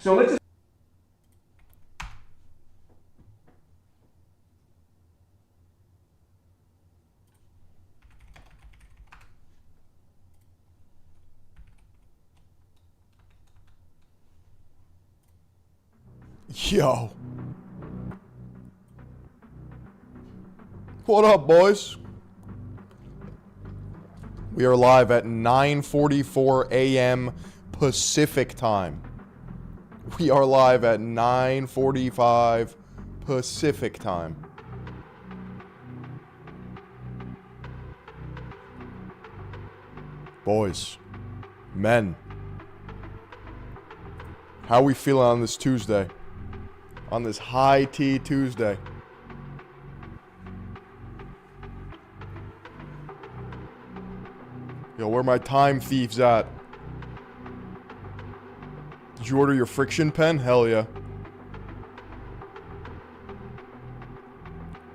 So let's just Yo. What up, boys? We are live at 9:44 a.m. Pacific time. We are live at 9:45 Pacific time. Boys, men, how we feeling on this Tuesday? On this high tea Tuesday. Yo, where my time thieves at? Did you order your friction pen? Hell yeah.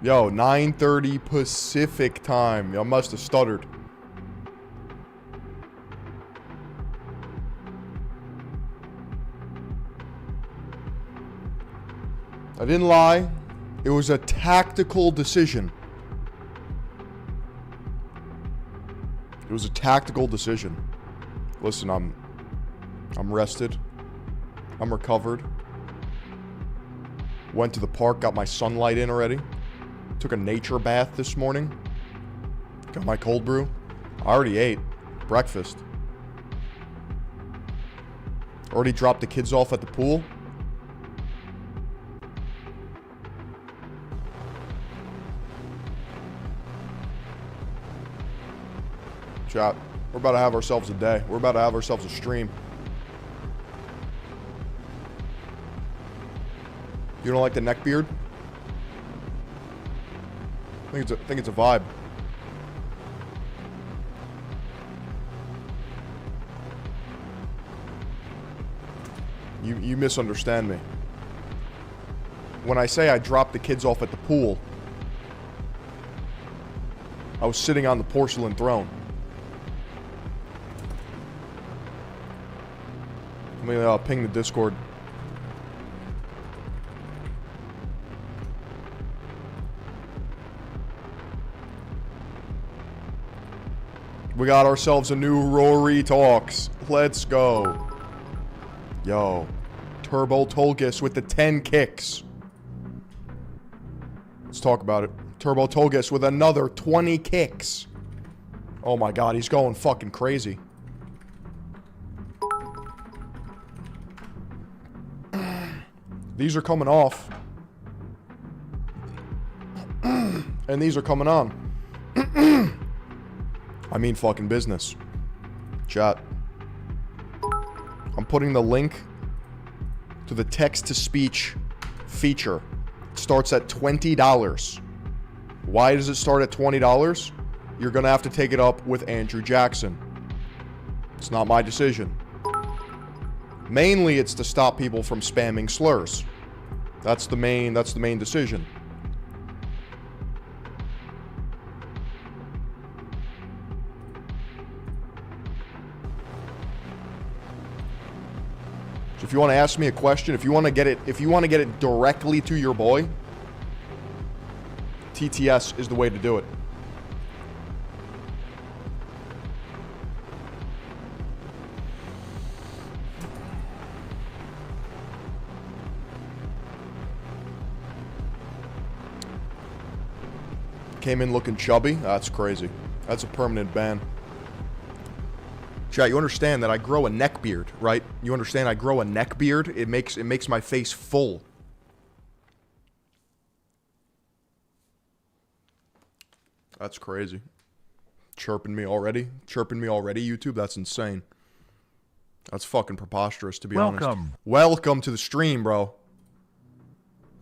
Yo, 9:30 Pacific time. Y'all must have stuttered. I didn't lie. It was a tactical decision. It was a tactical decision. Listen, I'm rested. I'm recovered. Went to the park, got my sunlight in already. Took a nature bath this morning. Got my cold brew. I already ate breakfast. Already dropped the kids off at the pool. Chat, we're about to have ourselves a day. We're about to have ourselves a stream. You don't like the neck beard? I think it's a vibe. You misunderstand me. When I say I dropped the kids off at the pool, I was sitting on the porcelain throne. Let me ping the Discord. We got ourselves a new Rory Talks. Let's go. Yo. Turbo Tolgus with the 10 kicks. Let's talk about it. Turbo Tolgus with another 20 kicks. Oh my god, he's going fucking crazy. These are coming off. And these are coming on. I mean fucking business. Chat. I'm putting the link to the text-to-speech feature. It starts at $20. Why does it start at $20? You're gonna have to take it up with Andrew Jackson. It's not my decision. Mainly, it's to stop people from spamming slurs. That's the main decision. So if you want to ask me a question, if you want to get it directly to your boy, TTS is the way to do it. Came in looking chubby? That's crazy. That's a permanent ban. Chat, you understand that I grow a neck beard, right? You understand I grow a neck beard? It makes my face full. That's crazy. Chirping me already? Chirping me already, YouTube? That's insane. That's fucking preposterous, to be honest. Welcome to the stream, bro.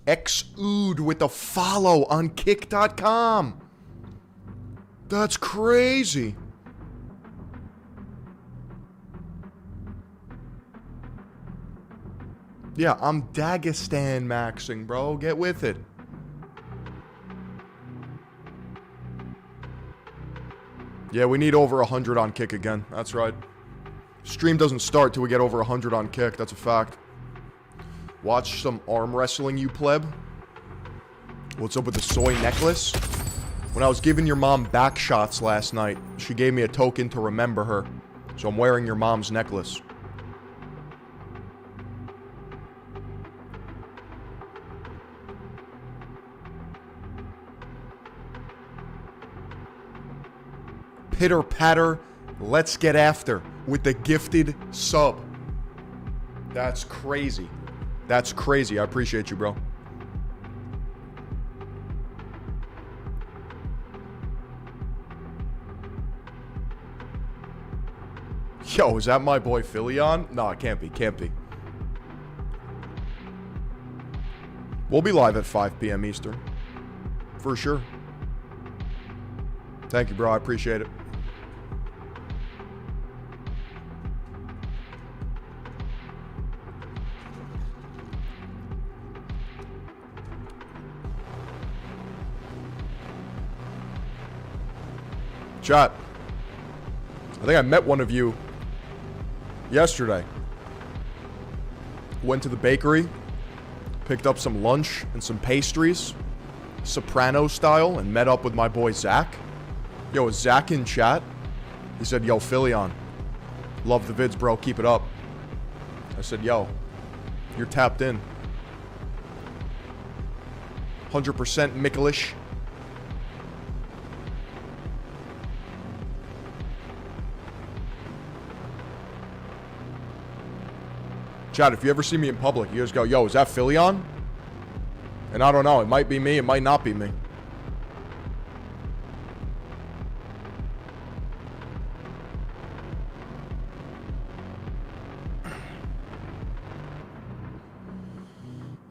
Exude with the follow on kick.com. That's crazy. Yeah, I'm Dagestan maxing, bro. Get with it. Yeah, we need over 100 on kick again. That's right. Stream doesn't start till we get over 100 on kick. That's a fact. Watch some arm wrestling, you pleb. What's up with the soy necklace? When I was giving your mom back shots last night, she gave me a token to remember her. So I'm wearing your mom's necklace. Pitter patter, let's get after with the gifted sub. That's crazy. That's crazy. I appreciate you, bro. Yo, is that my boy Philion? No, it can't be. Can't be. We'll be live at 5 p.m. Eastern. For sure. Thank you, bro. I appreciate it. Chat. I think I met one of you yesterday. Went to the bakery, picked up some lunch and some pastries, Soprano style, and met up with my boy Zach. Yo, is Zach in chat? He said, yo, Philion. Love the vids, bro. Keep it up. I said, yo, you're tapped in. 100% Miklish. Chat, if you ever see me in public, you just go, yo, is that Philion? And I don't know, it might be me, it might not be me.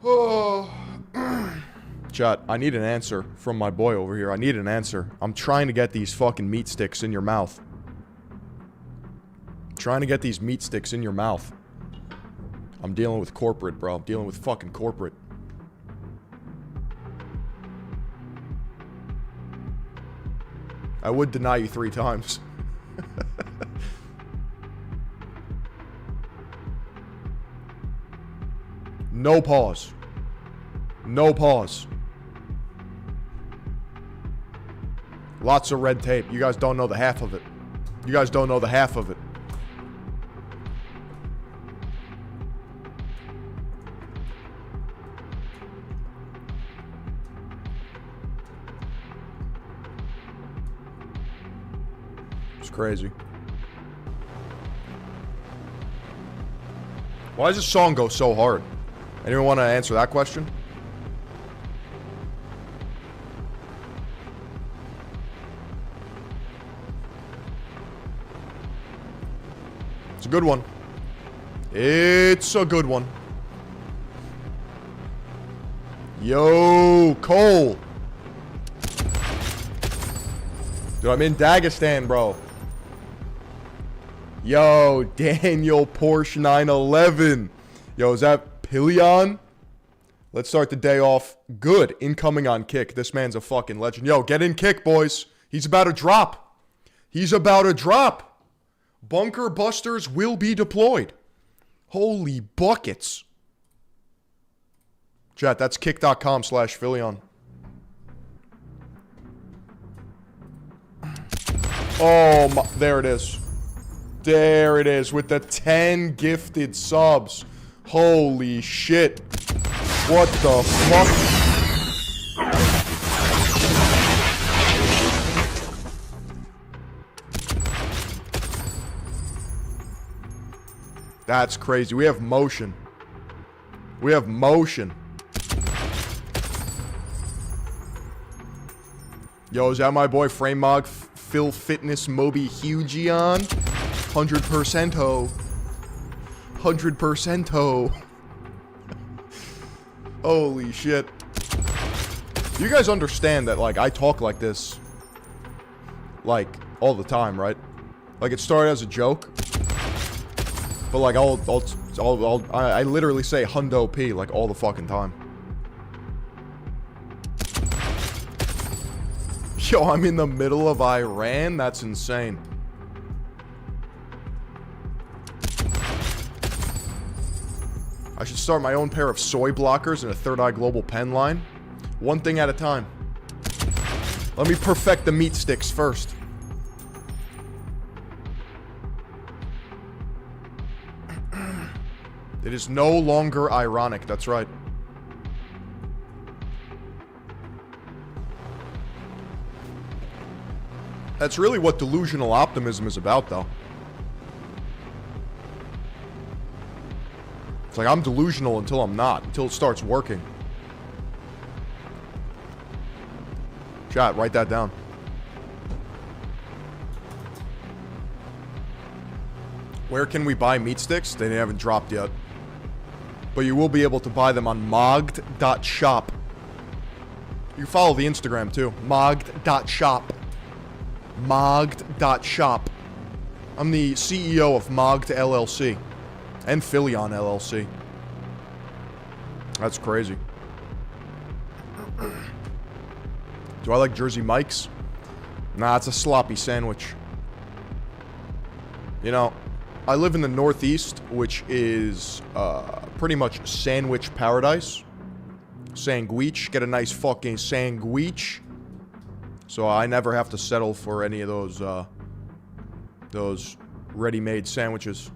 Oh. Chat, I need an answer from my boy over here. I need an answer. I'm trying to get these fucking meat sticks in your mouth. Trying to get these meat sticks in your mouth. I'm dealing with corporate, bro. I'm dealing with fucking corporate. I would deny you 3 times. No pause. No pause. Lots of red tape. You guys don't know the half of it. You guys don't know the half of it. Crazy. Why does this song go so hard? Anyone want to answer that question? It's a good one. It's a good one. Yo, Cole. Dude, I'm in Dagestan, bro. Yo, Daniel Porsche 911. Yo, is that Pilion? Let's start the day off good. Incoming on Kick. This man's a fucking legend. Yo, get in Kick, boys. He's about to drop. He's about to drop. Bunker busters will be deployed. Holy buckets. Chat, that's kick.com/Philion. Oh, my, there it is. There it is with the 10 gifted subs. Holy shit. What the fuck? That's crazy. We have motion. We have motion. Yo, is that my boy Framemog Phil Fitness Moby Hugion? 100% ho. 100% ho. Holy shit. You guys understand that, like, I talk like this, like, all the time, right? Like, it started as a joke. But, like, I literally say hundo P, like, all the fucking time. Yo, I'm in the middle of Iran? That's insane. I should start my own pair of soy blockers and a Third Eye Global pen line. One thing at a time. Let me perfect the meat sticks first. It is no longer ironic, that's right. That's really what delusional optimism is about, though. It's like I'm delusional until I'm not, until it starts working. Chat, write that down. Where can we buy meat sticks? They haven't dropped yet. But you will be able to buy them on mogged.shop. You follow the Instagram too. Mogged.shop. Mogged.shop. I'm the CEO of Mogged LLC. And Philion LLC. That's crazy. Do I like Jersey Mike's? Nah, it's a sloppy sandwich. You know, I live in the Northeast, which is pretty much sandwich paradise. Sandwich. Get a nice fucking sandwich. So I never have to settle for any of those ready-made sandwiches.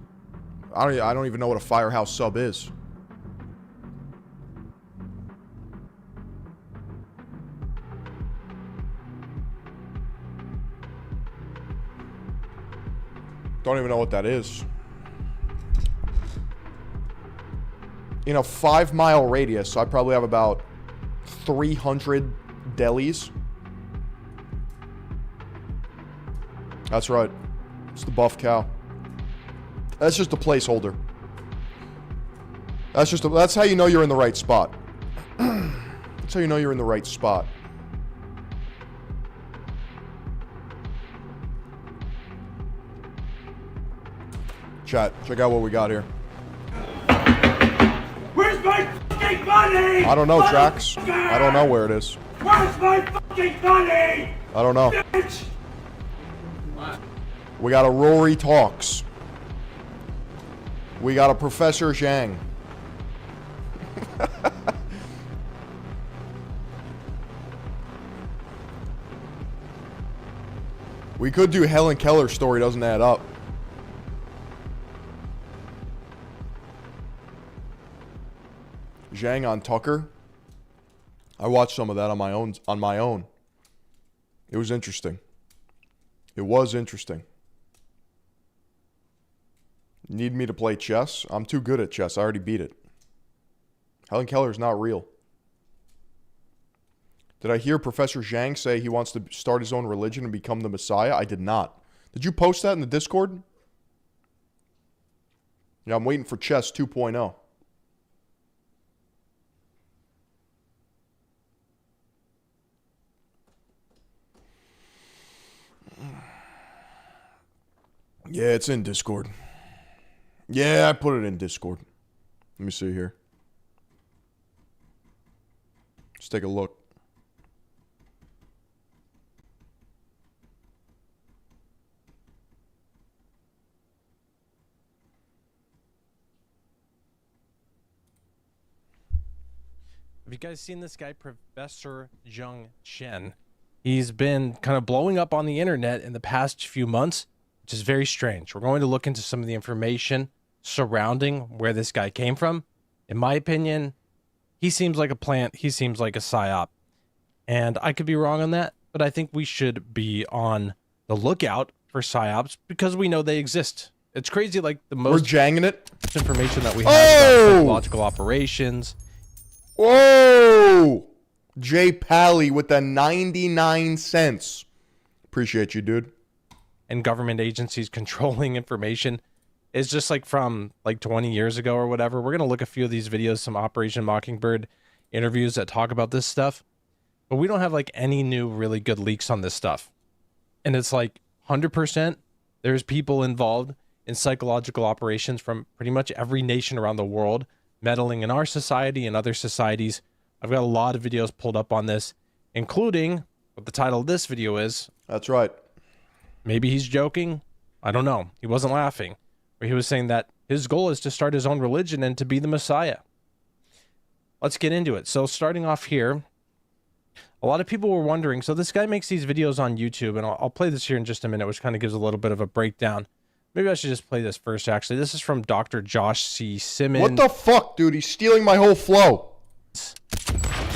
I don't even know what a Firehouse sub is. Don't even know what that is. In a 5-mile radius, I probably have about 300 delis. That's right. It's the buff cow. That's just a placeholder. That's how you know you're in the right spot. That's how you know you're in the right spot. Chat, check out what we got here. Where's my fucking money? I don't know, Jax. I don't know where it is. Where's my fucking money? I don't know. Bitch! We got a Rory Talks. We got a Professor Jiang. We could do Helen Keller's story doesn't add up. Jiang on Tucker. I watched some of that on my own. It was interesting. It was interesting. Need me to play chess? I'm too good at chess. I already beat it. Helen Keller's not real. Did I hear Professor Jiang say he wants to start his own religion and become the Messiah? I did not. Did you post that in the Discord? Yeah, I'm waiting for chess 2.0. Yeah, it's in Discord. Yeah, I put it in Discord. Let me see here. Let's take a look. Have you guys seen this guy, Professor Jiang? He's been kind of blowing up on the internet in the past few months, which is very strange. We're going to look into some of the information surrounding where this guy came from. In my opinion, he seems like a plant. He seems like a psyop. And I could be wrong on that, but I think we should be on the lookout for psyops because we know they exist. It's crazy, like the most... We're janging it. Information that we have about psychological operations. Whoa! Jay Pally with the 99 cents. Appreciate you, dude. And government agencies controlling information is just like from like 20 years ago or whatever. We're going to look at a few of these videos, some Operation Mockingbird interviews that talk about this stuff. But we don't have like any new really good leaks on this stuff. And it's like 100% there's people involved in psychological operations from pretty much every nation around the world, meddling in our society and other societies. I've got a lot of videos pulled up on this, including what the title of this video is. That's right. Maybe he's joking. I don't know. He wasn't laughing. Or he was saying that His goal is to start his own religion and to be the Messiah. Let's get into it. So starting off here, a lot of people were wondering, so this guy makes these videos on YouTube, and I'll play this here in just a minute, which kind of gives a little bit of a breakdown. Maybe I should just play this first, actually. This is from Dr. Josh C. Simmons. What the fuck, dude? He's stealing my whole flow.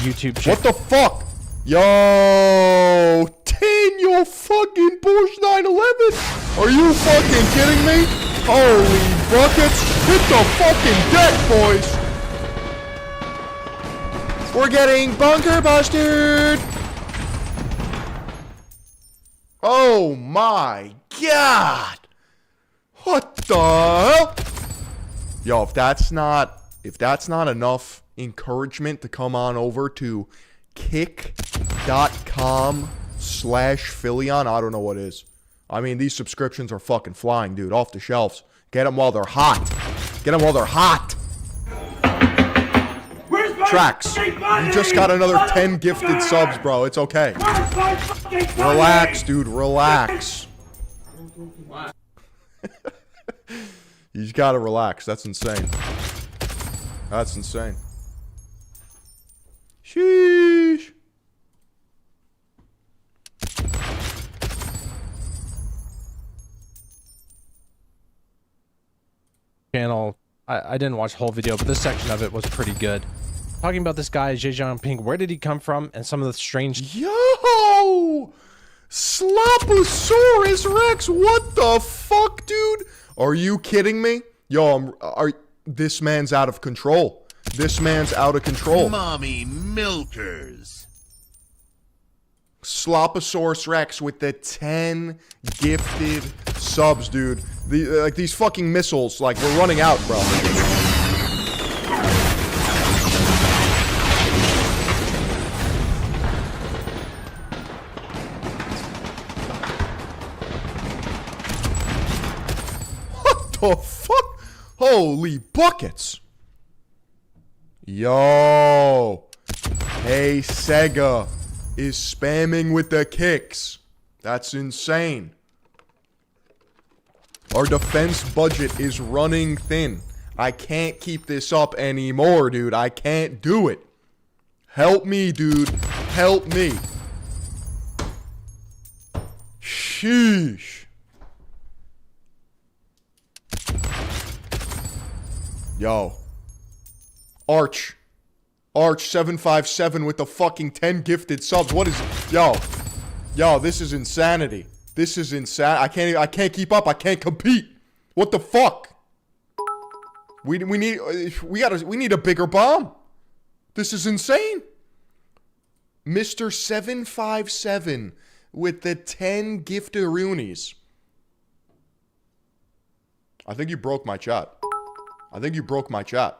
YouTube channel. What the fuck? Yo, 10, yo fucking Porsche 911. Are you fucking kidding me? Holy buckets. Hit the fucking deck, boys. We're getting bunker busted. Oh my god. What the hell? Yo, if that's not enough encouragement to come on over to kick.com/Philion, I don't know what is. I mean, these subscriptions are fucking flying, dude, off the shelves. Get them while they're hot. Get them while they're hot. Where's my Tracks. fucking money? You just got another 10 gifted subs, bro. It's okay. Where's my fucking money? Relax, dude. Relax. You just gotta relax. That's insane. That's insane. Sheesh. Channel. I didn't watch the whole video, but this section of it was pretty good. Talking about this guy, Xi Jinping, where did he come from, and some of the strange... Yo! Sloposaurus Rex, what the fuck, dude? Are you kidding me? Yo, this man's out of control. This man's out of control. Mommy milkers. Sloposaurus Rex with the 10 gifted subs, dude. Like these fucking missiles, like we're running out, bro. What the fuck? Holy buckets. Yo. Hey, Sega is spamming with the kicks. That's insane. Our defense budget is running thin. I can't keep this up anymore, dude. I can't do it. Help me, dude. Help me. Sheesh. Yo. Arch 757 with the fucking 10 gifted subs. What is... Yo, this is insanity. This is insane. I can't keep up. I can't compete. What the fuck? We need a bigger bomb. This is insane. Mr. 757 with the 10 giftaroonies. I think you broke my chat. I think you broke my chat.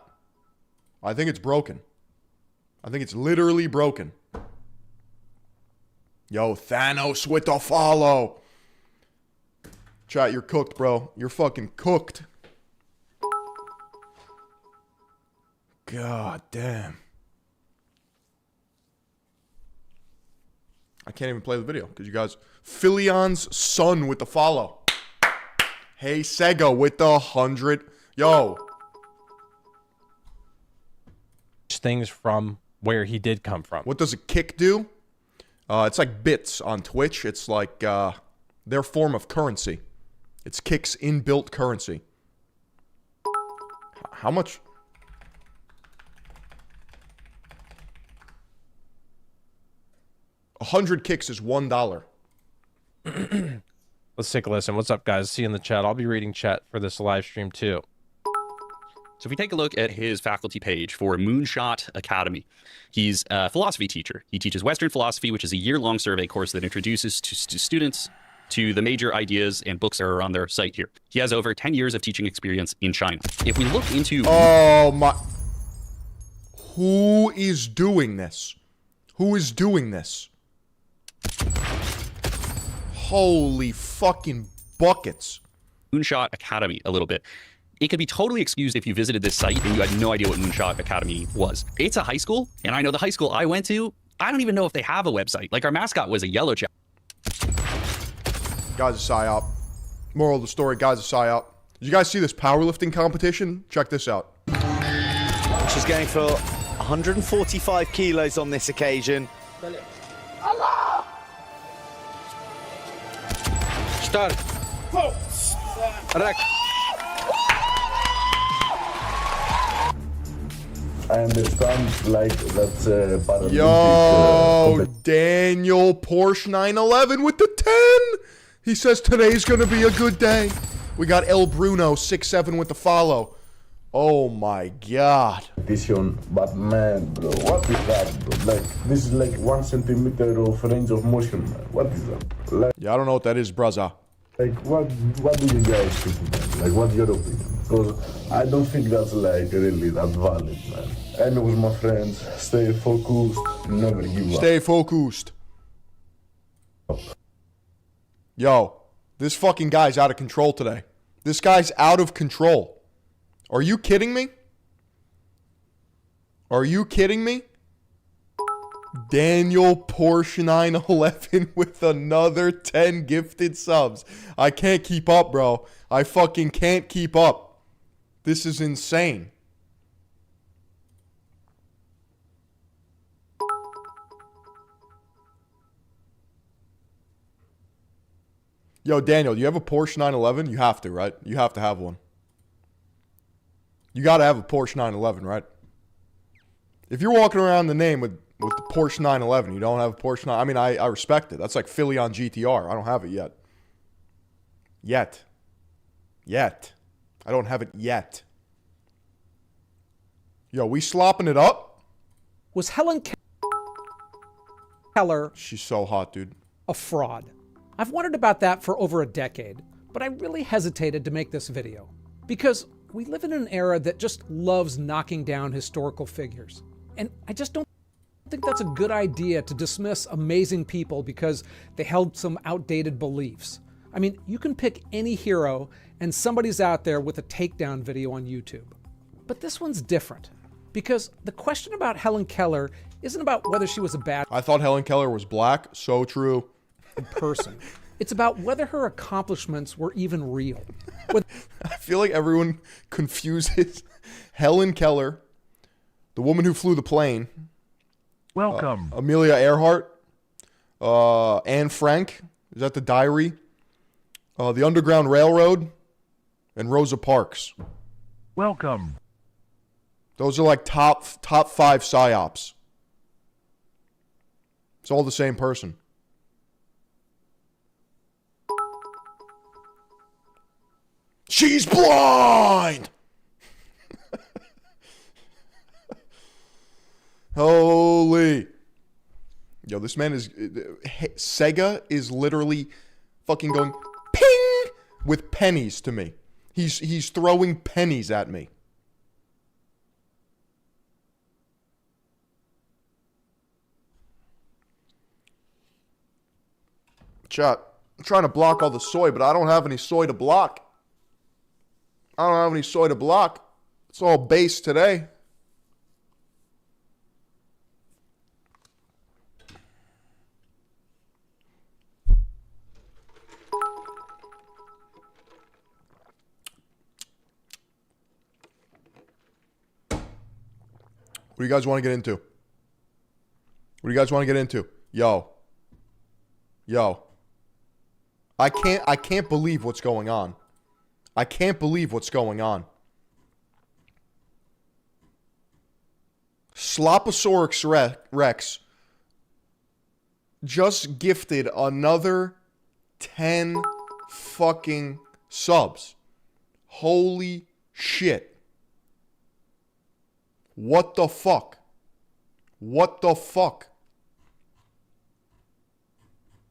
I think it's broken. I think it's literally broken. Yo, Thanos with the follow. Chat, you're cooked, bro. You're fucking cooked. God damn. I can't even play the video because you guys... Philion's son with the follow. Hey, Sega with the 100. Yo. Things from where he did come from. What does a kick do? It's like bits on Twitch. It's like their form of currency. It's Kick's inbuilt currency. How much? $100 kicks is $1. Let's take a listen. What's up, guys? See you in the chat. I'll be reading chat for this live stream too. So if we take a look at his faculty page for Moonshot Academy, he's a philosophy teacher. He teaches Western philosophy, which is a year-long survey course that introduces students to the major ideas and books that are on their site here. He has over 10 years of teaching experience in China. If we look into... Oh my... Who is doing this? Who is doing this? Holy fucking buckets. Moonshot Academy a little bit. It could be totally excused if you visited this site and you had no idea what Moonshot Academy was. It's a high school, and I know the high school I went to, I don't even know if they have a website. Like, our mascot was a yellow jacket. Guys, a psyop. Moral of the story, guys, a psyop. Did you guys see this powerlifting competition? Check this out. She's going for 145 kilos on this occasion. Start. Rack. I understand, like, that's Paralympic. Yo, Daniel Porsche 911 with the 10. He says today's gonna be a good day. We got El Bruno 6'7" with the follow. Oh my god. Competition, but man, bro, what is that, bro? Like, this is like 1 centimeter of range of motion, man. What is that? Like, Yeah, I don't know what that is, brother. like what do you guys think, man? Like, what's your opinion? Because I don't think that's like really that valid, man. Anyways, my friends, stay focused, never give up. Stay focused. Yo, this fucking guy's out of control today. This guy's out of control. Are you kidding me? Are you kidding me? Daniel Porsche 911 with another 10 gifted subs. I can't keep up, bro. I fucking can't keep up. This is insane. Yo, Daniel, do you have a Porsche 911? You have to, right? You have to have one. You got to have a Porsche 911, right? If you're walking around the name with the Porsche 911, you don't have a Porsche 9... I mean, I respect it. That's like Philly on GTR. I don't have it yet. Yet. I don't have it yet. Yo, we slopping it up? Was Helen Keller She's so hot, dude. a fraud? I've wondered about that for over a decade, but I really hesitated to make this video because we live in an era that just loves knocking down historical figures. And I just don't think that's a good idea to dismiss amazing people because they held some outdated beliefs. I mean, you can pick any hero and somebody's out there with a takedown video on YouTube. But this one's different because the question about Helen Keller isn't about whether she was a bad I thought Helen Keller was black. So true. person. It's about whether her accomplishments were even real. I feel like everyone confuses Helen Keller, the woman who flew the plane. Welcome. Amelia Earhart. Anne Frank. Is that the Diary? The Underground Railroad. And Rosa Parks. Welcome. Those are like top 5 psyops. It's all the same person. She's blind! Holy. Yo, this man is... Sega is literally fucking going ping with pennies to me. He's throwing pennies at me. Chat, I'm trying to block all the soy, but I don't have any soy to block. I don't have any soy to block. It's all base today. What do you guys want to get into? What do you guys want to get into? Yo. I can't believe what's going on. I can't believe what's going on. Sloposaurus Rex just gifted another 10 fucking subs. Holy shit. What the fuck? What the fuck?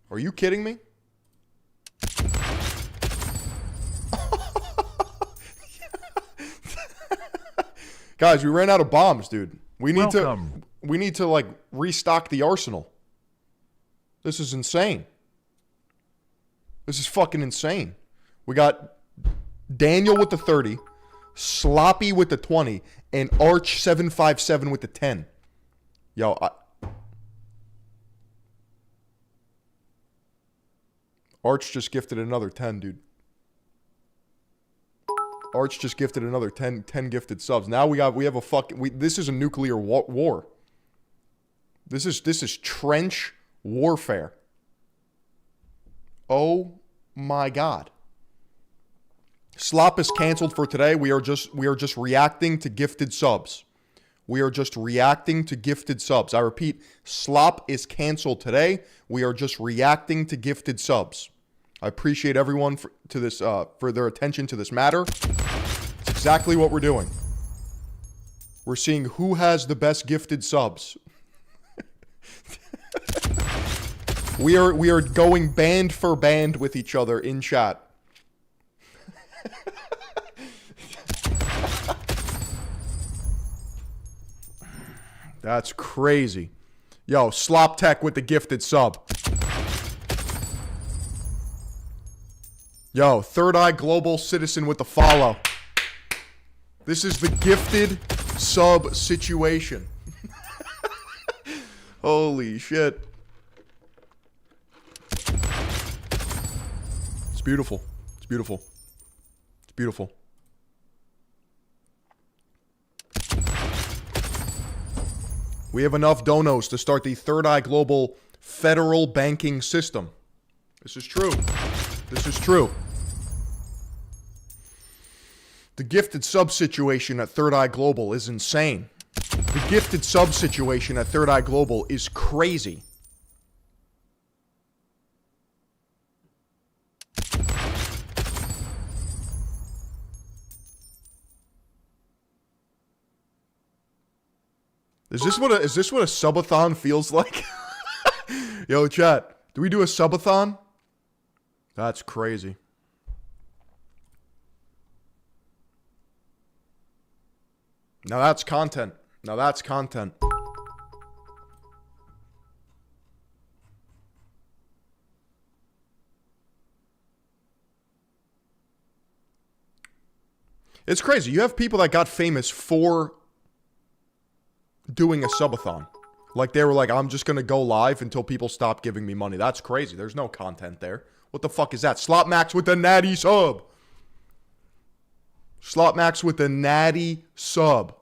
Are you kidding me? Guys, we ran out of bombs, dude. We need to like restock the arsenal. This is insane. This is fucking insane. We got Daniel with the 30, Sloppy with the 20, and Arch 757 with the 10. Yo, Arch just gifted another 10, dude. Arch just gifted another 10 gifted subs. Now we have a fucking... this is a nuclear war. This is trench warfare. Oh my god. Slop is canceled for today. We are just reacting to gifted subs. We are just reacting to gifted subs. I repeat, Slop is canceled today. We are just reacting to gifted subs. I appreciate everyone for their attention to this matter. It's exactly what we're doing. We're seeing who has the best gifted subs. We are going band for band with each other in chat. That's crazy. Yo, Slop Tech with the gifted sub. Yo, Third Eye Global Citizen with the follow. This is the gifted sub situation. Holy shit. It's beautiful. It's beautiful. It's beautiful. We have enough donos to start the Third Eye Global federal banking system. This is true. This is true. The gifted sub situation at Third Eye Global is insane. The gifted sub situation at Third Eye Global is crazy. Is this what a subathon feels like? Yo, chat, do we do a subathon? That's crazy. Now that's content. Now that's content. It's crazy. You have people that got famous for doing a subathon. Like they were like, I'm just going to go live until people stop giving me money. That's crazy. There's no content there. What the fuck is that? Slop Max with the natty sub. Slop Max with the natty sub.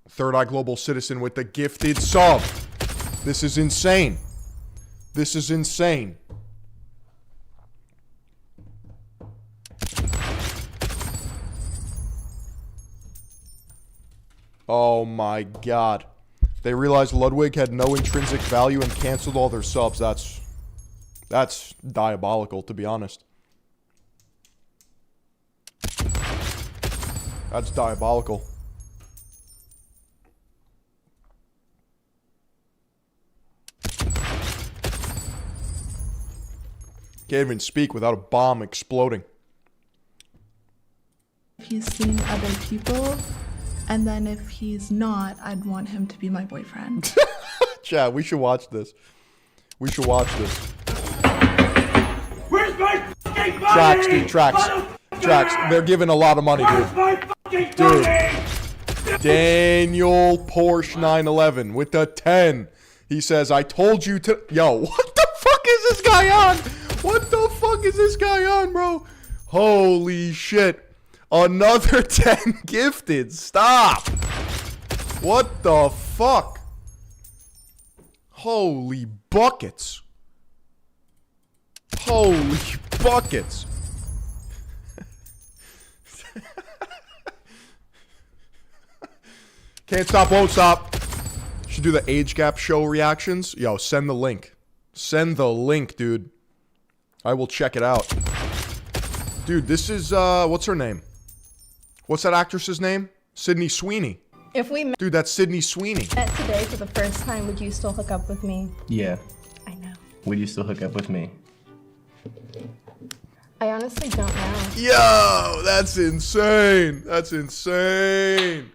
Third Eye Global Citizen with the gifted sub. This is insane. This is insane. Oh my god. They realized Ludwig had no intrinsic value and canceled all their subs. That's diabolical, to be honest. That's diabolical. Can't even speak without a bomb exploding. He's seen other people, and then if he's not, I'd want him to be my boyfriend. Chat, we should watch this. We should watch this. Where's my fucking money? Tracks, dude, tracks. Tracks. They're giving a lot of money, Where's dude. my fucking Dude. money? Daniel Porsche 911 with the 10. He says, I told you to... Yo, what the fuck is this guy on? What the fuck is this guy on, bro? Holy shit. Another 10 gifted. Stop. What the fuck? Holy buckets. Holy buckets. Can't stop, won't stop. Should do the age gap show reactions. Yo, send the link. Send the link, dude. I will check it out. Dude, this is, what's her name? What's that actress's name? Sydney Sweeney. If we met Dude, that's Sydney Sweeney. today for the first time, would you still hook up with me? Yeah. I know. Would you still hook up with me? I honestly don't know. Yo, that's insane. That's insane.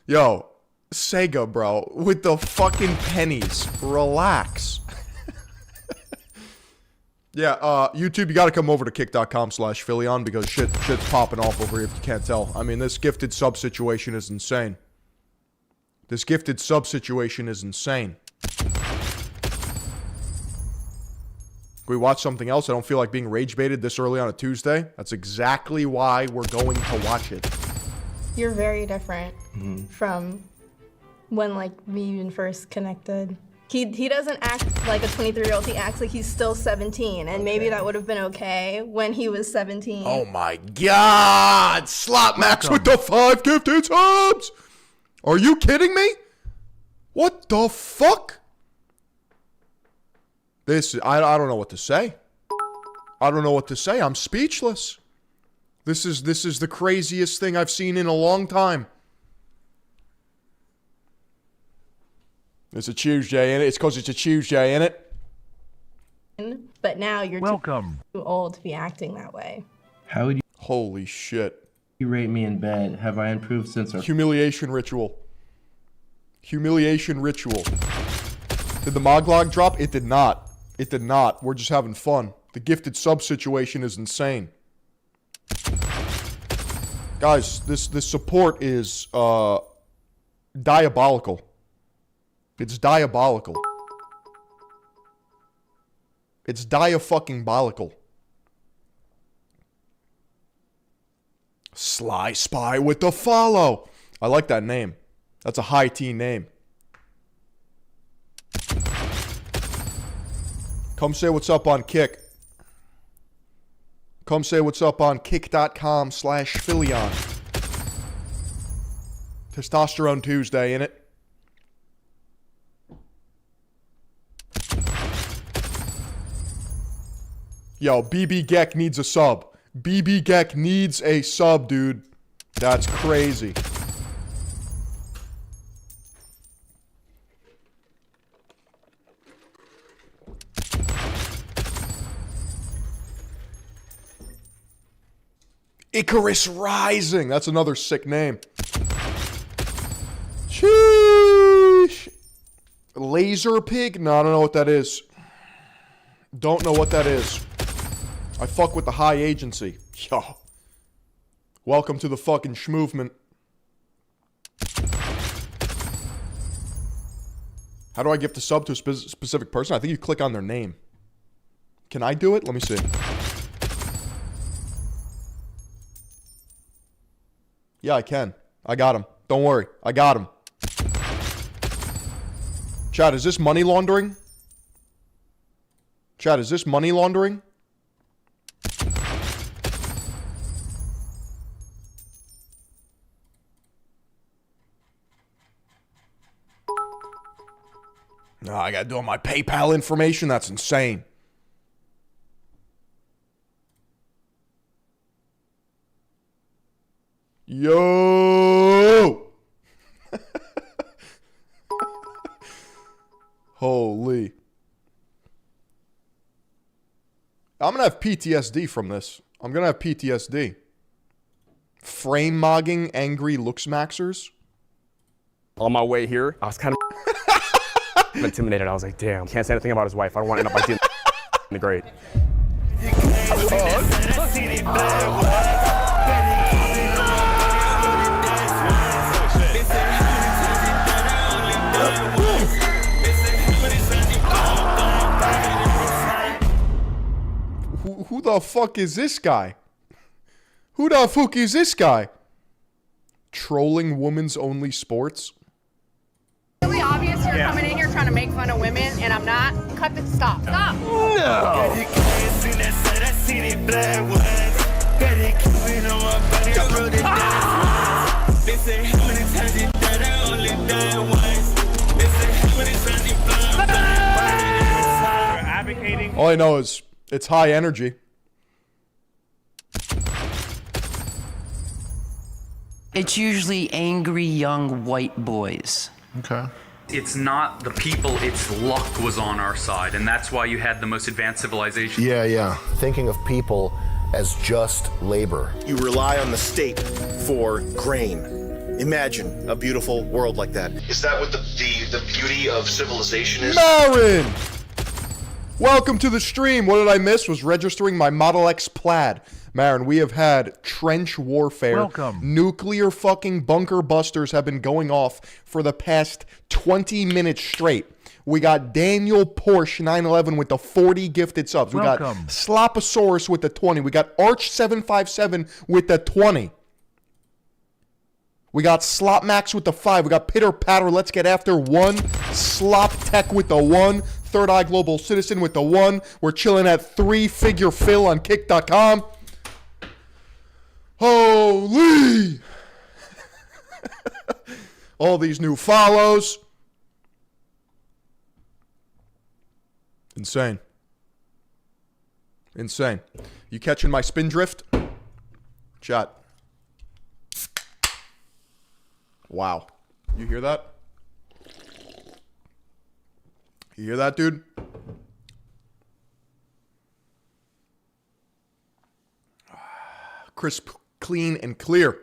Yo, Sega, bro, with the fucking pennies. Relax. Yeah, YouTube, you gotta come over to kick.com/Philion because shit's popping off over here if you can't tell. I mean, this gifted sub situation is insane. This gifted sub situation is insane. Can we watch something else? I don't feel like being rage baited this early on a Tuesday. That's exactly why we're going to watch it. You're very different from when like we even first connected. He doesn't act like a 23-year-old. He acts like he's still 17, and maybe that would have been okay when he was 17. Oh my God! Slot Max with the 5 gifted subs! Are you kidding me? What the fuck? I don't know what to say. I don't know what to say. I'm speechless. This is the craziest thing I've seen in a long time. It's a Tuesday, ain't it? It's because it's a Tuesday, ain't it? But now you're Welcome. too old to be acting that way. How would Holy shit. you rate me in bed? Have I improved since our... Humiliation ritual. Humiliation ritual. Did the Moglog drop? It did not. It did not. We're just having fun. The gifted sub situation is insane. Guys, this support is diabolical. It's diabolical. It's dia-fucking-bolical. Sly Spy with the follow. I like that name. That's a high-teen name. Come say what's up on Kick. Come say what's up on kick.com/Philion. Testosterone Tuesday, innit? Yo, BB Geck needs a sub. BB Geck needs a sub, dude. That's crazy. Icarus Rising. That's another sick name. Sheesh. Laser Pig? No, I don't know what that is. Don't know what that is. I fuck with the high agency. Yo. Welcome to the fucking schmovement. How do I gift a sub to a specific person? I think you click on their name. Can I do it? Let me see. Yeah, I can. I got him. Don't worry. I got him. Chad, is this money laundering? Chad, is this money laundering? No, I gotta do all my PayPal information. That's insane. Yo! Holy. I'm gonna have PTSD from this. I'm gonna have PTSD. Frame mogging angry looks maxers. On my way here, I was kind of intimidated. I was like, damn, can't say anything about his wife. I don't want to end up like in the grade. Who the fuck is this guy? Who the fuck is this guy? Trolling women's only sports? Really obvious you're coming in here trying to make fun of women, and I'm not. Cut the stop. Stop. No. All I know is it's high energy. It's usually angry young white boys. Okay. It's not the people, it's luck was on our side, and that's why you had the most advanced civilization. Yeah. Thinking of people as just labor. You rely on the state for grain. Imagine a beautiful world like that. Is that what the beauty of civilization is? Marin! Welcome to the stream. What did I miss? Was registering my Model X Plaid. Marin, we have had trench warfare. Welcome. Nuclear fucking bunker busters have been going off for the past 20 minutes straight. We got Daniel Porsche 911 with the 40 gifted subs. We got Welcome. Sloposaurus with the 20. We got Arch 757 with the 20. We got Slop Max with the 5. We got Pitter Patter, Let's Get After 1. Slop Tech with the 1. Third Eye Global Citizen with the 1. We're chilling at 3 Figure Phil on Kick.com. Holy! All these new follows. Insane. Insane. You catching my spin drift? Chat. Wow. You hear that? You hear that, dude? Crisp, clean, and clear.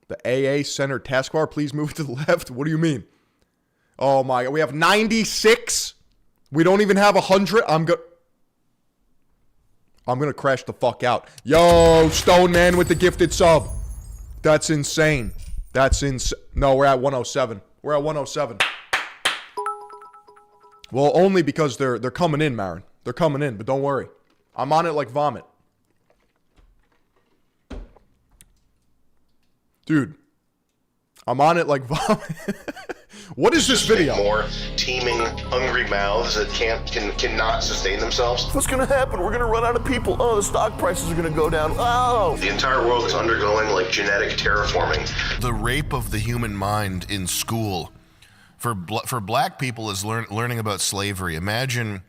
The AA center taskbar, please move to the left. What do you mean? Oh my God, we have 96. We don't even have 100. I'm gonna crash the fuck out. Yo, Stone Man with the gifted sub. That's insane. That's insane. No, we're at 107. We're at 107. Well, only because they're coming in, Marin. They're coming in, but don't worry. I'm on it like vomit. Dude, I'm on it like vomit. What is this video? More teeming, hungry mouths that cannot sustain themselves. What's gonna happen? We're gonna run out of people. Oh, the stock prices are gonna go down. Oh! The entire world is undergoing like genetic terraforming. The rape of the human mind in school for black people is learning about slavery. Imagine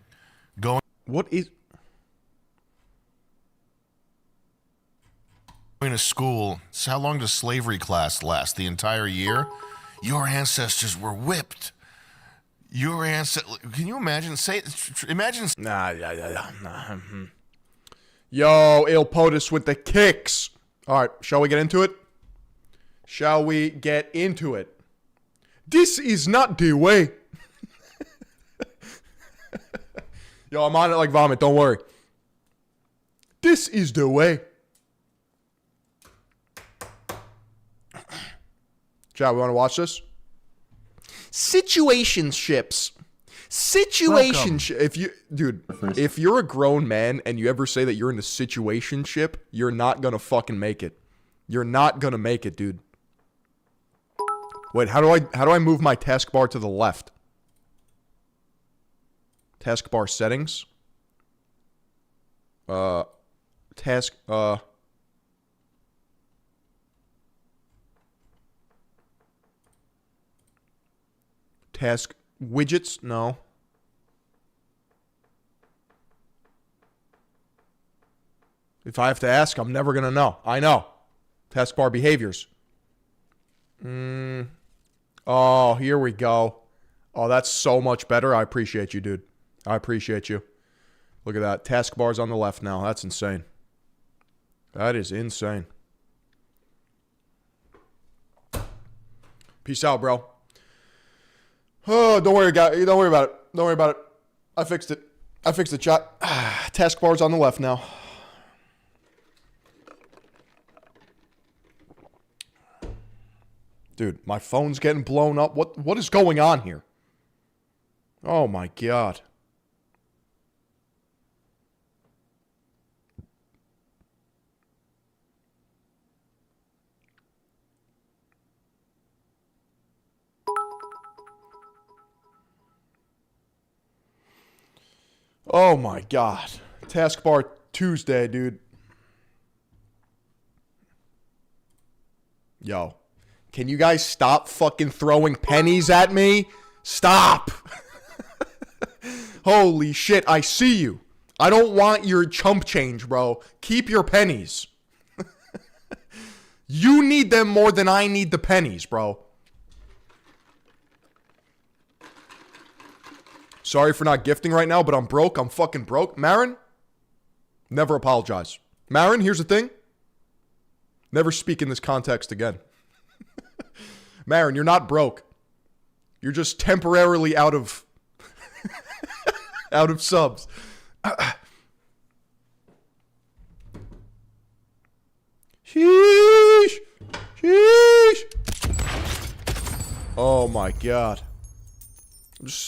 going. What is? Going to school. So how long does slavery class last? The entire year? Your ancestors were whipped. Your ancestors. Can you imagine? Imagine. Nah. Yo, Il POTUS with the kicks. All right, shall we get into it? Shall we get into it? This is not the way. Yo, I'm on it like vomit. Don't worry. This is the way. Chat, we want to watch this? Situationships. Situationship. If you're a grown man and you ever say that you're in a situationship, you're not gonna fucking make it. You're not gonna make it, dude. Wait, how do I move my taskbar to the left? Taskbar settings. Task widgets? No. If I have to ask, I'm never going to know. I know. Taskbar behaviors. Oh, here we go. Oh, that's so much better. I appreciate you, dude. I appreciate you. Look at that. Taskbar's on the left now. That's insane. That is insane. Peace out, bro. Oh, don't worry, guys. Don't worry about it. Don't worry about it. I fixed it. I fixed it, chat. Taskbar's on the left now. Dude, my phone's getting blown up. What is going on here? Oh my God. Oh my God. Taskbar Tuesday, dude. Yo. Can you guys stop fucking throwing pennies at me? Stop. Holy shit, I see you. I don't want your chump change, bro. Keep your pennies. You need them more than I need the pennies, bro. Sorry for not gifting right now, but I'm broke. I'm fucking broke. Marin, never apologize. Marin, here's the thing. Never speak in this context again. Marin, you're not broke. You're just temporarily out of out of subs. Sheesh. Sheesh. Oh my god.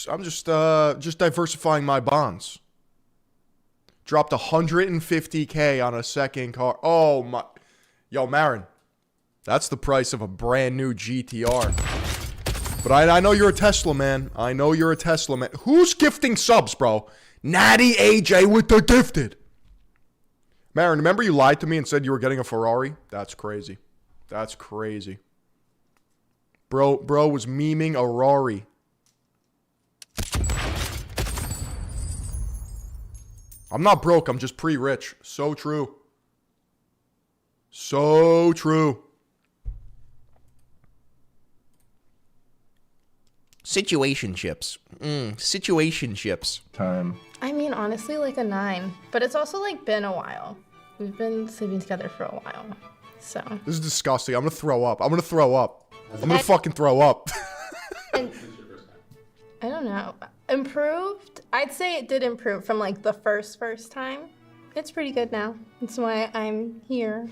I'm just diversifying my bonds. Dropped 150K on a second car. Oh my. Yo, Marin. That's the price of a brand new GTR. But I know you're a Tesla man. I know you're a Tesla man. Who's gifting subs, bro? Natty AJ with the gifted. Marin, remember you lied to me and said you were getting a Ferrari? That's crazy. That's crazy. Bro was memeing a Rari. I'm not broke, I'm just pre-rich. So true. So true. Situationships. Situationships. Time. I mean, honestly, like a 9. But it's also like been a while. We've been sleeping together for a while. So. This is disgusting. I'm gonna throw up. I'm gonna throw up. I'm gonna fucking throw up. I don't know. Improved? I'd say it did improve from like the first time. It's pretty good now. That's why I'm here.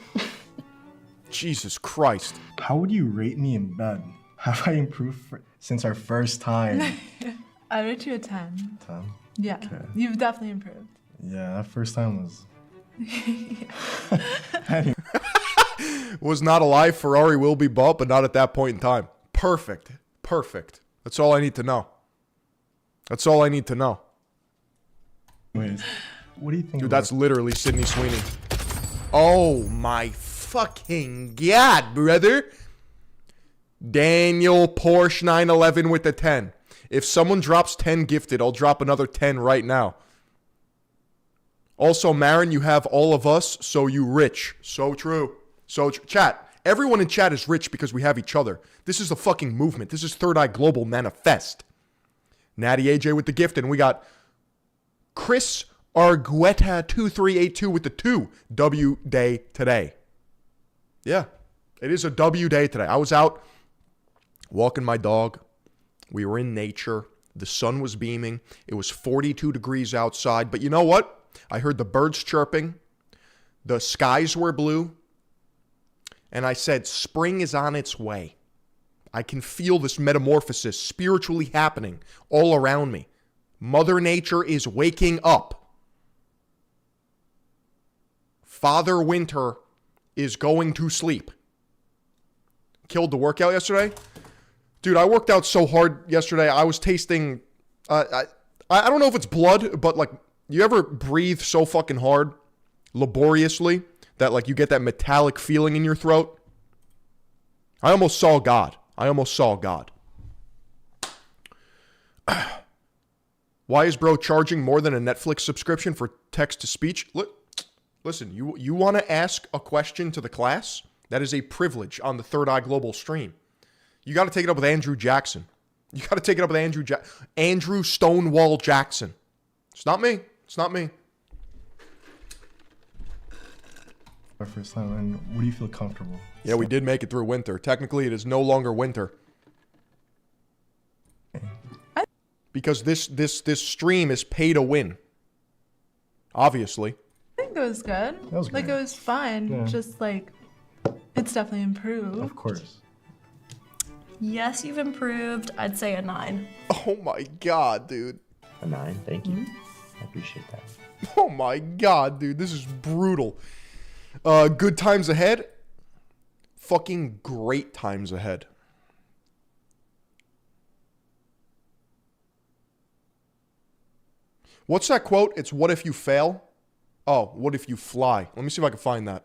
Jesus Christ. How would you rate me in bed? Have I improved since our first time? I rate you a 10. 10? Yeah, Okay. you've definitely improved. Yeah, that first time was... Was not alive. Ferrari will be bought, but not at that point in time. Perfect. Perfect. That's all I need to know. That's all I need to know. Anyways, what do you think? Dude, that's literally Sydney Sweeney. Oh my fucking god, brother. Daniel Porsche 911 with the 10. If someone drops 10 gifted, I'll drop another 10 right now. Also, Marin, you have all of us, so you rich. So true. So, chat. Everyone in chat is rich because we have each other. This is a fucking movement. This is Third Eye Global Manifest. Natty AJ with the gift, and we got Chris Argueta2382 with the 2. W day today. Yeah, it is a W day today. I was out walking my dog. We were in nature. The sun was beaming. It was 42 degrees outside. But you know what? I heard the birds chirping. The skies were blue. And I said, spring is on its way. I can feel this metamorphosis spiritually happening all around me. Mother Nature is waking up. Father Winter is going to sleep. Killed the workout yesterday. Dude, I worked out so hard yesterday. I was tasting, I don't know if it's blood, but like, you ever breathe so fucking hard, laboriously, that like you get that metallic feeling in your throat? I almost saw God. I almost saw God. Why is bro charging more than a Netflix subscription for text-to-speech? Listen, you want to ask a question to the class? That is a privilege on the Third Eye Global stream. You got to take it up with Andrew Jackson. You got to take it up with Andrew Stonewall Jackson. It's not me. It's not me. Our first time, and what do you feel comfortable? Yeah, we did make it through winter. Technically, it is no longer winter. Because this stream is pay to win. Obviously. I think it was good. That was like, great. it was fun. Yeah. Just like, it's definitely improved. Of course. Yes, you've improved. I'd say a 9. Oh my god, dude. A 9, thank you. I appreciate that. Oh my god, dude. This is brutal. Good times ahead. Fucking great times ahead. What's that quote? It's what if you fail? Oh, what if you fly? Let me see if I can find that.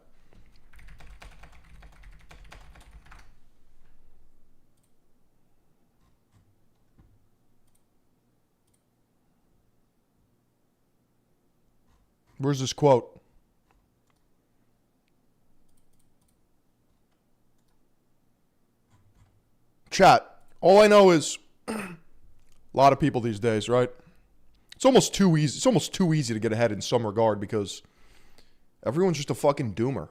Where's this quote? Chat. All I know is a lot of people these days, right? It's almost too easy. It's almost too easy to get ahead in some regard because everyone's just a fucking doomer.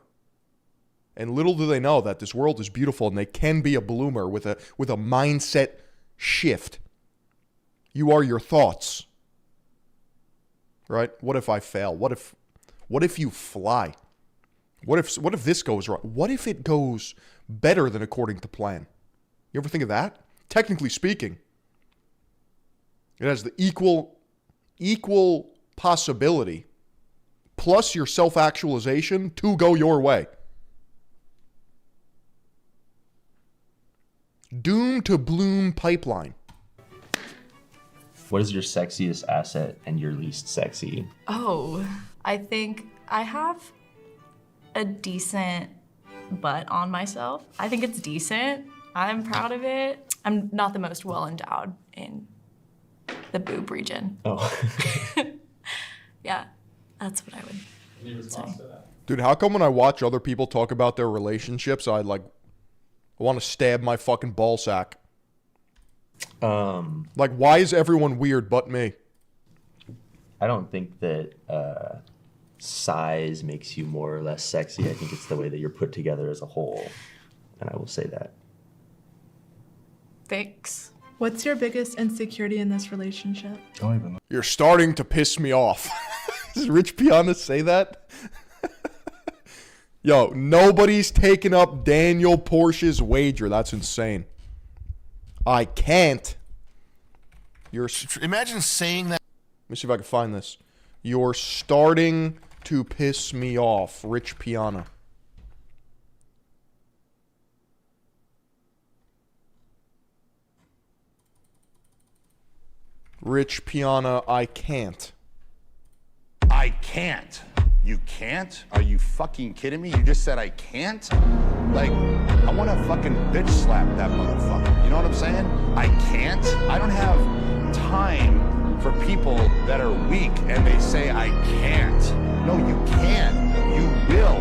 And little do they know that this world is beautiful and they can be a bloomer with a mindset shift. You are your thoughts. Right? What if I fail? What if you fly? What if this goes wrong? What if it goes better than according to plan? You ever think of that? Technically speaking, it has the equal possibility plus your self-actualization to go your way. Doom to bloom pipeline. What is your sexiest asset and your least sexy? Oh, I think I have a decent butt on myself. I think it's decent. I'm proud of it. I'm not the most well endowed in the boob region. Oh. Yeah, that's what I would say. Dude, how come when I watch other people talk about their relationships, I want to stab my fucking ball sack? Like, why is everyone weird but me? I don't think that size makes you more or less sexy. I think it's the way that you're put together as a whole. And I will say that. Thanks. What's your biggest insecurity in this relationship? Don't even know. You're starting to piss me off. Does Rich Piana say that? Yo, nobody's taking up Daniel Porsche's wager. That's insane. I can't. Imagine saying that. Let me see if I can find this. You're starting to piss me off, Rich Piana. Rich Piana, I can't. I can't. You can't? Are you fucking kidding me? You just said I can't? Like, I want to fucking bitch slap that motherfucker. You know what I'm saying? I can't? I don't have time for people that are weak and they say I can't. No, you can. You will.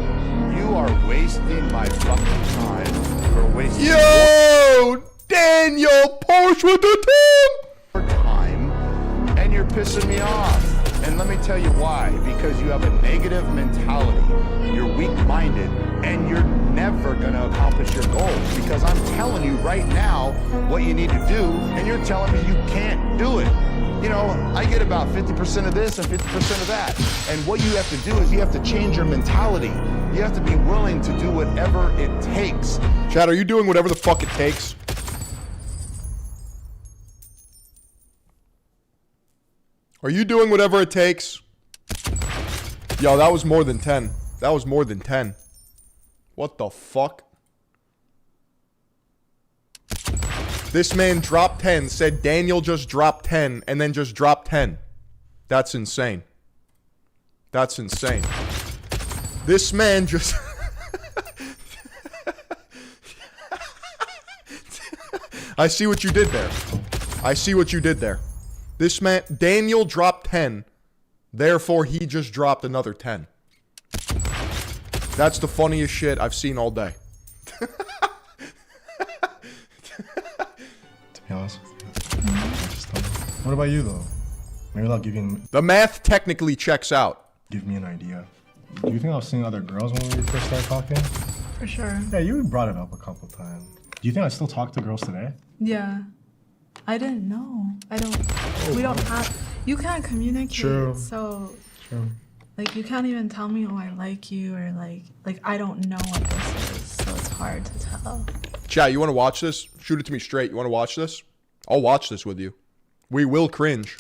You are wasting my fucking time. You're wasting Yo! Daniel Porsche with the team! Time, and you're pissing me off. And let me tell you why. Because you have a negative mentality. You're weak-minded, and you're never gonna accomplish your goals. Because I'm telling you right now what you need to do, and you're telling me you can't do it. You know, I get about 50% of this and 50% of that. And what you have to do is you have to change your mentality. You have to be willing to do whatever it takes. Chad, are you doing whatever the fuck it takes? Are you doing whatever it takes? Yo, that was more than 10. That was more than 10. What the fuck? This man dropped 10, said Daniel just dropped 10, and then just dropped 10. That's insane. That's insane. This man just... I see what you did there. I see what you did there. This man, Daniel dropped 10, therefore he just dropped another 10. That's the funniest shit I've seen all day. To be honest with you, I just don't know. What about you though? Maybe I'll give you... The math technically checks out. Give me an idea. Do you think I've seen other girls when we first started talking? For sure. Yeah, you brought it up a couple times. Do you think I still talk to girls today? Yeah. I didn't know. We don't have, you can't communicate. True. So, True. like, you can't even tell me, oh, I like you, or like, I don't know what this is, so it's hard to tell. Chat, you want to watch this? Shoot it to me straight. You want to watch this? I'll watch this with you. We will cringe.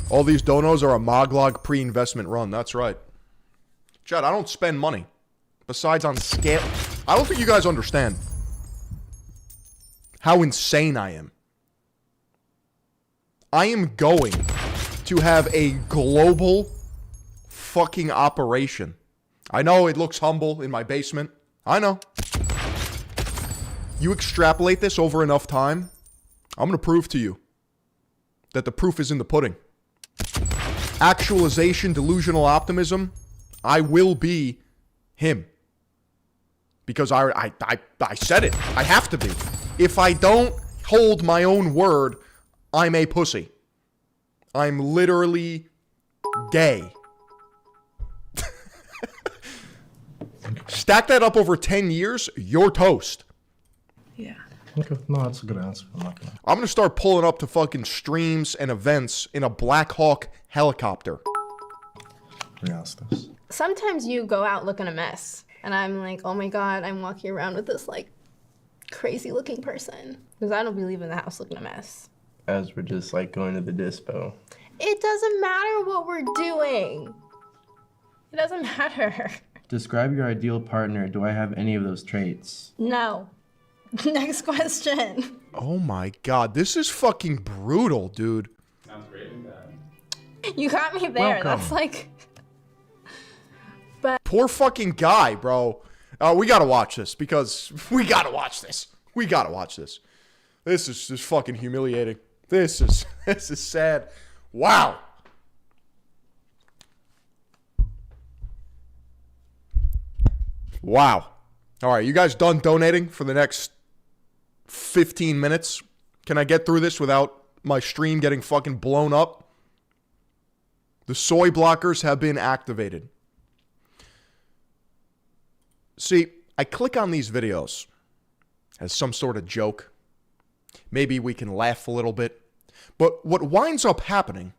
All these donos are a Moglog pre-investment run. That's right. Chat, I don't spend money. Besides on scale. I don't think you guys understand how insane I am. I am going to have a global fucking operation. I know it looks humble in my basement. I know. You extrapolate this over enough time, I'm going to prove to you that the proof is in the pudding. Actualization, delusional optimism, I will be him. Because I said it. I have to be. If I don't hold my own word, I'm a pussy. I'm literally gay. Stack that up over 10 years, you're toast. Yeah. Okay, no, that's a good answer. I'm gonna start pulling up to fucking streams and events in a Black Hawk helicopter. Let me ask this. sometimes you go out looking a mess, and I'm like, oh my God, I'm walking around with this like crazy looking person, because I don't be leaving the house looking a mess. As we're just like going to the dispo. It doesn't matter what we're doing. It doesn't matter. Describe your ideal partner. Do I have any of those traits? No. Next question. Oh my God, this is fucking brutal, dude. Sounds great and bad. You got me there. Welcome. That's like... Poor fucking guy, bro. We gotta watch this because we gotta watch this. We gotta watch this. This is just fucking humiliating. This is sad. Wow. Wow. All right, you guys done donating for the next 15 minutes? Can I get through this without my stream getting fucking blown up? The soy blockers have been activated. See, I click on these videos as some sort of joke. Maybe we can laugh a little bit. But what winds up happening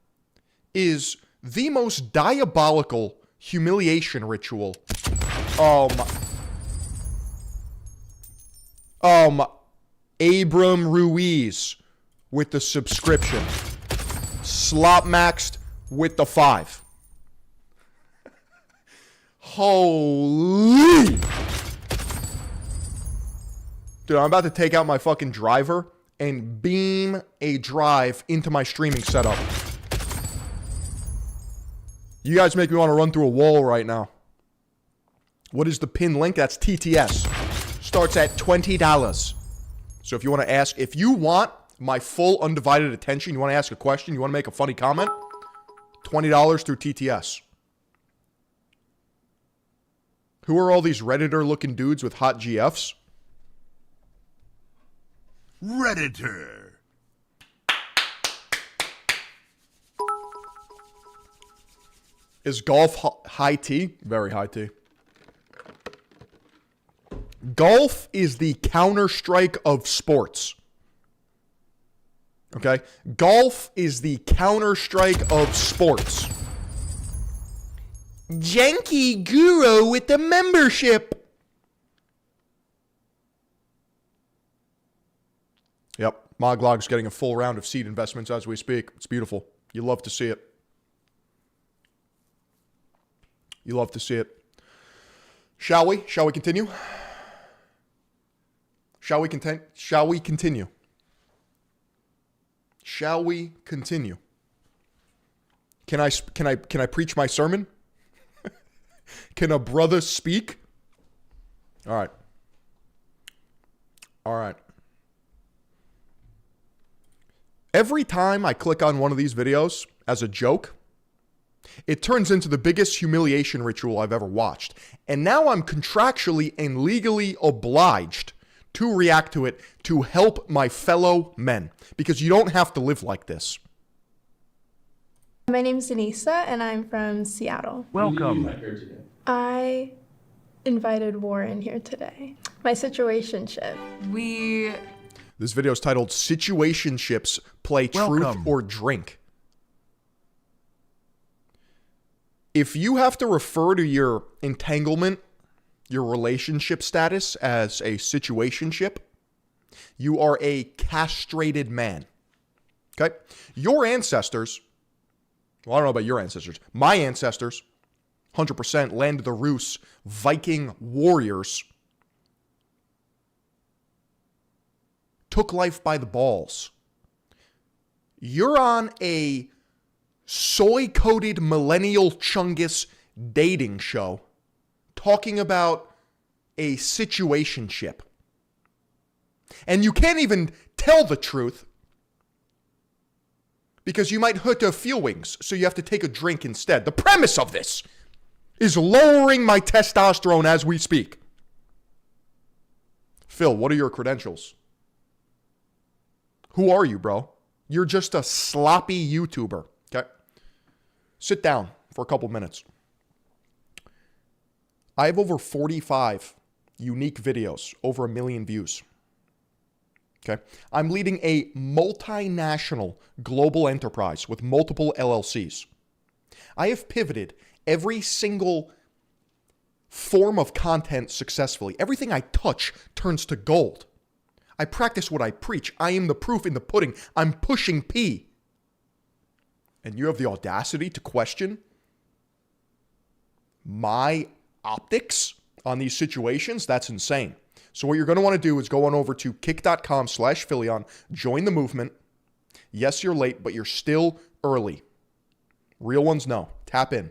is the most diabolical humiliation ritual. Abram Ruiz with the subscription. Slop Maxed with the 5. Holy! Dude, I'm about to take out my fucking driver and beam a drive into my streaming setup. You guys make me want to run through a wall right now. What is the pin link? That's TTS. Starts at $20. So if you want to ask, if you want my full undivided attention, you want to ask a question, you want to make a funny comment, $20 through TTS. Who are all these Redditor-looking dudes with hot GFs? Redditor. Is golf high tea? Very high tea. Golf is the Counter-Strike of sports. Okay? Golf is the Counter-Strike of sports. Janky Guru with the membership. Yep. Moglog's getting a full round of seed investments as we speak. It's beautiful. You love to see it. You love to see it. Shall we? Shall we continue? Shall we continue? Shall we continue? Shall we continue? Can I preach my sermon? Can a brother speak? All right. All right. Every time I click on one of these videos as a joke, it turns into the biggest humiliation ritual I've ever watched. And now I'm contractually and legally obliged to react to it to help my fellow men. Because you don't have to live like this. My name's Denisa, and I'm from Seattle. Welcome. I invited Warren here today. My situationship. This video is titled Situationships Play Truth Welcome. or Drink. If you have to refer to your entanglement, your relationship status as a situationship, you are a castrated man. Okay? Your ancestors, well, I don't know about your ancestors. My ancestors, 100% Land of the Rus, Viking warriors, took life by the balls. You're on a soy-coated millennial chungus dating show talking about a situationship. And you can't even tell the truth because you might hurt your feelings, so you have to take a drink instead. The premise of this is lowering my testosterone as we speak. Phil, what are your credentials? Who are you, bro? You're just a sloppy YouTuber, okay? Sit down for a couple minutes. I have over 45 unique videos, over 1 million views. Okay? I'm leading a multinational global enterprise with multiple LLCs. I have pivoted every single form of content successfully. Everything I touch turns to gold. I practice what I preach. I am the proof in the pudding. I'm pushing P. And you have the audacity to question my optics on these situations? That's insane. So what you're going to want to do is go on over to kick.com/Philion, join the movement. Yes, you're late, but you're still early. Real ones know. Tap in.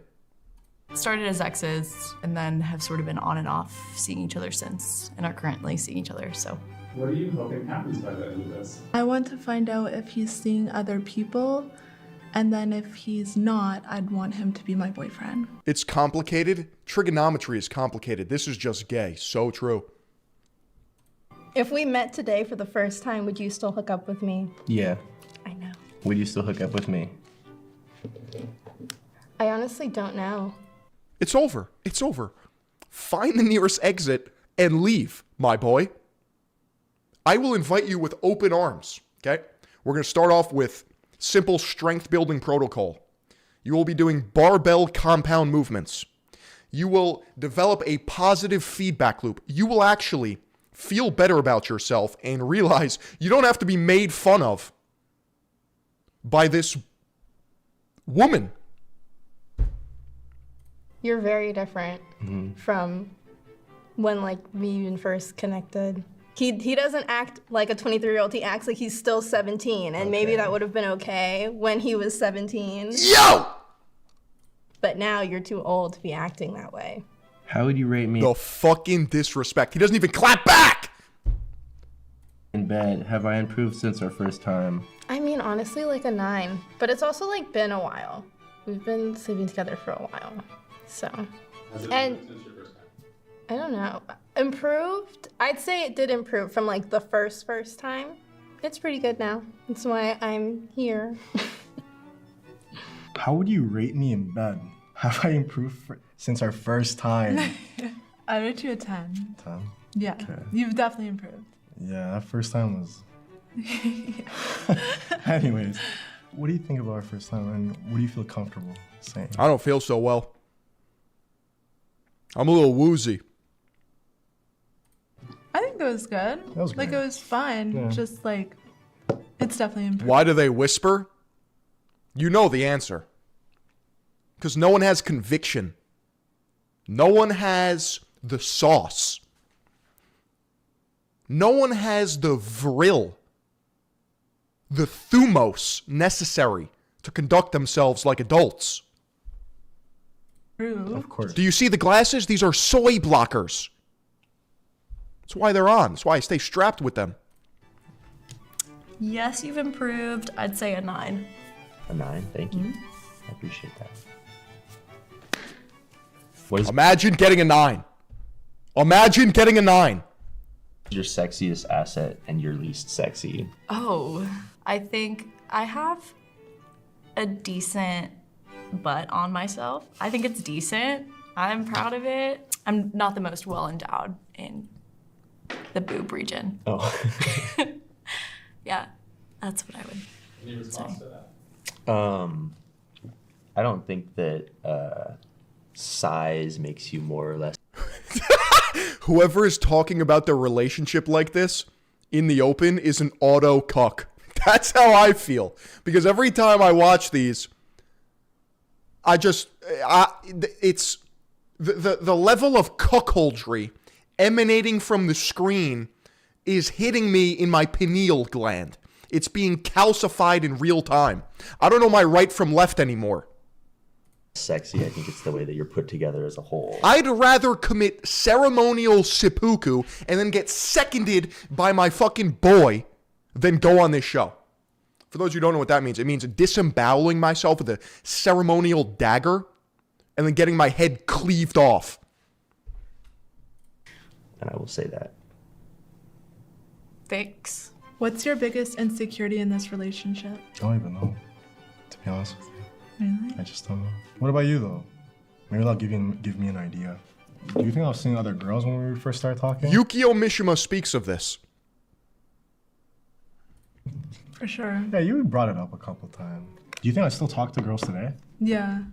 Started as exes and then have sort of been on and off seeing each other since and are currently seeing each other, so. What are you hoping happens by the end of this? I want to find out if he's seeing other people, and then if he's not, I'd want him to be my boyfriend. It's complicated. Trigonometry is complicated. This is just gay. So true. If we met today for the first time, would you still hook up with me? Yeah. I know. Would you still hook up with me? I honestly don't know. It's over. It's over. Find the nearest exit and leave, my boy. I will invite you with open arms, okay? We're going to start off with simple strength building protocol. You will be doing barbell compound movements. You will develop a positive feedback loop. You will actually feel better about yourself and realize you don't have to be made fun of by this woman. You're very different from when like we even first connected. He doesn't act like a 23-year-old. He acts like he's still 17, and maybe that would have been okay when he was 17. Yo! But now you're too old to be acting that way. How would you rate me The fucking disrespect. He doesn't even clap back! in bed? Have I improved since our first time? I mean, honestly, like a 9. But it's also like been a while. We've been sleeping together for a while, so. And I don't know. Improved? I'd say it did improve from like the first time. It's pretty good now. That's why I'm here. How would you rate me in bed? Have I improved since our first time? I rate you a 10. 10? Yeah, Okay. you've definitely improved. Yeah, that first time was... Anyways, what do you think about our first time and what do you feel comfortable saying? I don't feel so well. I'm a little woozy. I think it was good. That was like, it great. was fun. Yeah. Just like, it's definitely improved. Why do they whisper? You know the answer. Because no one has conviction. No one has the sauce. No one has the vril, the thumos necessary to conduct themselves like adults. True. Of course. Do you see the glasses? These are soy blockers. That's why they're on. That's why I stay strapped with them. Yes, you've improved. I'd say a 9. A 9, thank you. I appreciate that. What is Imagine getting a 9. Imagine getting a 9. your sexiest asset and your least sexy? Oh, I think I have a decent butt on myself. I think it's decent. I'm proud of it. I'm not the most well endowed in the boob region. Oh. Yeah, that's what I would Any response say. to that? I don't think that size makes you more or less. Whoever is talking about their relationship like this in the open is an auto cuck. That's how I feel. Because every time I watch these, it's the level of cuckoldry emanating from the screen is hitting me in my pineal gland. It's being calcified in real time. I don't know my right from left anymore. Sexy, I think it's the way that you're put together as a whole. I'd rather commit ceremonial seppuku and then get seconded by my fucking boy than go on this show. For those who don't know what that means, it means disemboweling myself with a ceremonial dagger and then getting my head cleaved off. And I will say that. Thanks. What's your biggest insecurity in this relationship? I don't even know, to be honest with you. Really? I just don't know. What about you, though? Maybe that'll give me an idea. Do you think I was seeing other girls when we first started talking? Yukio Mishima speaks of this. For sure. Yeah, you brought it up a couple times. Do you think I still talk to girls today? Yeah.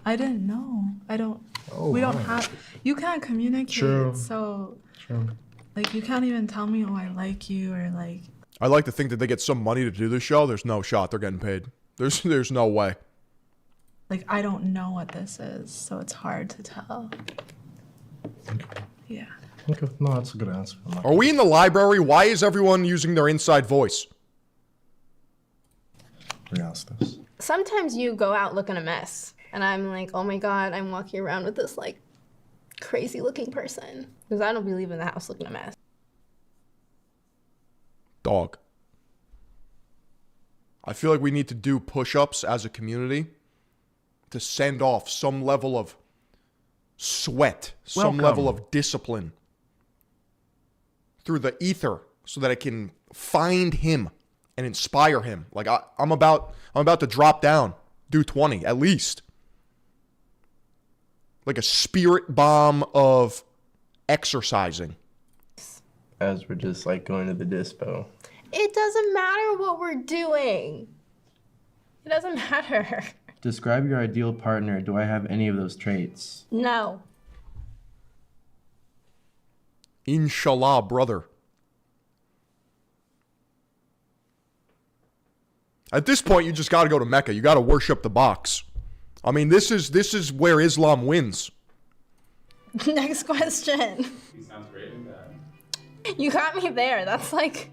I didn't know. I don't. Oh, we don't wow. have. You can't communicate. True. So, True. like, you can't even tell me, oh, I like you, or like. I like to think that they get some money to do this show. There's no shot they're getting paid. There's no way. Like, I don't know what this is, so it's hard to tell. Yeah. Okay, no, that's a good answer. Are we in the library? Why is everyone using their inside voice? Re-ask this. Sometimes you go out looking a mess, and I'm like, oh my God, I'm walking around with this like crazy looking person. Because I don't be leaving the house looking a mess. Dog. I feel like we need to do push-ups as a community to send off some level of sweat, some level of discipline through the ether so that I can find him and inspire him. Like I'm about to drop down, do 20 at least. Like a spirit bomb of exercising. As we're just like going to the dispo. It doesn't matter what we're doing. It doesn't matter. Describe your ideal partner. Do I have any of those traits? No. Inshallah, brother. At this point, you just got to go to Mecca. You got to worship the box. I mean, this is where Islam wins. Next question. He sounds great in that. You got me there. That's like...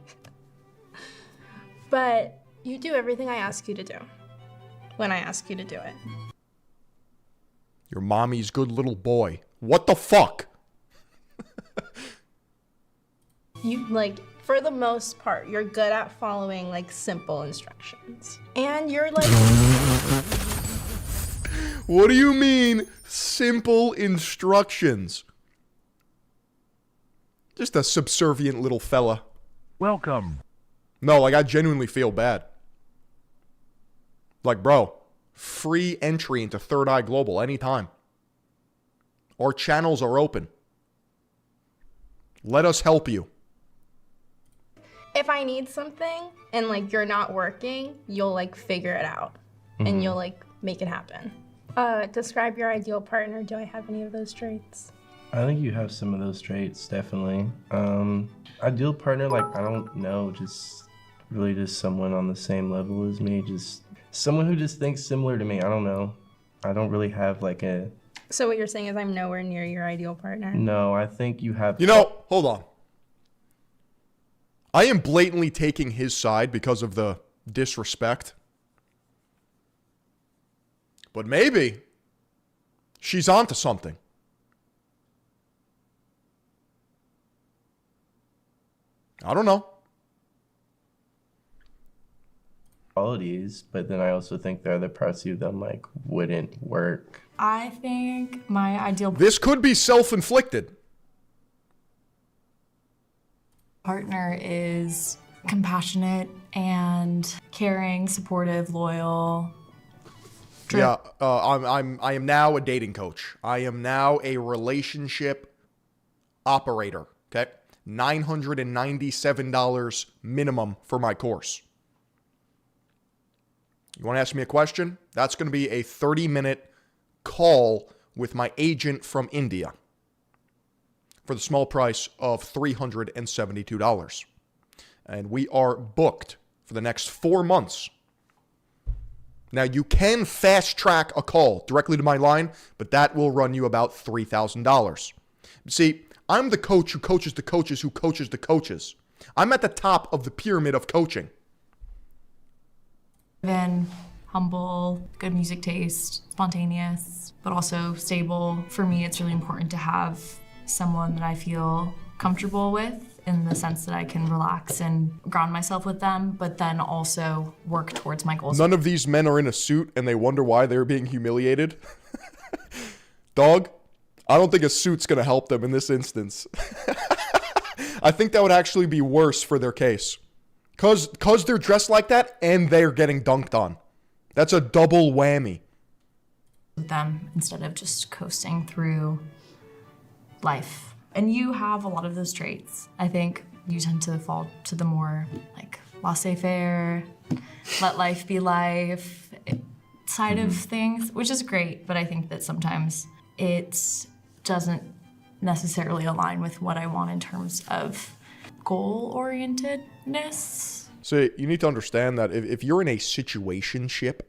But you do everything I ask you to do when I ask you to do it. Your mommy's good little boy. What the fuck? You, like, for the most part, you're good at following, like, simple instructions. And you're, like... What do you mean, simple instructions? Just a subservient little fella. Welcome. No, like, I genuinely feel bad. Like, bro, free entry into Third Eye Global anytime. Our channels are open. Let us help you. If I need something and, like, you're not working, you'll, like, figure it out. And you'll, like, make it happen. Describe your ideal partner. Do I have any of those traits? I think you have some of those traits, definitely. Ideal partner, like, I don't know, just really just someone on the same level as me, just someone who just thinks similar to me. I don't know. I don't really have like a... So what you're saying is I'm nowhere near your ideal partner? No, I think you have... You know, hold on. I am blatantly taking his side because of the disrespect. But maybe she's onto something. I don't know. Qualities, but then I also think there are other parts of you that like wouldn't work. I think my ideal This could be self-inflicted. partner is compassionate and caring, supportive, loyal. Yeah, I am now a dating coach. I am now a relationship operator. Okay, $997 minimum for my course. You want to ask me a question? That's going to be a 30-minute call with my agent from India for the small price of $372. And we are booked for the next 4 months. Now, you can fast track a call directly to my line, but that will run you about $3,000. See, I'm the coach who coaches the coaches who coaches the coaches. I'm at the top of the pyramid of coaching. Then humble, good music taste, spontaneous, but also stable. For me, it's really important to have someone that I feel comfortable with in the sense that I can relax and ground myself with them, but then also work towards my goals. None of these men are in a suit and they wonder why they're being humiliated. Dog, I don't think a suit's going to help them in this instance. I think that would actually be worse for their case. Cause they're dressed like that and they're getting dunked on. That's a double whammy. With them instead of just coasting through life. And you have a lot of those traits. I think you tend to fall to the more like laissez-faire, let life be life. side of things, which is great, but I think that sometimes it doesn't necessarily align with what I want in terms of goal-orientedness. So you need to understand that if you're in a situationship,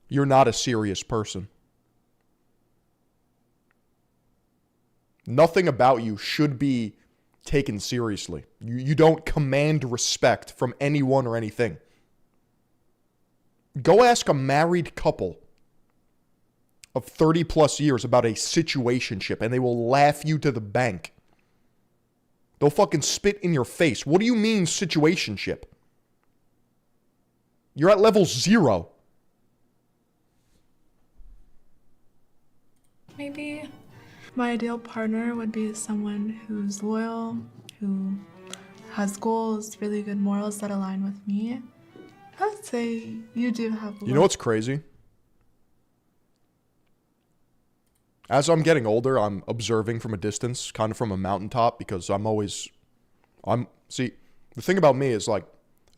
you're not a serious person. Nothing about you should be taken seriously. You don't command respect from anyone or anything. Go ask a married couple of 30 plus years about a situationship and they will laugh you to the bank. They'll fucking spit in your face. What do you mean situationship? You're at level 0. Maybe. My ideal partner would be someone who's loyal, who has goals, really good morals that align with me. I'd say you do have. You know what's crazy? As I'm getting older, I'm observing from a distance, kind of from a mountaintop, because see, the thing about me is like,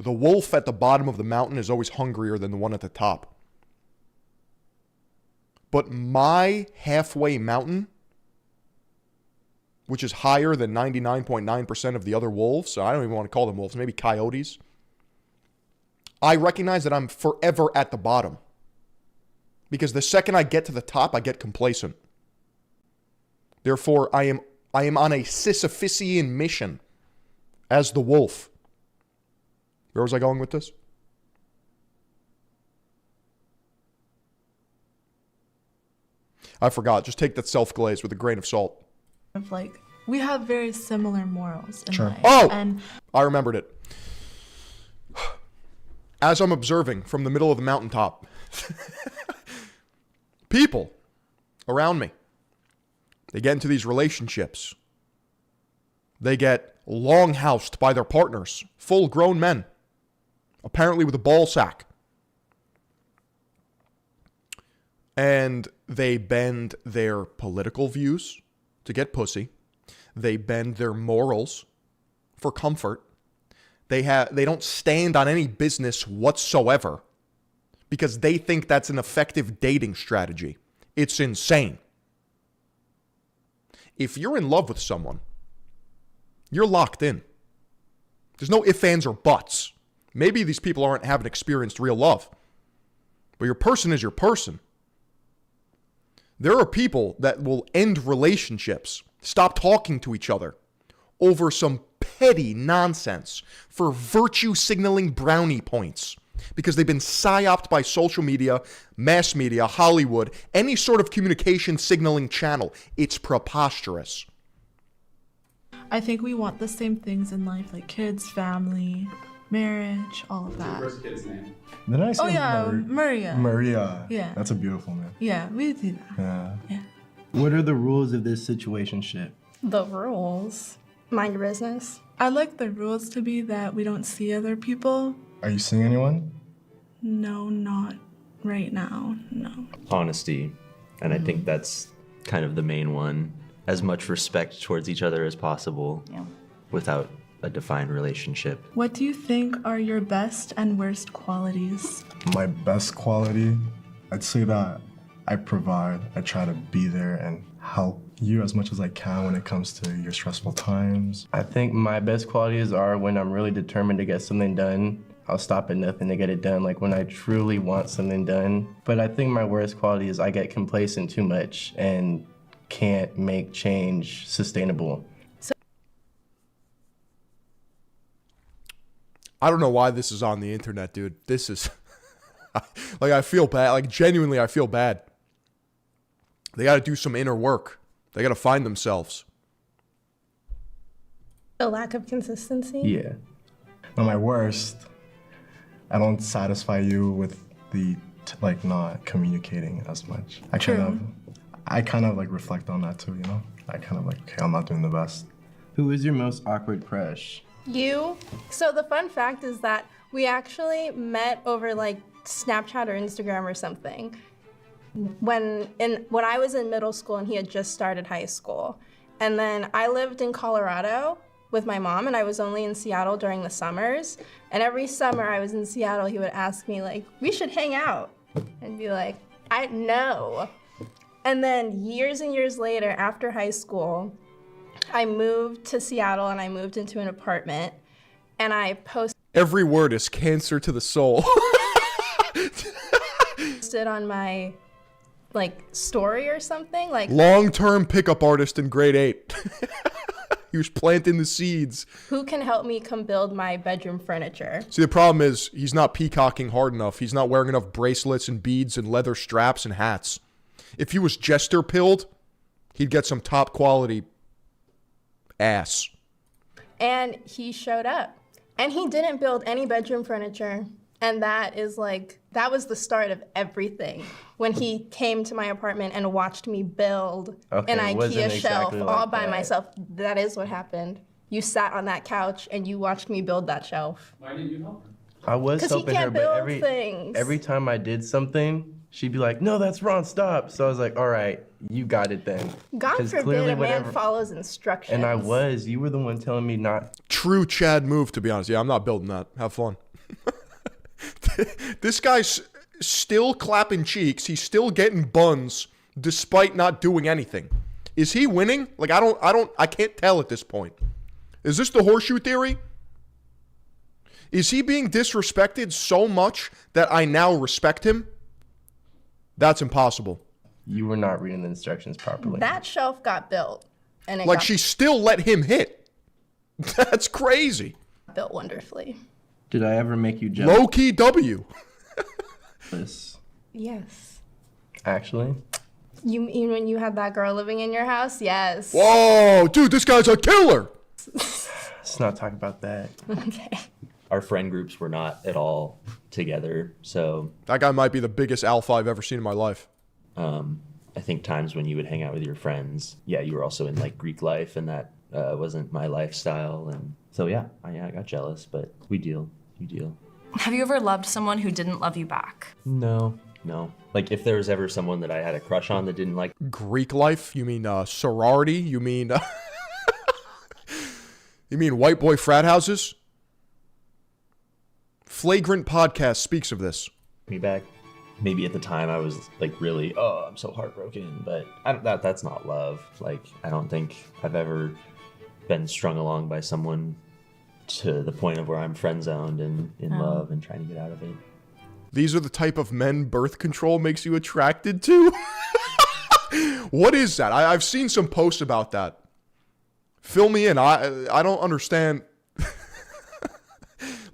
the wolf at the bottom of the mountain is always hungrier than the one at the top. But my halfway mountain, which is higher than 99.9% of the other wolves, so I don't even want to call them wolves, maybe coyotes, I recognize that I'm forever at the bottom. Because the second I get to the top, I get complacent. Therefore, I am on a Sisyphusian mission as the wolf. Where was I going with this? I forgot. Just take that self-glaze with a grain of salt. Like, we have very similar morals in life. Oh! And I remembered it. As I'm observing from the middle of the mountaintop, people around me, they get into these relationships. They get long-housed by their partners, full-grown men, apparently with a ball sack. And they bend their political views to get pussy. They bend their morals for comfort. They don't stand on any business whatsoever because they think that's an effective dating strategy. It's insane. If you're in love with someone, you're locked in. There's no ifs, ands, or buts. Maybe these people haven't experienced real love, but your person is your person. There are people that will end relationships, stop talking to each other over some petty nonsense for virtue signaling brownie points because they've been psyoped by social media, mass media, Hollywood, any sort of communication signaling channel. It's preposterous. I think we want the same things in life, like kids, family, marriage, all of that. What's your first kid's name? Didn't I say Maria. Maria. Yeah. That's a beautiful name. Yeah, we do that. Yeah. What are the rules of this situationship? The rules? Mind your business. I'd like the rules to be that we don't see other people. Are you seeing anyone? No, not right now, no. Honesty. And I think that's kind of the main one. As much respect towards each other as possible without a defined relationship. What do you think are your best and worst qualities? My best quality, I'd say that I provide. I try to be there and help you as much as I can when it comes to your stressful times. I think my best qualities are when I'm really determined to get something done. I'll stop at nothing to get it done, like when I truly want something done. But I think my worst quality is I get complacent too much and can't make change sustainable. I don't know why this is on the internet, dude. This is like, I feel bad. Like, genuinely, I feel bad. They got to do some inner work. They got to find themselves. The lack of consistency? Yeah. But my worst, I don't satisfy you with the not communicating as much. I kind of like reflect on that too, you know? I kind of like, okay, I'm not doing the best. Who is your most awkward crush? You. So the fun fact is that we actually met over like Snapchat or Instagram or something when I was in middle school and he had just started high school. And then I lived in Colorado with my mom and I was only in Seattle during the summers. And every summer I was in Seattle, he would ask me like, we should hang out. and be like, I know. And then years and years later, after high school, I moved to Seattle and I moved into an apartment and I posted Every word is cancer to the soul. on my story or something like Long-term pickup artist in grade 8. He was planting the seeds. who can help me come build my bedroom furniture. See, the problem is he's not peacocking hard enough. He's not wearing enough bracelets and beads and leather straps and hats. If he was jester pilled, he'd get some top quality ass. And he showed up. And he didn't build any bedroom furniture. And that was the start of everything. When he came to my apartment and watched me build an IKEA shelf all by myself. That is what happened. You sat on that couch and you watched me build that shelf. Why didn't you help her? I was 'Cause he helping her, can't but build things. every time I did something, she'd be like, "No, that's wrong. Stop." So I was like, "All right, you got it then." God 'Cause forbid clearly a man follows instructions. And I was. You were the one telling me not. True Chad move, to be honest. Yeah, I'm not building that. Have fun. This guy's still clapping cheeks. He's still getting buns despite not doing anything. Is he winning? I can't tell at this point. Is this the horseshoe theory? Is he being disrespected so much that I now respect him? That's impossible. You were not reading the instructions properly. That shelf got built. And it got She still let him hit. That's crazy. built wonderfully. Did I ever make you jealous? Low-key W. Yes. Actually? You mean when you had that girl living in your house? Yes. Whoa, dude, this guy's a killer. Let's not talk about that. Okay. Our friend groups were not at all together, so That guy might be the biggest alpha I've ever seen in my life. I think times when you would hang out with your friends, yeah, you were also in Greek life, and that wasn't my lifestyle, and so I got jealous, but we deal. You deal. Have you ever loved someone who didn't love you back? No. If there was ever someone that I had a crush on that didn't like Greek life? You mean sorority? You mean you mean white boy frat houses? Flagrant Podcast speaks of this. me back, maybe at the time I was really, I'm so heartbroken, but that's not love. I don't think I've ever been strung along by someone to the point of where I'm friend zoned and in love and trying to get out of it. These are the type of men birth control makes you attracted to? What is that? I've seen some posts about that. Fill me in. I don't understand.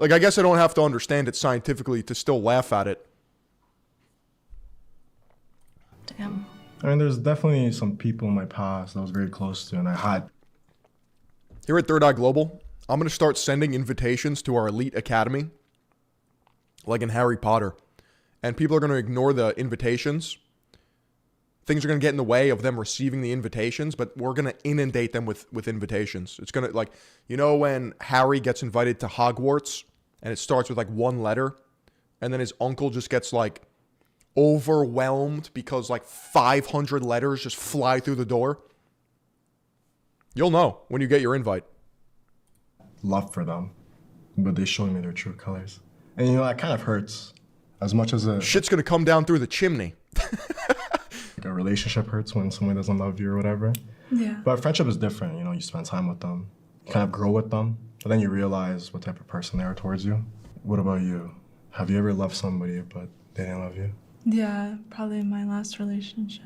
I guess I don't have to understand it scientifically to still laugh at it. Damn. I mean, there's definitely some people in my past I was very close to, and I had. Here at Third Eye Global, I'm going to start sending invitations to our elite academy, like in Harry Potter. And people are going to ignore the invitations. Things are going to get in the way of them receiving the invitations, but we're going to inundate them with invitations. It's going to, when Harry gets invited to Hogwarts, and it starts with one letter, and then his uncle just gets overwhelmed because 500 letters just fly through the door? You'll know when you get your invite. Love for them, but they show me their true colors. And that kind of hurts as much as shit's gonna come down through the chimney. A relationship hurts when someone doesn't love you or whatever. Yeah. But friendship is different. You spend time with them, you kind of grow with them, but then you realize what type of person they are towards you. What about you? Have you ever loved somebody but they didn't love you? Yeah, probably my last relationship.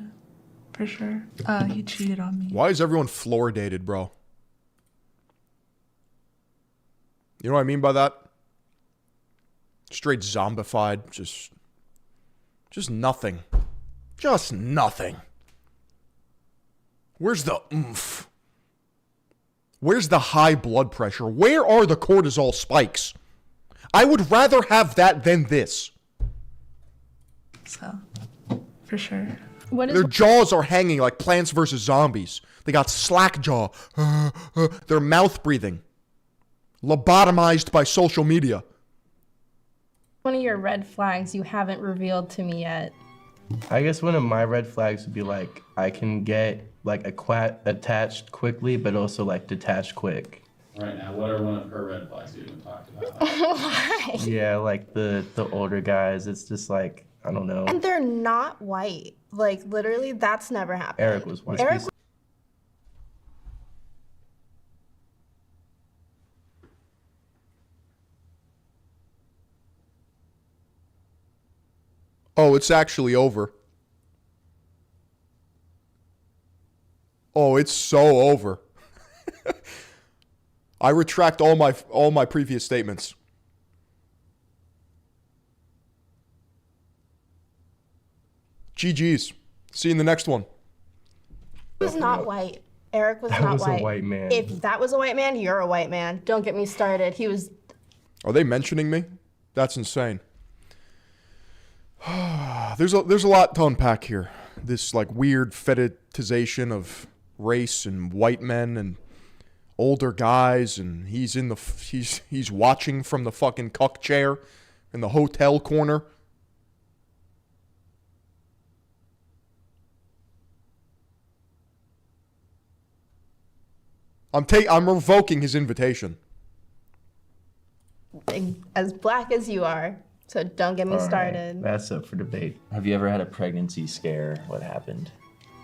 For sure. He cheated on me. Why is everyone fluoridated, bro? You know what I mean by that? Straight zombified. Just nothing. Just nothing. Where's the oomph? Where's the high blood pressure? Where are the cortisol spikes? I would rather have that than this. So, for sure. Their jaws are hanging like Plants vs. Zombies. They got slack jaw. Their mouth breathing. Lobotomized by social media. One of your red flags you haven't revealed to me yet. I guess one of my red flags would be I can get attached quickly, but also detached quick. Right now, what are one of her red flags you haven't talked about? Why? Yeah, the older guys. It's just I don't know. And they're not white. Like, literally, that's never happened. Eric was white. Eric Oh, it's actually over. Oh, it's so over. I retract all my previous statements. GG's. See you in the next one. was not white. Eric was That not was a white. white man. If that was a white man, you're a white man. Don't get me started. He was. Are they mentioning me? That's insane. There's a lot to unpack here. This like weird fetishization of race and white men and older guys, and he's watching from the fucking cuck chair in the hotel corner. I'm revoking his invitation. As black as you are, so don't get me All right, started. That's up for debate. Have you ever had a pregnancy scare? What happened?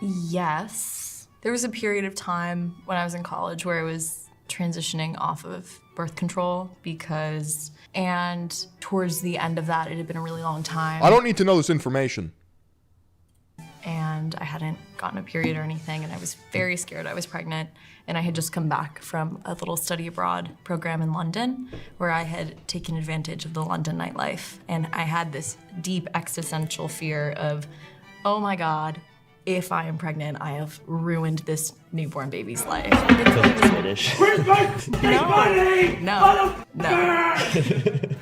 Yes. There was a period of time when I was in college where I was transitioning off of birth control and towards the end of that, it had been a really long time. I don't need to know this information. And I hadn't gotten a period or anything, and I was very scared I was pregnant. And I had just come back from a little study abroad program in London where I had taken advantage of the London nightlife. And I had this deep existential fear of, oh my God, if I am pregnant, I have ruined this newborn baby's life. Where's my money? No.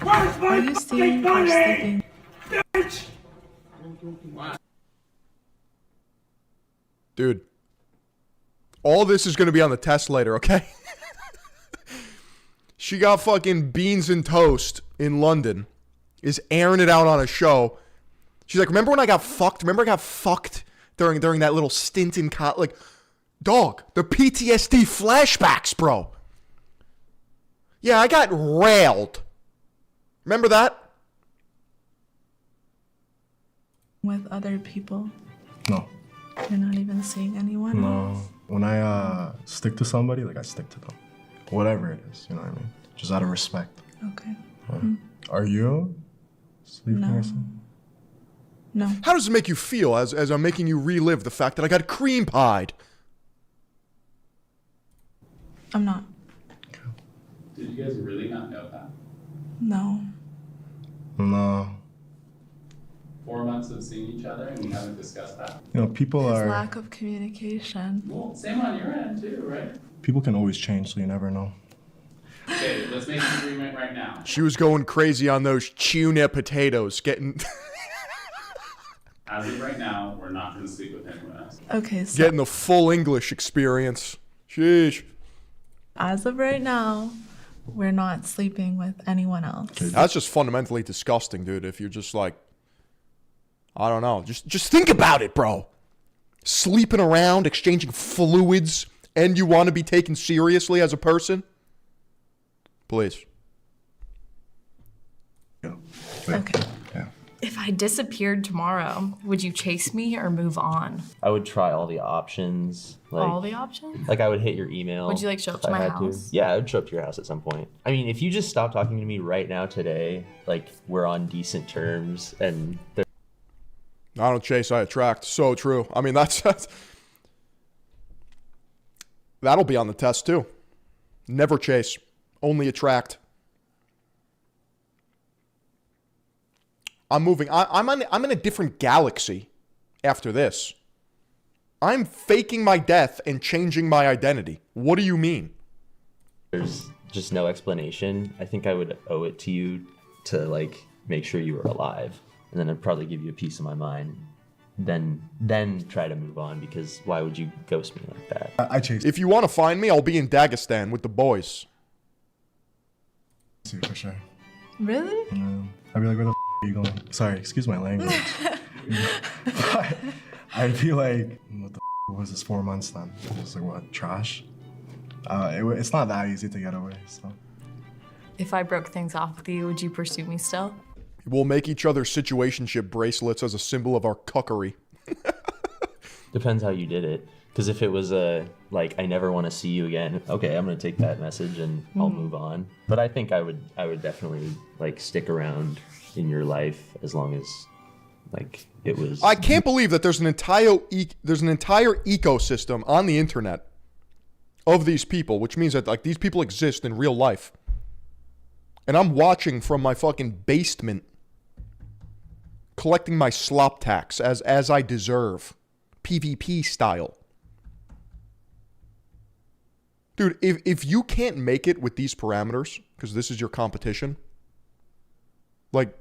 Are you seeing or sleeping? Dude, all this is going to be on the test later, okay? She got fucking beans and toast in London, is airing it out on a show. She's like, remember when I got fucked? Remember I got fucked during that little stint in college? Like, dog, the PTSD flashbacks, bro. Yeah, I got railed. Remember that? With other people? No. You're not even seeing anyone No. else? When I stick to somebody, like I stick to them. Whatever it is, you know what I mean? Just out of respect. Okay. Yeah. Are you sleeping No. or something? No. How does it make you feel as I'm making you relive the fact that I got cream pied? I'm not. Did you guys really not know that? No. No. 4 months of seeing each other and we haven't discussed that? You know, people His are. lack of communication. Well, same on your end too, right? People can always change, so you never know. Okay, let's make an agreement right now. She was going crazy on those tuna potatoes, getting As of right now, we're not going to sleep with anyone else. Okay, so getting the full English experience. Sheesh. as of right now, we're not sleeping with anyone else. That's just fundamentally disgusting, dude. If you're just like, I don't know, just think about it, bro. Sleeping around, exchanging fluids, and you want to be taken seriously as a person? Please. Okay. If I disappeared tomorrow, would you chase me or move on? I would try all the options. All the options? Like I would hit your email. Would you, like, show up if to I my had house? Yeah, I would show up to your house at some point. I mean, if you just stop talking to me right now today, like we're on decent terms and I don't chase, I attract. So true. I mean, that's that'll be on the test too. Never chase, only attract. I'm moving. I'm in a different galaxy after this. I'm faking my death and changing my identity. What do you mean? there's just no explanation, I think I would owe it to you to like make sure you were alive. And then I'd probably give you a piece of my mind. Then try to move on, because why would you ghost me like that? I chase. If you want to find me, I'll be in Dagestan with the boys. See, for sure. Really? I'd be like, where the are you going? Sorry, excuse my language. I'd be like, what the was this 4 months then? Just like, what, trash? It's not that easy to get away, so. If I broke things off with you, would you pursue me still? We'll make each other situationship bracelets as a symbol of our cuckery. Depends how you did it. Because if it was like, I never want to see you again, okay, I'm going to take that message and I'll move on. But I think I would definitely like stick around in your life as long as like it was. I can't believe that there's an entire ecosystem on the internet of these people, which means that like these people exist in real life. And I'm watching from my fucking basement, collecting my slop tax as I deserve, PvP style. Dude, if you can't make it with these parameters, because this is your competition, like,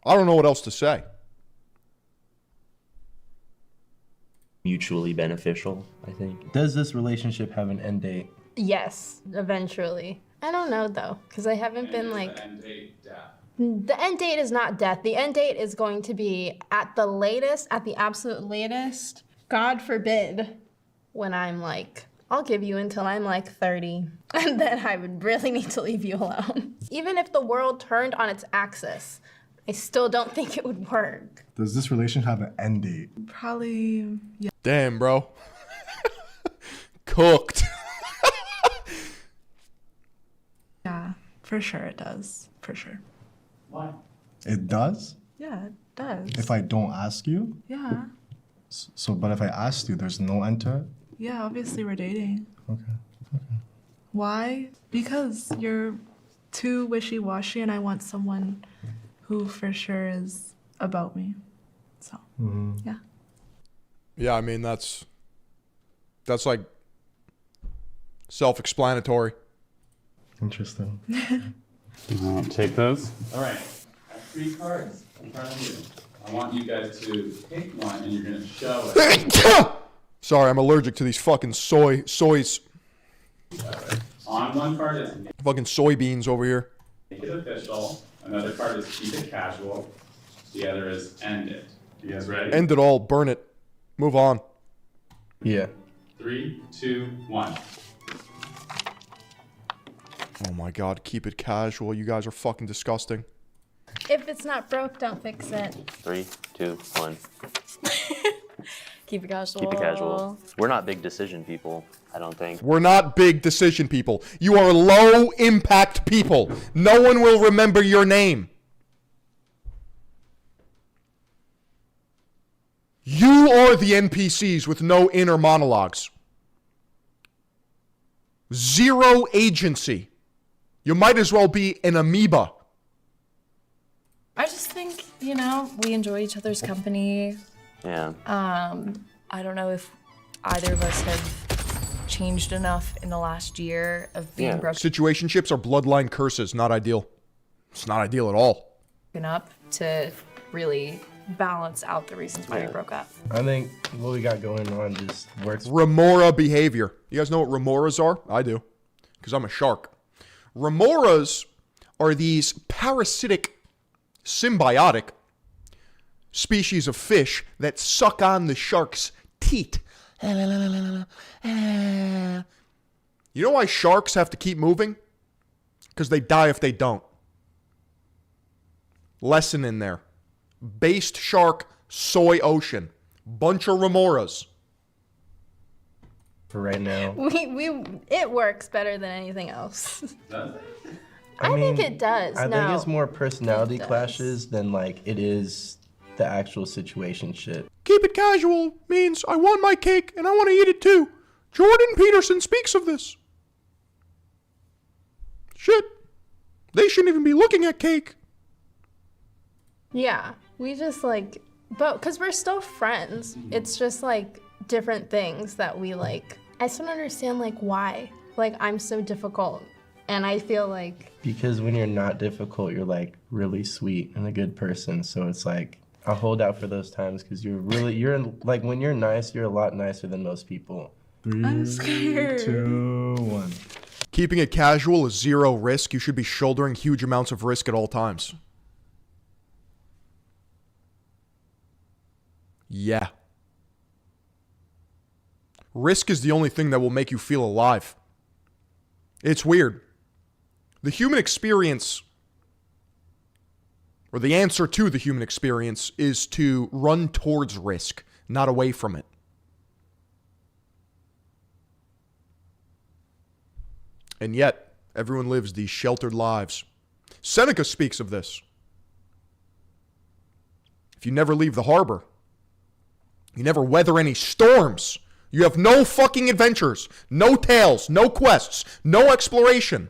I don't know what else to say. Mutually beneficial, I think. Does this relationship have an end date? Yes, eventually. I don't know though, because I haven't been like. The end date, death. The end date is not death. The end date is going to be at the latest, at the absolute latest, God forbid, when I'm like, I'll give you until I'm like 30, and then I would really need to leave you alone. Even if the world turned on its axis, I still don't think it would work. Does this relationship have an end date? Probably, yeah. Damn, bro. Cooked. Yeah, for sure it does. For sure. Why? It does? Yeah, it does. If I don't ask you? Yeah. So, but if I asked you, there's no end to it? Yeah, obviously we're dating. Okay. Why? Because you're too wishy-washy and I want someone who for sure is about me. So, yeah. Yeah, I mean, that's like self-explanatory. Interesting. Take those. All right. I have 3 cards in front of you. I want you guys to pick one and you're going to show it. Sorry, I'm allergic to these fucking soys. On one card is Fucking soybeans over here. make it official. Another card is keep it casual. The other is end it. You guys ready? End it all. Burn it. Move on. Yeah. 3, 2, 1. Oh my god, keep it casual. You guys are fucking disgusting. If it's not broke, don't fix it. 3, 2, 1. Keep it casual. Keep it casual. We're not big decision people, I don't think. We're not big decision people. You are low impact people. No one will remember your name. You are the NPCs with no inner monologues. Zero agency. You might as well be an amoeba. I just think, you know, we enjoy each other's company. Yeah. I don't know if either of us have changed enough in the last year of being Situationships are bloodline curses. Not ideal. It's not ideal at all. broken up to really balance out the reasons why we broke up. I think what we got going on just works. Remora behavior. You guys know what remoras are? I do, because I'm a shark. Remoras are these parasitic, symbiotic species of fish that suck on the shark's teat. You know why sharks have to keep moving? Because they die if they don't. Lesson in there. Based shark, soy ocean. Bunch of remoras. For right now. It works better than anything else. Does it? I think it does. I no. think it's more personality clashes than like it is the actual situationship. Keep it casual means I want my cake and I want to eat it too. Jordan Peterson speaks of this. Shit. They shouldn't even be looking at cake. Yeah, we just like, but because we're still friends, it's just like different things that we like. I just don't understand like why. Like I'm so difficult, and I feel like Because when you're not difficult, you're like really sweet and a good person. So it's like I hold out for those times because you're like when you're nice, you're a lot nicer than most people. 3, I'm scared. 2, 1. Keeping it casual is zero risk. You should be shouldering huge amounts of risk at all times. Yeah. Risk is the only thing that will make you feel alive. It's weird. The human experience, or the answer to the human experience, is to run towards risk, not away from it. And yet, everyone lives these sheltered lives. Seneca speaks of this. If you never leave the harbor, you never weather any storms, you have no fucking adventures, no tales, no quests, no exploration.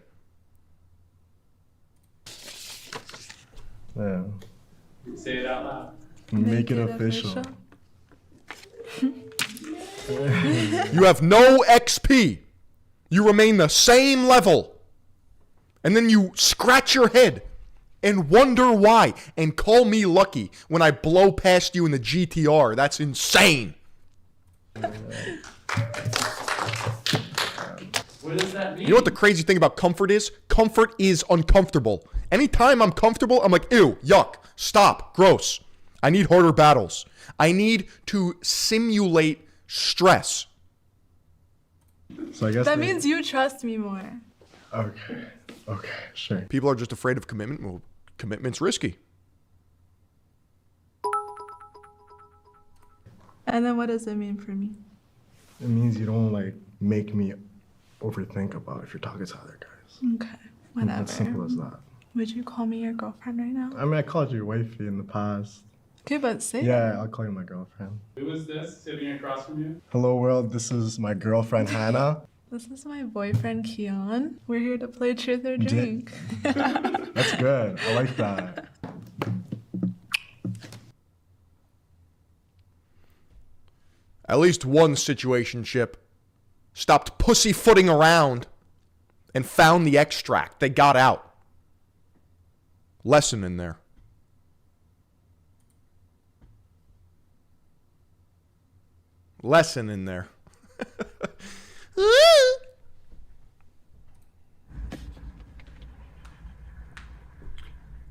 Yeah. Say it out loud. Make it official. You have no XP. You remain the same level. And then you scratch your head and wonder why. And call me lucky when I blow past you in the GTR. That's insane. What does that mean? You know what the crazy thing about comfort is? Comfort is uncomfortable. Anytime I'm comfortable, I'm like, ew, yuck, stop, gross. I need harder battles. I need to simulate stress. So I guess that means you trust me more. Okay, sure. People are just afraid of commitment. Well, commitment's risky. And then what does it mean for me? It means you don't like make me overthink about if you're talking to other guys. Okay, whatever. It's simple as that. Would you call me your girlfriend right now? I mean, I called you wifey in the past. Okay, but say Yeah, I'll call you my girlfriend. Who is this sitting across from you? Hello world, this is my girlfriend Hannah. This is my boyfriend Keon. We're here to play Truth or Drink. That's good. I like that. At least one situationship stopped pussyfooting around and found the extract. They got out. Lesson in there. Lesson in there.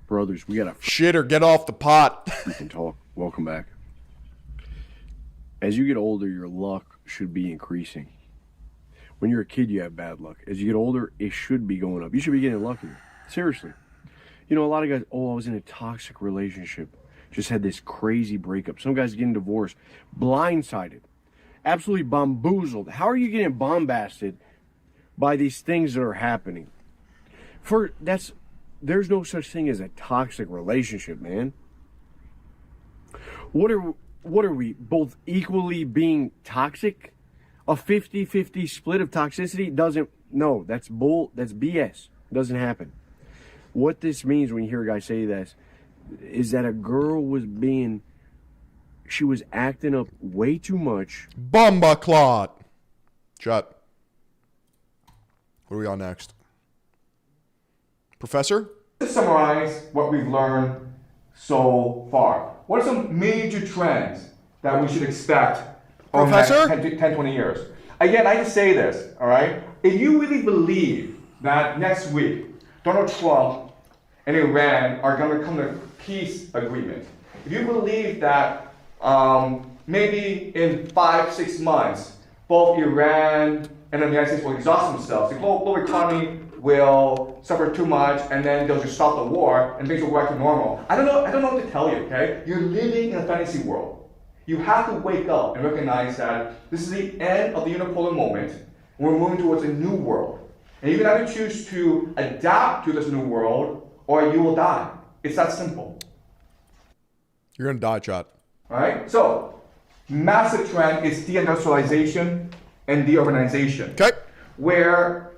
Brothers, we gotta... Shitter, get off the pot. We can talk. Welcome back. As you get older, your luck should be increasing. When you're a kid, you have bad luck. As you get older, it should be going up. You should be getting luckier. Seriously. You know, a lot of guys, oh, I was in a toxic relationship. Just had this crazy breakup. Some guys getting divorced. Blindsided. Absolutely bamboozled. How are you getting bombasted by these things that are happening? There's no such thing as a toxic relationship, man. What are we, both equally being toxic? A 50-50 split of toxicity that's BS. Doesn't happen. What this means when you hear a guy say this is that a girl she was acting up way too much. Bomba clot. Shut. What are we on next? Professor? To summarize what we've learned so far, what are some major trends that we should expect over the next 10, 20 years? Again, I just say this, all right? If you really believe that next week Donald Trump and Iran are going to come to a peace agreement, if you believe that maybe in 5-6 months, both Iran and the United States will exhaust themselves, the global economy will suffer too much, and then they'll just stop the war, and things will go back to normal. I don't know what to tell you, okay? You're living in a fantasy world. You have to wake up and recognize that this is the end of the unipolar moment, and we're moving towards a new world. And you can either choose to adapt to this new world, or you will die. It's that simple. You're gonna die, Chad. All right? So, massive trend is deindustrialization and deurbanization. Okay. Where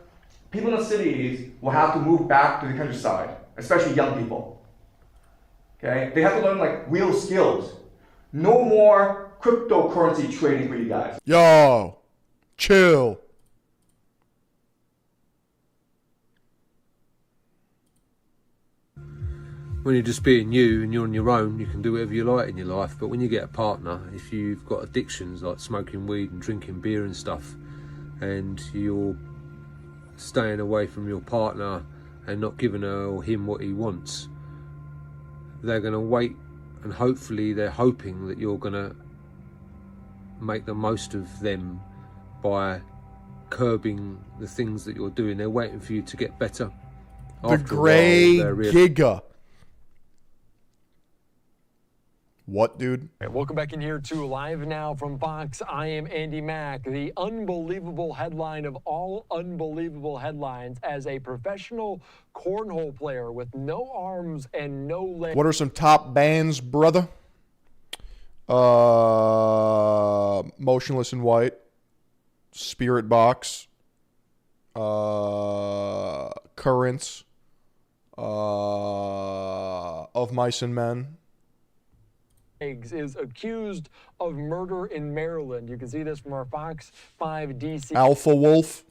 people in the cities will have to move back to the countryside, especially young people. Okay? They have to learn like real skills. No more cryptocurrency trading for you guys. Yo, chill. When you're just being you and you're on your own, you can do whatever you like in your life. But when you get a partner, if you've got addictions like smoking weed and drinking beer and stuff, and you're staying away from your partner and not giving her or him what he wants, they're going to wait, and hopefully they're hoping that you're going to make the most of them by curbing the things that you're doing. They're waiting for you to get better. The Gray Giga. What, dude? Welcome back in here to Live Now from Fox. I am Andy Mack. The unbelievable headline of all unbelievable headlines: as a professional cornhole player with no arms and no legs. What are some top bands, brother? Motionless in White, Spirit Box, Currents, Of Mice and Men. Is accused of murder in Maryland. You can see this from our Fox 5 DC Alpha Wolf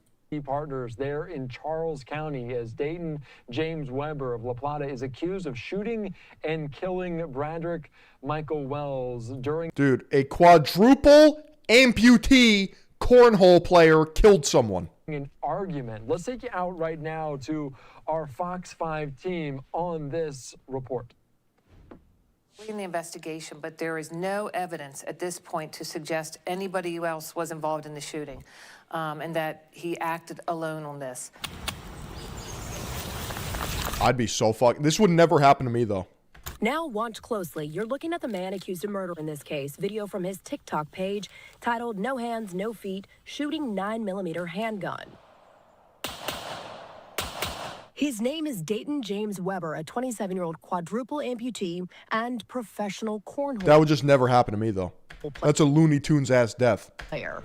partners there in Charles County, as Dayton James Weber of La Plata is accused of shooting and killing Bradrick Michael Wells during... Dude, a quadruple amputee cornhole player killed someone. An argument. Let's take you out right now to our Fox 5 team on this report. In the investigation, but there is no evidence at this point to suggest anybody else was involved in the shooting, and that he acted alone on this. I'd be so fucked. This would never happen to me, though. Now watch closely. You're looking at the man accused of murder in this case. Video from his TikTok page titled "No Hands, No Feet, Shooting 9mm Handgun." His name is Dayton James Weber, a 27-year-old quadruple amputee and professional cornhole That would just never happen to me, though. That's a Looney Tunes ass death. player.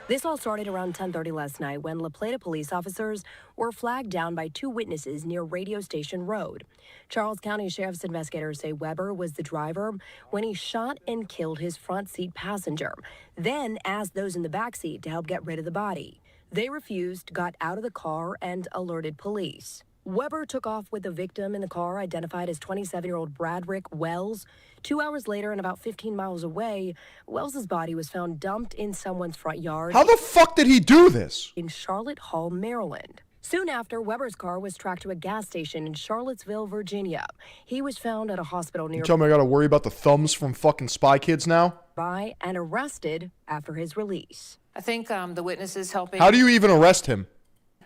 This all started around 10:30 last night when La Plata police officers were flagged down by two witnesses near Radio Station Road. Charles County Sheriff's investigators say Weber was the driver when he shot and killed his front seat passenger, then asked those in the back seat to help get rid of the body. They refused, got out of the car, and alerted police. Weber took off with the victim in the car, identified as 27-year-old Bradrick Wells. 2 hours later, and about 15 miles away, Wells's body was found dumped in someone's front yard. How the fuck did he do this? In Charlotte Hall, Maryland. Soon after, Weber's car was tracked to a gas station in Charlottesville, Virginia. He was found at a hospital You tell me I gotta worry about the thumbs from fucking Spy Kids now? nearby and arrested after his release. I think the witnesses helping... How do you even arrest him?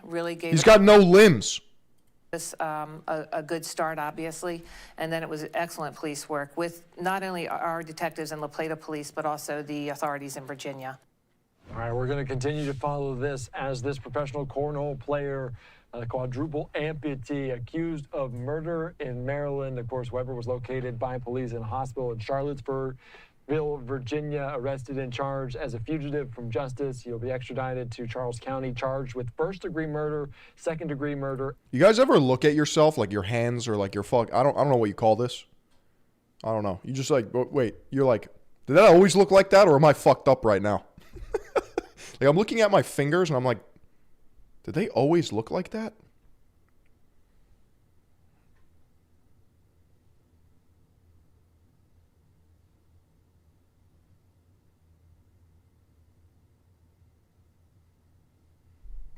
Really gave He's got no limbs. us a good start, obviously, and then it was excellent police work with not only our detectives and La Plata Police, but also the authorities in Virginia. All right, we're going to continue to follow this as this professional cornhole player, quadruple amputee, accused of murder in Maryland. Of course, Weber was located by police in a hospital in Charlottesville, Virginia, arrested and charged as a fugitive from justice. He'll be extradited to Charles County, charged with first-degree murder, second-degree murder. You guys ever look at yourself, like your hands or like your fuck? I don't know what you call this. I don't know. You just like, wait, you're like, did that always look like that, or am I fucked up right now? Like, I'm looking at my fingers and I'm like, did they always look like that?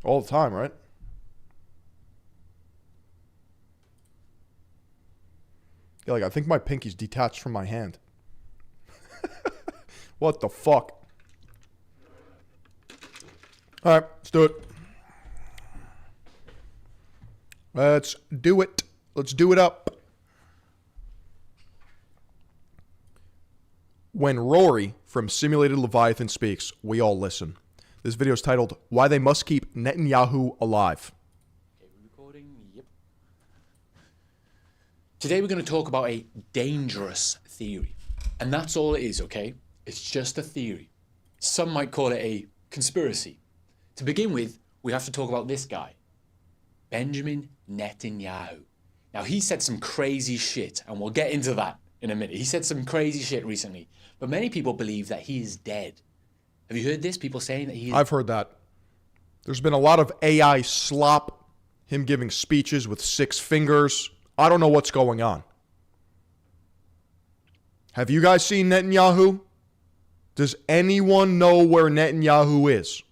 All the time, right? Yeah, like, I think my pinky's detached from my hand. What the fuck? All right, let's do it. Let's do it. Let's do it up. When Rory from Simulated Leviathan speaks, we all listen. This video is titled, Why They Must Keep Netanyahu Alive. Okay, we're recording. Yep. Today we're going to talk about a dangerous theory. And that's all it is, okay? It's just a theory. Some might call it a conspiracy. To begin with, we have to talk about this guy, Benjamin Netanyahu. Now, he said some crazy shit, and we'll get into that in a minute. He said some crazy shit recently, but many people believe that he is dead. Have you heard this? People saying that he is... I've heard that. There's been a lot of AI slop, him giving speeches with 6 fingers. I don't know what's going on. Have you guys seen Netanyahu? Does anyone know where Netanyahu is?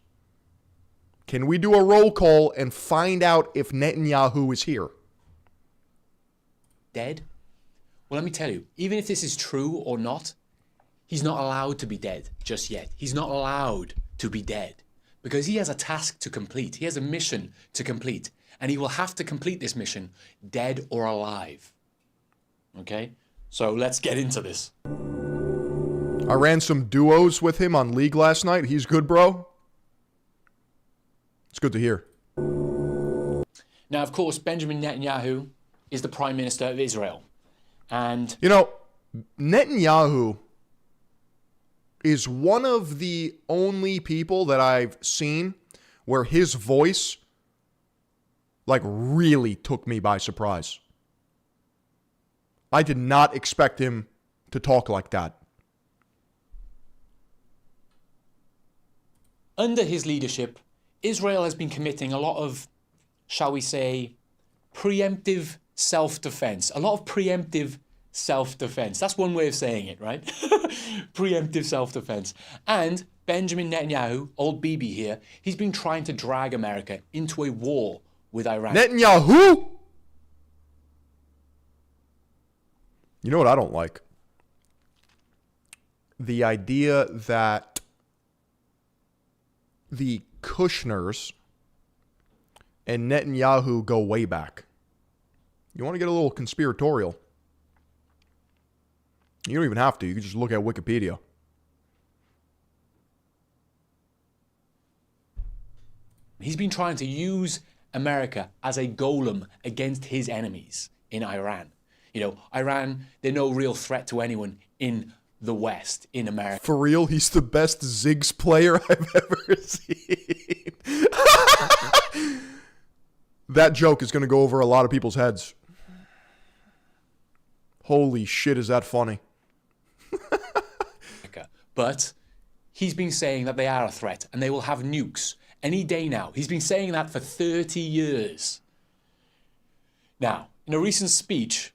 Can we do a roll call and find out if Netanyahu is here? Dead? Well, let me tell you, even if this is true or not, he's not allowed to be dead just yet. He's not allowed to be dead because he has a task to complete. He has a mission to complete, and he will have to complete this mission, dead or alive. Okay? So let's get into this. I ran some duos with him on League last night. He's good, bro. It's good to hear. Now, of course, Benjamin Netanyahu is the Prime Minister of Israel. And you know, Netanyahu is one of the only people that I've seen where his voice like really took me by surprise. I did not expect him to talk like that. Under his leadership, Israel has been committing a lot of, shall we say, preemptive self-defense. A lot of preemptive self-defense. That's one way of saying it, right? Preemptive self-defense. And Benjamin Netanyahu, old Bibi here, he's been trying to drag America into a war with Iran. Netanyahu? You know what I don't like? The idea that the Kushners and Netanyahu go way back. You want to get a little conspiratorial? You don't even have to. You can just look at Wikipedia. He's been trying to use America as a golem against his enemies in Iran. You know, Iran, they're no real threat to anyone in the West, in America. For real, he's the best Ziggs player I've ever seen. That joke is going to go over a lot of people's heads. Holy shit, is that funny? But he's been saying that they are a threat and they will have nukes any day now. He's been saying that for 30 years. Now, in a recent speech,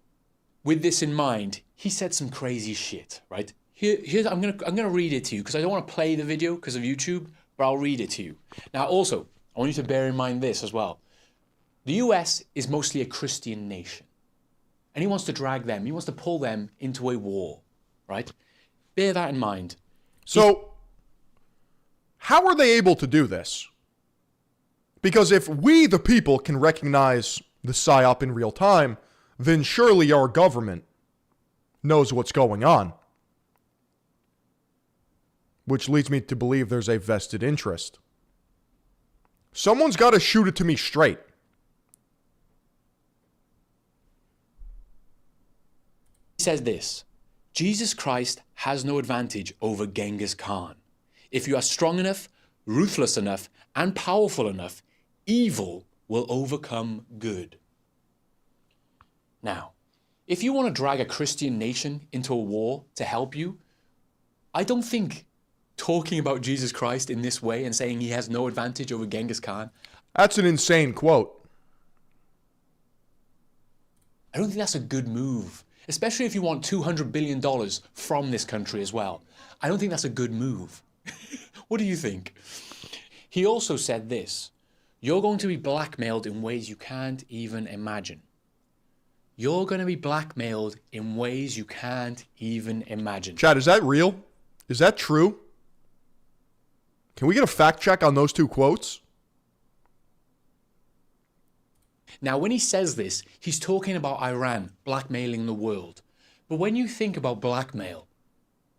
with this in mind, he said some crazy shit, right? Here's I'm gonna read it to you because I don't want to play the video because of YouTube, but I'll read it to you. Now, also, I want you to bear in mind this as well. The US is mostly a Christian nation. And he wants to drag them, he wants to pull them into a war, right? Bear that in mind. So, how are they able to do this? Because if we, the people, can recognize the PSYOP in real time, then surely our government knows what's going on. Which leads me to believe there's a vested interest. Someone's got to shoot it to me straight. He says this: Jesus Christ has no advantage over Genghis Khan. If you are strong enough, ruthless enough, and powerful enough, evil will overcome good. Now, if you want to drag a Christian nation into a war to help you, I don't think talking about Jesus Christ in this way and saying he has no advantage over Genghis Khan. That's an insane quote. I don't think that's a good move, especially if you want $200 billion from this country as well. I don't think that's a good move. What do you think? He also said this: you're going to be blackmailed in ways you can't even imagine. You're going to be blackmailed in ways you can't even imagine. Chad, is that real? Is that true? Can we get a fact check on those two quotes? Now, when he says this, he's talking about Iran blackmailing the world. But when you think about blackmail,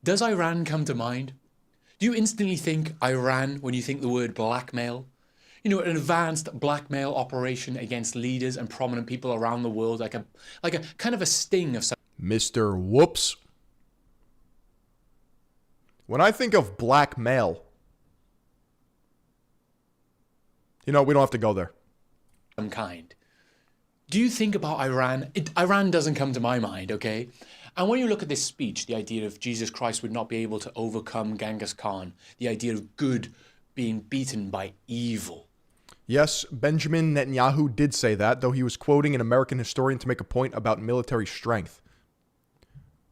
does Iran come to mind? Do you instantly think Iran when you think the word blackmail? You know, an advanced blackmail operation against leaders and prominent people around the world, like a kind of a sting of some... Mr. Whoops. When I think of blackmail, you know, we don't have to go there. Some kind. Do you think about Iran? Iran doesn't come to my mind, okay? And when you look at this speech, the idea of Jesus Christ would not be able to overcome Genghis Khan, the idea of good being beaten by evil. Yes, Benjamin Netanyahu did say that, though he was quoting an American historian to make a point about military strength.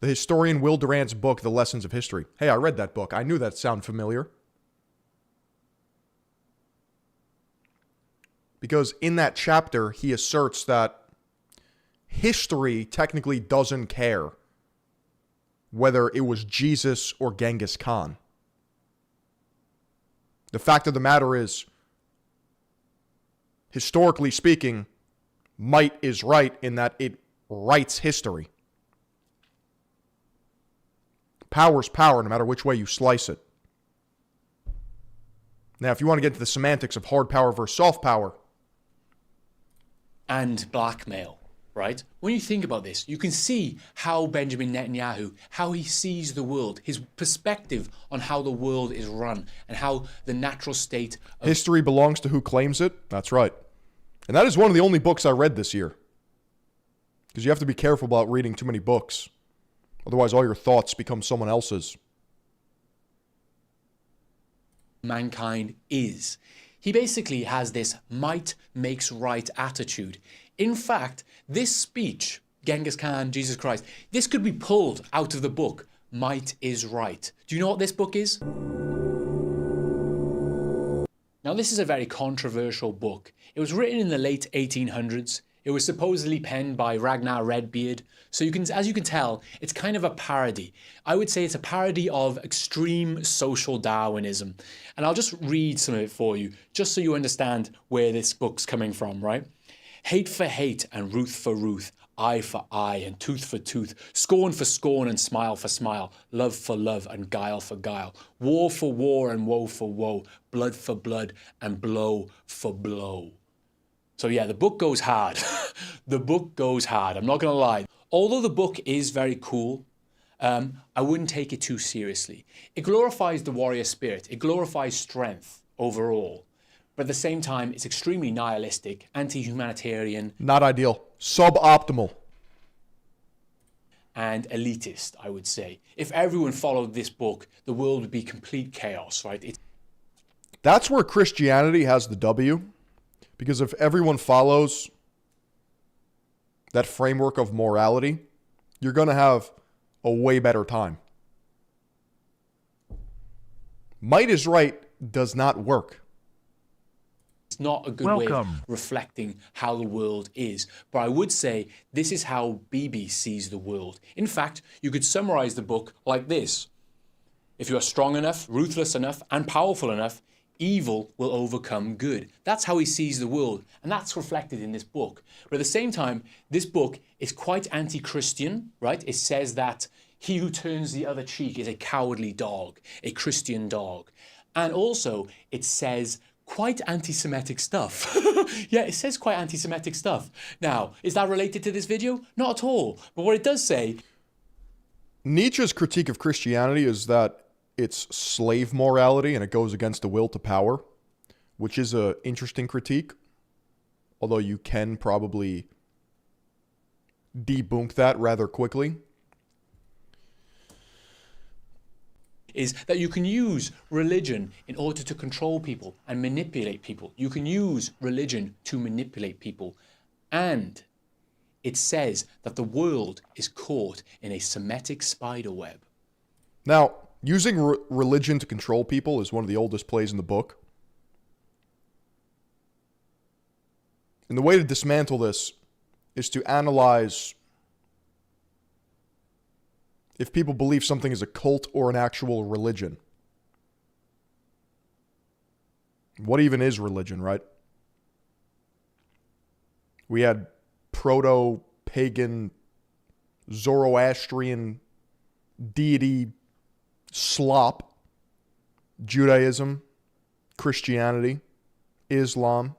The historian Will Durant's book, The Lessons of History. Hey, I read that book. I knew that sounded familiar. Because in that chapter, he asserts that history technically doesn't care whether it was Jesus or Genghis Khan. The fact of the matter is, historically speaking, might is right in that it writes history. Power's power, no matter which way you slice it. Now, if you want to get into the semantics of hard power versus soft power. And blackmail, right? When you think about this, you can see how Benjamin Netanyahu, how he sees the world, his perspective on how the world is run, and how the natural state of... History belongs to who claims it. That's right. And that is one of the only books I read this year. Because you have to be careful about reading too many books. Otherwise, all your thoughts become someone else's. Mankind is. He basically has this might makes right attitude. In fact, this speech, Genghis Khan, Jesus Christ, this could be pulled out of the book, Might is Right. Do you know what this book is? Now, this is a very controversial book. It was written in the late 1800s. It was supposedly penned by Ragnar Redbeard. So as you can tell, it's kind of a parody. I would say it's a parody of extreme social Darwinism. And I'll just read some of it for you, just so you understand where this book's coming from, right? Hate for hate and ruth for ruth, eye for eye and tooth for tooth, scorn for scorn and smile for smile, love for love and guile for guile, war for war and woe for woe, blood for blood and blow for blow. So yeah, the book goes hard. The book goes hard, I'm not gonna lie. Although the book is very cool, I wouldn't take it too seriously. It glorifies the warrior spirit, it glorifies strength overall, but at the same time, it's extremely nihilistic, anti-humanitarian. Not ideal. Suboptimal. And elitist, I would say. If everyone followed this book, the world would be complete chaos, right? That's where Christianity has the W. Because if everyone follows that framework of morality, you're going to have a way better time. Might is right does not work. It's not a good way of reflecting how the world is. But I would say this is how Bibi sees the world. In fact, you could summarize the book like this. If you are strong enough, ruthless enough, and powerful enough, evil will overcome good. That's how he sees the world, and that's reflected in this book. But at the same time, this book is quite anti-Christian, right? It says that he who turns the other cheek is a cowardly dog, a Christian dog. And also, it says quite anti-Semitic stuff. Yeah, it says quite anti-Semitic stuff. Now, is that related to this video? Not at all. But what it does say... Nietzsche's critique of Christianity is that it's slave morality and it goes against the will to power, which is an interesting critique, although you can probably debunk that rather quickly. Is that you can use religion in order to control people and manipulate people. You can use religion to manipulate people. And it says that the world is caught in a Semitic spider web. Now, using religion to control people is one of the oldest plays in the book. And the way to dismantle this is to analyze if people believe something is a cult or an actual religion. What even is religion, right? We had proto-pagan, Zoroastrian deity slop, Judaism, Christianity, Islam.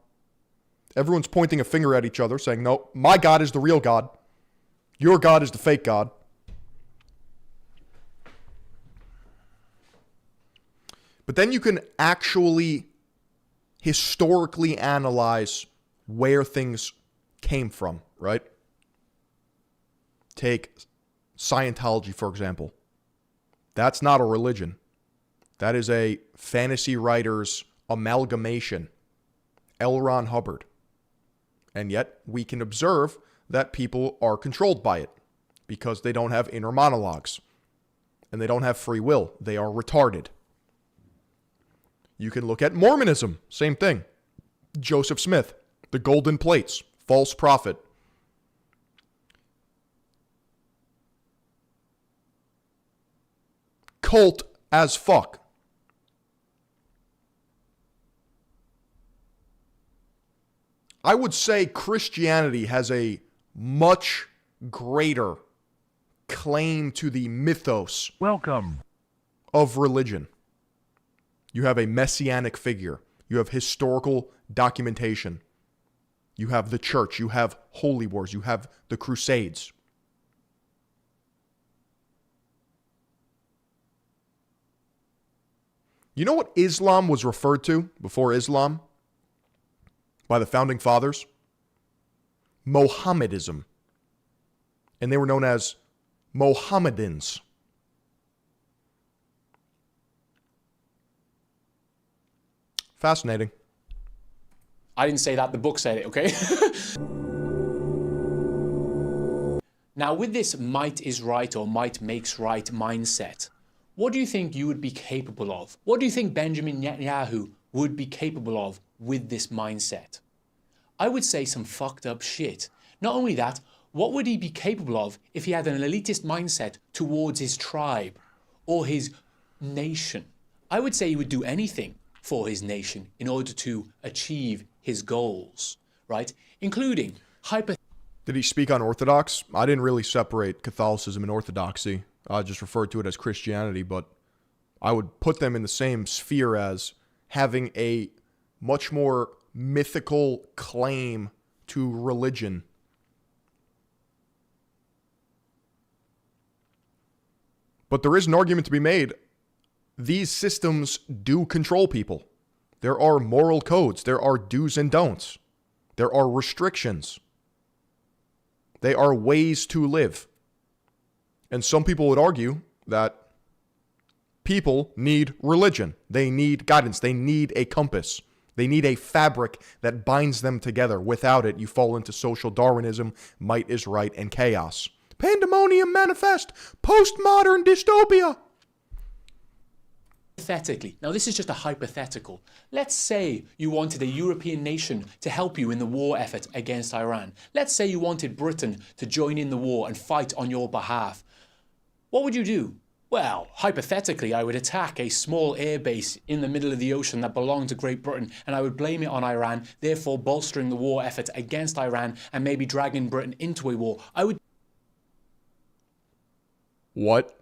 Everyone's pointing a finger at each other saying, no, my God is the real God. Your God is the fake God. But then you can actually historically analyze where things came from, right? Take Scientology, for example. That's not a religion. That is a fantasy writer's amalgamation. L. Ron Hubbard. And yet we can observe that people are controlled by it because they don't have inner monologues and they don't have free will. They are retarded. You can look at Mormonism. Same thing. Joseph Smith, the golden plates, false prophet. Cult as fuck. I would say Christianity has a much greater claim to the mythos of religion. You have a messianic figure. You have historical documentation. You have the church. You have holy wars. You have the Crusades. You know what Islam was referred to before Islam by the founding fathers? Mohammedism. And they were known as Mohammedans. Fascinating. I didn't say that, the book said it, okay? Now, with this might is right or might makes right mindset, what do you think you would be capable of? What do you think Benjamin Netanyahu would be capable of with this mindset? I would say some fucked up shit. Not only that, what would he be capable of if he had an elitist mindset towards his tribe or his nation? I would say he would do anything for his nation in order to achieve his goals, right? Including Did he speak on Orthodox? I didn't really separate Catholicism and Orthodoxy. I just referred to it as Christianity, but I would put them in the same sphere as having a much more mythical claim to religion. But there is an argument to be made. These systems do control people. There are moral codes. There are do's and don'ts. There are restrictions. They are ways to live. And some people would argue that people need religion. They need guidance. They need a compass. They need a fabric that binds them together. Without it, you fall into social Darwinism, might is right, and chaos. Pandemonium manifest, postmodern dystopia. Hypothetically, now this is just a hypothetical. Let's say you wanted a European nation to help you in the war effort against Iran. Let's say you wanted Britain to join in the war and fight on your behalf. What would you do? Well, hypothetically, I would attack a small air base in the middle of the ocean that belonged to Great Britain, and I would blame it on Iran, therefore bolstering the war effort against Iran and maybe dragging Britain into a war. I would... What?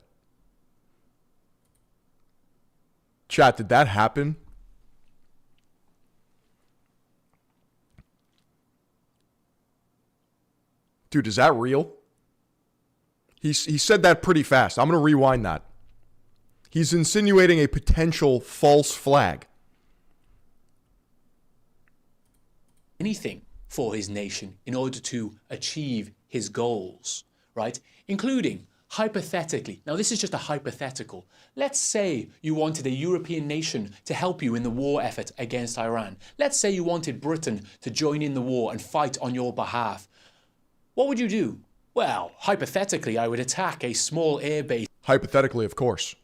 Chat, did that happen? Dude, is that real? He said that pretty fast. I'm going to rewind that. He's insinuating a potential false flag. Anything for his nation in order to achieve his goals, right? Including, hypothetically, now this is just a hypothetical. Let's say you wanted a European nation to help you in the war effort against Iran. Let's say you wanted Britain to join in the war and fight on your behalf. What would you do? Well, hypothetically, I would attack a small air base. Hypothetically, of course.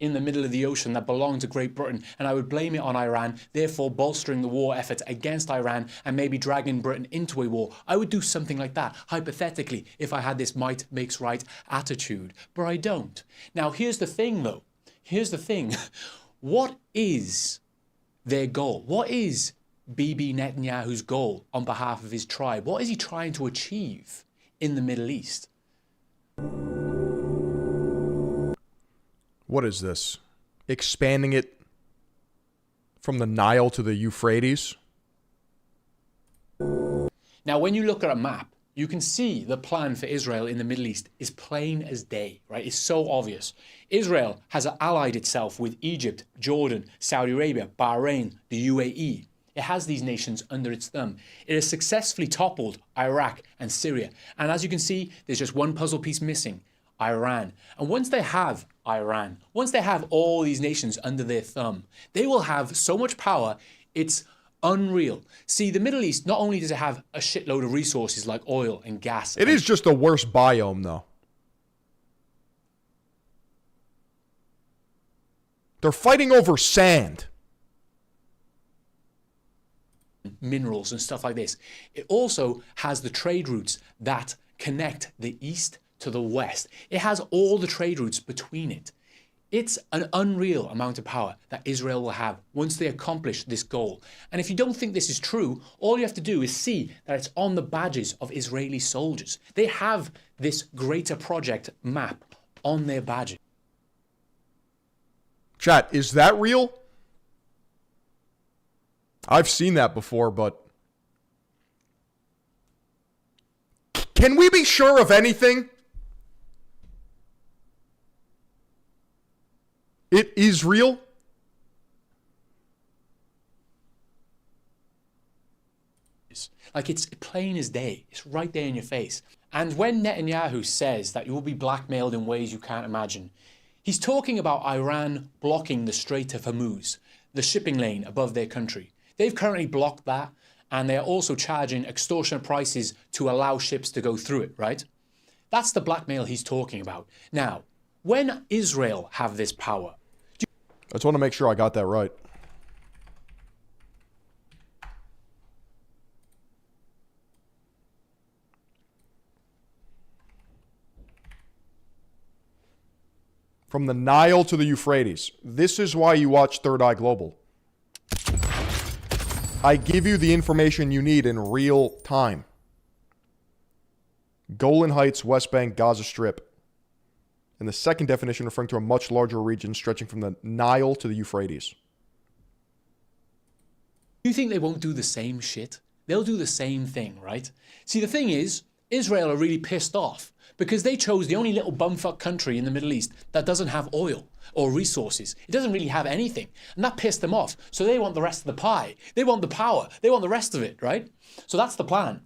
In the middle of the ocean that belonged to Great Britain, and I would blame it on Iran, therefore bolstering the war effort against Iran and maybe dragging Britain into a war. I would do something like that, hypothetically, if I had this might makes right attitude. But I don't. Now, here's the thing, though. Here's the thing. What is their goal? What is Bibi Netanyahu's goal on behalf of his tribe? What is he trying to achieve in the Middle East? What is this? Expanding it from the Nile to the Euphrates? Now, when you look at a map, you can see the plan for Israel in the Middle East is plain as day, right? It's so obvious. Israel has allied itself with Egypt, Jordan, Saudi Arabia, Bahrain, the UAE. It has these nations under its thumb. It has successfully toppled Iraq and Syria. And as you can see, there's just one puzzle piece missing, Iran. And once they have Iran, once they have all these nations under their thumb, they will have so much power, it's unreal. See, the Middle East, not only does it have a shitload of resources like oil and gas. It is just the worst biome, though. They're fighting over sand. Minerals and stuff like this. It also has the trade routes that connect the east to the west. It has all the trade routes between it. It's an unreal amount of power that Israel will have once they accomplish this goal. And if you don't think this is true, all you have to do is see that it's on the badges of Israeli soldiers. They have this greater project map on their badges. Chat, is that real? I've seen that before, but can we be sure of anything? It is real? Like, it's plain as day. It's right there in your face. And when Netanyahu says that you will be blackmailed in ways you can't imagine, he's talking about Iran blocking the Strait of Hormuz, the shipping lane above their country. They've currently blocked that, and they are also charging extortionate prices to allow ships to go through it, right? That's the blackmail he's talking about. Now, when Israel have this power... I just want to make sure I got that right. From the Nile to the Euphrates. This is why you watch Third Eye Global. I give you the information you need in real time. Golan Heights, West Bank, Gaza Strip. And the second definition referring to a much larger region stretching from the Nile to the Euphrates. You think they won't do the same shit? They'll do the same thing, right? See, the thing is, Israel are really pissed off because they chose the only little bumfuck country in the Middle East that doesn't have oil or resources. It doesn't really have anything. And that pissed them off. So they want the rest of the pie. They want the power. They want the rest of it, right? So that's the plan.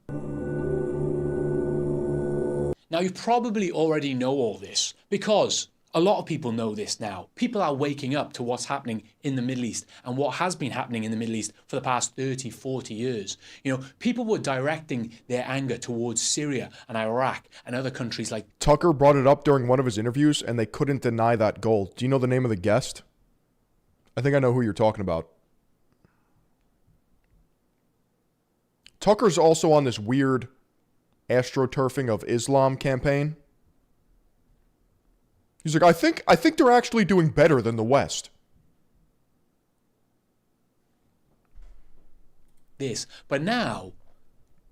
Now, you probably already know all this because a lot of people know this now. People are waking up to what's happening in the Middle East and what has been happening in the Middle East for the past 30, 40 years. You know, people were directing their anger towards Syria and Iraq and other countries like... Tucker brought it up during one of his interviews and they couldn't deny that goal. Do you know the name of the guest? I think I know who you're talking about. Tucker's also on this weird astroturfing of Islam campaign. He's like, I think they're actually doing better than the West. But now,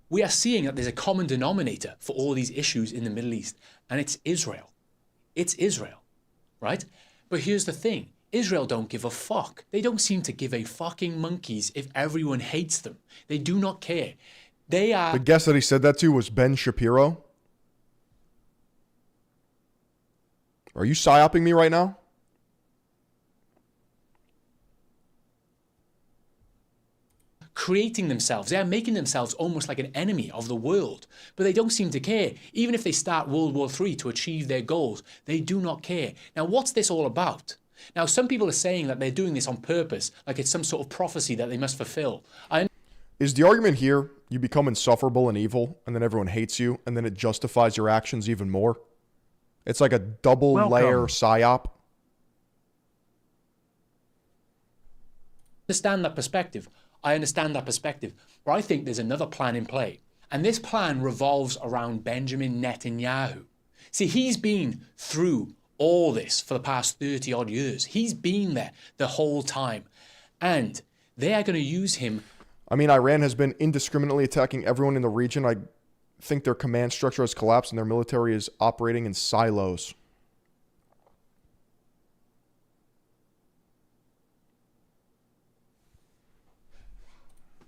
we are seeing that there's a common denominator for all these issues in the Middle East, and it's Israel. It's Israel, right? But here's the thing. Israel don't give a fuck. They don't seem to give a fucking monkeys if everyone hates them. They do not care. They are... The guest that he said that to was Ben Shapiro. Are you psyoping me right now? Creating themselves. They are making themselves almost like an enemy of the world. But they don't seem to care. Even if they start World War III to achieve their goals, they do not care. Now, what's this all about? Now, some people are saying that they're doing this on purpose, like it's some sort of prophecy that they must fulfill. Is the argument here you become insufferable and evil, and then everyone hates you, and then it justifies your actions even more? It's like a double layer psyop. Understand that perspective. I understand that perspective. But I think there's another plan in play. And this plan revolves around Benjamin Netanyahu. See, he's been through all this for the past 30 odd years. He's been there the whole time. And they are going to use him. I mean, Iran has been indiscriminately attacking everyone in the region. I think their command structure has collapsed and their military is operating in silos.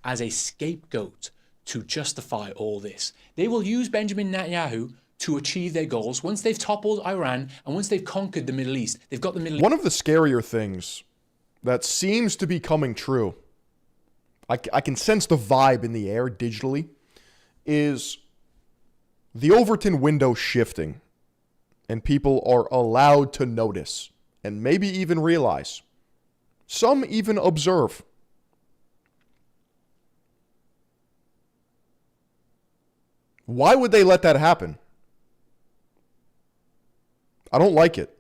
As a scapegoat to justify all this. They will use Benjamin Netanyahu to achieve their goals. Once they've toppled Iran and once they've conquered the Middle East, they've got the Middle East. One of the scarier things that seems to be coming true, I can sense the vibe in the air digitally, is the Overton window shifting, and people are allowed to notice and maybe even realize. Some even observe. Why would they let that happen? I don't like it.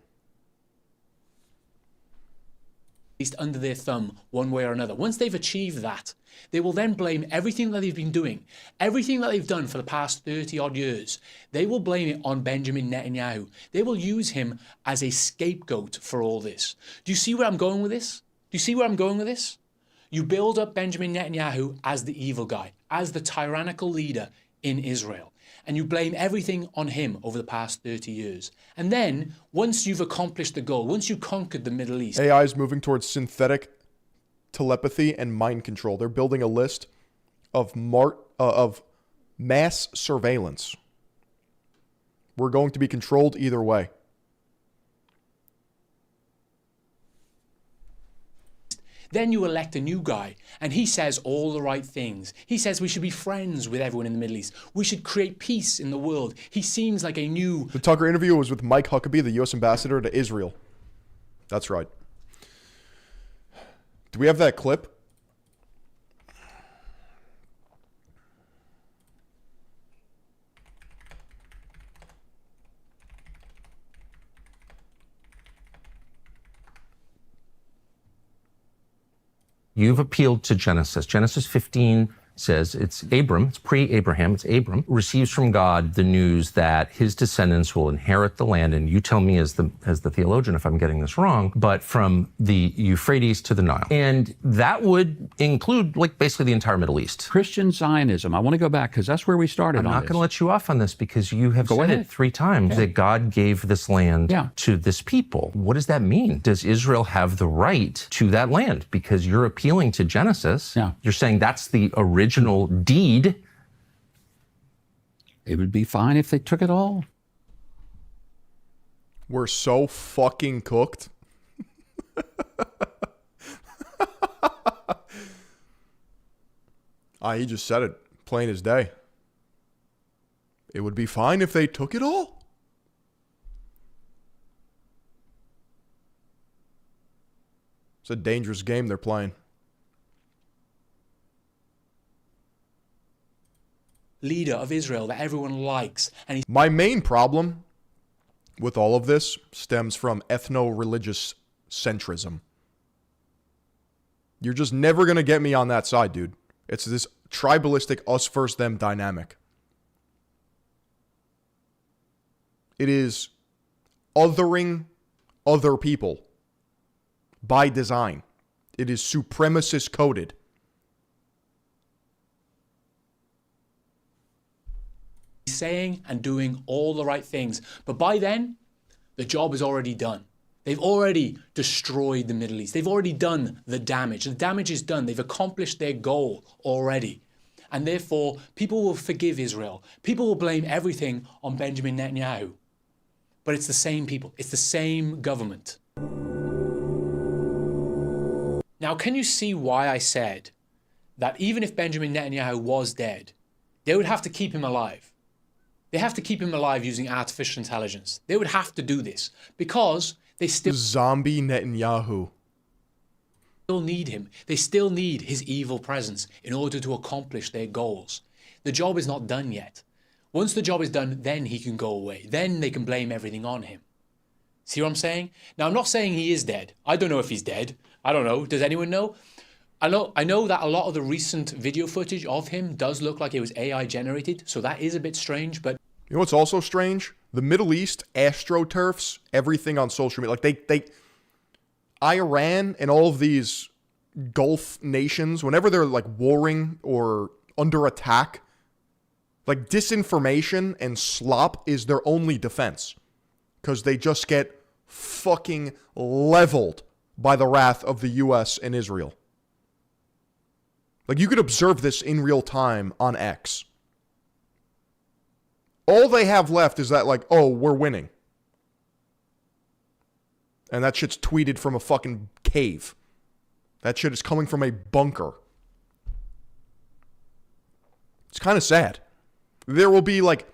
East under their thumb one way or another. Once they've achieved that, they will then blame everything that they've been doing, everything that they've done for the past 30 odd years. They will blame it on Benjamin Netanyahu. They will use him as a scapegoat for all this. Do you see where I'm going with this? Do you see where I'm going with this? You build up Benjamin Netanyahu as the evil guy, as the tyrannical leader in Israel. And you blame everything on him over the past 30 years. And then, once you've accomplished the goal, once you've conquered the Middle East... AI is moving towards synthetic telepathy and mind control. They're building a list of mass surveillance. We're going to be controlled either way. Then you elect a new guy, and he says all the right things. He says we should be friends with everyone in the Middle East. We should create peace in the world. He seems like a new... The Tucker interview was with Mike Huckabee, the U.S. ambassador to Israel. That's right. Do we have that clip? You've appealed to Genesis. Genesis 15 says it's Abram, it's pre-Abraham, it's Abram, receives from God the news that his descendants will inherit the land. And you tell me as the theologian if I'm getting this wrong, but from the Euphrates to the Nile. And that would include like basically the entire Middle East. Christian Zionism. I want to go back because that's where we started. I'm not going to let you off on this because you have said it 3 times that God gave this land to this people. What does that mean? Does Israel have the right to that land? Because you're appealing to Genesis. You're saying that's the original deed. It would be fine if they took it all. We're so fucking cooked. He just said it plain as day. It would be fine if they took it all. It's a dangerous game they're playing. Leader of Israel that everyone likes. And my main problem with all of this stems from ethno-religious centrism. You're just never going to get me on that side, dude. It's this tribalistic us versus them dynamic. It is othering other people by design. It is supremacist coded. Saying and doing all the right things. But by then, the job is already done. They've already destroyed the Middle East. They've already done the damage. The damage is done. They've accomplished their goal already. And therefore, people will forgive Israel. People will blame everything on Benjamin Netanyahu. But it's the same people. It's the same government. Now, can you see why I said that even if Benjamin Netanyahu was dead, they would have to keep him alive? They have to keep him alive using artificial intelligence. They would have to do this because they still... Zombie Netanyahu. Still need him. They still need his evil presence in order to accomplish their goals. The job is not done yet. Once the job is done, then he can go away. Then they can blame everything on him. See what I'm saying? Now, I'm not saying he is dead. I don't know if he's dead. I don't know. Does anyone know? I know that a lot of the recent video footage of him does look like it was AI generated, so that is a bit strange, but... You know what's also strange? The Middle East astroturfs everything on social media. Like, Iran and all of these Gulf nations, whenever they're, like, warring or under attack, like, disinformation and slop is their only defense. Because they just get fucking leveled by the wrath of the U.S. and Israel. Like, you could observe this in real time on X. All they have left is that, like, oh, we're winning. And that shit's tweeted from a fucking cave. That shit is coming from a bunker. It's kind of sad. There will be, like,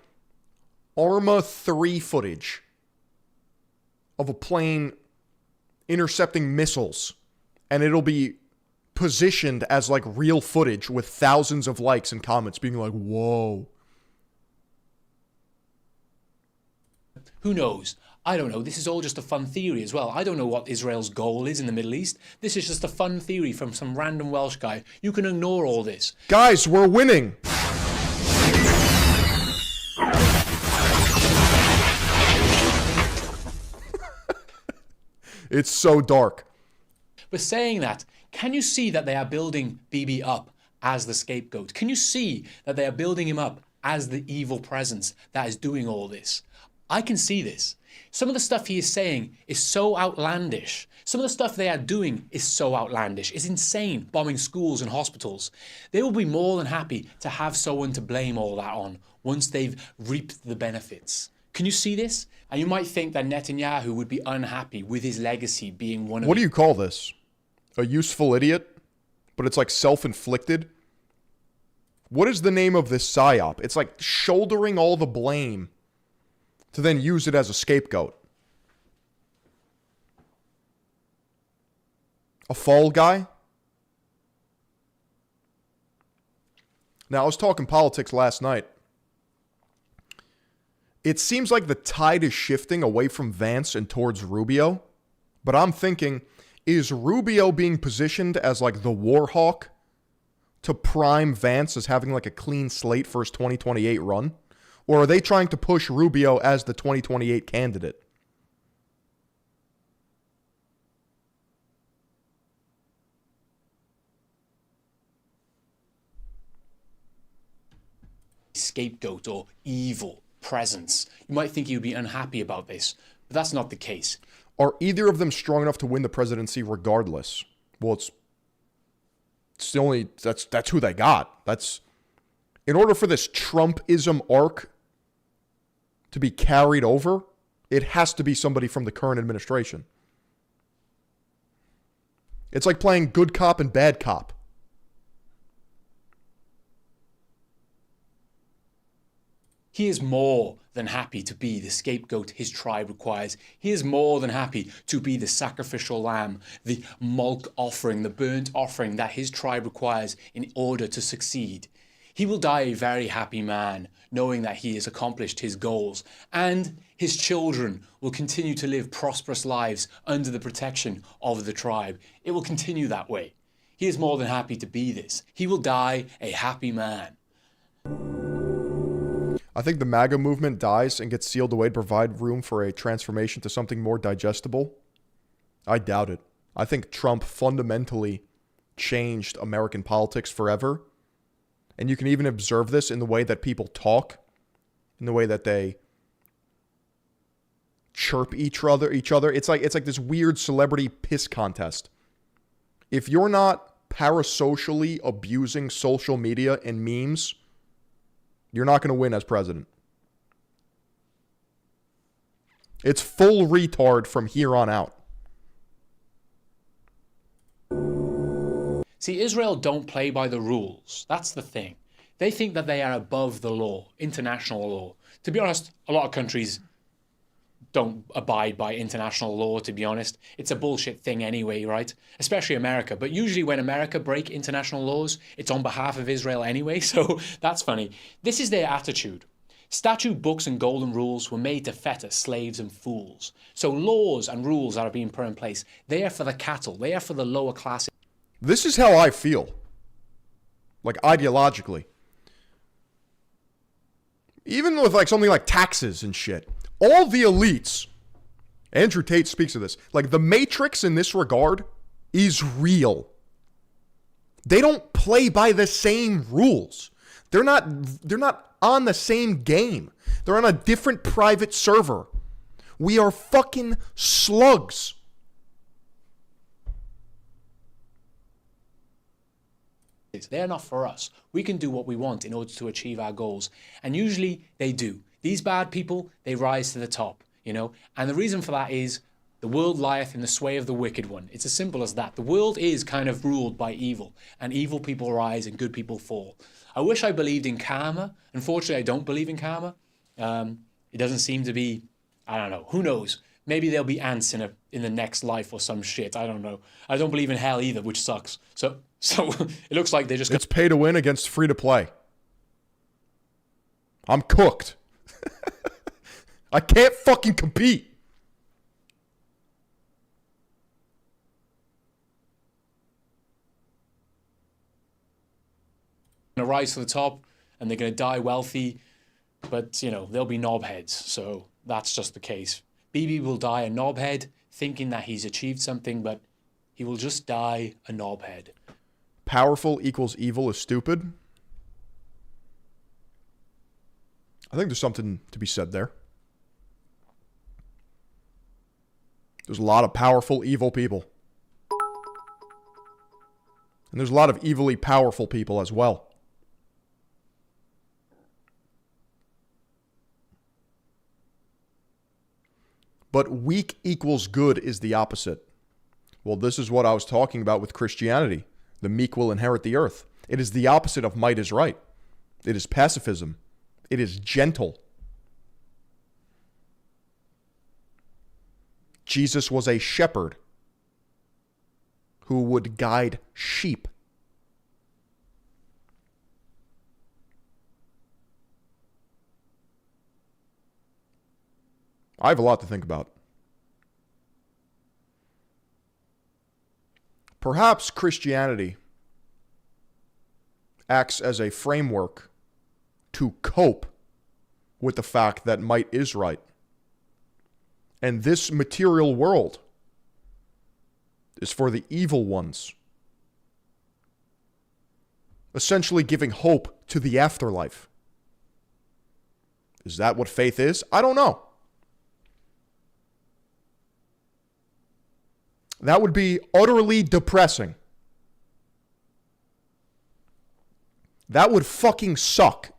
Arma 3 footage of a plane intercepting missiles. And it'll be positioned as, like, real footage with thousands of likes and comments being like, whoa. Who knows? I don't know, this is all just a fun theory as well. I don't know what Israel's goal is in the Middle East. This is just a fun theory from some random Welsh guy. You can ignore all this. Guys, we're winning. It's so dark. But saying that, can you see that they are building Bibi up as the scapegoat? Can you see that they are building him up as the evil presence that is doing all this? I can see this. Some of the stuff he is saying is so outlandish. Some of the stuff they are doing is so outlandish. It's insane, bombing schools and hospitals. They will be more than happy to have someone to blame all that on once they've reaped the benefits. Can you see this? And you might think that Netanyahu would be unhappy with his legacy being one of... What do you call this? A useful idiot? But it's like self-inflicted? What is the name of this psyop? It's like shouldering all the blame to then use it as a scapegoat. A fall guy? Now, I was talking politics last night. It seems like the tide is shifting away from Vance and towards Rubio. But I'm thinking, is Rubio being positioned as like the war hawk to prime Vance as having like a clean slate for his 2028 run? Or are they trying to push Rubio as the 2028 candidate? Scapegoat or evil presence. You might think he would be unhappy about this, but that's not the case. Are either of them strong enough to win the presidency regardless? Well, it's the only, that's who they got. That's, in order for this Trumpism arc to be carried over, it has to be somebody from the current administration. It's like playing good cop and bad cop. He is more than happy to be the scapegoat his tribe requires. He is more than happy to be the sacrificial lamb, the mulk offering, the burnt offering that his tribe requires in order to succeed. He will die a very happy man, knowing that he has accomplished his goals, and his children will continue to live prosperous lives under the protection of the tribe. It will continue that way. He is more than happy to be this. He will die a happy man. I think the MAGA movement dies and gets sealed away to provide room for a transformation to something more digestible. I doubt it. I think Trump fundamentally changed American politics forever. And you can even observe this in the way that people talk, in the way that they chirp each other. It's like this weird celebrity piss contest. If you're not parasocially abusing social media and memes, you're not going to win as president. It's full retard from here on out. See, Israel don't play by the rules. That's the thing. They think that they are above the law, international law. To be honest, a lot of countries don't abide by international law, to be honest. It's a bullshit thing anyway, right? Especially America. But usually when America break international laws, it's on behalf of Israel anyway, so that's funny. This is their attitude. Statute books and golden rules were made to fetter slaves and fools. So laws and rules that are being put in place, they are for the cattle, they are for the lower classes. This is how I feel. Like ideologically. Even with like something like taxes and shit. All the elites, Andrew Tate speaks of this, like the Matrix in this regard is real. They don't play by the same rules. They're not on the same game. They're on a different private server. We are fucking slugs. They're not for us. We can do what we want in order to achieve our goals. And usually they do. These bad people, they rise to the top, you know? And the reason for that is the world lieth in the sway of the wicked one. It's as simple as that. The world is kind of ruled by evil, and evil people rise and good people fall. I wish I believed in karma. Unfortunately, I don't believe in karma. It doesn't seem to be, I don't know, who knows? Maybe there'll be ants in the next life or some shit. I don't know. I don't believe in hell either, which sucks. So it looks like they just... It's pay to win against free to play. I'm cooked. I can't fucking compete. going to rise to the top and they're going to die wealthy, but, you know, they'll be knobheads. So that's just the case. Bibi will die a knobhead, thinking that he's achieved something, but he will just die a knobhead. Powerful equals evil is stupid. I think there's something to be said there. There's a lot of powerful, evil people. And there's a lot of evilly powerful people as well. But weak equals good is the opposite. Well, this is what I was talking about with Christianity. The meek will inherit the earth. It is the opposite of might is right. It is pacifism. It is gentle. Jesus was a shepherd who would guide sheep. I have a lot to think about. Perhaps Christianity acts as a framework to cope with the fact that might is right. And this material world is for the evil ones. Essentially giving hope to the afterlife. Is that what faith is? I don't know. That would be utterly depressing. That would fucking suck.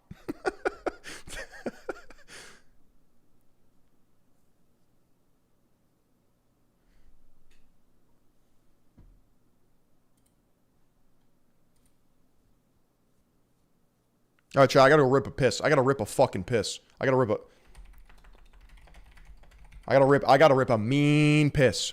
All right, Chad, I gotta go rip a piss. I gotta rip a fucking piss. I gotta rip a mean piss.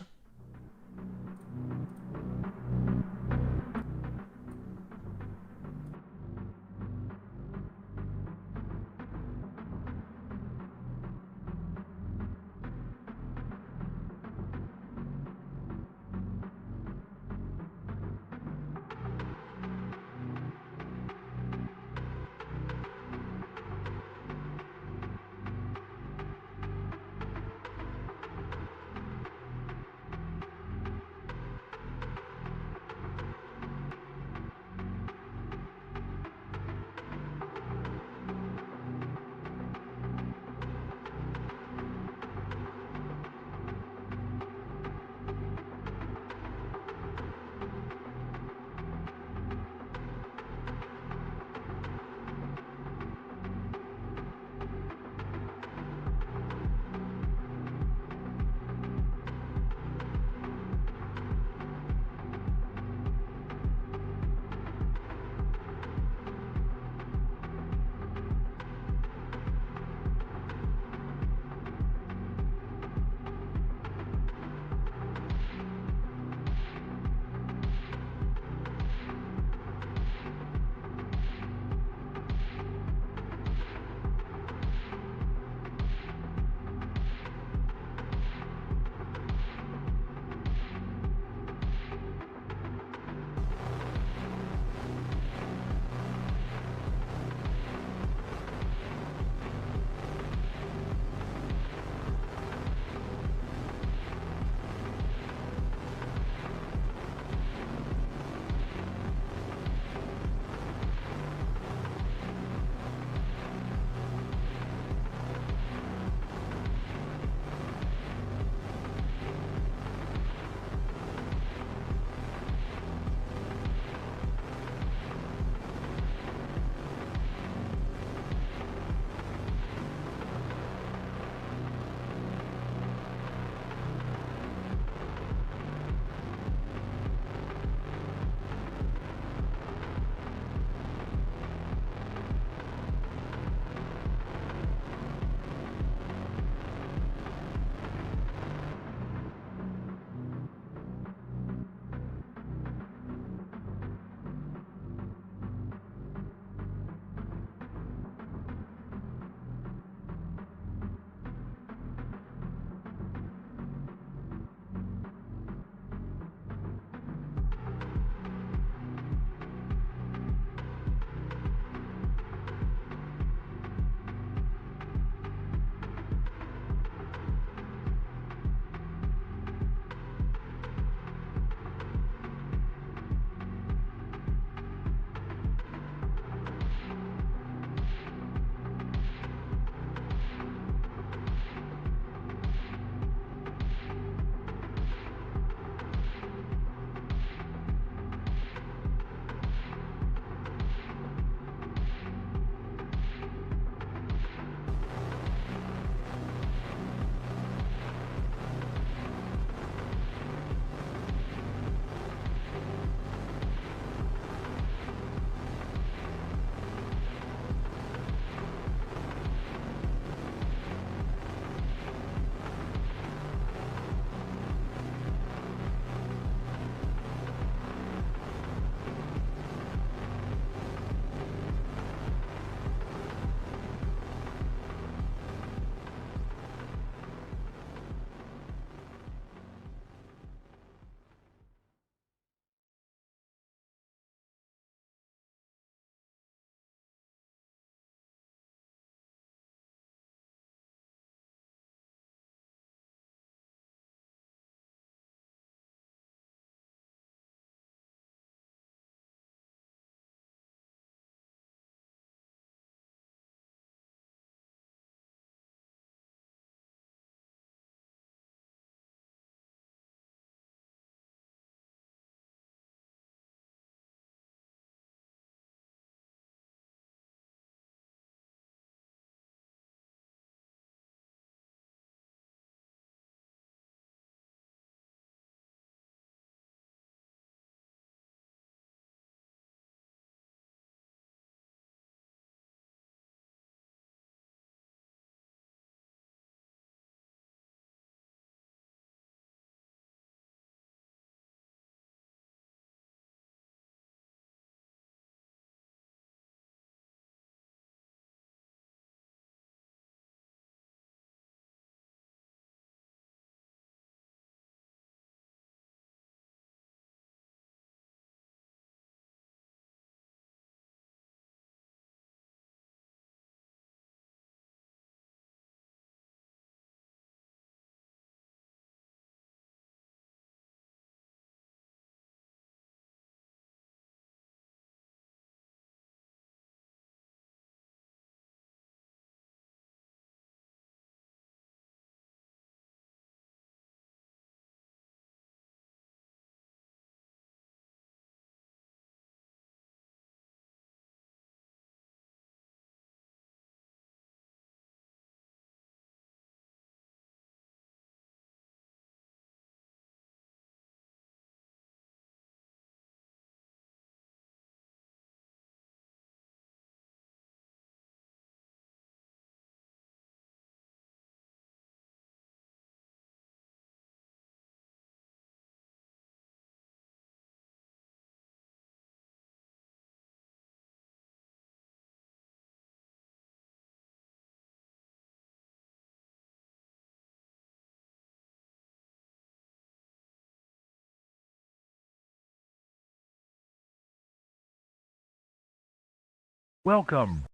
Welcome.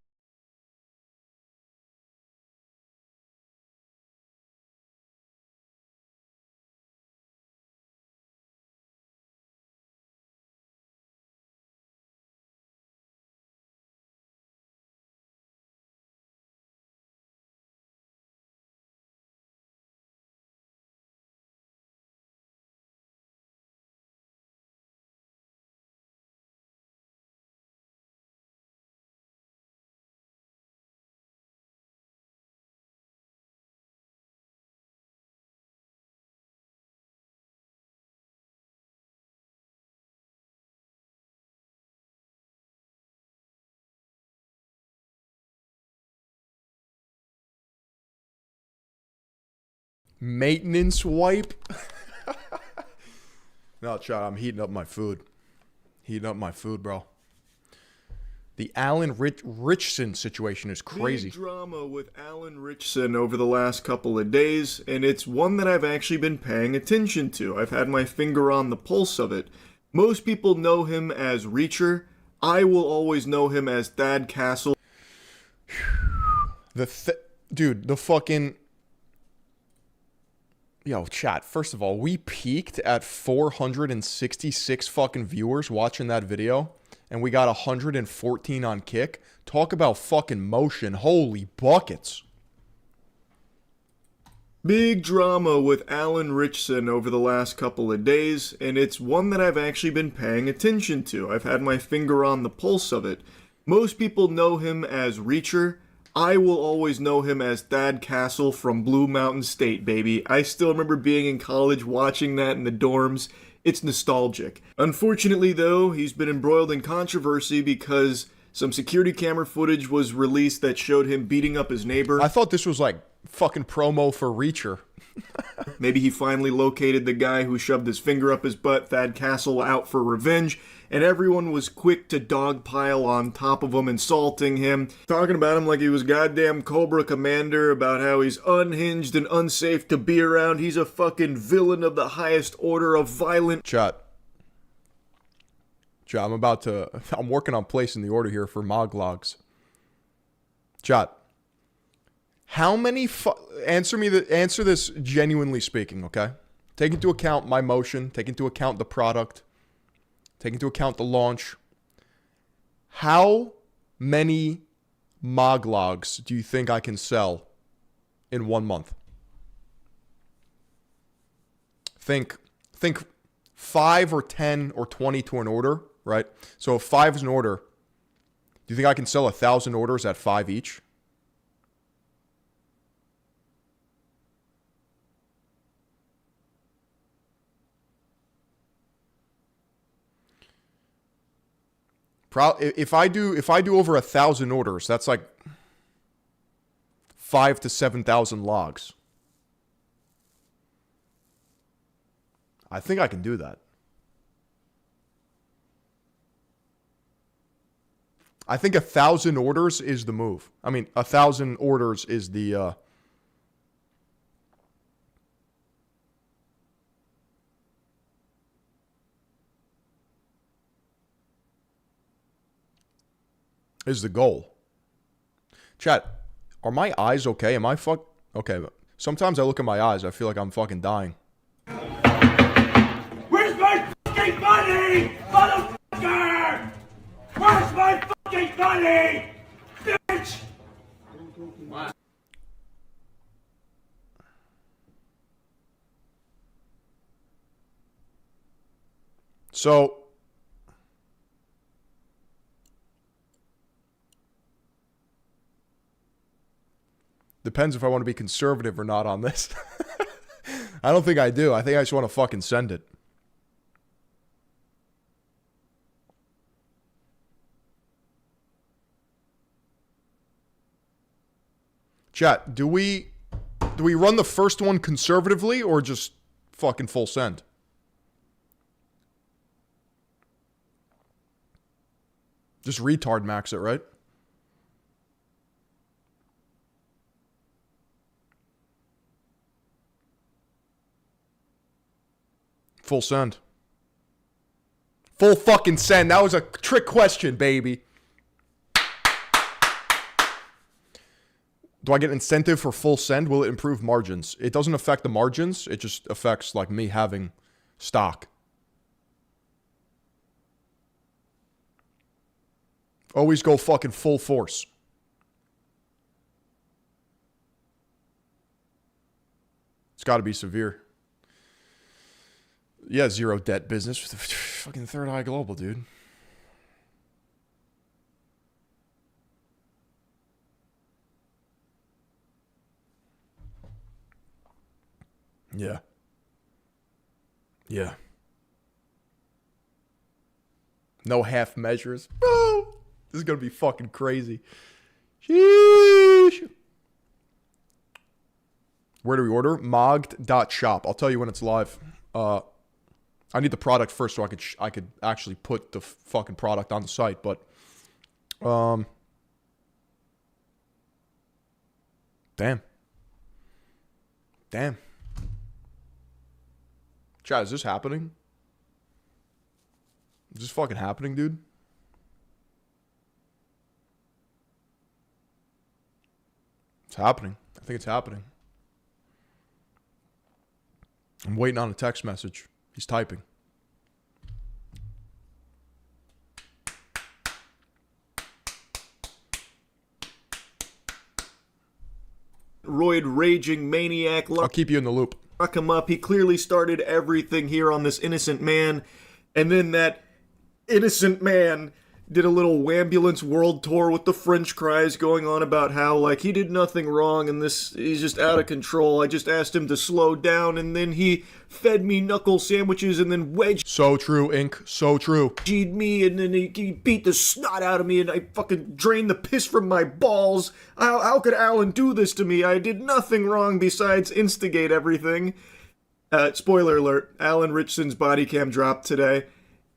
Maintenance wipe? No, Chad, I'm heating up my food. Heating up my food, bro. The Allan Richson situation is crazy. Big drama with Allan Richson over the last couple of days, and it's one that I've actually been paying attention to. I've had my finger on the pulse of it. Most people know him as Reacher. I will always know him as Thad Castle. Dude, the fucking... Yo, chat, first of all, we peaked at 466 fucking viewers watching that video, and we got 114 on Kick. Talk about fucking motion. Holy buckets. Big drama with Allan Richson over the last couple of days, and it's one that I've actually been paying attention to. I've had my finger on the pulse of it. Most people know him as Reacher. I will always know him as Thad Castle from Blue Mountain State, baby. I still remember being in college watching that in the dorms. It's nostalgic. Unfortunately, though, he's been embroiled in controversy because some security camera footage was released that showed him beating up his neighbor. I thought this was like fucking promo for Reacher. Maybe he finally located the guy who shoved his finger up his butt, Thad Castle, out for revenge, and everyone was quick to dogpile on top of him, insulting him, talking about him like he was goddamn Cobra Commander, about how he's unhinged and unsafe to be around. He's a fucking villain of the highest order of violent... Chat, I'm working on placing the order here for Moglogs. Chat. How many answer this genuinely speaking, okay? Take into account my motion, take into account the product, take into account the launch. How many Moglogs do you think I can sell in 1 month? Think 5 or 10 or 20 to an order, right? So if 5 is an order, do you think I can sell 1,000 orders at 5 each? If I do over 1,000 orders, that's like 5,000 to 7,000 logs. I think I can do that. I think 1,000 orders is the move. I mean, 1,000 orders is the is the goal. Chat, are my eyes okay? Am I okay? Sometimes I look at my eyes, I feel like I'm fucking dying. Where's my fucking money, motherfucker? Where's my fucking money, bitch? So, depends if I want to be conservative or not on this. I don't think I do. I think I just want to fucking send it. Chat, do we run the first one conservatively or just fucking full send? Just retard max it, right? Full send. Full fucking send. That was a trick question, baby. Do I get incentive for full send? Will it improve margins? It doesn't affect the margins. It just affects like me having stock. Always go fucking full force. It's got to be severe. Yeah, zero debt business. Fucking Third Eye Global, dude. Yeah. Yeah. No half measures. Bro, this is going to be fucking crazy. Sheesh. Where do we order? Mogged.shop. I'll tell you when it's live. I need the product first so I could actually put the fucking product on the site, but damn. Chat, is this happening? Is this fucking happening, dude? It's happening. I think it's happening. I'm waiting on a text message. He's typing. Roid raging maniac. I'll keep you in the loop. Lock him up. He clearly started everything here on this innocent man. And then that innocent man did a little Wambulance world tour with the French cries going on about how, like, he did nothing wrong and he's just out of control. I just asked him to slow down and then he fed me knuckle sandwiches and then wedged. So true, Inc. So true. Me and then he beat the snot out of me and I fucking drained the piss from my balls. How could Allan do this to me? I did nothing wrong besides instigate everything. Spoiler alert, Allan Richson's body cam dropped today.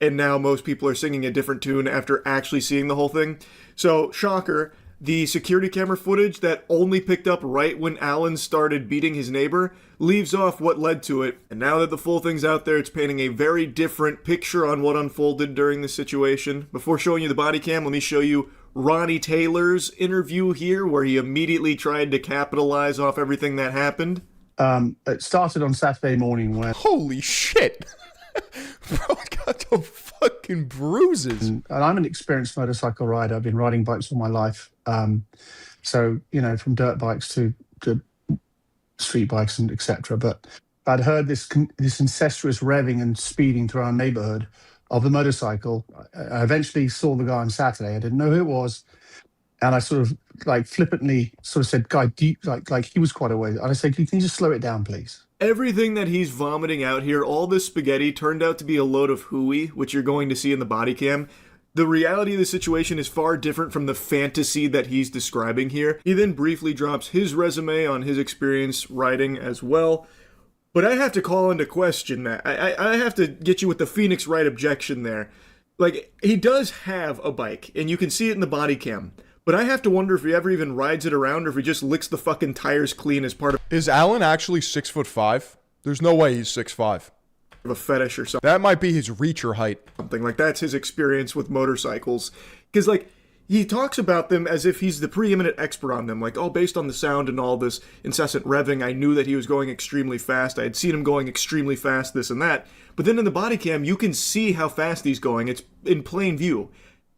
And now most people are singing a different tune after actually seeing the whole thing. So, shocker, the security camera footage that only picked up right when Allan started beating his neighbor leaves off what led to it. And now that the full thing's out there, it's painting a very different picture on what unfolded during this situation. Before showing you the body cam, let me show you Ronnie Taylor's interview here, where he immediately tried to capitalize off everything that happened. It started on Saturday morning when... Holy shit! Bro, I got the fucking bruises. And I'm an experienced motorcycle rider. I've been riding bikes all my life. So, you know, from dirt bikes to street bikes and etc. But I'd heard this incestuous revving and speeding through our neighborhood of the motorcycle. I eventually saw the guy on Saturday. I didn't know who it was. And I sort of like flippantly sort of said, "Guy, do you, like he was quite away." And I said, "Can you just slow it down, please?" Everything that he's vomiting out here, all this spaghetti, turned out to be a load of hooey, which you're going to see in the body cam. The reality of the situation is far different from the fantasy that he's describing here. He then briefly drops his resume on his experience riding as well. But I have to call into question that. I have to get you with the Phoenix Wright objection there. Like, he does have a bike, and you can see it in the body cam. But I have to wonder if he ever even rides it around or if he just licks the fucking tires clean as part of... Is Allan actually 6'5"? There's no way he's 6'5". A fetish or something. That might be his reacher height. Something like that's his experience with motorcycles. Because, like, he talks about them as if he's the preeminent expert on them. Like, oh, based on the sound and all this incessant revving, I knew that he was going extremely fast. I had seen him going extremely fast, this and that. But then in the body cam, you can see how fast he's going. It's in plain view.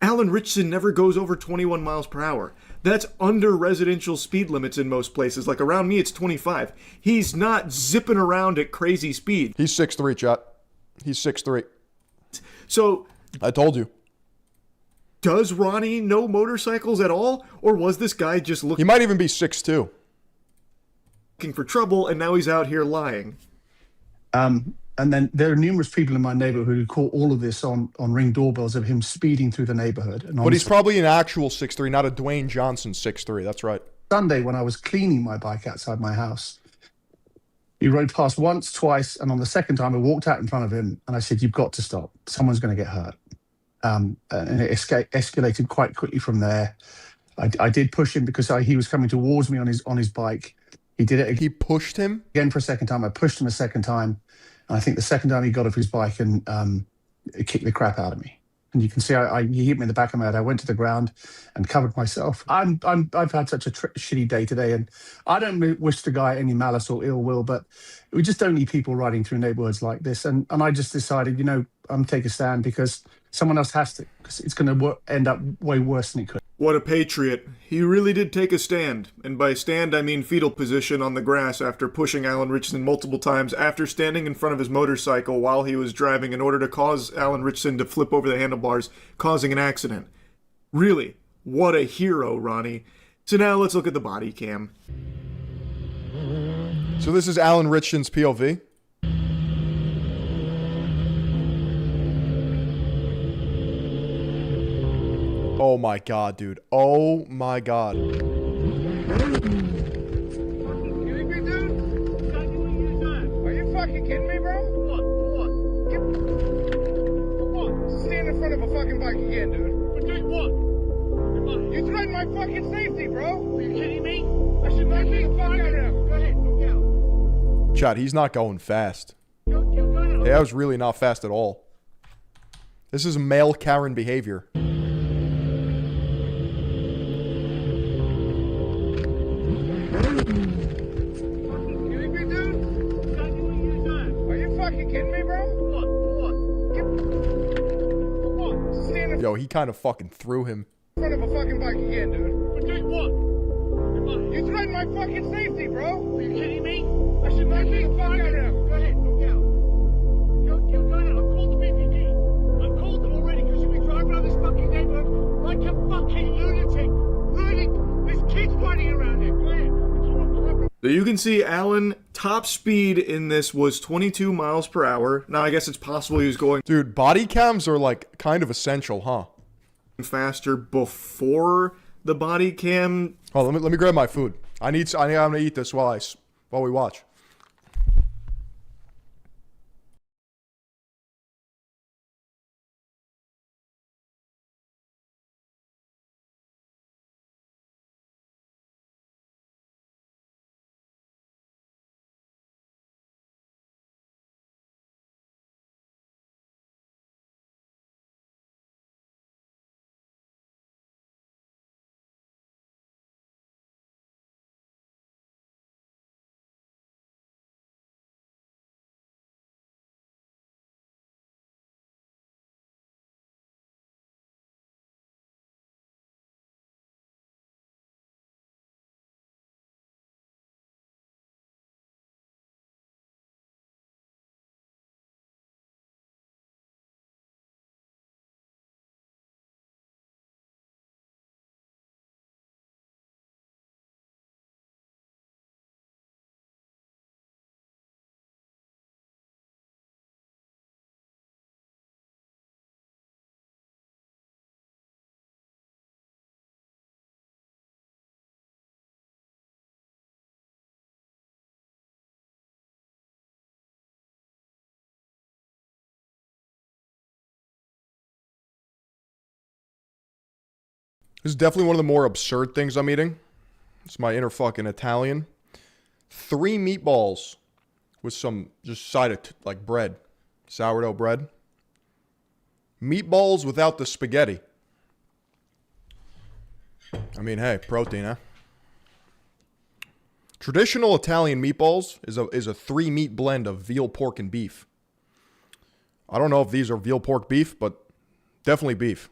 Allan Richson never goes over 21 miles per hour. That's under residential speed limits in most places. Like around me, it's 25. He's not zipping around at crazy speed. He's 6'3", chat. He's 6'3". So... I told you. Does Ronnie know motorcycles at all? Or was this guy just looking... He might even be 6'2". Looking for trouble, and now he's out here lying. And then there are numerous people in my neighborhood who call all of this on Ring doorbells of him speeding through the neighborhood. And but he's probably an actual 6'3", not a Dwayne Johnson 6'3". That's right. Sunday, when I was cleaning my bike outside my house, he rode past once, twice, and on the second time I walked out in front of him and I said, "You've got to stop. Someone's going to get hurt." And it escalated quite quickly from there. I did push him because he was coming towards me on his bike. He did it again. He pushed him? Again for a second time. I pushed him a second time. And I think the second time he got off his bike and it kicked the crap out of me. And you can see he hit me in the back of my head. I went to the ground and covered myself. I've had such a shitty day today, and I don't wish the guy any malice or ill will, but we just don't need people riding through neighborhoods like this. And I just decided, I'm take a stand because someone else has to, because it's going to end up way worse than it could. What a patriot. He really did take a stand. And by stand, I mean fetal position on the grass after pushing Allan Richson multiple times after standing in front of his motorcycle while he was driving in order to cause Allan Richson to flip over the handlebars, causing an accident. Really, what a hero, Ronnie. So now let's look at the body cam. So this is Allan Richson's POV. Oh my god, dude. Oh my god. Are you fucking kidding me, bro? What? Stand in front of a fucking bike again, dude. We're doing what? You threatened my fucking safety, bro. Are you kidding me? I should not be the fuck out of him. Go ahead, go out. Chad, he's not going fast. Yeah, that was really not fast at all. This is male Karen behavior. Yo, he kind of fucking threw him. In front of a fucking bike again, dude. We're doing what? You threatened my fucking safety, bro. Are you kidding me? I should not be the fuck out of him. Go ahead, go out. Go ahead. I've called the BPD. I've called them already because you've been driving around this fucking neighborhood like a fucking lunatic. There's kids running around here. Go ahead. So you can see Allan, top speed in this was 22 miles per hour. Now I guess it's possible he was going... Dude, body cams are like kind of essential, huh? Faster before the body cam. Oh, let me grab my food. I'm gonna eat this while we watch. This is definitely one of the more absurd things I'm eating. It's my inner fucking Italian. 3 meatballs with some just side of like bread. Sourdough bread. Meatballs without the spaghetti. I mean, hey, protein, huh? Traditional Italian meatballs is a 3-meat blend of veal, pork, and beef. I don't know if these are veal, pork, beef, but definitely beef.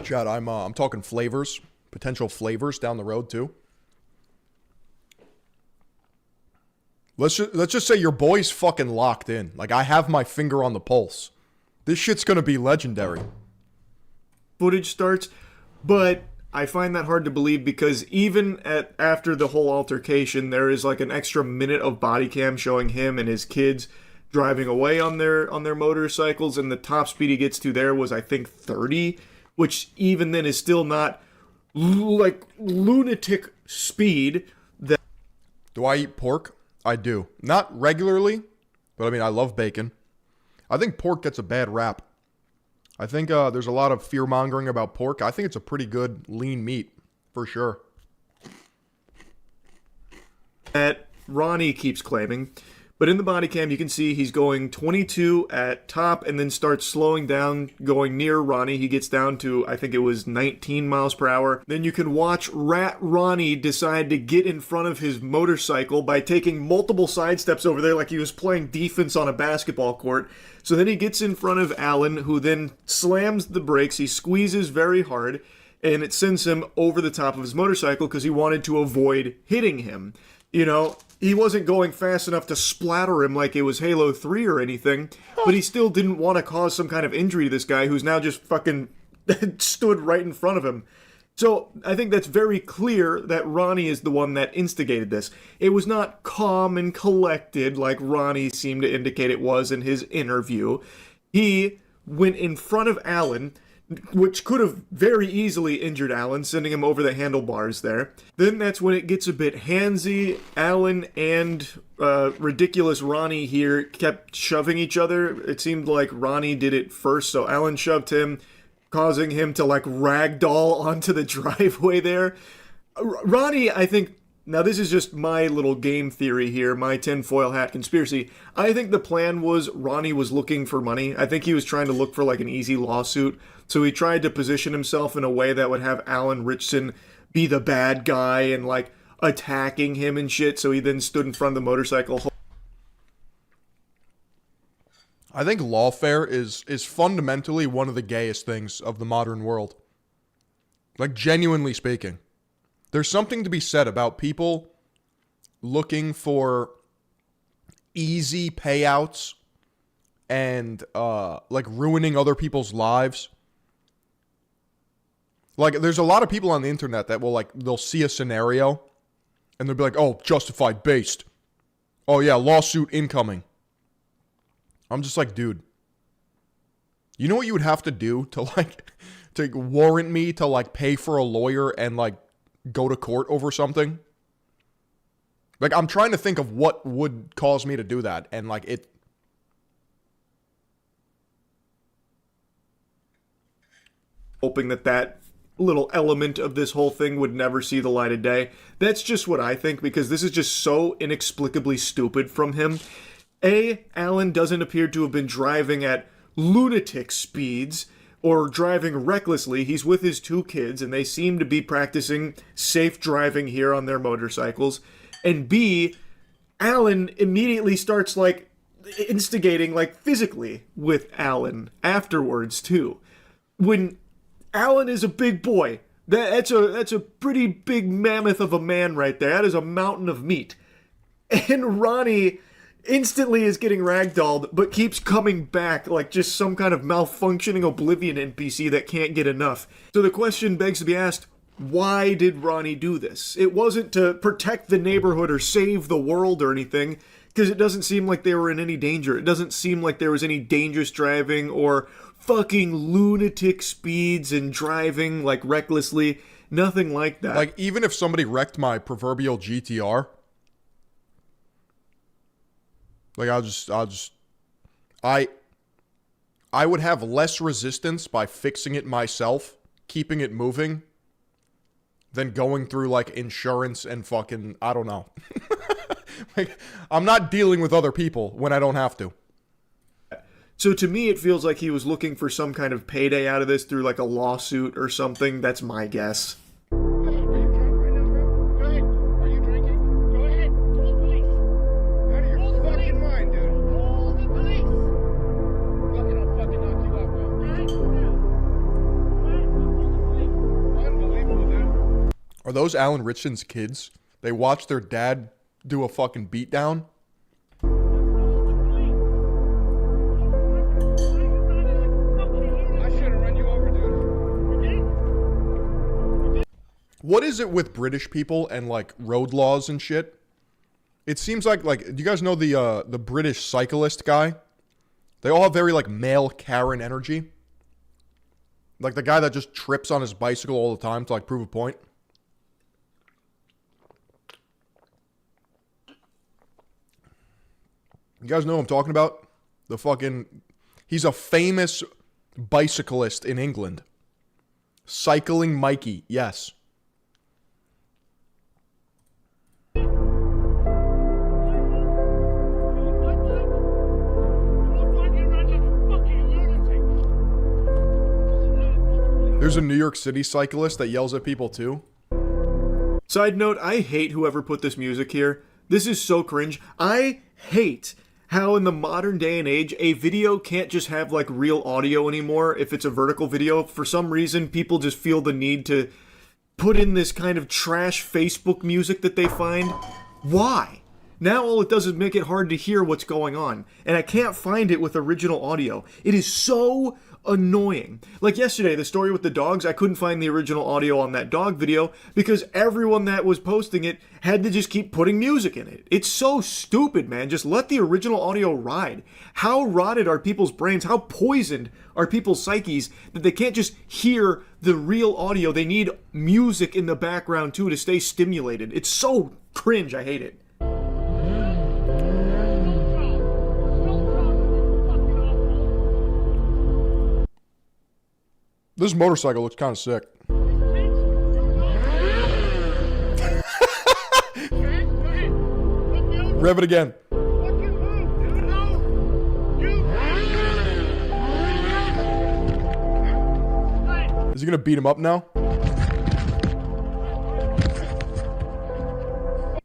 Chad, I'm talking flavors, potential flavors down the road too. Let's just say your boy's fucking locked in. Like, I have my finger on the pulse. This shit's gonna be legendary. footage starts, but I find that hard to believe because even after the whole altercation, there is like an extra minute of body cam showing him and his kids driving away on their motorcycles, and the top speed he gets to there was, I think, 30, which even then is still not like lunatic speed. Do I eat pork? I do. Not regularly, but I mean, I love bacon. I think pork gets a bad rap. I think there's a lot of fear-mongering about pork. I think it's a pretty good lean meat, for sure. That Ronnie keeps claiming. But in the body cam, you can see he's going 22 at top and then starts slowing down, going near Ronnie. He gets down to, I think it was 19 miles per hour. Then you can watch Rat Ronnie decide to get in front of his motorcycle by taking multiple side steps over there like he was playing defense on a basketball court. So then he gets in front of Allan, who then slams the brakes. He squeezes very hard, and it sends him over the top of his motorcycle because he wanted to avoid hitting him. You know, he wasn't going fast enough to splatter him like it was Halo 3 or anything, but he still didn't want to cause some kind of injury to this guy who's now just fucking stood right in front of him. So I think that's very clear that Ronnie is the one that instigated this. It was not calm and collected like Ronnie seemed to indicate it was in his interview. He went in front of Allan, which could have very easily injured Allan, sending him over the handlebars there. Then that's when it gets a bit handsy. Allan and ridiculous Ronnie here kept shoving each other. It seemed like Ronnie did it first, so Allan shoved him, causing him to like ragdoll onto the driveway there. Ronnie, I think, now this is just my little game theory here, my tinfoil hat conspiracy. I think the plan was Ronnie was looking for money. I think he was trying to look for like an easy lawsuit. So he tried to position himself in a way that would have Allan Richson be the bad guy and like attacking him and shit. So he then stood in front of the motorcycle. I think lawfare is fundamentally one of the gayest things of the modern world. Like, genuinely speaking. There's something to be said about people looking for easy payouts and like ruining other people's lives. Like, there's a lot of people on the internet that will like, they'll see a scenario and they'll be like, oh, justified based. Oh yeah, lawsuit incoming. I'm just like, dude, you know what you would have to do to like, to warrant me to like pay for a lawyer and like go to court over something? Like, I'm trying to think of what would cause me to do that, and like it. Hoping that little element of this whole thing would never see the light of day. That's just what I think, because this is just so inexplicably stupid from him. Allan doesn't appear to have been driving at lunatic speeds or driving recklessly. He's with his two kids, and they seem to be practicing safe driving here on their motorcycles. And B, Allan immediately starts, like, instigating, like, physically with Allan afterwards, too. When Allan is a big boy, that's a pretty big mammoth of a man right there. That is a mountain of meat. And Ronnie instantly is getting ragdolled, but keeps coming back like just some kind of malfunctioning Oblivion NPC that can't get enough. So the question begs to be asked, why did Ronnie do this? It wasn't to protect the neighborhood or save the world or anything, because it doesn't seem like they were in any danger. It doesn't seem like there was any dangerous driving or fucking lunatic speeds and driving like recklessly. Nothing like that. Like, even if somebody wrecked my proverbial GTR, like, I would have less resistance by fixing it myself, keeping it moving, than going through, like, insurance and fucking, I don't know. Like, I'm not dealing with other people when I don't have to. So to me, it feels like he was looking for some kind of payday out of this through, like, a lawsuit or something. That's my guess. Are those Allan Richson's kids? They watch their dad do a fucking beatdown? I should have run you over, dude. What is it with British people and like road laws and shit? It seems like do you guys know the British cyclist guy? They all have very like male Karen energy. Like the guy that just trips on his bicycle all the time to like prove a point. You guys know what I'm talking about? He's a famous bicyclist in England. Cycling Mikey, yes. There's a New York City cyclist that yells at people too. Side note, I hate whoever put this music here. This is so cringe. I hate how in the modern day and age, a video can't just have like real audio anymore if it's a vertical video. For some reason, people just feel the need to put in this kind of trash Facebook music that they find. Why? Now all it does is make it hard to hear what's going on. And I can't find it with original audio. It is so annoying. Like yesterday, the story with the dogs, I couldn't find the original audio on that dog video because everyone that was posting it had to just keep putting music in it. It's so stupid, man. Just let the original audio ride. How rotted are people's brains? How poisoned are people's psyches that they can't just hear the real audio? They need music in the background too to stay stimulated. It's so cringe. I hate it. This motorcycle looks kind of sick. Rev it again. Is he gonna beat him up now?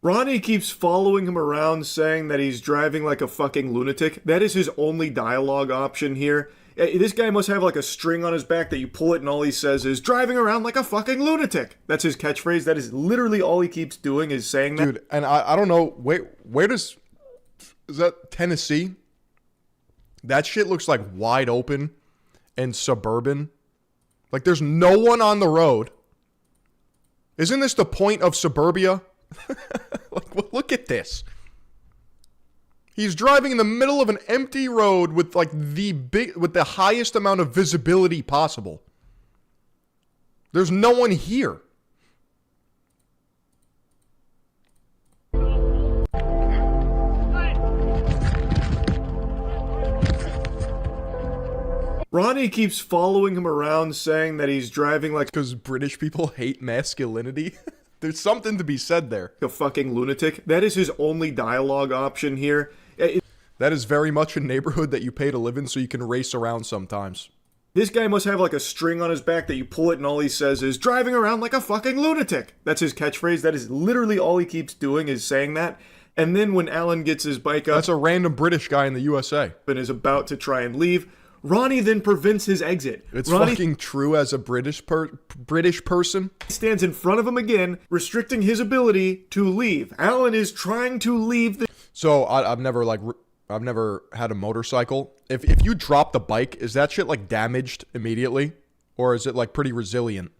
Ronnie keeps following him around saying that he's driving like a fucking lunatic. That is his only dialogue option here. This guy must have like a string on his back that you pull it and all he says is driving around like a fucking lunatic. That's his catchphrase. That is literally all he keeps doing is saying that. Dude, and I don't know, where is that Tennessee? That shit looks like wide open and suburban. Like there's no one on the road. Isn't this the point of suburbia? Like, look at this. He's driving in the middle of an empty road with like with the highest amount of visibility possible. There's no one here. Ronnie keeps following him around saying that he's driving like... Because British people hate masculinity? There's something to be said there. A fucking lunatic. That is his only dialogue option here. That is very much a neighborhood that you pay to live in so you can race around sometimes. This guy must have like a string on his back that you pull it and all he says is driving around like a fucking lunatic. That's his catchphrase. That is literally all he keeps doing is saying that. And then when Allan gets his bike up... That's a random British guy in the USA. ...and is about to try and leave, Ronnie then prevents his exit. It's Ronnie fucking true as a British person. Stands in front of him again, restricting his ability to leave. Allan is trying to leave the... So I've never had a motorcycle. If you drop the bike, is that shit like damaged immediately? Or is it like pretty resilient?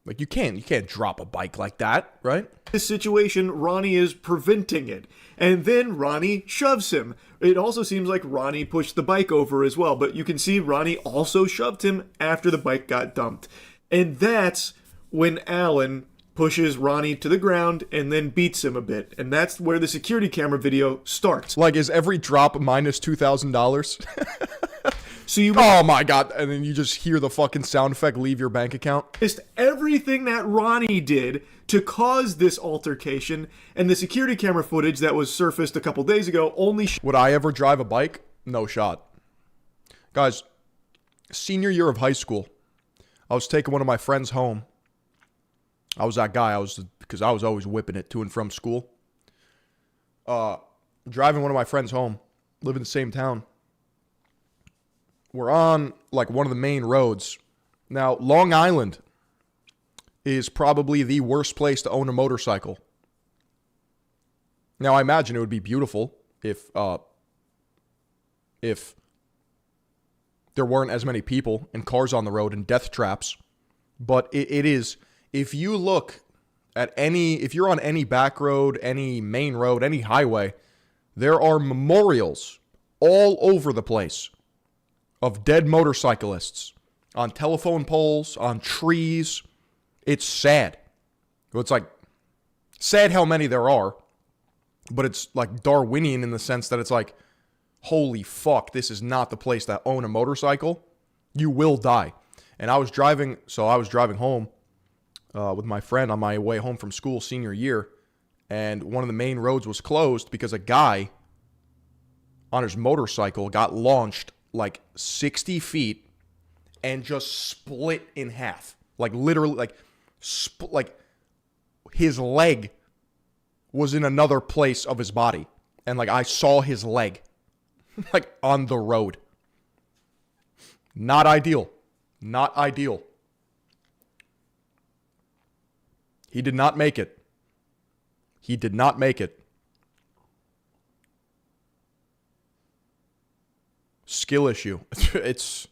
Like you can't drop a bike like that, right? This situation, Ronnie is preventing it. And then Ronnie shoves him. It also seems like Ronnie pushed the bike over as well, but you can see Ronnie also shoved him after the bike got dumped. And that's when Allan pushes Ronnie to the ground and then beats him a bit. And that's where the security camera video starts. Like, is every drop minus $2,000? So you... Oh my god, and then you just hear the fucking sound effect leave your bank account? Just everything that Ronnie did to cause this altercation, and the security camera footage that was surfaced a couple days ago only... Would I ever drive a bike? No shot. Guys, senior year of high school, I was taking one of my friends home. I was that guy, because I was always whipping it to and from school. Driving one of my friends home, live in the same town. We're on like one of the main roads. Now, Long Island is probably the worst place to own a motorcycle. Now, I imagine it would be beautiful if there weren't as many people and cars on the road and death traps. But it is, if you look at if you're on any back road, any main road, any highway, there are memorials all over the place of dead motorcyclists on telephone poles, on trees. It's sad. It's like sad how many there are, but it's like Darwinian in the sense that it's like, holy fuck, this is not the place to own a motorcycle. You will die. And I was driving home with my friend on my way home from school senior year, and one of the main roads was closed because a guy on his motorcycle got launched like 60 feet and just split in half. Like literally, like his leg was in another place of his body. And like I saw his leg like on the road. Not ideal. Not ideal. He did not make it. He did not make it. Skill issue. It's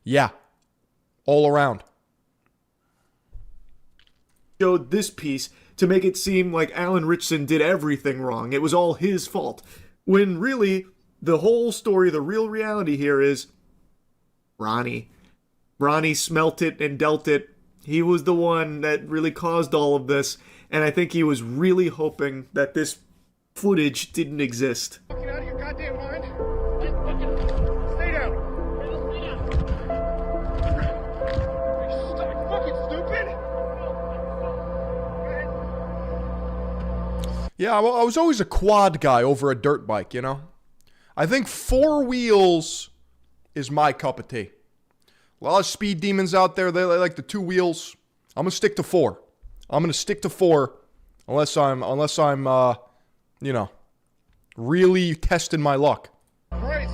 yeah, all around. Showed this piece to make it seem like Allan Richson did everything wrong. It was all his fault. When really, the whole story, the real reality here is Ronnie. Ronnie smelt it and dealt it. He was the one that really caused all of this, and I think he was really hoping that this footage didn't exist. Get out of your goddamn mind. Stay down. Are you fucking stupid? Yeah, I was always a quad guy over a dirt bike, you know? I think 4 wheels is my cup of tea. A lot of speed demons out there, they like the 2 wheels. I'm going to stick to 4. I'm going to stick to 4 unless I'm you know, really testing my luck. Christ.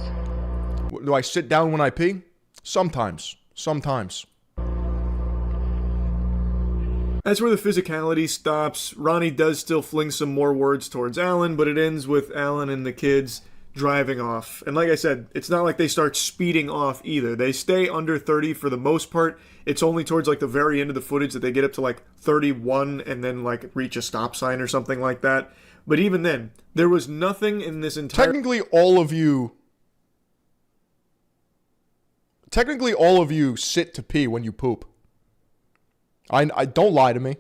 Do I sit down when I pee? Sometimes. That's where the physicality stops. Ronnie does still fling some more words towards Allan, but it ends with Allan and the kids driving off. And like I said, it's not like they start speeding off either. They stay under 30 for the most part. It's only towards like the very end of the footage that they get up to like 31 and then like reach a stop sign or something like that. But even then, there was nothing in this entire... Technically all of you sit to pee when you poop. I don't lie to me.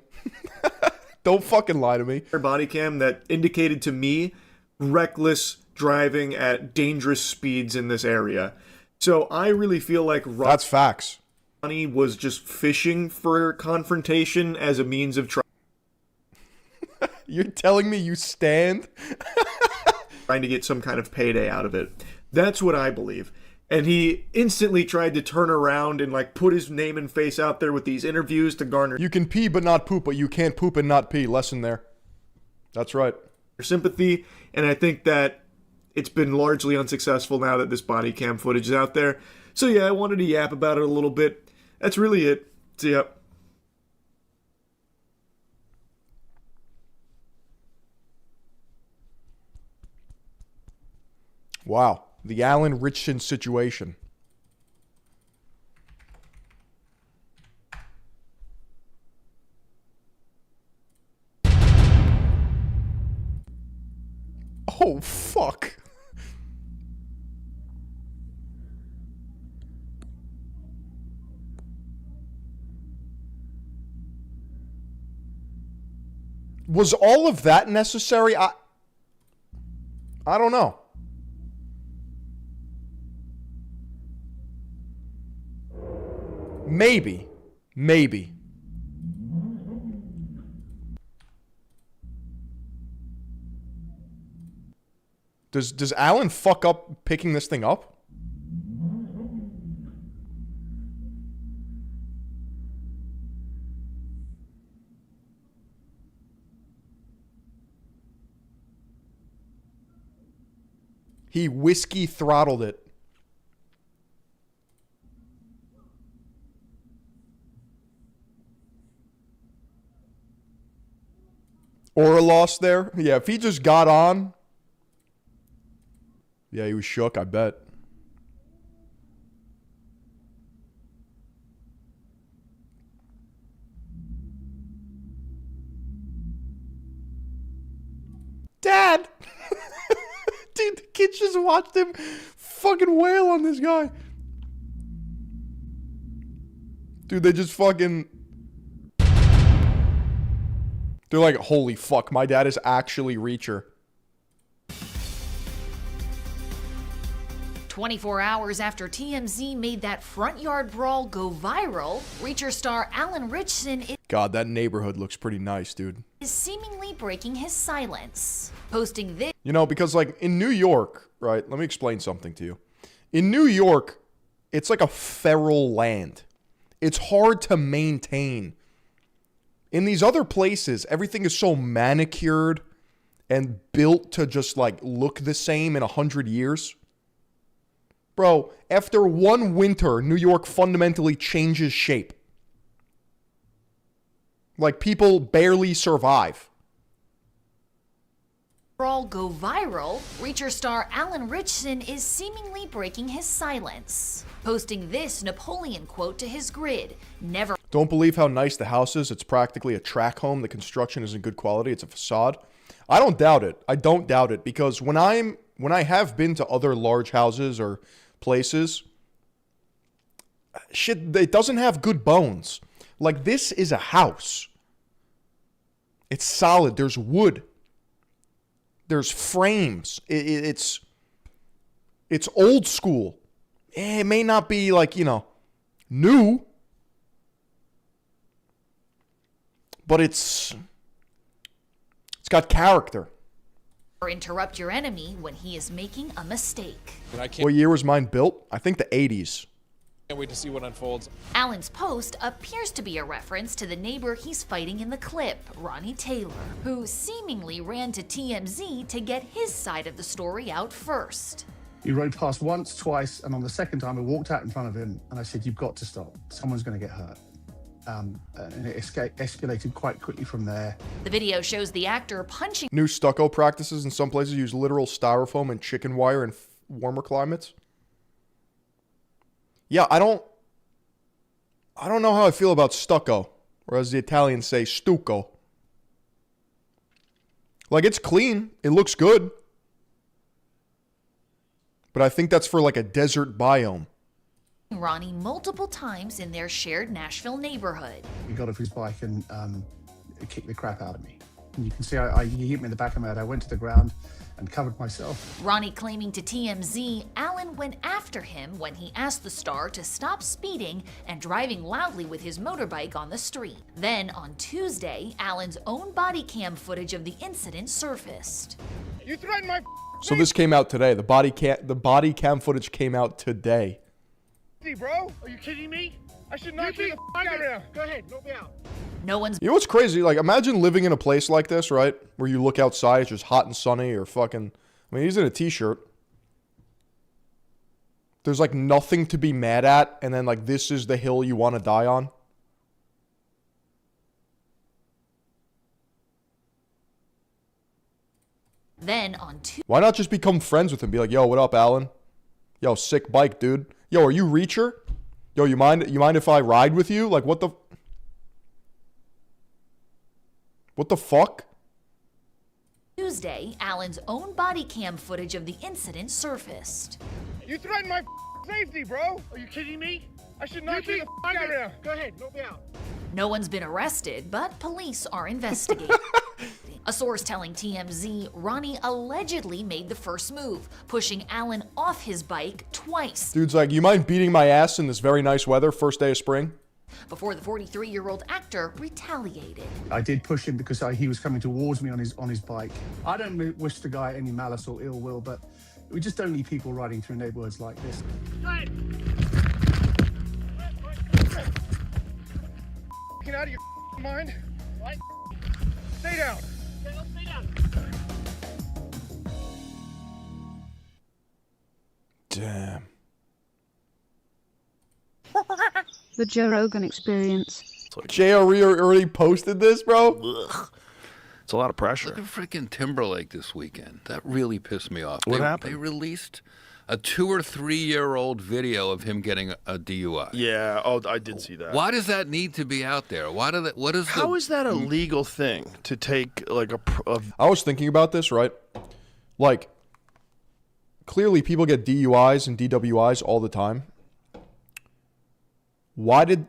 Don't fucking lie to me. Body cam that indicated to me reckless driving at dangerous speeds in this area. So I really feel like that's facts. Ronnie was just fishing for confrontation as a means of You're telling me you stand? trying to get some kind of payday out of it. That's what I believe. And he instantly tried to turn around and like put his name and face out there with these interviews to garner... You can pee but not poop, but you can't poop and not pee. Lesson there. That's right. Sympathy, and I think that it's been largely unsuccessful now that this body cam footage is out there. So yeah, I wanted to yap about it a little bit. That's really it. See ya. Wow. The Allan Richson situation. Oh, fuck. Was all of that necessary? I don't know. Maybe. Does Allan fuck up picking this thing up? He whiskey throttled it. Or a loss there. Yeah, if he just got on. Yeah, he was shook, I bet. kids just watched him fucking wail on this guy. Dude, they just fucking... They're like, holy fuck, my dad is actually Reacher. 24 hours after TMZ made that front yard brawl go viral, Reacher star Allan Richson God, that neighborhood looks pretty nice, dude. is seemingly breaking his silence, posting this. You know, because like in New York, right? Let me explain something to you. In New York, it's like a feral land. It's hard to maintain. In these other places, everything is so manicured and built to just like look the same in 100 years. Bro, after one winter, New York fundamentally changes shape. Like, people barely survive. Brawl go viral, Reacher star Allan Richson is seemingly breaking his silence, posting this Napoleon quote to his grid: "Never." Don't believe how nice the house is. It's practically a track home. The construction isn't good quality. It's a facade. I don't doubt it. I don't doubt it, because when I have been to other large houses or places, shit, it doesn't have good bones. Like, this is a house. It's solid. There's wood. There's frames. It's old school. It may not be like, you know, new, but it's got character. Or interrupt your enemy when he is making a mistake. What year was mine built? I think the 80s. Can't wait to see what unfolds. Allan's post appears to be a reference to the neighbor he's fighting in the clip, Ronnie Taylor, who seemingly ran to TMZ to get his side of the story out first. He rode past once, twice, and on the second time I walked out in front of him and I said, "You've got to stop. Someone's going to get hurt." And it escalated quite quickly from there. The video shows the actor punching. New stucco practices in some places use literal styrofoam and chicken wire in warmer climates. Yeah, I don't know how I feel about stucco, or as the Italians say, stucco. Like, it's clean. It looks good. But I think that's for like a desert biome. Ronnie multiple times in their shared Nashville neighborhood. He got off his bike and kicked the crap out of me. And you can see he hit me in the back of my head. I went to the ground and covered myself. Ronnie claiming to TMZ, Allan went after him when he asked the star to stop speeding and driving loudly with his motorbike on the street. Then on Tuesday, Allan's own body cam footage of the incident surfaced. You threatened my So this came out today. The body cam footage came out today. bro. Are you kidding me? I should knock you the fuck out of here. Go ahead, knock me out. No one's. You know what's crazy? Like, imagine living in a place like this, right? Where you look outside, it's just hot and sunny, or fucking... I mean, he's in a t-shirt. There's, like, nothing to be mad at, and then, like, this is the hill you want to die on. Then on Tuesday. Why not just become friends with him? Be like, yo, what up, Allan? Yo, sick bike, dude. Yo, are you Reacher? Yo, you mind if I ride with you? Like, what the fuck? Tuesday, Allan's own body cam footage of the incident surfaced. You threatened my safety, bro. Are you kidding me? I should knock you the fuck out of here. Go ahead, knock me out. No one's been arrested, but police are investigating. A source telling TMZ, Ronnie allegedly made the first move, pushing Allan off his bike twice. Dude's like, you mind beating my ass in this very nice weather, first day of spring? Before the 43-year-old actor retaliated. I did push him because he was coming towards me on his bike. I don't wish the guy any malice or ill will, but we just don't need people riding through neighborhoods like this. Get out of your mind. What? Stay down. Stay down. Damn. The Joe Rogan Experience. Jay already posted this, bro? Ugh. It's a lot of pressure. Look at freaking Timberlake this weekend. That really pissed me off. What happened? They released a 2 or 3 year old video of him getting a DUI. Yeah, I did see that. Why does that need to be out there? How is that a legal thing to take like I was thinking about this, right? Like, clearly people get DUIs and DWIs all the time. Why did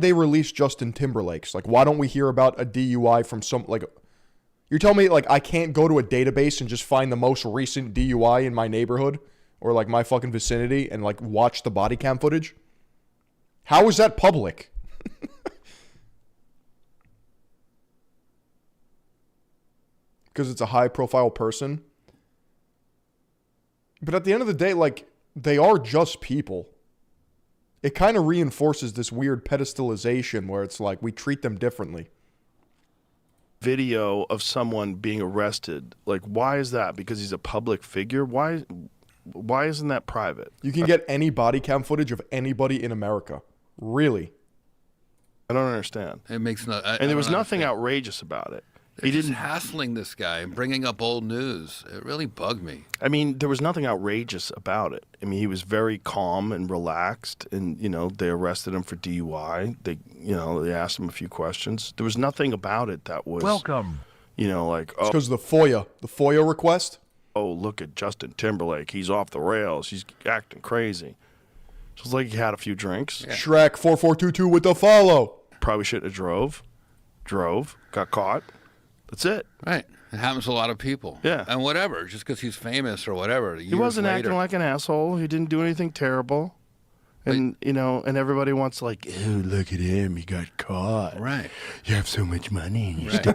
they release Justin Timberlake's? Like, why don't we hear about a DUI from some, like, you're telling me, like, I can't go to a database and just find the most recent DUI in my neighborhood or, like, my fucking vicinity and, like, watch the body cam footage? How is that public? Because it's a high-profile person? But at the end of the day, like, they are just people. It kind of reinforces this weird pedestalization where it's like we treat them differently. Video of someone being arrested. Like, why is that? Because he's a public figure? Why isn't that private? You can get any body cam footage of anybody in America. Really? I don't understand. It makes no. And there was nothing outrageous about it. He didn't hassling this guy and bringing up old news. It really bugged me. I mean, there was nothing outrageous about it. I mean, he was very calm and relaxed, and they arrested him for DUI. They asked him a few questions. There was nothing about it that was Welcome. Like It's because of the FOIA request. Oh, look at Justin Timberlake. He's off the rails. He's acting crazy. So it's like he had a few drinks. Yeah. Shrek 4422 with the follow. Probably shouldn't have drove, got caught. That's it. Right. It happens to a lot of people. Yeah. And whatever, just because he's famous or whatever. He wasn't acting like an asshole. He didn't do anything terrible. And, and everybody wants like, oh, look at him. He got caught. Right. You have so much money and you still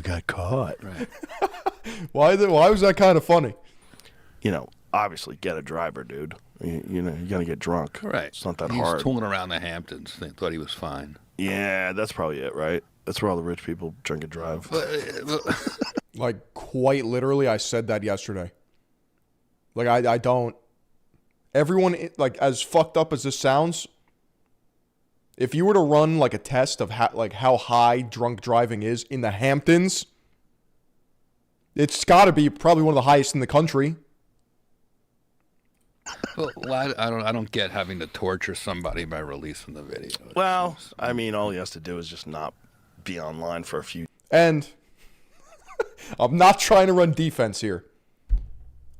got caught. Right. Why was that kind of funny? Obviously get a driver, dude. You're going to get drunk. Right. It's not that He hard. was tooling around the Hamptons. They thought he was fine. Yeah, that's probably it, right? That's where all the rich people drink and drive. Like, quite literally, I said that yesterday. Like, I don't... Everyone, like, as fucked up as this sounds, if you were to run, like, a test of how high drunk driving is in the Hamptons, it's got to be probably one of the highest in the country. Well, I don't get having to torture somebody by releasing the video. Well, I mean, all he has to do is just not be online for a few. And I'm not trying to run defense here,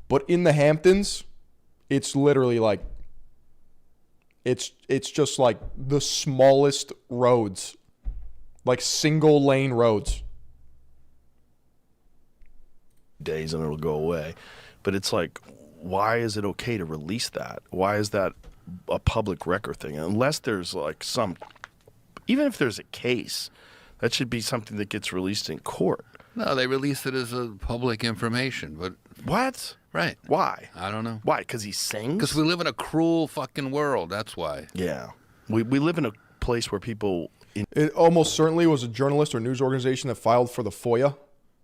but in the Hamptons, it's literally like it's just like the smallest roads, like single lane roads. Days and it'll go away, but it's like, why is it okay to release that? Why is that a public record thing? Unless there's like even if there's a case, that should be something that gets released in court. No, they released it as a public information, but... What? Right. Why? I don't know. Why? Because he sings? Because we live in a cruel fucking world, that's why. Yeah. We live in a place where people... It almost certainly was a journalist or news organization that filed for the FOIA,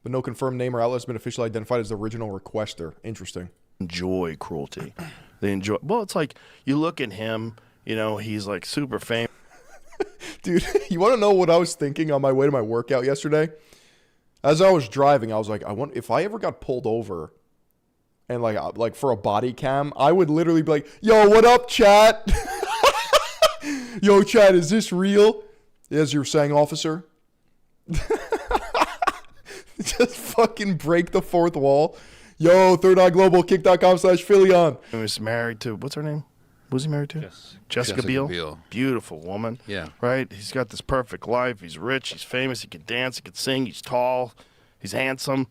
but no confirmed name or outlet has been officially identified as the original requester. Interesting. Enjoy cruelty. They enjoy... Well, it's like, you look at him, he's like super famous. Dude, you want to know what I was thinking on my way to my workout yesterday? As I was driving, I was like, I wonder if I ever got pulled over and like for a body cam, I would literally be like, yo, what up, chat? Yo, chat, is this real? As you were saying, officer. Just fucking break the fourth wall. Yo, Third Eye Global, kick.com/Phillion. He was married to, what's her name? Who's he married to? Jessica Biel. Beautiful woman. Yeah. Right? He's got this perfect life. He's rich. He's famous. He can dance. He can sing. He's tall. He's handsome.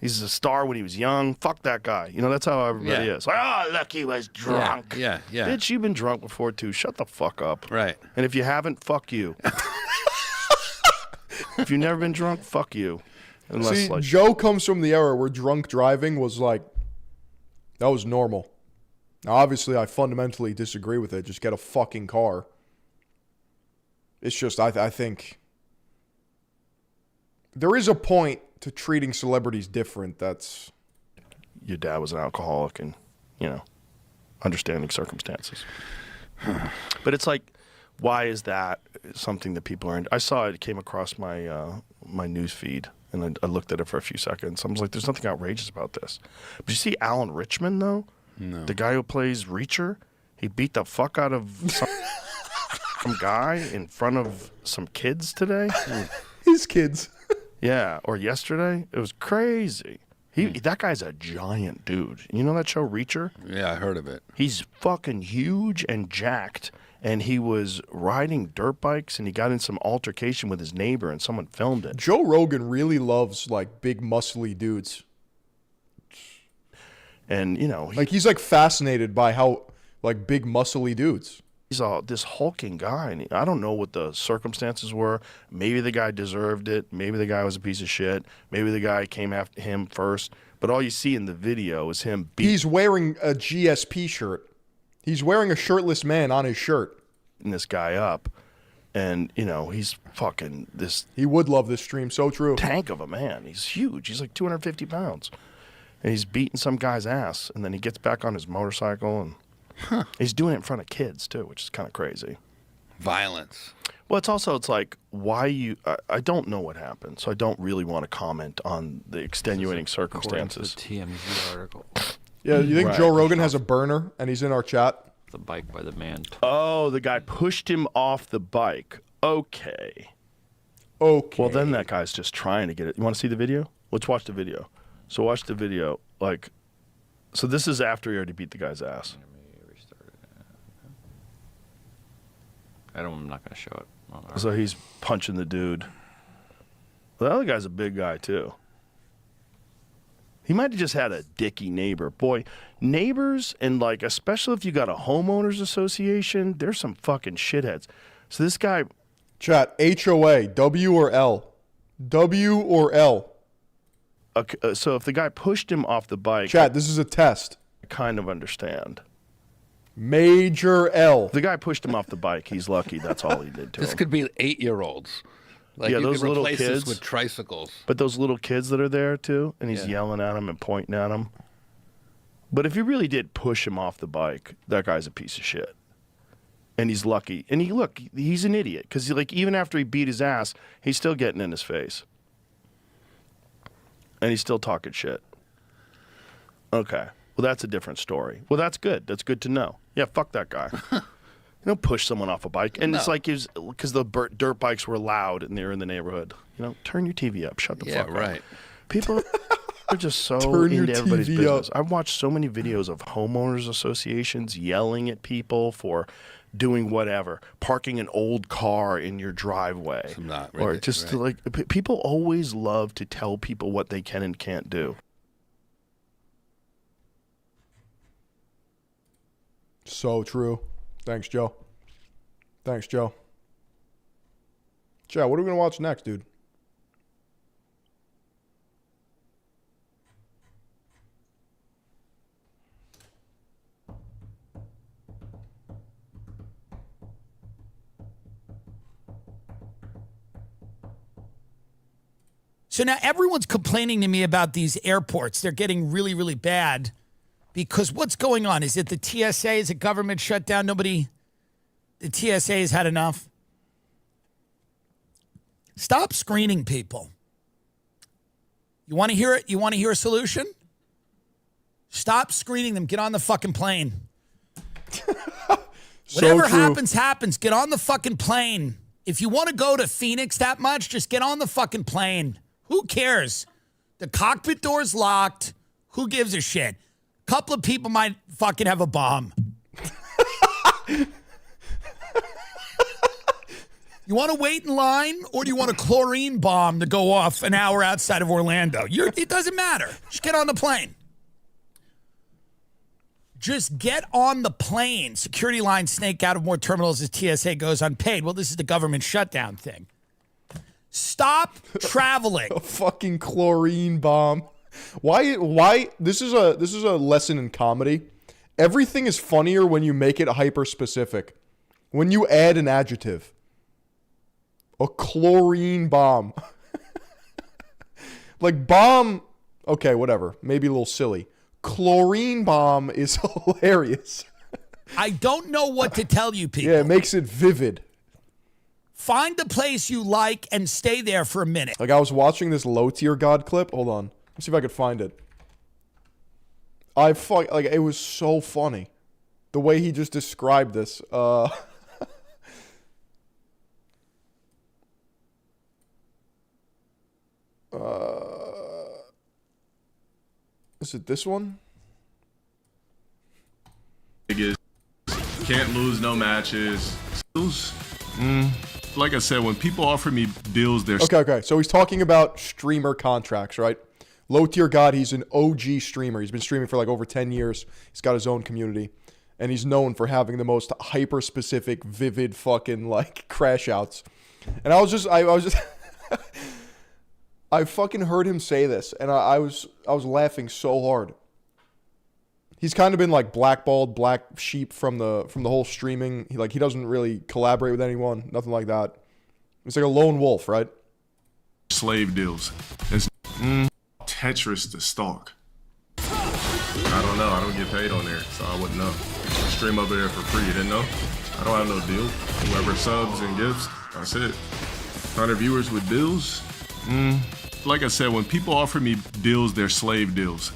He's a star when he was young. Fuck that guy. That's how everybody is. Like, oh, look, he was drunk. Yeah. Bitch, you've been drunk before, too. Shut the fuck up. Right. And if you haven't, fuck you. If you've never been drunk, fuck you. Unless, See, Joe comes from the era where drunk driving was like, that was normal. Now, obviously, I fundamentally disagree with it. Just get a fucking car. It's just, I think there is a point to treating celebrities different. That's... Your dad was an alcoholic and, understanding circumstances. But it's like, why is that something that people are... I saw it came across my my news feed, and I looked at it for a few seconds. I was like, there's nothing outrageous about this. But you see Allan Richson, though? No. The guy who plays Reacher, he beat the fuck out of some guy in front of some kids today. His kids. Yeah, or yesterday. It was crazy. That guy's a giant dude. You know that show Reacher? Yeah, I heard of it. He's fucking huge and jacked, and he was riding dirt bikes, and he got in some altercation with his neighbor, and someone filmed it. Joe Rogan really loves like big muscly dudes. And, you know, he's like fascinated by how like big muscly dudes. He's this hulking guy, and I don't know what the circumstances were. Maybe the guy deserved it. Maybe the guy was a piece of shit. Maybe the guy came after him first. But all you see in the video is him He's wearing a GSP shirt. He's wearing a shirtless man on his shirt. beating this guy up. And, you know, he's fucking this... He would love this stream. So true. Tank of a man. He's huge. He's like 250 pounds. And he's beating some guy's ass. And then he gets back on his motorcycle and... He's doing it in front of kids, too, which is kind of crazy. Violence. Well, it's like, why you... I don't know what happened, so I don't really want to comment on the extenuating circumstances. The TMZ article. Yeah, you think Joe Rogan has a burner and he's in our chat? The bike by the man. Oh, the guy pushed him off the bike. Okay. Well, then that guy's just trying to get it. You want to see the video? Let's watch the video. So watch the video. Like, so this is after he already beat the guy's ass. I'm not going to show it. So he's punching the dude. The other guy's a big guy, too. He might have just had a dicky neighbor. Boy, neighbors, and like, especially if you got a homeowners association, there's some fucking shitheads. So this guy... Chat, HOA, W or L? W or L? Okay, so if the guy pushed him off the bike... Chat, this is a test. I kind of understand. Major L. If the guy pushed him off the bike, he's lucky. That's all he did to him. This could be 8-year-olds. Like, yeah, you those could little replace kids this with tricycles. But those little kids that are there too, and he's yelling at them and pointing at them. But if he really did push him off the bike, that guy's a piece of shit. And he's lucky. And he's an idiot because like even after he beat his ass, he's still getting in his face, and he's still talking shit. Okay, well that's a different story. Well, that's good. That's good to know. Yeah, fuck that guy. You don't push someone off a bike. And it's like because the dirt bikes were loud and they're in the neighborhood. You know, turn your TV up. Shut the fuck up. Yeah, right. People are just so Turn your into everybody's TV business. up. I've watched so many videos of homeowners associations yelling at people for doing whatever, parking an old car in your driveway. Or just like people always love to tell people what they can and can't do. So true. Thanks, Joe. Thanks, Joe. Chat, what are we going to watch next, dude? So now everyone's complaining to me about these airports. They're getting really, really bad because what's going on? Is it the TSA? Is it government shutdown? The TSA has had enough. Stop screening people. You want to hear it? You want to hear a solution? Stop screening them. Get on the fucking plane. Whatever happens, happens. Get on the fucking plane. If you want to go to Phoenix that much, just get on the fucking plane. Who cares? The cockpit door's locked. Who gives a shit? A couple of people might fucking have a bomb. You want to wait in line, or do you want a chlorine bomb to go off an hour outside of Orlando? It doesn't matter. Just get on the plane. Just get on the plane. Security lines snake out of more terminals as TSA goes unpaid. Well, this is the government shutdown thing. Stop traveling. A fucking chlorine bomb. Why this is a lesson in comedy. Everything is funnier when you make it hyper specific. When you add an adjective. A chlorine bomb. Like bomb, okay, whatever. Maybe a little silly. Chlorine bomb is hilarious. I don't know what to tell you people. Yeah, it makes it vivid. Find a place you like and stay there for a minute. Like I was watching this low tier god clip. Hold on. Let's see if I could find it. Like it was so funny. The way he just described this. Is it this one? Can't lose no matches. Like I said, when people offer me deals, they're Okay. So he's talking about streamer contracts, right? Low Tier God, he's an OG streamer. He's been streaming for like over 10 years. He's got his own community. And he's known for having the most hyper-specific, vivid fucking like crash outs. And I was just I fucking heard him say this, and I was laughing so hard. He's kind of been like blackballed, black sheep from the whole streaming. He doesn't really collaborate with anyone, nothing like that. He's like a lone wolf, right? slave deals. It's Tetris to stalk. I don't know. I don't get paid on there, so I wouldn't know. I stream over there for free. You didn't know? I don't have no deal. Whoever subs and gifts, that's it. 100 viewers with deals. Like I said, when people offer me deals, they're slave deals.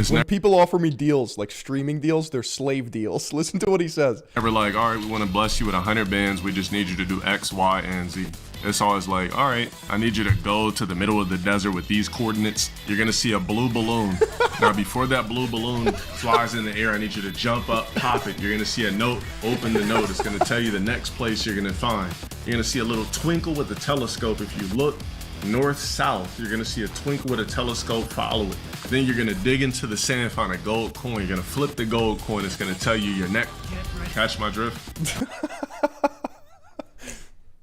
When people offer me deals, like streaming deals, they're slave deals. Listen to what he says. Never like, all right, we want to bless you with 100 bands. We just need you to do X, Y, and Z. It's always like, all right, I need you to go to the middle of the desert with these coordinates. You're going to see a blue balloon. Now, before that blue balloon flies in the air, I need you to jump up, pop it. You're going to see a note. Open the note. It's going to tell you the next place you're going to find. You're going to see a little twinkle with the telescope. If you look north-south, you're going to see a twinkle with a telescope. Follow it. Then you're going to dig into the sand, find a gold coin. You're going to flip the gold coin. It's going to tell you your neck. Catch my drift?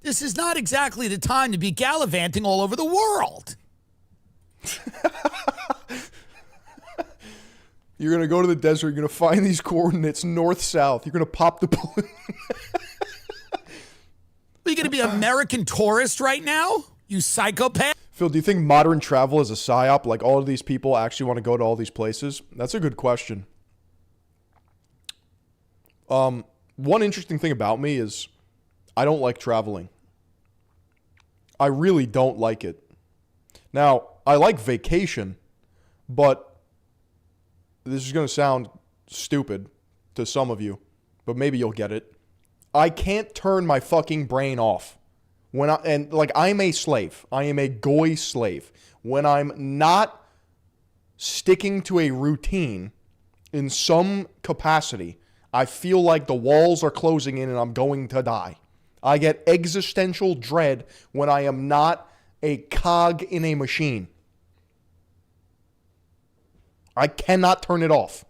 This is not exactly the time to be gallivanting all over the world. You're going to go to the desert. You're going to find these coordinates north-south. You're going to pop the balloon. Are you going to be an American tourist right now? You psychopath? Phil, do you think modern travel is a psyop? Like all of these people actually want to go to all these places? That's a good question. One interesting thing about me is I don't like traveling. I really don't like it. Now, I like vacation, but this is going to sound stupid to some of you, but maybe you'll get it. I can't turn my fucking brain off. I'm a slave. I am a goy slave. When I'm not sticking to a routine in some capacity, I feel like the walls are closing in and I'm going to die. I get existential dread when I am not a cog in a machine. I cannot turn it off.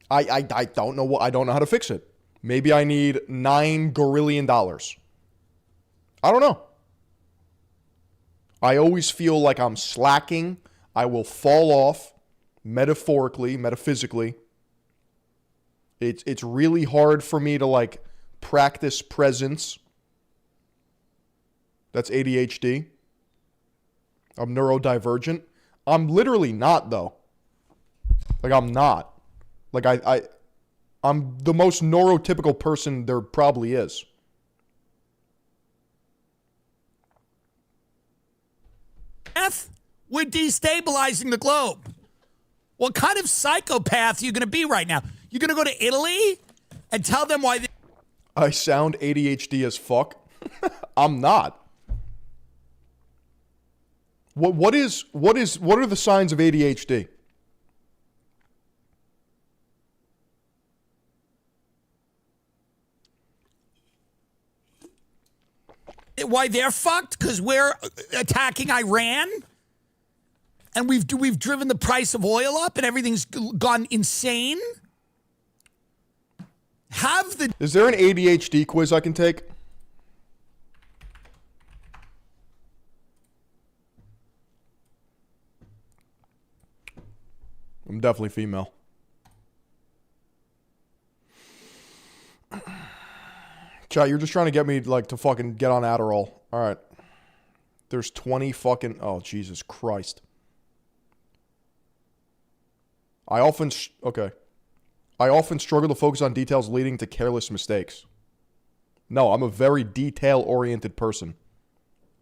I don't know I don't know how to fix it. Maybe I need $9 gorillion. I don't know. I always feel like I'm slacking. I will fall off metaphorically, metaphysically. It's really hard for me to like practice presence. That's ADHD. I'm neurodivergent. I'm literally not though. Like I'm not. Like I'm the most neurotypical person there probably is. We're destabilizing the globe. What kind of psychopath are you going to be right now? You're going to go to Italy and tell them why I sound ADHD as fuck? I'm not. What are the signs of ADHD? Why they're fucked? Because we're attacking Iran? And we've driven the price of oil up and everything's gone insane? Is there an ADHD quiz I can take? I'm definitely female. Chat, you're just trying to get me like to fucking get on Adderall. All right. There's 20 fucking... Oh, Jesus Christ. I often struggle to focus on details leading to careless mistakes. No, I'm a very detail-oriented person.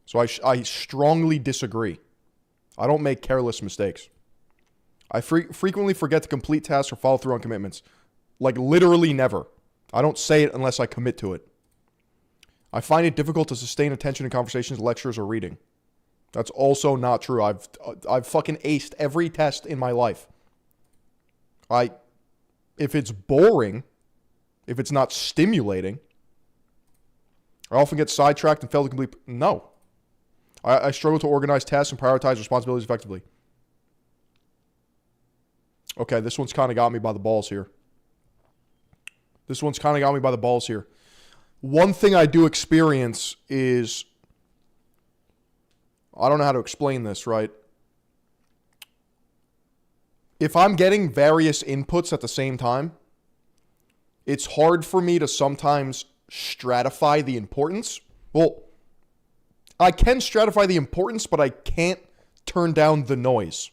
So I strongly disagree. I don't make careless mistakes. I frequently forget to complete tasks or follow through on commitments. Like literally never. I don't say it unless I commit to it. I find it difficult to sustain attention in conversations, lectures, or reading. That's also not true. I've fucking aced every test in my life. If it's boring, if it's not stimulating, I often get sidetracked and fail to complete. No. I struggle to organize tasks and prioritize responsibilities effectively. Okay, this one's kind of got me by the balls here. One thing I do experience is, I don't know how to explain this, right? If I'm getting various inputs at the same time, it's hard for me to sometimes stratify the importance. Well, I can stratify the importance, but I can't turn down the noise.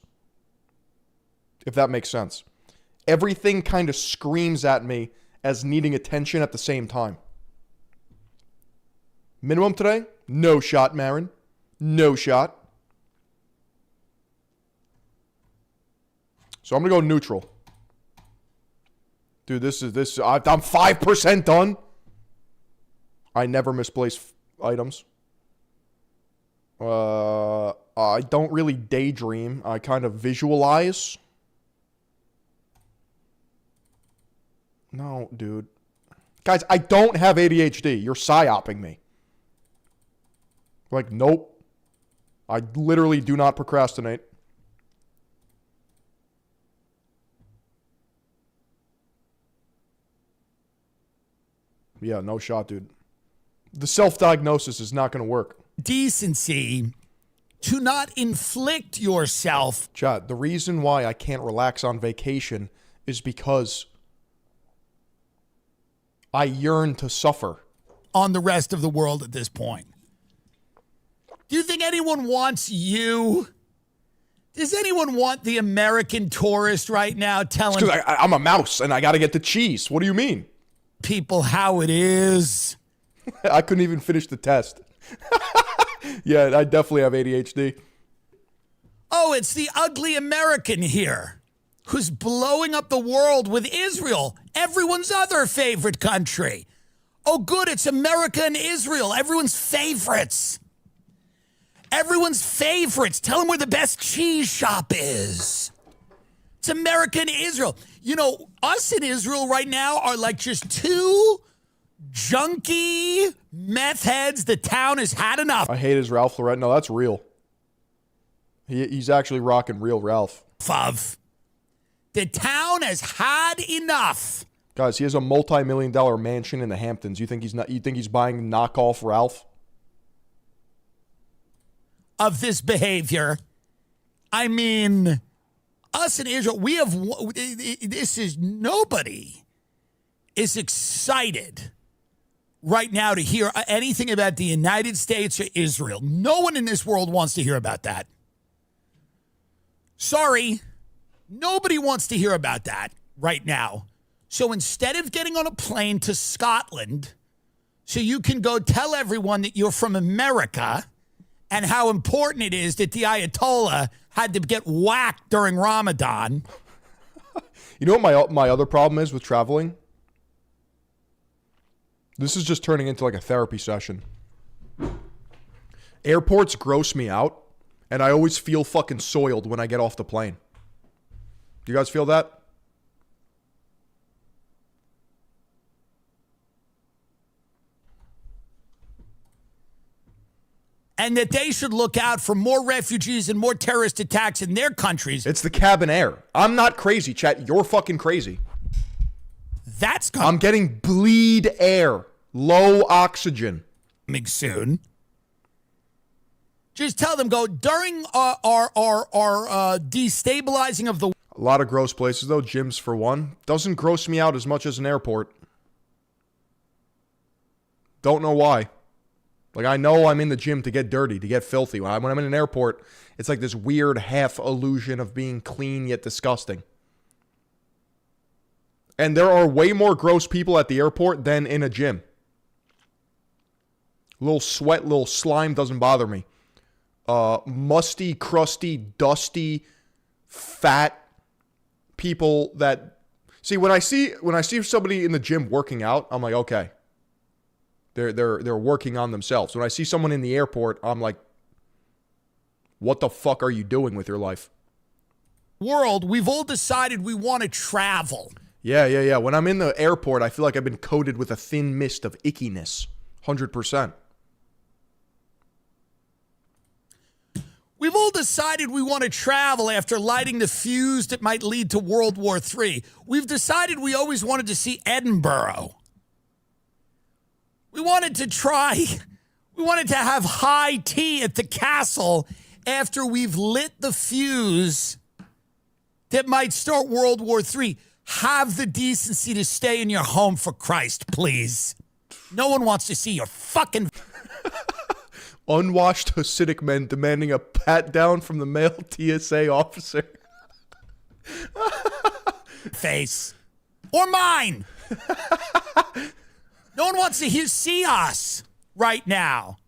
If that makes sense. Everything kind of screams at me as needing attention at the same time. Minimum today? No shot, Marin. No shot. So I'm going to go neutral. Dude, I'm 5% done. I never misplace items. I don't really daydream. I kind of visualize. No, dude. Guys, I don't have ADHD. You're psyoping me. Like, nope. I literally do not procrastinate. Yeah, no shot, dude. The self-diagnosis is not going to work. Decency to not inflict yourself. Chad, the reason why I can't relax on vacation is because I yearn to suffer. On the rest of the world at this point. Do you think anyone wants you? Does anyone want the American tourist right now telling... Because I'm a mouse and I got to get the cheese. What do you mean? People how it is. I couldn't even finish the test. Yeah, I definitely have ADHD. Oh, it's the ugly American here who's blowing up the world with Israel, everyone's other favorite country. Oh, good, it's America and Israel, everyone's favorites. Everyone's favorites. Tell them where the best cheese shop is. It's America and Israel. You know, us in Israel right now are like just two junkie meth heads. The town has had enough. I hate his Ralph Lauren. No, that's real. He's actually rocking real Ralph. Fav. The town has had enough. Guys, he has a multi-million-dollar mansion in the Hamptons. You think he's buying knockoff Ralph? Of this behavior. I mean, us in Israel, we have, this is, nobody is excited right now to hear anything about the United States or Israel. No one in this world wants to hear about that. Sorry, nobody wants to hear about that right now. So instead of getting on a plane to Scotland so you can go tell everyone that you're from America and how important it is that the Ayatollah had to get whacked during Ramadan. You know what my other problem is with traveling? This is just turning into like a therapy session. Airports gross me out, and I always feel fucking soiled when I get off the plane. Do you guys feel that? And that they should look out for more refugees and more terrorist attacks in their countries. It's the cabin air. I'm not crazy, chat. You're fucking crazy. I'm getting bleed air. Low oxygen. Soon. Just tell them, go, during our destabilizing of the... A lot of gross places, though. Gyms, for one. Doesn't gross me out as much as an airport. Don't know why. Like, I know I'm in the gym to get dirty, to get filthy. When I'm in an airport, it's like this weird half illusion of being clean yet disgusting. And there are way more gross people at the airport than in a gym. Little sweat, little slime doesn't bother me. Musty, crusty, dusty, fat people that... See, when I see somebody in the gym working out, I'm like, okay. They're working on themselves. When I see someone in the airport, I'm like, What the fuck are you doing with your life? World, we've all decided we want to travel. Yeah. When I'm in the airport, I feel like I've been coated with a thin mist of ickiness. 100%. We've all decided we want to travel after lighting the fuse that might lead to World War III. We've decided we always wanted to see Edinburgh. We wanted to have high tea at the castle after we've lit the fuse that might start World War III. Have the decency to stay in your home, for Christ, please. No one wants to see your fucking... Unwashed Hasidic men demanding a pat down from the male TSA officer. Face. Or mine. No one wants to see us right now.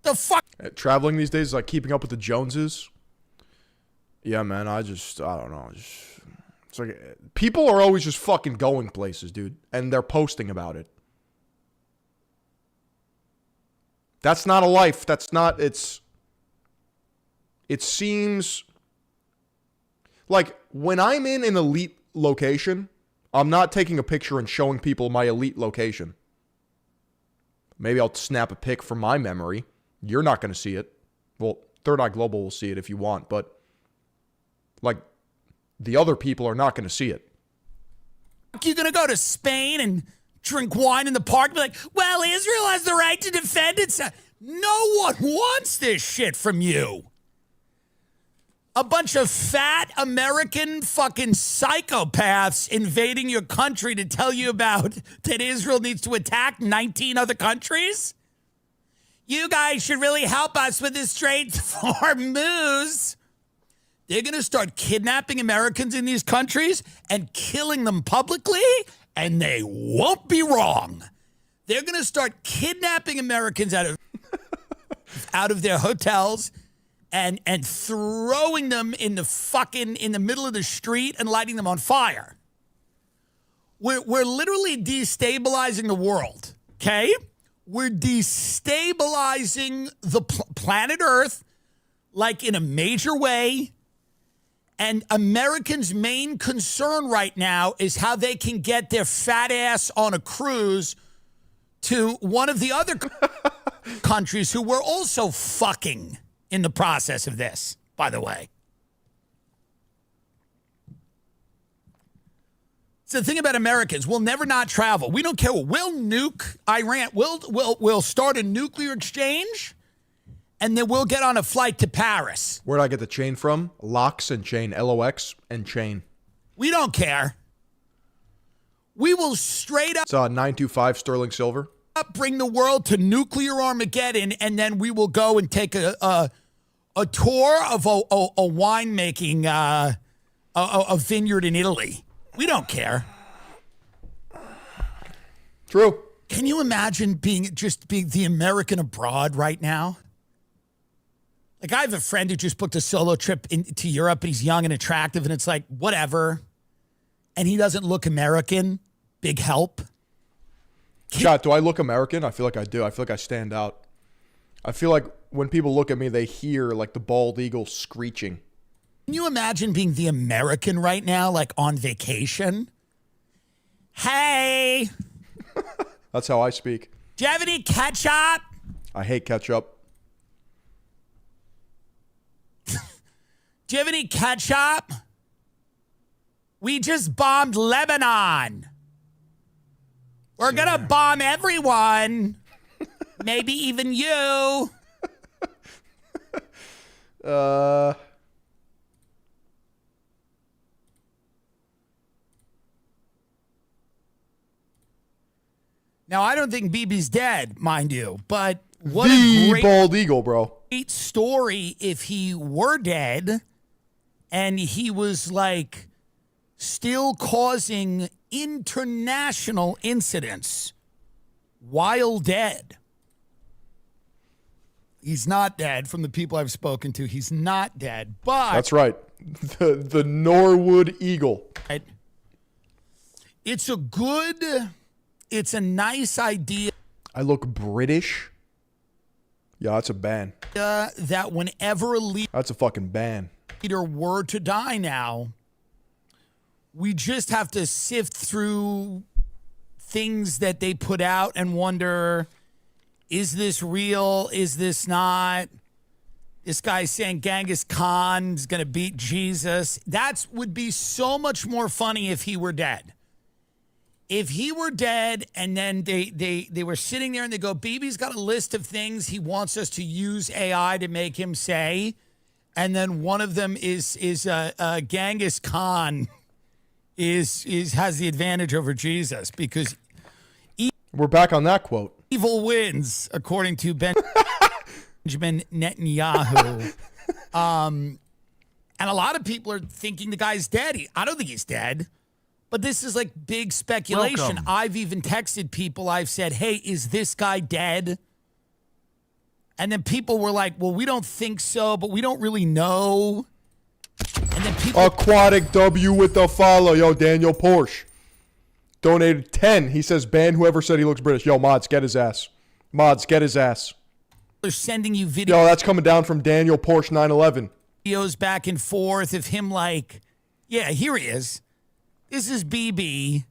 The fuck? Traveling these days is like keeping up with the Joneses. Yeah, man, I don't know. It's like people are always just fucking going places, dude. And they're posting about it. That's not a life. It seems like when I'm in an elite location, I'm not taking a picture and showing people my elite location. Maybe I'll snap a pic from my memory. You're not going to see it. Well, Third Eye Global will see it if you want, but like the other people are not going to see it. You're going to go to Spain and drink wine in the park and be like, well, Israel has the right to defend itself. No one wants this shit from you. A bunch of fat American fucking psychopaths invading your country to tell you about that Israel needs to attack 19 other countries? You guys should really help us with this Strait of Hormuz. They're going to start kidnapping Americans in these countries and killing them publicly, and they won't be wrong. They're going to start kidnapping Americans out of their hotels and throwing them in the middle of the street and lighting them on fire. We're literally destabilizing the world, okay? We're destabilizing the planet Earth like in a major way. And Americans' main concern right now is how they can get their fat ass on a cruise to one of the other countries who were also fucking in the process of this, by the way. So the thing about Americans, we'll never not travel. We don't care. We'll nuke Iran. We'll start a nuclear exchange, and then we'll get on a flight to Paris. Where'd I get the chain from? Locks and chain. LOX and chain. We don't care. We will straight up... It's 925 sterling silver. Bring the world to nuclear Armageddon, and then we will go and take a tour of a winemaking, a vineyard in Italy. We don't care. True. Can you imagine being the American abroad right now? Like, I have a friend who just booked a solo trip to Europe, and he's young and attractive, and it's like, whatever. And he doesn't look American. Big help. Chat, do I look American? I feel like I do. I feel like I stand out. I feel like when people look at me, they hear like the bald eagle screeching. Can you imagine being the American right now, like on vacation? Hey! That's how I speak. Do you have any ketchup? I hate ketchup. Do you have any ketchup? We just bombed Lebanon. We're gonna bomb everyone. Maybe even you. Now, I don't think Bibi's dead, mind you, but what a great bald eagle, bro. Great story if he were dead and he was like still causing international incidents while dead. He's not dead. From the people I've spoken to, he's not dead. But that's right. The Norwood Eagle. It's a nice idea. I look British. Yeah, that's a ban. That whenever a That's a fucking ban. leader were to die now, we just have to sift through things that they put out and wonder, is this real? Is this not? This guy's saying Genghis Khan is going to beat Jesus. That would be so much more funny if he were dead. If he were dead and then they were sitting there and they go, BB's got a list of things he wants us to use AI to make him say. And then one of them is Genghis Khan has the advantage over Jesus because we're back on that quote. Evil wins, according to Benjamin Netanyahu. And a lot of people are thinking the guy's dead. I don't think he's dead. But this is like big speculation. Welcome. I've even texted people. I've said, hey, is this guy dead? And then people were like, well, we don't think so, but we don't really know. And then people... Aquatic W with the follow. Yo, Daniel Porsche donated 10. He says, ban whoever said he looks British. Yo, mods, get his ass. Mods, get his ass. They're sending you videos. Yo, that's coming down from Daniel Porsche 911. Videos back and forth of him like, yeah, here he is. This is BB.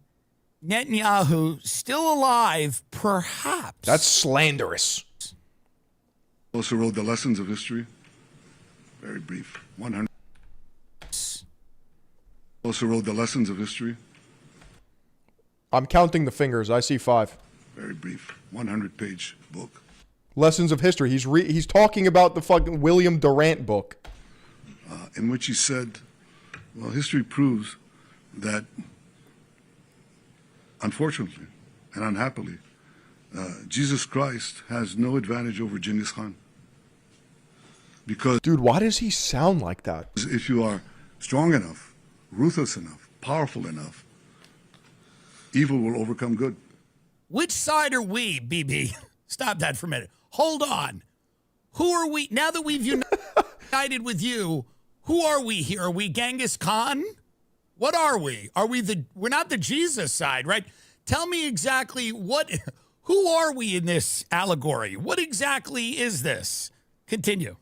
Netanyahu still alive, perhaps. That's slanderous. Also wrote the lessons of history. Very brief. 100. Also wrote the lessons of history. I'm counting the fingers. I see 5. Very brief. 100-page book. Lessons of history. He's talking about the fucking William Durant book. In which he said, well, history proves that, unfortunately and unhappily, Jesus Christ has no advantage over Genghis Khan. Because, dude, why does he sound like that? If you are strong enough, ruthless enough, powerful enough, evil will overcome good. Which side are we, BB? Stop that for a minute. Hold on. Who are we? Now that we've united with you, who are we here? Are we Genghis Khan? What are we? We're not the Jesus side, right? Tell me exactly who are we in this allegory? What exactly is this? Continue.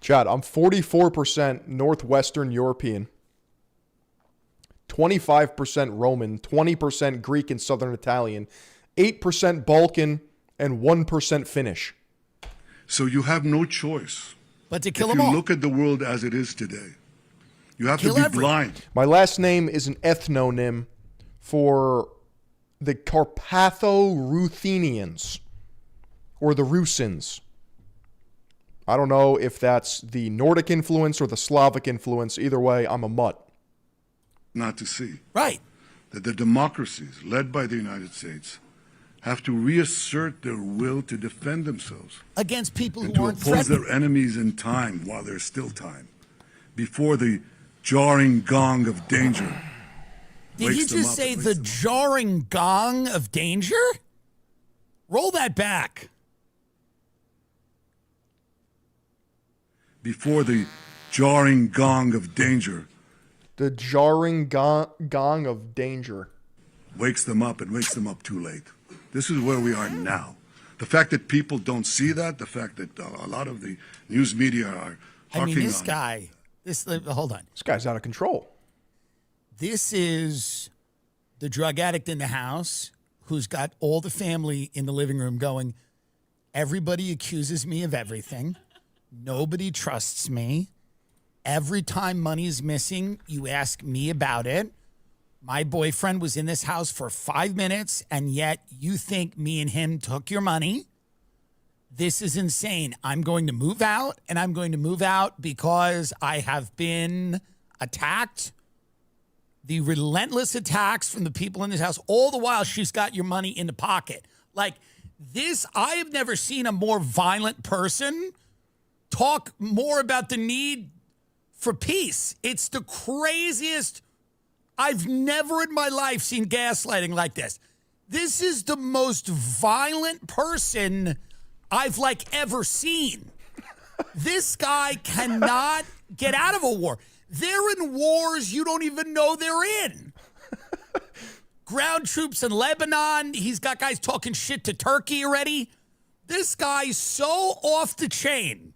Chad, I'm 44% Northwestern European, 25% Roman, 20% Greek and Southern Italian, 8% Balkan, and 1% Finnish. So you have no choice. But to kill them all. If you look at the world as it is today, you have to be blind. My last name is an ethnonym for the Carpatho-Ruthenians, or the Rusins. I don't know if that's the Nordic influence or the Slavic influence. Either way, I'm a mutt. Not to see. Right. That the democracies led by the United States have to reassert their will to defend themselves. Against people who and to aren't oppose threatened. their enemies in time while there's still time. Before the jarring gong of danger. Did you just say the jarring gong of danger? Roll that back. Before the jarring gong of danger. The jarring gong of danger. Wakes them up and wakes them up too late. This is where we are now. The fact that people don't see that, the fact that a lot of the news media are harking on. This guy, hold on. This guy's out of control. This is the drug addict in the house who's got all the family in the living room going, everybody accuses me of everything. Nobody trusts me. Every time money is missing, you ask me about it. My boyfriend was in this house for 5 minutes, and yet you think me and him took your money. This is insane. I'm going to move out, and I'm going to move out because I have been attacked. The relentless attacks from the people in this house, all the while she's got your money in the pocket. Like this, I have never seen a more violent person talk more about the need for peace. It's the craziest. I've never in my life seen gaslighting like this. This is the most violent person I've ever seen. This guy cannot get out of a war. They're in wars you don't even know they're in. Ground troops in Lebanon. He's got guys talking shit to Turkey already. This guy's so off the chain.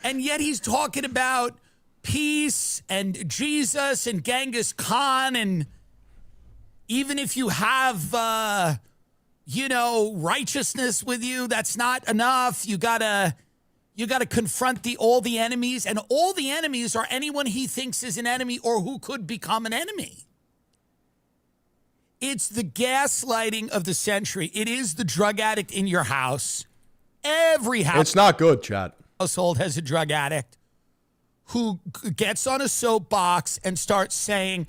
And yet he's talking about peace and Jesus and Genghis Khan. And even if you have, righteousness with you, that's not enough. You gotta confront all the enemies. And all the enemies are anyone he thinks is an enemy or who could become an enemy. It's the gaslighting of the century. It is the drug addict in your house. Every house. It's not good, Chad. Household has a drug addict who gets on a soapbox and starts saying,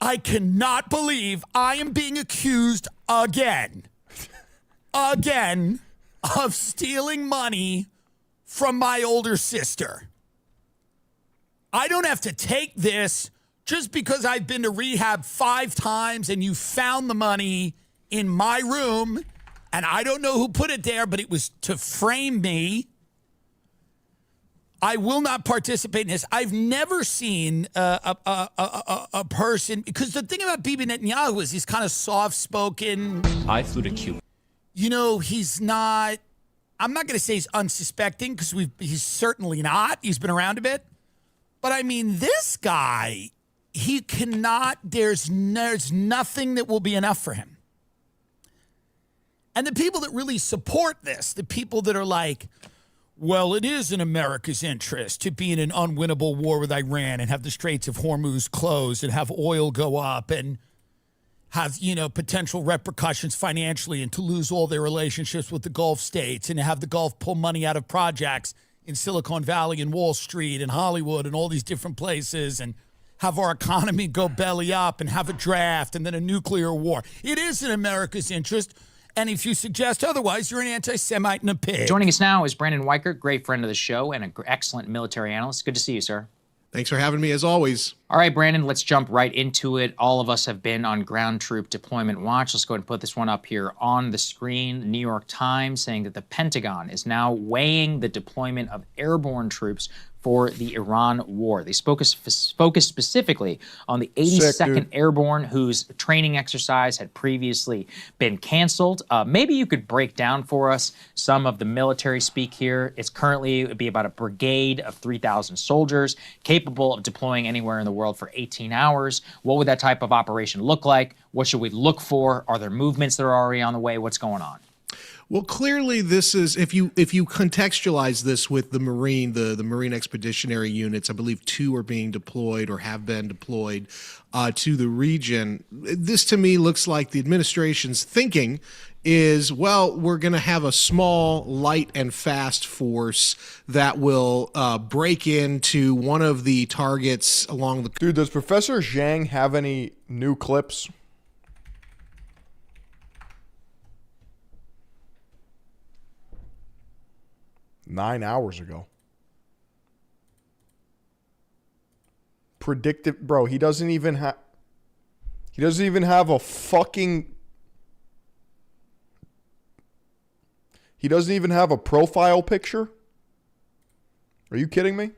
I cannot believe I am being accused again of stealing money from my older sister. I don't have to take this just because I've been to rehab 5 times and you found the money in my room and I don't know who put it there, but it was to frame me. I will not participate in this. I've never seen a person, because the thing about Bibi Netanyahu is he's kind of soft-spoken. I flew to Cuba. He's not, I'm not going to say he's unsuspecting, because he's certainly not. He's been around a bit. But I mean, this guy, he cannot, there's nothing that will be enough for him. And the people that really support this, the people that are like, well, it is in America's interest to be in an unwinnable war with Iran and have the Straits of Hormuz closed and have oil go up and have, potential repercussions financially and to lose all their relationships with the Gulf states and to have the Gulf pull money out of projects in Silicon Valley and Wall Street and Hollywood and all these different places and have our economy go belly up and have a draft and then a nuclear war. It is in America's interest. And if you suggest otherwise, you're an anti-Semite and a pig. Joining us now is Brandon Weichert, great friend of the show and an excellent military analyst. Good to see you, sir. Thanks for having me, as always. All right, Brandon, let's jump right into it. All of us have been on ground troop deployment watch. Let's go ahead and put this one up here on the screen. New York Times saying that the Pentagon is now weighing the deployment of airborne troops for the Iran war. They focused specifically on the 82nd Airborne, whose training exercise had previously been canceled. Maybe you could break down for us some of the military speak here. It would be about a brigade of 3,000 soldiers capable of deploying anywhere in the world for 18 hours. What would that type of operation look like? What should we look for? Are there movements that are already on the way? What's going on? Well, clearly this is, if you contextualize this with the Marine, the Marine Expeditionary Units, I believe 2 are being deployed or have been deployed to the region. This to me looks like the administration's thinking is, well, we're going to have a small, light and fast force that will break into one of the targets along the... Dude, does Professor Jiang have any new clips? Nine hours ago. Predictive, bro. He doesn't even have a fucking. He doesn't even have a profile picture. Are you kidding me?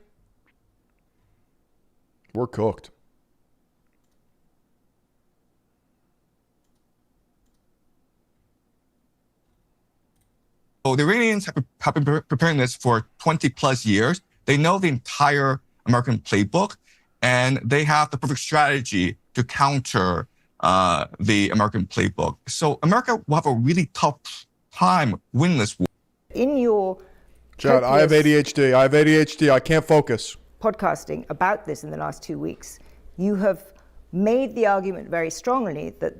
We're cooked. So the Iranians have been preparing this for 20 plus years. They know the entire American playbook, and they have the perfect strategy to counter the American playbook. So America will have a really tough time winning this war. In your Chad, I have ADHD. I can't focus. Podcasting about this in the last 2 weeks, you have made the argument very strongly that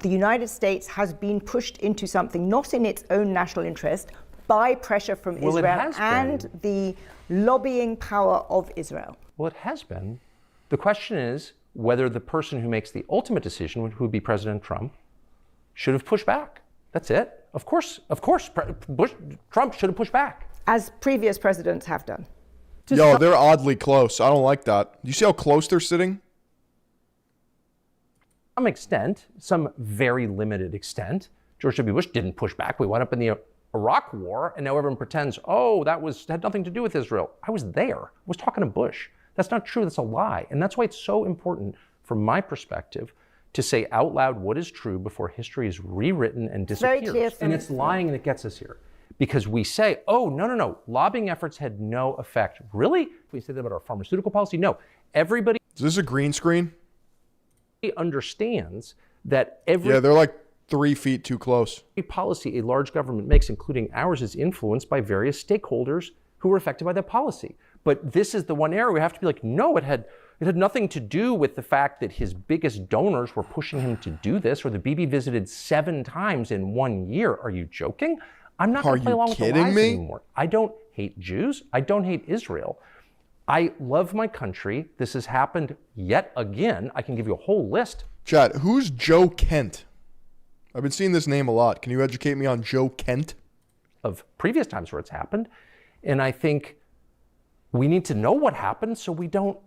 the United States has been pushed into something not in its own national interest by pressure from Israel and the lobbying power of Israel. Well, it has been. The question is whether the person who makes the ultimate decision, who would be President Trump, should have pushed back. That's it. Of course, Trump should have pushed back. As previous presidents have done. Yo, they're oddly close. I don't like that. You see how close they're sitting? To some extent, some very limited extent. George W. Bush didn't push back. We wound up in the Iraq War, and now everyone pretends, oh, that had nothing to do with Israel. I was there. I was talking to Bush. That's not true. That's a lie. And that's why it's so important, from my perspective, to say out loud what is true before history is rewritten and disappears. Very clear and it's lying that gets us here. Because we say, oh, no, lobbying efforts had no effect. Really? We say that about our pharmaceutical policy? No. Everybody... Is this a green screen? ...understands that every... Yeah, they're like 3 feet too close. Every policy a large government makes, including ours, is influenced by various stakeholders who were affected by that policy. But this is the one area we have to be like, no, it had nothing to do with the fact that his biggest donors were pushing him to do this, or the Bibi visited 7 times in 1 year. Are you joking? I'm not going to play along with the lies anymore. I don't hate Jews. I don't hate Israel. I love my country. This has happened yet again. I can give you a whole list. Chat, who's Joe Kent? I've been seeing this name a lot. Can you educate me on Joe Kent? Of previous times where it's happened. And I think we need to know what happened so we don't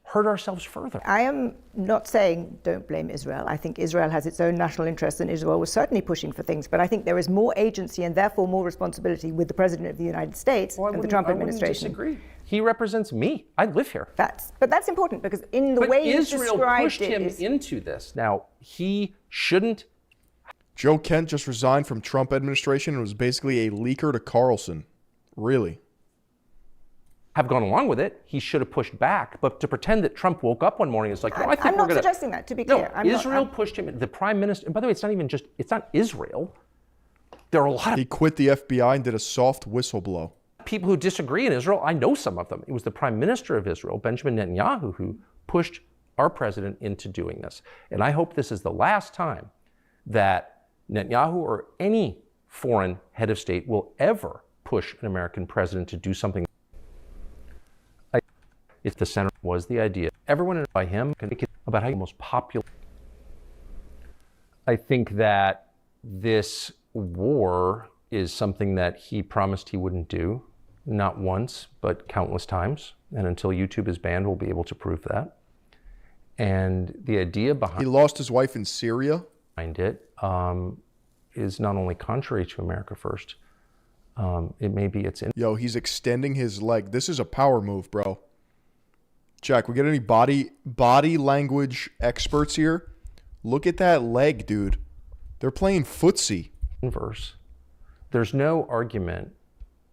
hurt ourselves further. I am not saying don't blame Israel. I think Israel has its own national interests, and Israel was certainly pushing for things. But I think there is more agency and therefore more responsibility with the President of the United States and the Trump administration. I wouldn't disagree. He represents me. I live here. But that's important, because in the way you described Israel pushed him into this. Now, he shouldn't. Joe Kent just resigned from Trump administration and was basically a leaker to Carlson. Really? Have gone along with it. He should have pushed back. But to pretend that Trump woke up one morning and is like, no, I think I'm we're not going to... suggesting that, to be clear. No, Israel pushed him. The prime minister... And by the way, it's not Israel. There are a lot of... He quit the FBI and did a soft whistle blow. People who disagree in Israel, I know some of them. It was the prime minister of Israel, Benjamin Netanyahu, who pushed our president into doing this. And I hope this is the last time that Netanyahu or any foreign head of state will ever push an American president to do something. If the center was the idea, everyone by him can think about how the most popular. I think that this war is something that he promised he wouldn't do, not once, but countless times. And until YouTube is banned, we'll be able to prove that. And the idea behind... He lost his wife in Syria? ...behind it is not only contrary to America First, it may be its... Yo, he's extending his leg. This is a power move, bro. Jack, we get any body language experts here? Look at that leg, dude. They're playing footsie. Inverse. There's no argument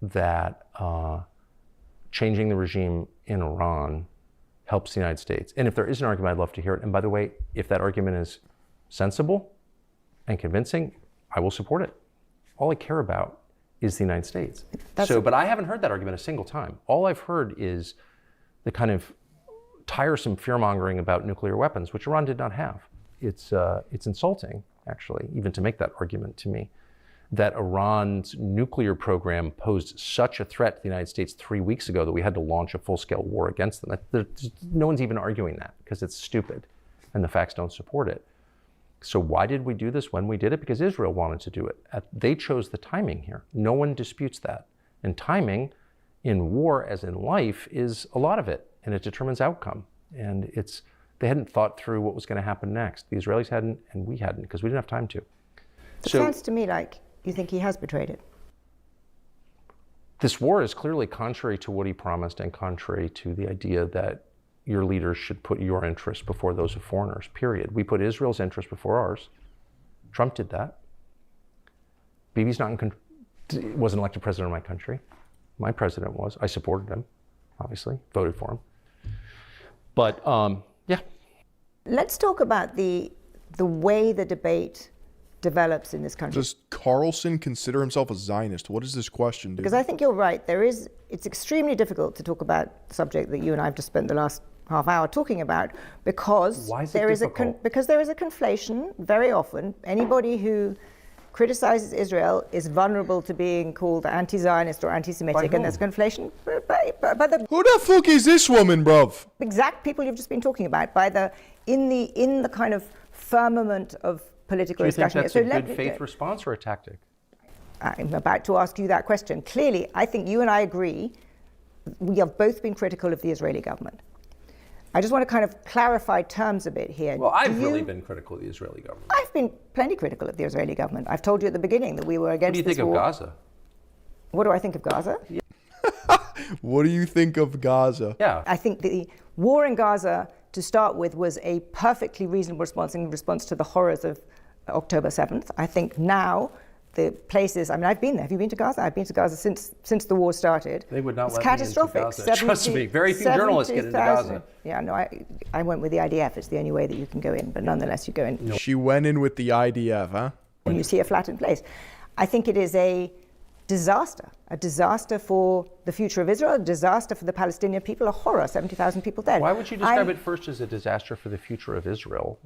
that changing the regime in Iran helps the United States. And if there is an argument, I'd love to hear it. And by the way, if that argument is sensible and convincing, I will support it. All I care about is the United States. But I haven't heard that argument a single time. All I've heard is the kind of tiresome fear-mongering about nuclear weapons, which Iran did not have. It's insulting, actually, even to make that argument to me, that Iran's nuclear program posed such a threat to the United States 3 weeks ago that we had to launch a full-scale war against them. No one's even arguing that, because it's stupid, and the facts don't support it. So why did we do this when we did it? Because Israel wanted to do it. They chose the timing here. No one disputes that. And timing in war, as in life, is a lot of it. And it determines outcome. And they hadn't thought through what was going to happen next. The Israelis hadn't, and we hadn't, because we didn't have time to. It sounds to me like you think he has betrayed it. This war is clearly contrary to what he promised and contrary to the idea that your leaders should put your interests before those of foreigners, period. We put Israel's interests before ours. Trump did that. Bibi's wasn't elected president of my country. My president was. I supported him, obviously, voted for him. But, yeah. Let's talk about the way the debate develops in this country. Does Carlson consider himself a Zionist? What is this question, dude? Because I think you're right. It's extremely difficult to talk about the subject that you and I have just spent the last half hour talking about, because there is a conflation very often. Anybody who criticizes Israel is vulnerable to being called anti-Zionist or anti-Semitic, and there's conflation. Who the fuck is this woman, bruv? Exact people you've just been talking about, in the kind of firmament of political discussion. Do you think that's a good faith response or a tactic? I'm about to ask you that question. Clearly, I think you and I agree. We have both been critical of the Israeli government. I just want to kind of clarify terms a bit here. Well, I've really been critical of the Israeli government. I've been plenty critical of the Israeli government. I've told you at the beginning that we were against this war. What do you think of Gaza? What do I think of Gaza? What do you think of Gaza? Yeah. I think the war in Gaza to start with, was a perfectly reasonable response in response to the horrors of October 7th. I think now the places, I mean, I've been there. Have you been to Gaza? I've been to Gaza since the war started. They would not it's let catastrophic. me into Gaza. Trust me, very few journalists get into Gaza. Yeah, no, I went with the IDF. It's the only way that you can go in, but nonetheless you go in. No. She went in with the IDF, huh? And you see a flattened place. I think it is a disaster for the future of Israel, a disaster for the Palestinian people, a horror, 70,000 people dead. Why would you describe it first as a disaster for the future of Israel?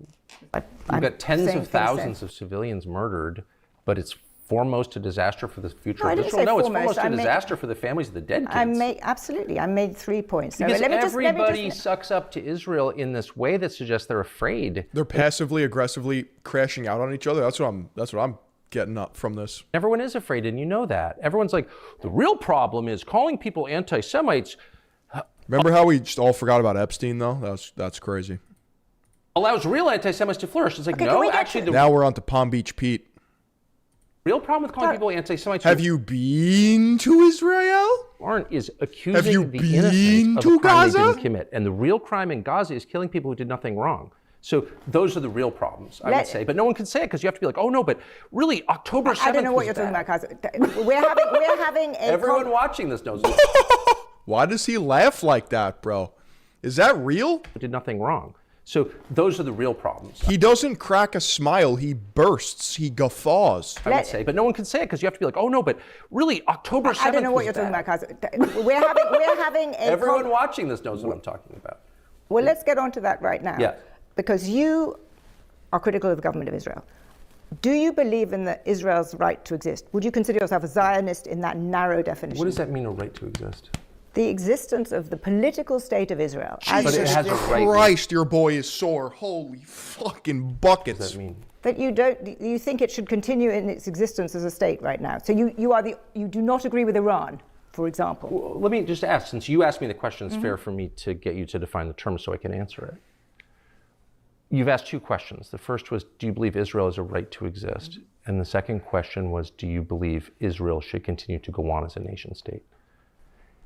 You've got tens of thousands of civilians murdered, but it's foremost a disaster for the future of Israel? No, it's foremost a disaster for the families of the dead kids. Absolutely. I made 3 points. Because everybody sucks up to Israel in this way that suggests they're afraid. They're passively, aggressively crashing out on each other. That's what I'm getting up from this. Everyone is afraid, and you know that. Everyone's like, the real problem is calling people anti-Semites. Remember how we just all forgot about Epstein, though? That's crazy. Allows real anti-Semites to flourish. It's like, no, actually... Now we're on to Palm Beach Pete. Real problem with calling people anti-Semites. Have you been to Israel? Lauren is accusing the innocent of a crime they didn't commit. And the real crime in Gaza is killing people who did nothing wrong. So those are the real problems, I would say. But no one can say it because you have to be like, oh no, but really, October 7th I don't know what you're talking about, Gaza. We're having a... Everyone watching this knows. Why does he laugh like that, bro? Is that real? Did nothing wrong. So those are the real problems. He doesn't crack a smile. He bursts. He guffaws. I would say, but no one can say it because you have to be like, oh no, but really, October 7th. I don't know what you're talking about, Gaza. We're having a... Everyone watching this knows what I'm talking about. Well, let's get on to that right now. Yeah. Because you are critical of the government of Israel. Do you believe in Israel's right to exist? Would you consider yourself a Zionist in that narrow definition? What does that mean, a right to exist? The existence of the political state of Israel. Jesus Christ, your boy is sore. Holy fucking buckets. What does that mean? That you think it should continue in its existence as a state right now. So you do not agree with Iran, for example. Well, let me just ask, since you asked me the question, it's fair for me to get you to define the term so I can answer it. You've asked 2 questions. The first was, do you believe Israel has a right to exist? And the second question was, do you believe Israel should continue to go on as a nation state?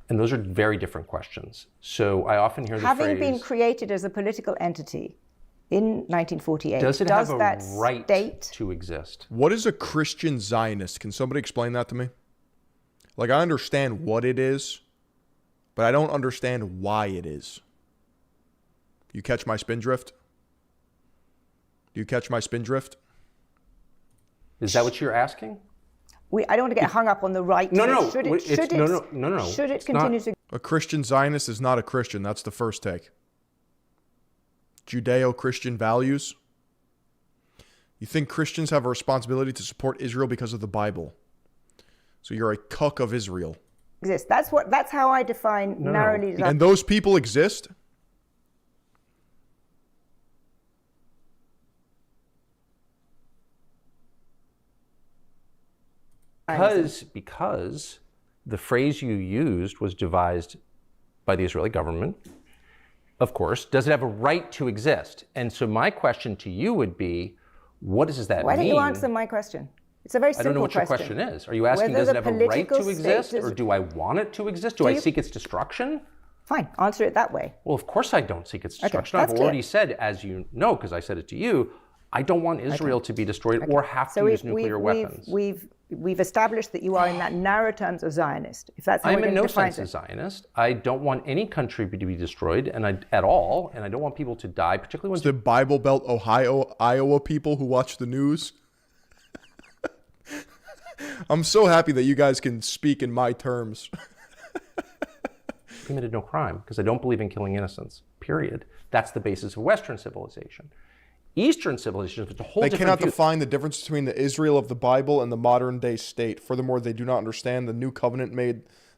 And those are very different questions. So I often hear the phrase... Having been created as a political entity in 1948, does it have a right to exist? What is a Christian Zionist? Can somebody explain that to me? Like, I understand what it is, but I don't understand why it is. You catch my spin drift? Do you catch my spin drift? Is that what you're asking? I don't want to get hung up on the right. No. Should it continue to? A Christian Zionist is not a Christian. That's the first take. Judeo-Christian values. You think Christians have a responsibility to support Israel because of the Bible. So you're a cuck of Israel. Exist. That's how I define narrowly. And those people exist? Because the phrase you used was devised by the Israeli government, of course. Does it have a right to exist? And so my question to you would be, what does that mean? Why don't you answer my question? It's a very simple question. I don't know what your question is. Are you asking, does it have a right to exist, or do I want it to exist? Do I seek its destruction? Fine, answer it that way. Well, of course I don't seek its destruction. Okay, I've already said, as you know, because I said it to you, I don't want Israel to be destroyed or have to use nuclear weapons. We've established that you are in that narrow terms a Zionist. If that's how I'm in no sense a Zionist. I don't want any country to be destroyed at all, and I don't want people to die, particularly when... It's the Bible Belt, Ohio, Iowa people who watch the news. I'm so happy that you guys can speak in my terms. Committed no crime, because I don't believe in killing innocents, period. That's the basis of Western civilization. Eastern civilization is a whole different view. They cannot define the difference between the Israel of the Bible and the modern-day state. Furthermore, they do not understand the new covenant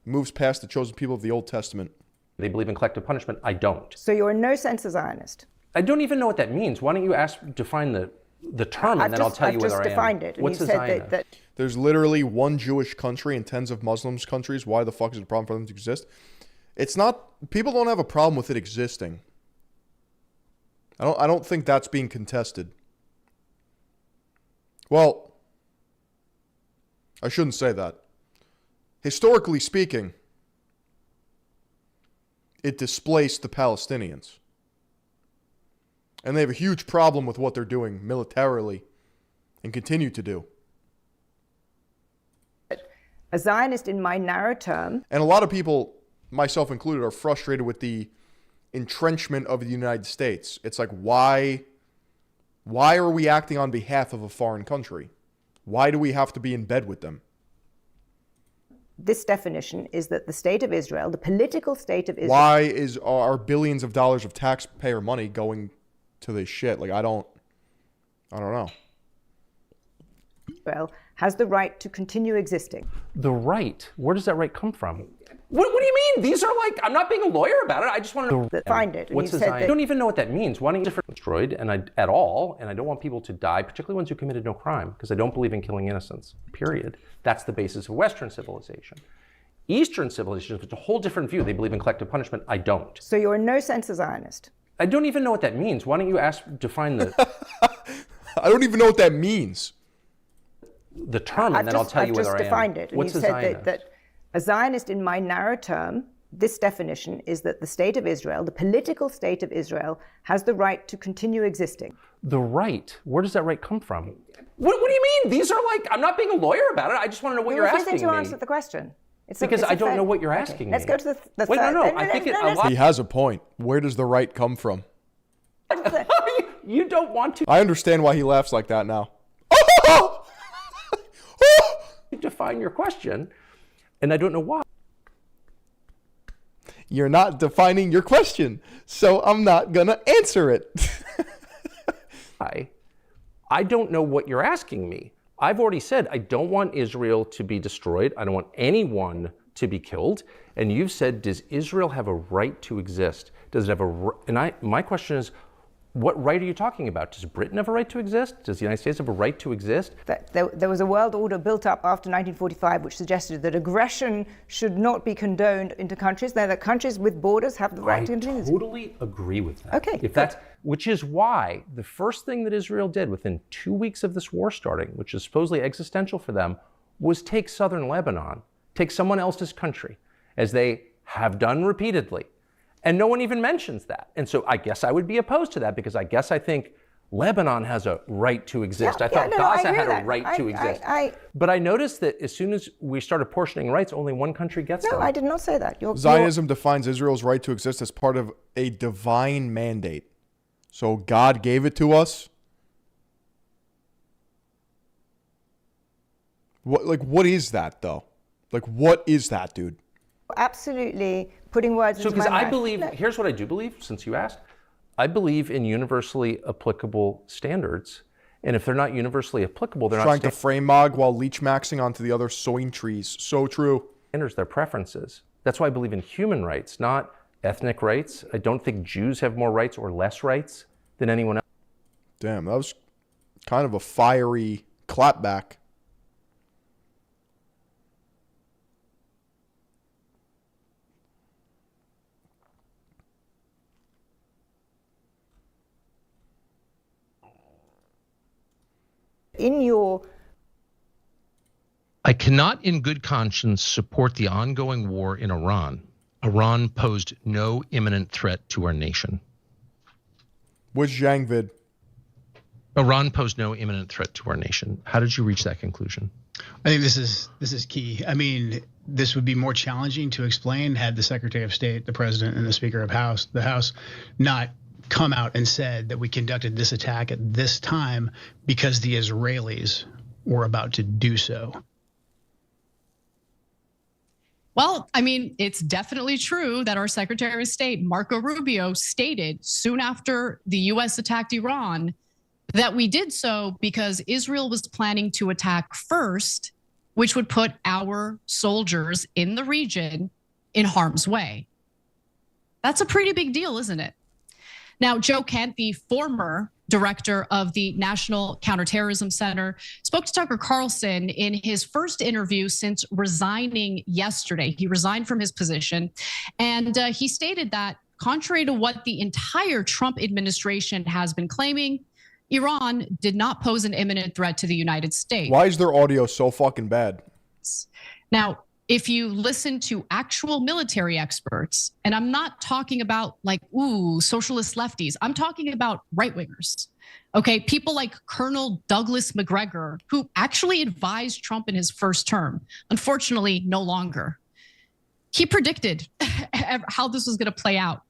moves past the chosen people of the Old Testament. They believe in collective punishment. I don't. So you're in no sense a Zionist? I don't even know what that means. Why don't you define the term, and then I'll tell you whether I am. I've just defined it. What's a Zionist? There's literally one Jewish country and tens of Muslim countries. Why the fuck is it a problem for them to exist? It's not... People don't have a problem with it existing. I don't think that's being contested. Well, I shouldn't say that. Historically speaking, it displaced the Palestinians. And they have a huge problem with what they're doing militarily and continue to do. A Zionist in my narrow term. And a lot of people, myself included, are frustrated with the entrenchment of the United States. It's like, why are we acting on behalf of a foreign country? Why do we have to be in bed with them? This definition is that the state of Israel, the political state of Israel. Why are billions of dollars of taxpayer money going to this shit? Like, I don't know. Israel has the right to continue existing. The right? Where does that right come from? What do you mean? These are like, I'm not being a lawyer about it. I just want to know. Find it. What's the I don't even know what that means. Why don't you destroyed at all? And I don't want people to die, particularly ones who committed no crime, because I don't believe in killing innocents, period. That's the basis of Western civilization. Eastern civilization is a whole different view. They believe in collective punishment. I don't. So you're in no sense a Zionist. I don't even know what that means. Why don't you define the... I don't even know what that means. The term, and then I'll tell you whether I am. I've just defined it. And What's you a said Zionist? that a Zionist in my narrow term, this definition is that the state of Israel, the political state of Israel, has the right to continue existing. The right? Where does that right come from? What do you mean? These are like, I'm not being a lawyer about it. I just want to know what you're asking me. You answer the question. Because I don't know what you're asking me. Let's go to the Wait, third. no. I think He has a point. Where does the right come from? You don't want to. I understand why he laughs like that now. Define your question, and I don't know why. You're not defining your question, so I'm not gonna answer it. I don't know what you're asking me. I've already said I don't want Israel to be destroyed. I don't want anyone to be killed. And you've said, does Israel have a right to exist? Does it have my question is, what right are you talking about? Does Britain have a right to exist? Does the United States have a right to exist? There was a world order built up after 1945 which suggested that aggression should not be condoned into countries. That countries with borders have the right to continue. I totally agree with that. Okay. Which is why the first thing that Israel did within 2 weeks of this war starting, which is supposedly existential for them, was take southern Lebanon, take someone else's country, as they have done repeatedly. And no one even mentions that. And so I guess I would be opposed to that because I think Lebanon has a right to exist. I thought Gaza had a right to exist. But I noticed that as soon as we start apportioning rights, only one country gets them. No, I did not say that. Zionism defines Israel's right to exist as part of a divine mandate. So God gave it to us. What is that, though? Like, what is that, dude? Absolutely putting words into my mouth. So because I believe, here's what I do believe, since you asked. I believe in universally applicable standards. And if they're not universally applicable, they're trying to frame Mog while leech maxing onto the other soin trees. So true. Standards, their preferences. That's why I believe in human rights, not ethnic rights. I don't think Jews have more rights or less rights than anyone else. Damn, that was kind of a fiery clapback. I cannot in good conscience support the ongoing war in Iran. Iran posed no imminent threat to our nation. Which Jiang vid? Iran posed no imminent threat to our nation. How did you reach that conclusion? I think this is key. I mean, this would be more challenging to explain had the Secretary of State, the President, and the Speaker of the House not come out and said that we conducted this attack at this time because the Israelis were about to do so. Well, I mean, it's definitely true that our Secretary of State, Marco Rubio, stated soon after the U.S. attacked Iran that we did so because Israel was planning to attack first, which would put our soldiers in the region in harm's way. That's a pretty big deal, isn't it? Now, Joe Kent, the former director of the National Counterterrorism Center, spoke to Tucker Carlson in his first interview since resigning yesterday. He resigned from his position, and he stated that contrary to what the entire Trump administration has been claiming, Iran did not pose an imminent threat to the United States. Why is their audio so fucking bad? Now, if you listen to actual military experts, and I'm not talking about like, socialist lefties, I'm talking about right-wingers. Okay, people like Colonel Douglas McGregor, who actually advised Trump in his first term, unfortunately, no longer. He predicted how this was going to play out.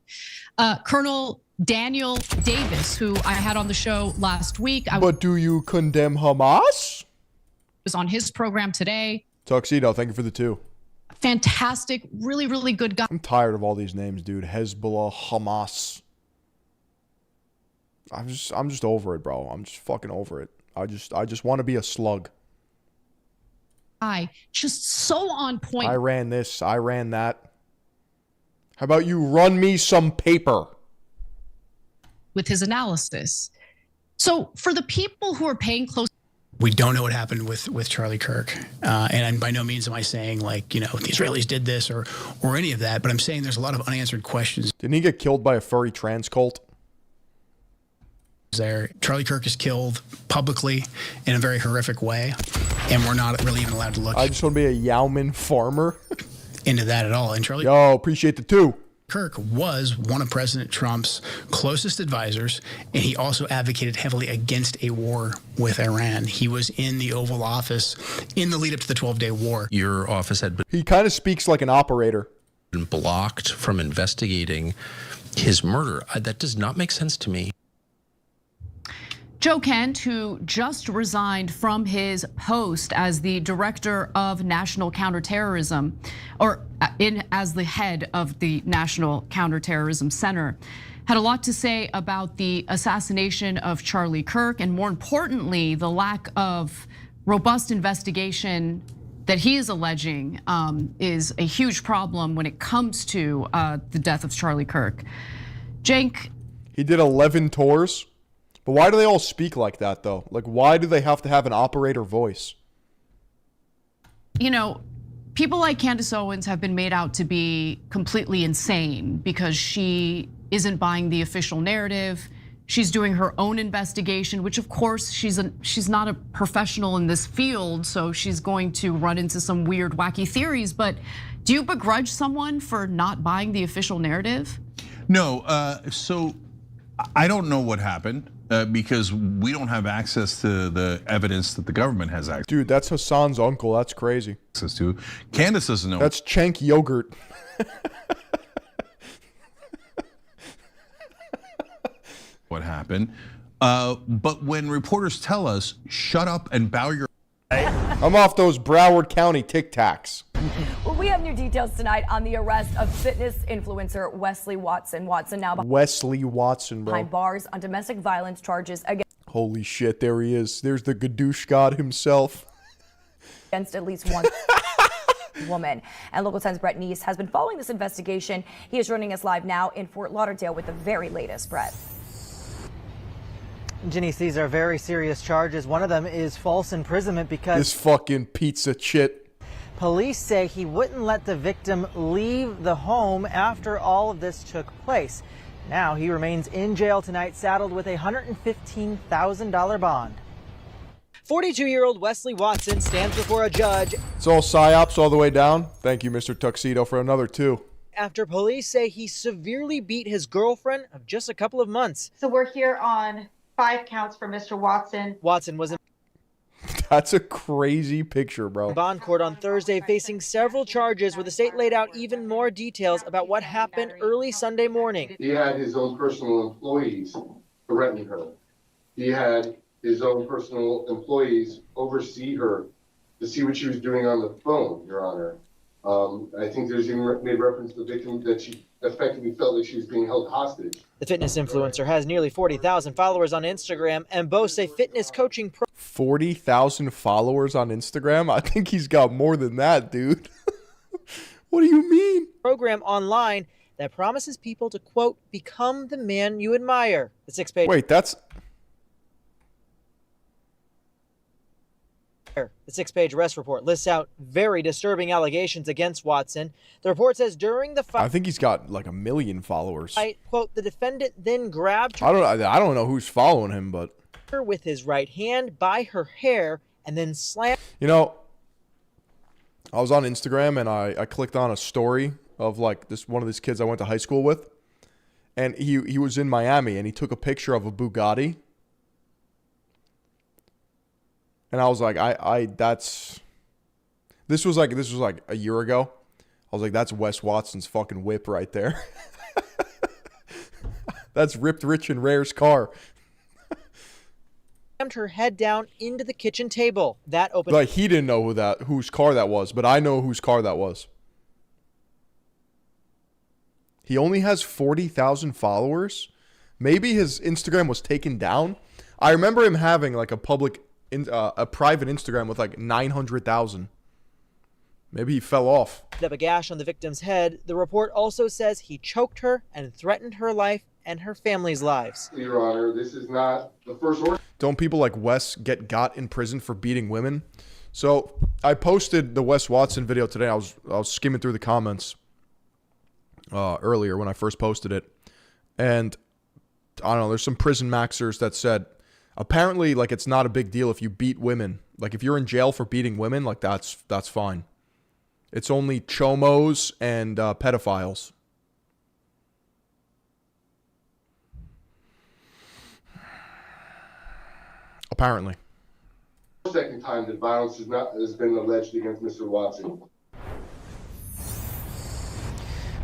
Colonel Daniel Davis, who I had on the show last week. But do you condemn Hamas? Was on his program today. Tuxedo, thank you for the 2. Fantastic, really, really good guy. I'm tired of all these names, dude. Hezbollah, Hamas. I'm just over it, bro. I'm just fucking over it. I just want to be a slug. Just so on point. I ran this, I ran that. How about you run me some paper? With his analysis. So for the people who are paying close, we don't know what happened with Charlie Kirk, and by no means am I saying like the Israelis did this or any of that. But I'm saying there's a lot of unanswered questions. Didn't he get killed by a furry trans cult? There, Charlie Kirk is killed publicly in a very horrific way, and we're not really even allowed to look. I just want to be a Yauman farmer into that at all. And Charlie, appreciate the 2. Kirk was one of President Trump's closest advisors, and he also advocated heavily against a war with Iran. He was in the Oval Office in the lead up to the 12-day war. Your office had been... He kind of speaks like an operator. ...been blocked from investigating his murder. That does not make sense to me. Joe Kent, who just resigned from his post as the director of national counterterrorism, as the head of the National Counterterrorism Center, had a lot to say about the assassination of Charlie Kirk, and more importantly, the lack of robust investigation that he is alleging is a huge problem when it comes to the death of Charlie Kirk. Cenk. He did 11 tours. But why do they all speak like that, though? Like, why do they have to have an operator voice? People like Candace Owens have been made out to be completely insane because she isn't buying the official narrative. She's doing her own investigation, which of course she's not a professional in this field, so she's going to run into some weird, wacky theories. But do you begrudge someone for not buying the official narrative? No, so I don't know what happened. Because we don't have access to the evidence that the government has access to. Dude, that's Hassan's uncle. That's crazy. Access to. Candace doesn't know. That's Cenk yogurt. What happened. But when reporters tell us, shut up and bow your... I'm off those Broward County Tic Tacs. Well, we have new details tonight on the arrest of fitness influencer Wesley Watson. Watson now Wesley Watson, bro. behind bars on domestic violence charges against... Holy shit, there he is. There's the Gadoosh God himself. Against at least one woman. And Local 10's Brett Neese has been following this investigation. He is joining us live now in Fort Lauderdale with the very latest. Brett. Ginny, these are very serious charges. One of them is false imprisonment because... This fucking pizza chit. Police say he wouldn't let the victim leave the home after all of this took place. Now he remains in jail tonight, saddled with a $115,000 bond. 42-year-old Wesley Watson stands before a judge. It's all psyops all the way down. Thank you, Mr. Tuxedo, for another 2. After police say he severely beat his girlfriend of just a couple of months. So we're here on 5 counts for Mr. Watson. Watson was in... That's a crazy picture, bro. Bond court on Thursday facing several charges where the state laid out even more details about what happened early Sunday morning. He had his own personal employees threaten her. He had his own personal employees oversee her to see what she was doing on the phone, Your Honor. I think there's even made reference to the victim that she effectively felt like she was being held hostage. The fitness influencer has nearly 40,000 followers on Instagram and boasts a fitness coaching 40,000 followers on Instagram? I think he's got more than that, dude. What do you mean? Program online that promises people to, quote, become the man you admire. The 6-page... Wait, that's... The 6-page arrest report lists out very disturbing allegations against Watson. The report says during the fight... I think he's got like 1 million followers. Quote, the defendant then grabbed her... I don't know who's following him, but... with his right hand by her hair and then slammed... You know, I was on Instagram and I clicked on a story of like one of these kids I went to high school with, and he was in Miami and he took a picture of a Bugatti, and I was like, this was like a year ago. I was like, that's Wes Watson's fucking whip right there. That's Ripped Rich and Rare's car. Slammed her head down into the kitchen table. That opened. Like, he didn't know whose car that was, but I know whose car that was. He only has 40,000 followers. Maybe his Instagram was taken down. I remember him having like a private Instagram with like 900,000. Maybe he fell off. Up a gash on the victim's head. The report also says he choked her and threatened her life and her family's lives. Your Honor, this is not the first order. Don't people like Wes got in prison for beating women? So I posted the Wes Watson video today. I was skimming through the comments earlier when I first posted it, and I don't know. There's some prison maxers that said apparently like it's not a big deal if you beat women. Like if you're in jail for beating women, like that's fine. It's only chomos and pedophiles. Apparently. Second time that violence has been alleged against Mr. Watson.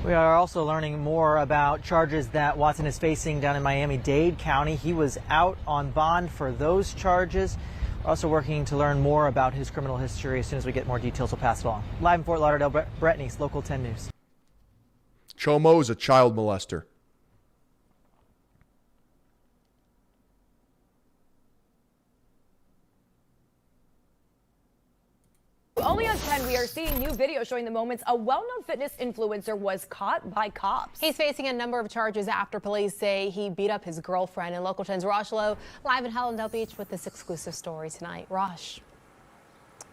We are also learning more about charges that Watson is facing down in Miami-Dade County. He was out on bond for those charges. We're also working to learn more about his criminal history. As soon as we get more details, we'll pass it along. Live in Fort Lauderdale, Brett Neese, Local 10 News. Chomo is a child molester. Only on 10, we are seeing new video showing the moments a well-known fitness influencer was caught by cops. He's facing a number of charges after police say he beat up his girlfriend. And Local 10's Rosh Lowe live in Hallandale Beach with this exclusive story tonight. Rosh.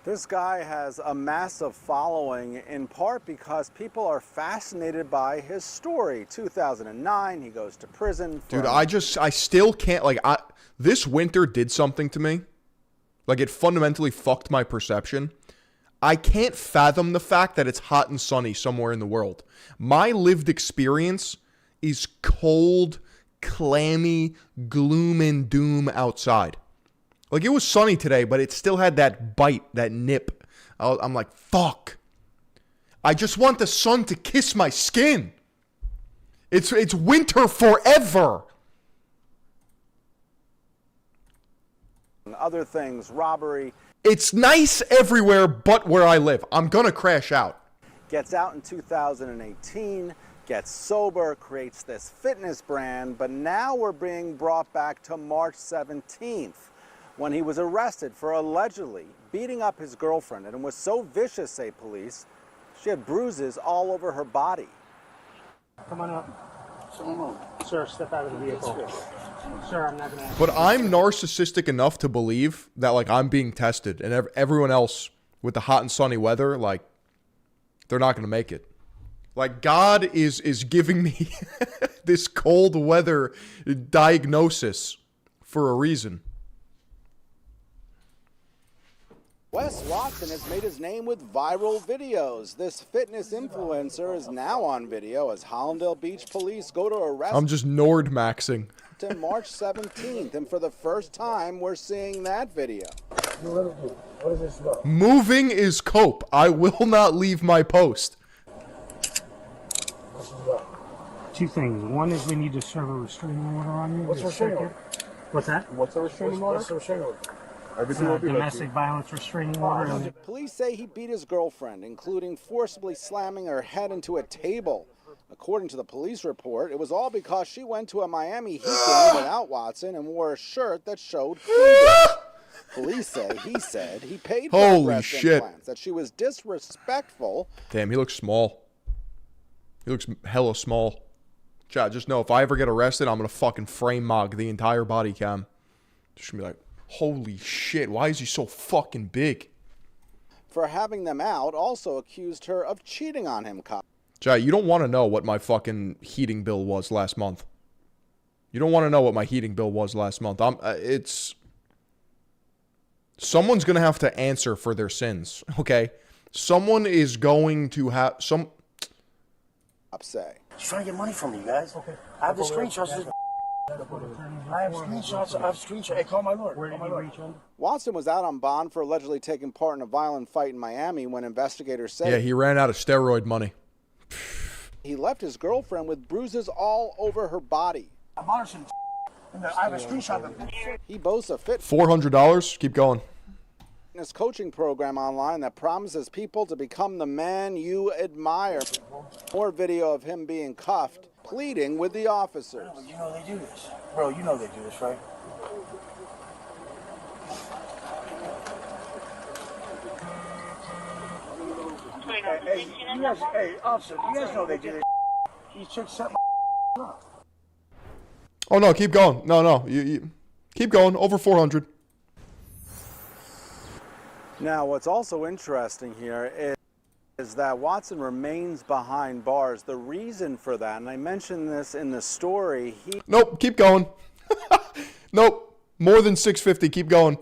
This guy has a massive following in part because people are fascinated by his story. 2009, he goes to prison. Dude, I still can't, like, this winter did something to me. Like, it fundamentally fucked my perception. I can't fathom the fact that it's hot and sunny somewhere in the world. My lived experience is cold, clammy, gloom and doom outside. Like, it was sunny today, but it still had that bite, that nip. I'm like, fuck. I just want the sun to kiss my skin. It's winter forever. Other things, robbery. It's nice everywhere but where I live. I'm gonna crash out. Gets out in 2018, gets sober, creates this fitness brand, but now we're being brought back to March 17th when he was arrested for allegedly beating up his girlfriend and was so vicious, say police, she had bruises all over her body. Come on up. Sir, step out of the vehicle. Sir, I'm not gonna. But I'm narcissistic enough to believe that, like, I'm being tested, and everyone else with the hot and sunny weather, like, they're not gonna make it. Like, God is giving me this cold weather diagnosis for a reason. Wes Watson has made his name with viral videos. This fitness influencer is now on video as Hallandale Beach police go to arrest I'm just Nord-maxing. him March 17th, and for the first time, we're seeing that video. What is this about? Moving is cope. I will not leave my post. Two things. One is we need to serve a restraining order on you. What's The restraining second- order? What's that? What's a restraining order? What's the restraining order? Domestic violence restraining order. Police say he beat his girlfriend, including forcibly slamming her head into a table. According to the police report, it was all because she went to a Miami Heat game without Watson and wore a shirt that showed cleavage. Police say he said he paid for Holy breast shit. implants, that she was disrespectful. Damn, he looks small. He looks hella small. Chat, just know if I ever get arrested, I'm gonna fucking frame mog the entire body cam. Just gonna be like, holy shit, why is he so fucking big? For having them out, also accused her of cheating on him. Chat, you don't want to know what my fucking heating bill was last month. You don't want to know what my heating bill was last month. Someone's gonna have to answer for their sins, okay? Someone is going to have some. Say. He's trying to get money from me, guys. Okay. I have the screenshots. I have screenshots. Hey, call my lord. Where did he reach on? Watson was out on bond for allegedly taking part in a violent fight in Miami when investigators say Yeah, he ran out of steroid money. he left his girlfriend with bruises all over her body. I'm honest. I have a screenshot of it. He boasts a $400. Keep going. fitness coaching program online that promises people to become the man you admire. More video of him being cuffed, pleading with the officers. You know they do this. Bro, you know they do this, right? Hey, officer, you guys know they do this. These chicks set my up. Oh, no, keep going. No. You keep going. Over 400. Now, what's also interesting here is that Watson remains behind bars. The reason for that, and I mentioned this in the story, Nope, keep going. Nope, more than 650. Keep going.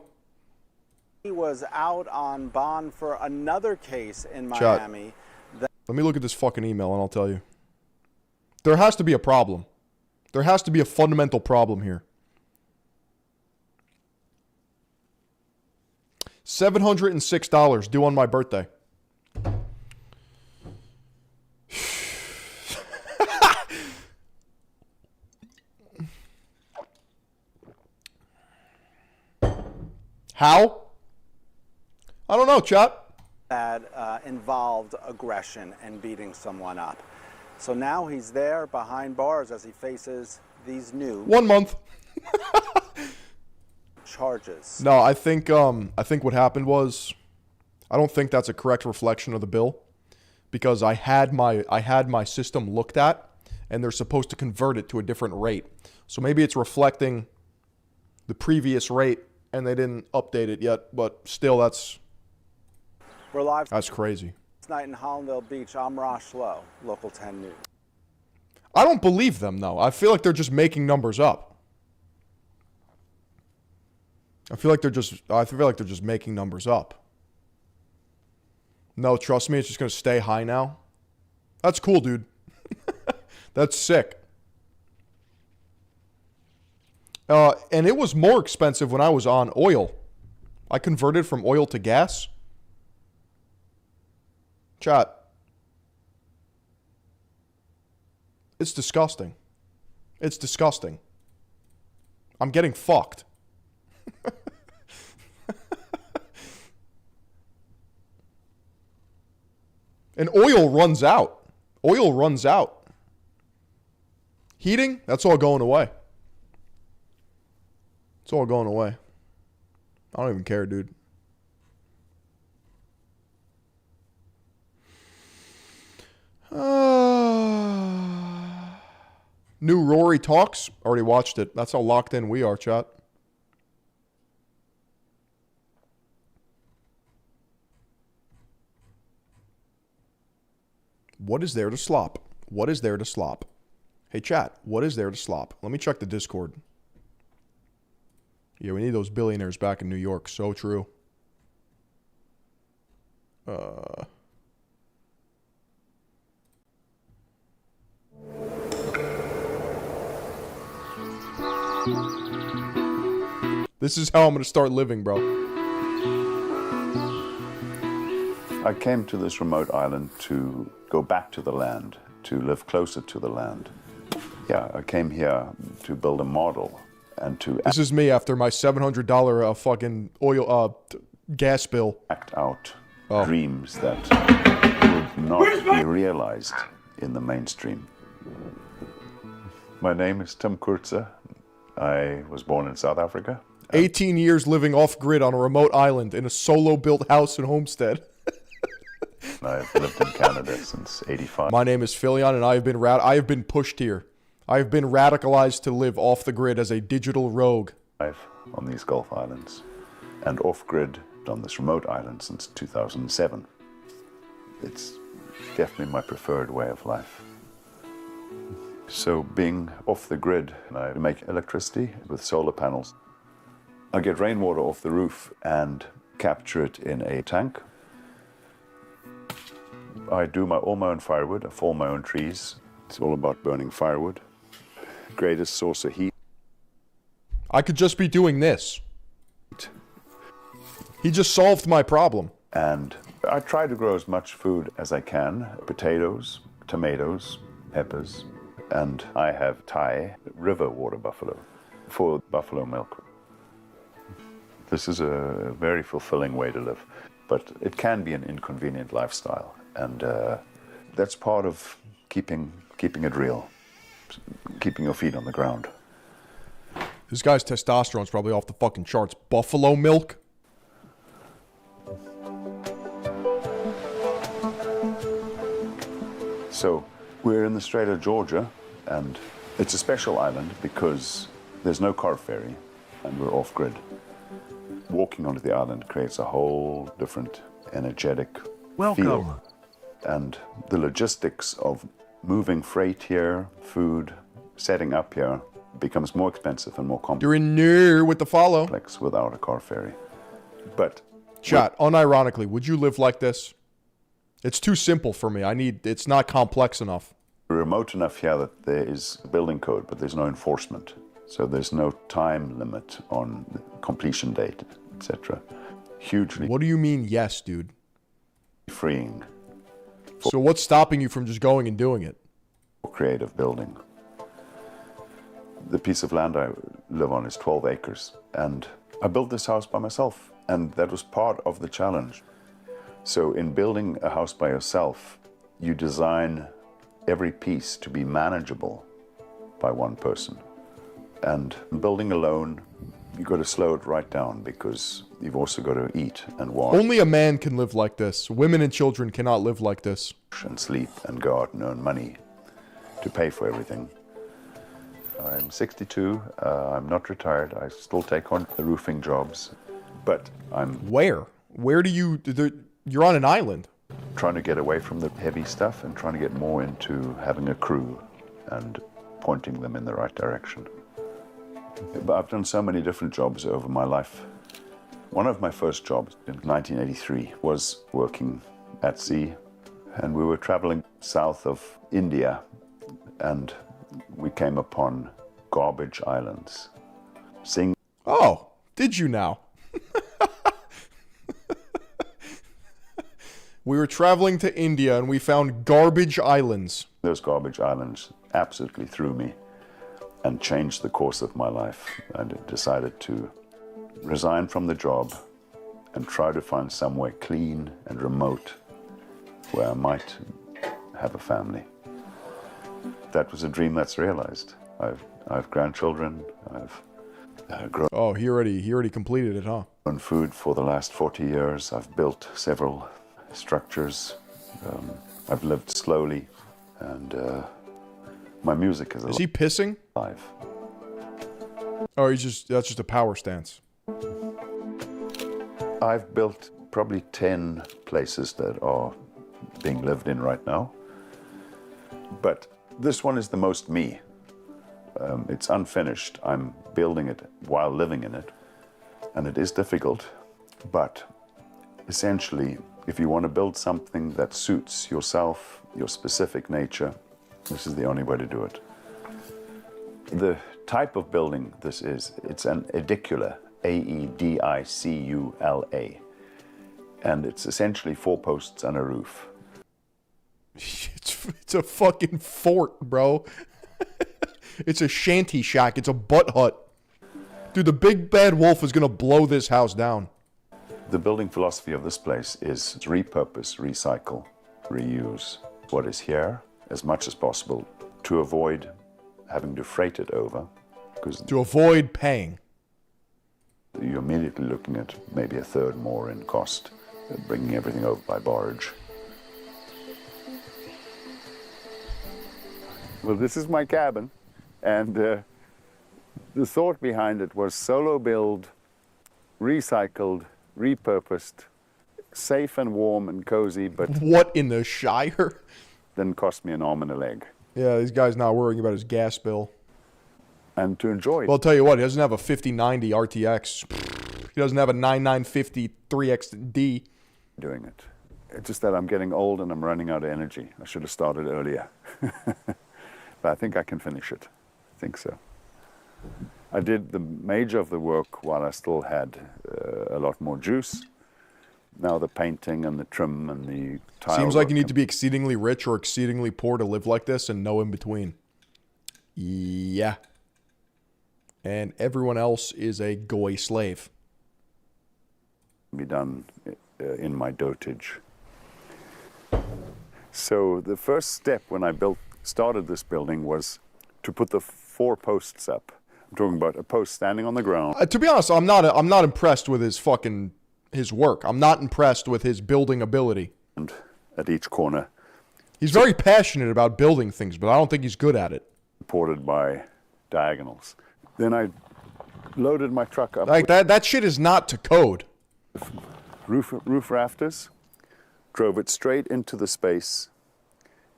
He was out on bond for another case in Miami. Let me look at this fucking email and I'll tell you. There has to be a problem. There has to be a fundamental problem here. $706 due on my birthday. How? I don't know, chat. That involved aggression and beating someone up. So now he's there behind bars as he faces these new 1 month charges. No, I think what happened was, I don't think that's a correct reflection of the bill, because I had my system looked at, and they're supposed to convert it to a different rate. So maybe it's reflecting the previous rate, and they didn't update it yet. But still, that's crazy. Tonight in Hollandale Beach, I'm Rosh Lowe, Local 10 News. I don't believe them though. I feel like they're just making numbers up. I feel like they're just making numbers up. No, trust me, it's just going to stay high now. That's cool, dude. That's sick. And it was more expensive when I was on oil. I converted from oil to gas. Chat. It's disgusting. It's disgusting. I'm getting fucked. And oil runs out. Oil runs out. Heating, that's all going away. It's all going away. I don't even care, dude. New Rory Talks. Already watched it. That's how locked in we are, chat. What is there to slop? What is there to slop? Hey, chat, what is there to slop? Let me check the Discord. Yeah, we need those billionaires back in New York. So true. This is how I'm going to start living, bro. I came to this remote island to go back to the land, to live closer to the land. Yeah, I came here to build a model and to... This is me after my $700 fucking oil gas bill. Act out dreams that would not be realized in the mainstream. My name is Tim Kurtzer. I was born in South Africa. 18 years living off-grid on a remote island in a solo-built house in Homestead. I've lived in Canada since '85. My name is Philion, and I have been pushed here. I have been radicalized to live off the grid as a digital rogue. On these Gulf Islands, and off-grid on this remote island since 2007. It's definitely my preferred way of life. So being off the grid, I make electricity with solar panels. I get rainwater off the roof and capture it in a tank. I do all my own firewood. I fall my own trees. It's all about burning firewood. Greatest source of heat. I could just be doing this. He just solved my problem. And I try to grow as much food as I can. Potatoes, tomatoes, peppers, and I have Thai river water buffalo for buffalo milk. This is a very fulfilling way to live, but it can be an inconvenient lifestyle, and that's part of keeping it real, keeping your feet on the ground. This guy's testosterone's probably off the fucking charts. Buffalo milk? So we're in the Strait of Georgia, and it's a special island because there's no car ferry, and we're off-grid. Walking onto the island creates a whole different energetic feel. And the logistics of moving freight here, food, setting up here, becomes more expensive and more complex. You're in near with the follow. Without a car ferry. But Chat, unironically, would you live like this? It's too simple for me. It's not complex enough. We're remote enough here that there is a building code, but there's no enforcement. So there's no time limit on the completion date, etc. Hugely. What do you mean, yes, dude? Freeing. So what's stopping you from just going and doing it? Creative building. The piece of land I live on is 12 acres, and I built this house by myself, and that was part of the challenge. So in building a house by yourself, you design every piece to be manageable by one person. And building alone, you've got to slow it right down because you've also got to eat and wash. Only a man can live like this. Women and children cannot live like this. And sleep and go out and earn money to pay for everything. I'm 62, I'm not retired, I still take on the roofing jobs, but I'm... Where? Where do you... You're on an island. Trying to get away from the heavy stuff and trying to get more into having a crew and pointing them in the right direction. But I've done so many different jobs over my life. One of my first jobs in 1983 was working at sea, and we were traveling south of India, and we came upon garbage islands. Oh, did you now? We were traveling to India and we found garbage islands. Those garbage islands absolutely threw me and changed the course of my life. I decided to resign from the job and try to find somewhere clean and remote where I might have a family. That was a dream that's realized. I've grandchildren. I've grown. Oh, he already completed it, huh? Grown food for the last 40 years. I've built several structures. I've lived slowly, and my music is alive. Is he pissing? Live. Oh, that's just a power stance. I've built probably 10 places that are being lived in right now, but this one is the most me. It's unfinished. I'm building it while living in it, and it is difficult, but essentially, if you want to build something that suits yourself, your specific nature, this is the only way to do it. The type of building this is, it's an edicula, A-E-D-I-C-U-L-A, and it's essentially 4 posts and a roof. It's a fucking fort, bro. It's a shanty shack. It's a butt hut. Dude, the big bad wolf is gonna blow this house down. The building philosophy of this place is repurpose, recycle, reuse what is here as much as possible to avoid having to freight it over. To avoid paying. You're immediately looking at maybe a third more in cost, bringing everything over by barge. Well, this is my cabin, and the thought behind it was solo build, recycled, repurposed, safe and warm and cozy, but... What in the Shire? Didn't cost me an arm and a leg. Yeah, this guy's not worrying about his gas bill. And to enjoy it. Well, I'll tell you what, he doesn't have a 5090 RTX. He doesn't have a 9950 3XD. Doing it. It's just that I'm getting old and I'm running out of energy. I should have started earlier. But I think I can finish it. I think so. I did the major of the work while I still had a lot more juice. Now the painting and the trim and the tile. Seems like you need to be exceedingly rich or exceedingly poor to live like this and no in between. Yeah. And everyone else is a goy slave. Be done in my dotage. So the first step when I started this building was to put the 4 posts up. I'm talking about a post standing on the ground. To be honest, I'm not impressed with his work. I'm not impressed with his building ability. And at each corner. He's very passionate about building things, but I don't think he's good at it. Supported by diagonals. Then I loaded my truck up. Like that shit is not to code. Roof rafters, drove it straight into the space,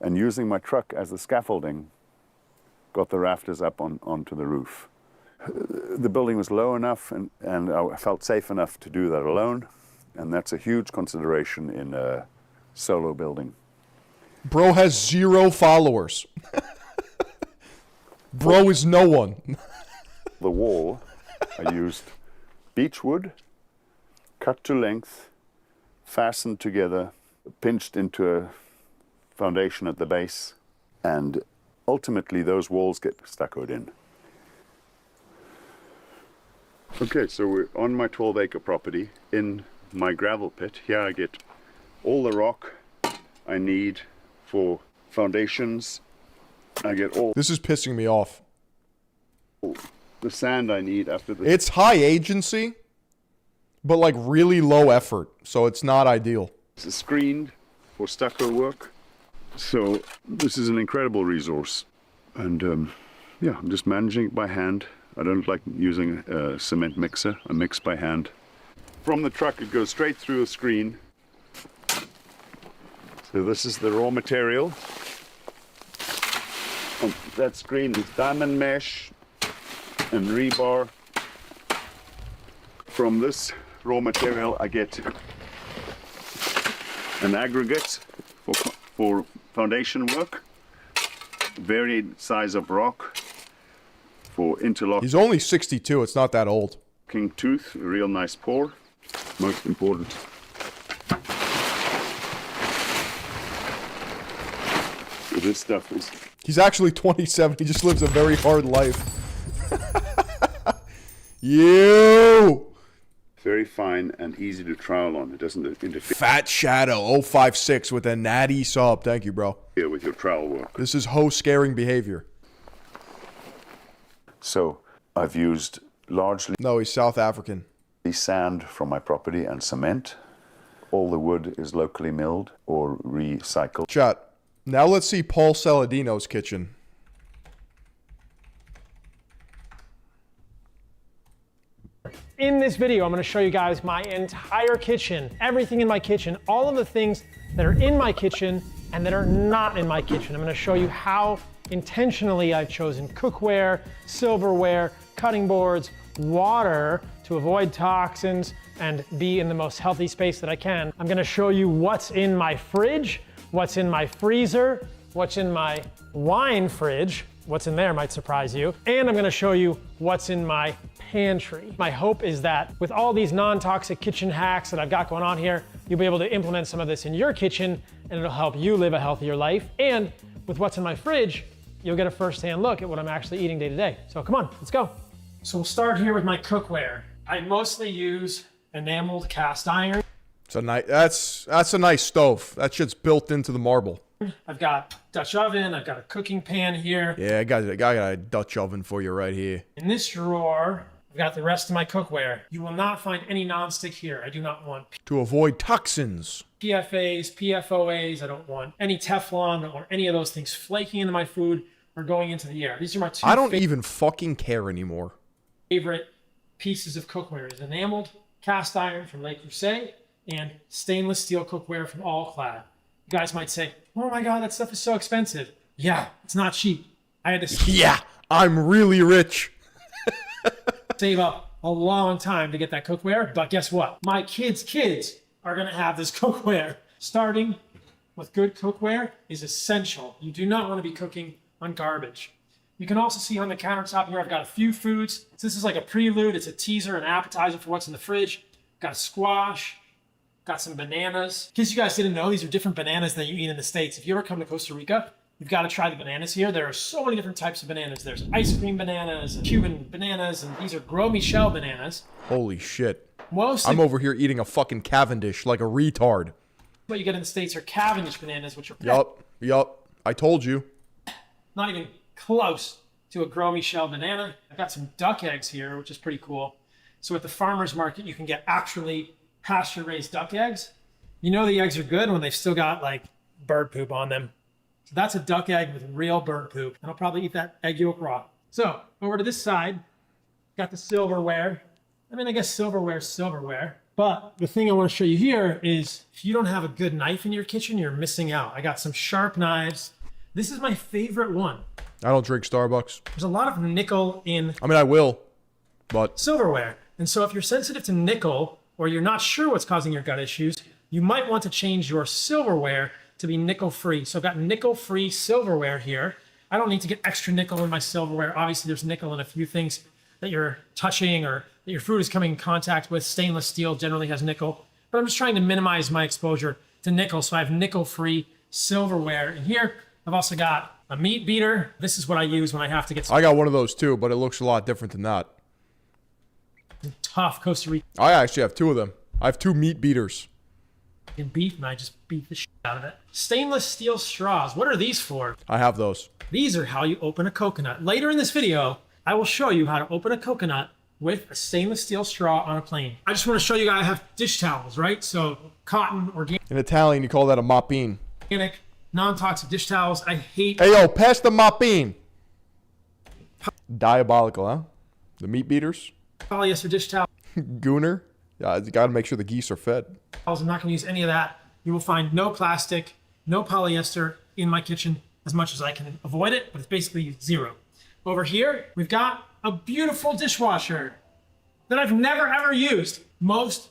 and using my truck as the scaffolding, got the rafters up onto the roof. The building was low enough and I felt safe enough to do that alone, and that's a huge consideration in a solo building. Bro has 0 followers. Bro is no one. The wall, I used beech wood, cut to length, fastened together, pinched into a foundation at the base, and ultimately those walls get stuccoed in. Okay, so we're on my 12-acre property in my gravel pit. Here I get all the rock I need for foundations. I get all... This is pissing me off. The sand I need after the... It's high agency, but like really low effort, so it's not ideal. It's screened for stucco work, so this is an incredible resource. And yeah, I'm just managing it by hand. I don't like using a cement mixer. I mix by hand. From the truck, it goes straight through a screen. So this is the raw material. On that screen is diamond mesh and rebar. From this raw material, I get an aggregate for foundation work, varied size of rock for interlock. He's only 62, it's not that old. King tooth, a real nice pour, most important. So this stuff is... He's actually 27, he just lives a very hard life. You! Very fine and easy to trowel on. It doesn't interfere. Fat Shadow 056 with a natty sub. Thank you, bro. Yeah, with your trowel work. This is hoe-scaring behavior. So I've used largely... No, he's South African. ...sand from my property and cement. All the wood is locally milled or recycled. Chat. Now let's see Paul Saladino's kitchen. In this video, I'm going to show you guys my entire kitchen, everything in my kitchen, all of the things that are in my kitchen and that are not in my kitchen. I'm going to show you how intentionally I've chosen cookware, silverware, cutting boards, water to avoid toxins and be in the most healthy space that I can. I'm going to show you what's in my fridge, what's in my freezer, what's in my wine fridge. What's in there might surprise you. And I'm gonna show you what's in my pantry. My hope is that with all these non-toxic kitchen hacks that I've got going on here, you'll be able to implement some of this in your kitchen and it'll help you live a healthier life. And with what's in my fridge, you'll get a first-hand look at what I'm actually eating day to day. So come on, let's go. So we'll start here with my cookware. I mostly use enameled cast iron. It's a nice, that's a nice stove. That shit's built into the marble. I've got Dutch oven, I've got a cooking pan here. Yeah, I got a Dutch oven for you right here. In this drawer, I've got the rest of my cookware. You will not find any nonstick here. I do not want to avoid toxins. PFAs, PFOAs, I don't want any Teflon, I don't want any of those things flaking into my food or going into the air. These are my two I don't even fucking care anymore. Favorite pieces of cookware is enameled cast iron from Le Creuset and stainless steel cookware from All Clad. You guys might say, oh my God, that stuff is so expensive. Yeah, it's not cheap. I had to yeah, I'm really rich. save up a long time to get that cookware, but guess what? My kids' are gonna have this cookware. Starting with good cookware is essential. You do not want to be cooking on garbage. You can also see on the countertop here, I've got a few foods. So this is like a prelude. It's a teaser, an appetizer for what's in the fridge. Got a squash, got some bananas. In case you guys didn't know, these are different bananas than you eat in the States. If you ever come to Costa Rica, you've got to try the bananas here. There are so many different types of bananas. There's ice cream bananas, and Cuban bananas, and these are Gros Michel bananas. Holy shit. Mostly, I'm over here eating a fucking Cavendish like a retard. what you get in the States are Cavendish bananas, which are Yup. I told you. not even close to a Gros Michel banana. I've got some duck eggs here, which is pretty cool. So at the farmer's market, you can get actually pasture-raised duck eggs. You know the eggs are good when they've still got like bird poop on them. So that's a duck egg with real bird poop. And I'll probably eat that egg yolk raw. So over to this side, got the silverware. I mean, I guess silverware is silverware. But the thing I want to show you here is if you don't have a good knife in your kitchen, you're missing out. I got some sharp knives. This is my favorite one. I don't drink Starbucks. There's a lot of nickel in I mean, I will, but silverware. And so if you're sensitive to nickel or you're not sure what's causing your gut issues, you might want to change your silverware to be nickel-free. So I've got nickel-free silverware here. I don't need to get extra nickel in my silverware. Obviously, there's nickel in a few things that you're touching or that your food is coming in contact with. Stainless steel generally has nickel. But I'm just trying to minimize my exposure to nickel. So I have nickel-free silverware. And here, I've also got a meat beater. This is what I use when I have to get I got one of those too, but it looks a lot different than that. tough Costa Rican I actually have two of them. I have two meat beaters. beef, and I just beat the shit out of it. Stainless steel straws. What are these for? I have those. These are how you open a coconut. Later in this video, I will show you how to open a coconut with a stainless steel straw on a plane. I just want to show you guys I have dish towels, right? So cotton, In Italian, you call that a moppine. organic, non-toxic dish towels. I hate. Hey, yo, pass the moppine. Diabolical, huh? The meat beaters. Polyester dish towels. Gooner. Yeah, you gotta make sure the geese are fed. I'm not going to use any of that. You will find no plastic, no polyester in my kitchen as much as I can avoid it, but it's basically zero. Over here, we've got a beautiful dishwasher that I've never ever used. Most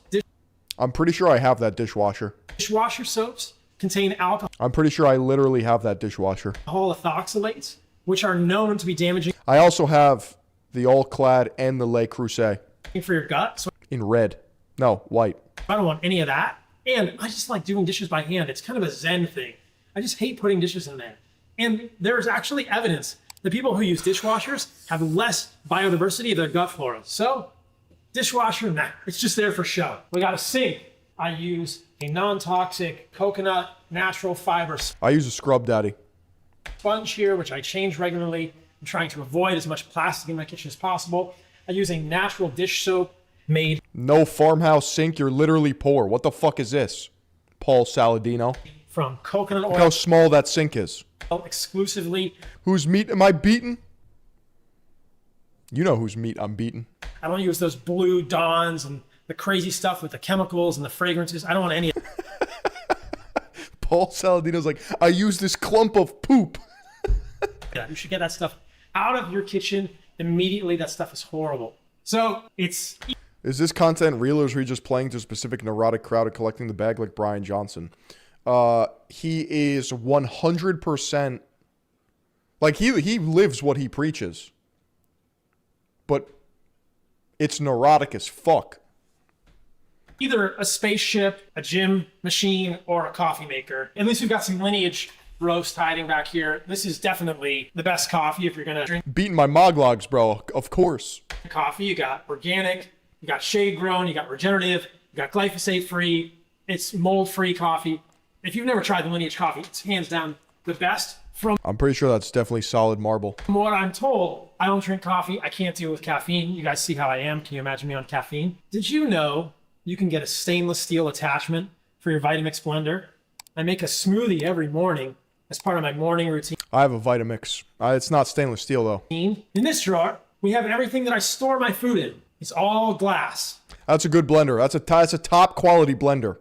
I'm pretty sure I have that dishwasher. dishwasher soaps contain alcohol I'm pretty sure I literally have that dishwasher. ethoxylates, which are known to be damaging I also have the All-Clad and the Le Creuset. for your gut. So In red. No, white. I don't want any of that. And I just like doing dishes by hand. It's kind of a Zen thing. I just hate putting dishes in there. And there's actually evidence that people who use dishwashers have less biodiversity of their gut flora. So, dishwasher, nah, it's just there for show. We got a sink. I use a non-toxic coconut natural fiber I use a Scrub Daddy. sponge here, which I change regularly. I'm trying to avoid as much plastic in my kitchen as possible. I use a natural dish soap made No farmhouse sink, you're literally poor. What the fuck is this? Paul Saladino. from coconut Look how oil small that sink is. exclusively. Whose meat am I beating? You know whose meat I'm beating. I don't use those blue Dawns and the crazy stuff with the chemicals and the fragrances. I don't want any of Paul Saladino's like, I use this clump of poop. that. You should get that stuff out of your kitchen immediately. That stuff is horrible. So it's Is this content real, or is he just playing to a specific neurotic crowd and collecting the bag like Brian Johnson? He is 100%, like he lives what he preaches. But it's neurotic as fuck. either a spaceship, a gym machine, or a coffee maker. At least we've got some lineage roast hiding back here. This is definitely the best coffee if you're gonna drink Beating my moglogs, bro, of course. coffee. You got organic, you got shade grown, you got regenerative, you got glyphosate free, it's mold free coffee. If you've never tried the lineage coffee, it's hands down the best. From I'm pretty sure that's definitely solid marble. what I'm told, I don't drink coffee. I can't deal with caffeine. You guys see how I am. Can you imagine me on caffeine? Did you know you can get a stainless steel attachment for your Vitamix blender? I make a smoothie every morning as part of my morning routine. I have a Vitamix. It's not stainless steel, though. In this drawer, we have everything that I store my food in. It's all glass. That's a good blender. That's a top quality blender.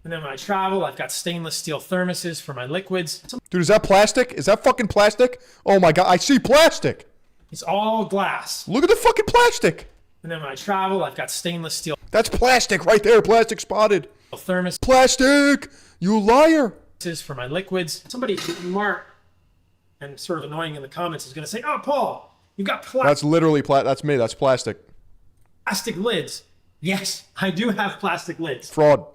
And then when I travel, I've got stainless steel thermoses for my liquids. Dude, is that plastic? Is that fucking plastic? Oh my god, I see plastic. It's all glass. Look at the fucking plastic. And then when I travel, I've got stainless steel That's plastic right there. Plastic spotted. thermos. Plastic. You liar. This is for my liquids. Somebody smart and sort of annoying in the comments is going to say, "Oh, Paul, you've got That's literally that's me. That's plastic. plastic lids." Yes, I do have plastic lids. Fraud.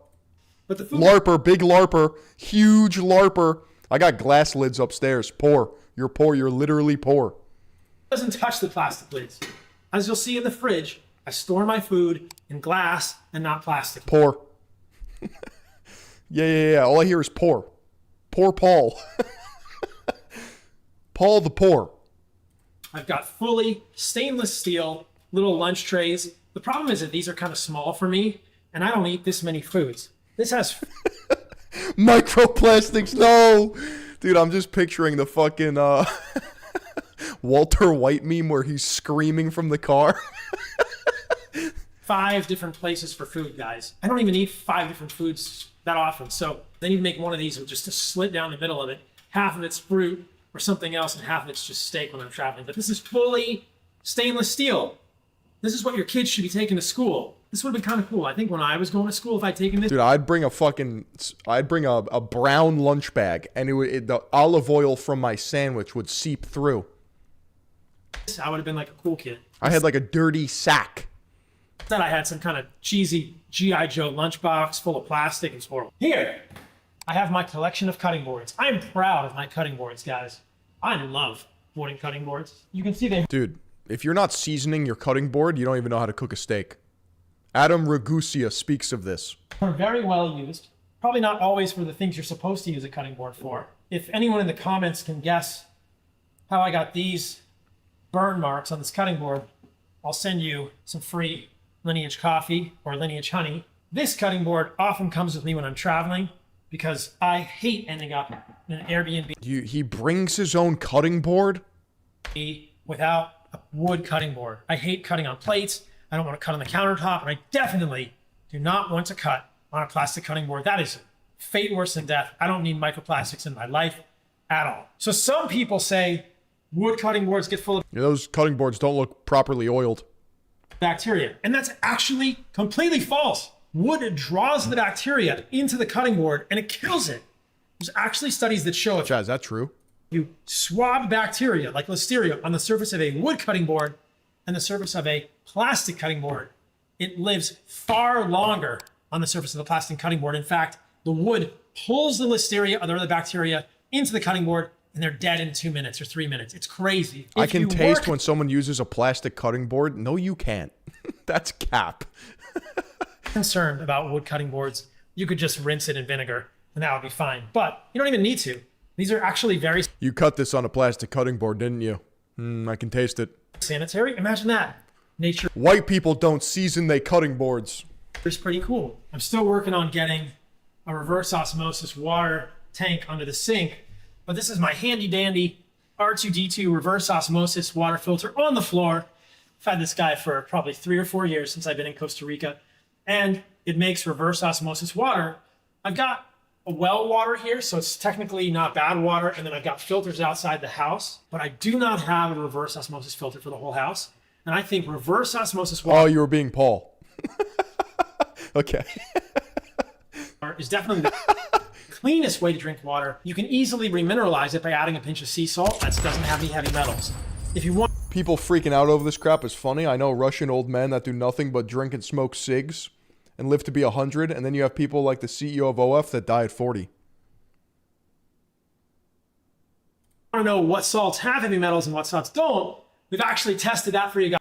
But the food LARPer, big LARPer, huge LARPer. I got glass lids upstairs. Poor. You're poor. You're literally poor. doesn't touch the plastic lids. As you'll see in the fridge, I store my food in glass and not plastic. Poor. Yeah. All I hear is poor. Poor Paul. Paul the poor. I've got fully stainless steel little lunch trays. The problem is that these are kind of small for me, and I don't eat this many foods. This has Microplastics, no. Dude, I'm just picturing the fucking Walter White meme where he's screaming from the car. 5 different places for food, guys. I don't even eat 5 different foods that often. So they need to make one of these with just a slit down the middle of it. Half of it's fruit or something else, and half of it's just steak when I'm traveling. But this is fully stainless steel. This is what your kids should be taking to school. This would have been kind of cool. I think when I was going to school, if I'd taken this. Dude, I'd bring a brown lunch bag, and the olive oil from my sandwich would seep through. I would have been like a cool kid. I had like a dirty sack. Then I had some kind of cheesy G.I. Joe lunchbox full of plastic. It's horrible. Here, I have my collection of cutting boards. I'm proud of my cutting boards, guys. I love wooden cutting boards. You can see they. Dude, if you're not seasoning your cutting board, you don't even know how to cook a steak. Adam Ragusia speaks of this. Are very well used. Probably not always for the things you're supposed to use a cutting board for. If anyone in the comments can guess how I got these burn marks on this cutting board, I'll send you some free Lineage coffee or Lineage honey. This cutting board often comes with me when I'm traveling because I hate ending up in an Airbnb. He brings his own cutting board? Without a wood cutting board. I hate cutting on plates. I don't want to cut on the countertop, and I definitely do not want to cut on a plastic cutting board. That is fate worse than death. I don't need microplastics in my life at all. So some people say wood cutting boards get full of those cutting boards don't look properly oiled. Bacteria, and that's actually completely false. Wood draws the bacteria into the cutting board, and it kills it. There's actually studies that show if is that true? You swab bacteria like Listeria on the surface of a wood cutting board and the surface of a plastic cutting board, it lives far longer on the surface of the plastic cutting board. In fact, the wood pulls the Listeria or the other bacteria into the cutting board, and they're dead in 2 minutes or 3 minutes. It's crazy. I can taste when someone uses a plastic cutting board. No, you can't. That's cap. Concerned about wood cutting boards, you could just rinse it in vinegar, and that would be fine. But you don't even need to. These are actually very... You cut this on a plastic cutting board, didn't you? I can taste it. Sanitary? Imagine that. Nature. White people don't season their cutting boards. It's pretty cool. I'm still working on getting a reverse osmosis water tank under the sink, but this is my handy dandy R2D2 reverse osmosis water filter on the floor. I've had this guy for probably 3 or 4 years since I've been in Costa Rica, and it makes reverse osmosis water. I've got a well water here, so it's technically not bad water, and then I've got filters outside the house, but I do not have a reverse osmosis filter for the whole house. And I think reverse osmosis water... Oh, you were being Paul. Okay. ...is definitely the cleanest way to drink water. You can easily remineralize it by adding a pinch of sea salt. That doesn't have any heavy metals. If you want... People freaking out over this crap is funny. I know Russian old men that do nothing but drink and smoke cigs and live to be 100, and then you have people like the CEO of OF that die at 40. I don't know what salts have heavy metals and what salts don't. We've actually tested that for you guys.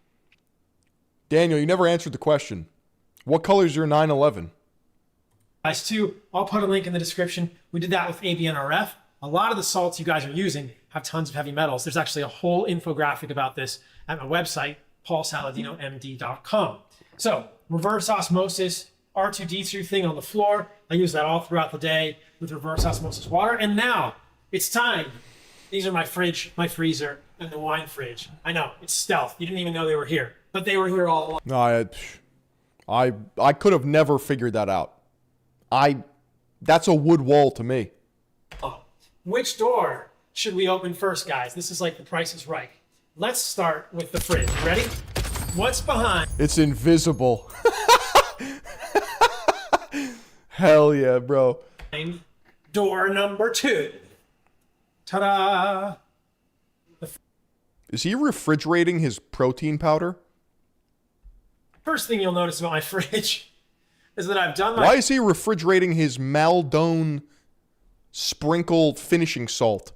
Daniel, you never answered the question. What color is your 911? Too. I'll put a link in the description. We did that with ABNRF. A lot of the salts you guys are using have tons of heavy metals. There's actually a whole infographic about this at my website, paulsaladinomd.com. So, reverse osmosis, R2D2 thing on the floor. I use that all throughout the day with reverse osmosis water. And now, it's time. These are my fridge, my freezer, and the wine fridge. I know, it's stealth. You didn't even know they were here. But they were here all along. No, I could have never figured that out. That's a wood wall to me. Which door should we open first, guys? This is like The Price is Right. Let's start with the fridge. Ready? What's behind? It's invisible. Hell yeah, bro. Door number 2. Ta-da! Is he refrigerating his protein powder? First thing you'll notice about my fridge is that I've done my... Why is he refrigerating his Maldon sprinkled finishing salt?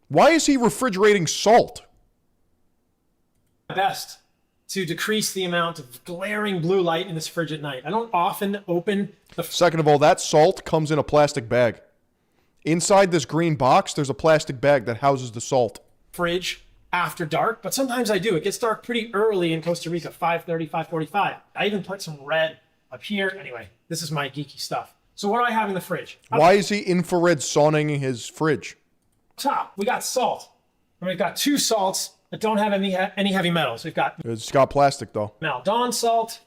Why is he refrigerating salt? best to decrease the amount of glaring blue light in this fridge at night. I don't often open the... Second of all, that salt comes in a plastic bag. Inside this green box, there's a plastic bag that houses the salt. Fridge after dark, but sometimes I do. It gets dark pretty early in Costa Rica, 5:30, 5:45. I even put some red up here. Anyway, this is my geeky stuff. So what do I have in the fridge? Why is he infrared sauning his fridge? Top, we got salt. And we've got 2 salts that don't have any heavy metals. We've got It's got plastic, though. Maldon salt,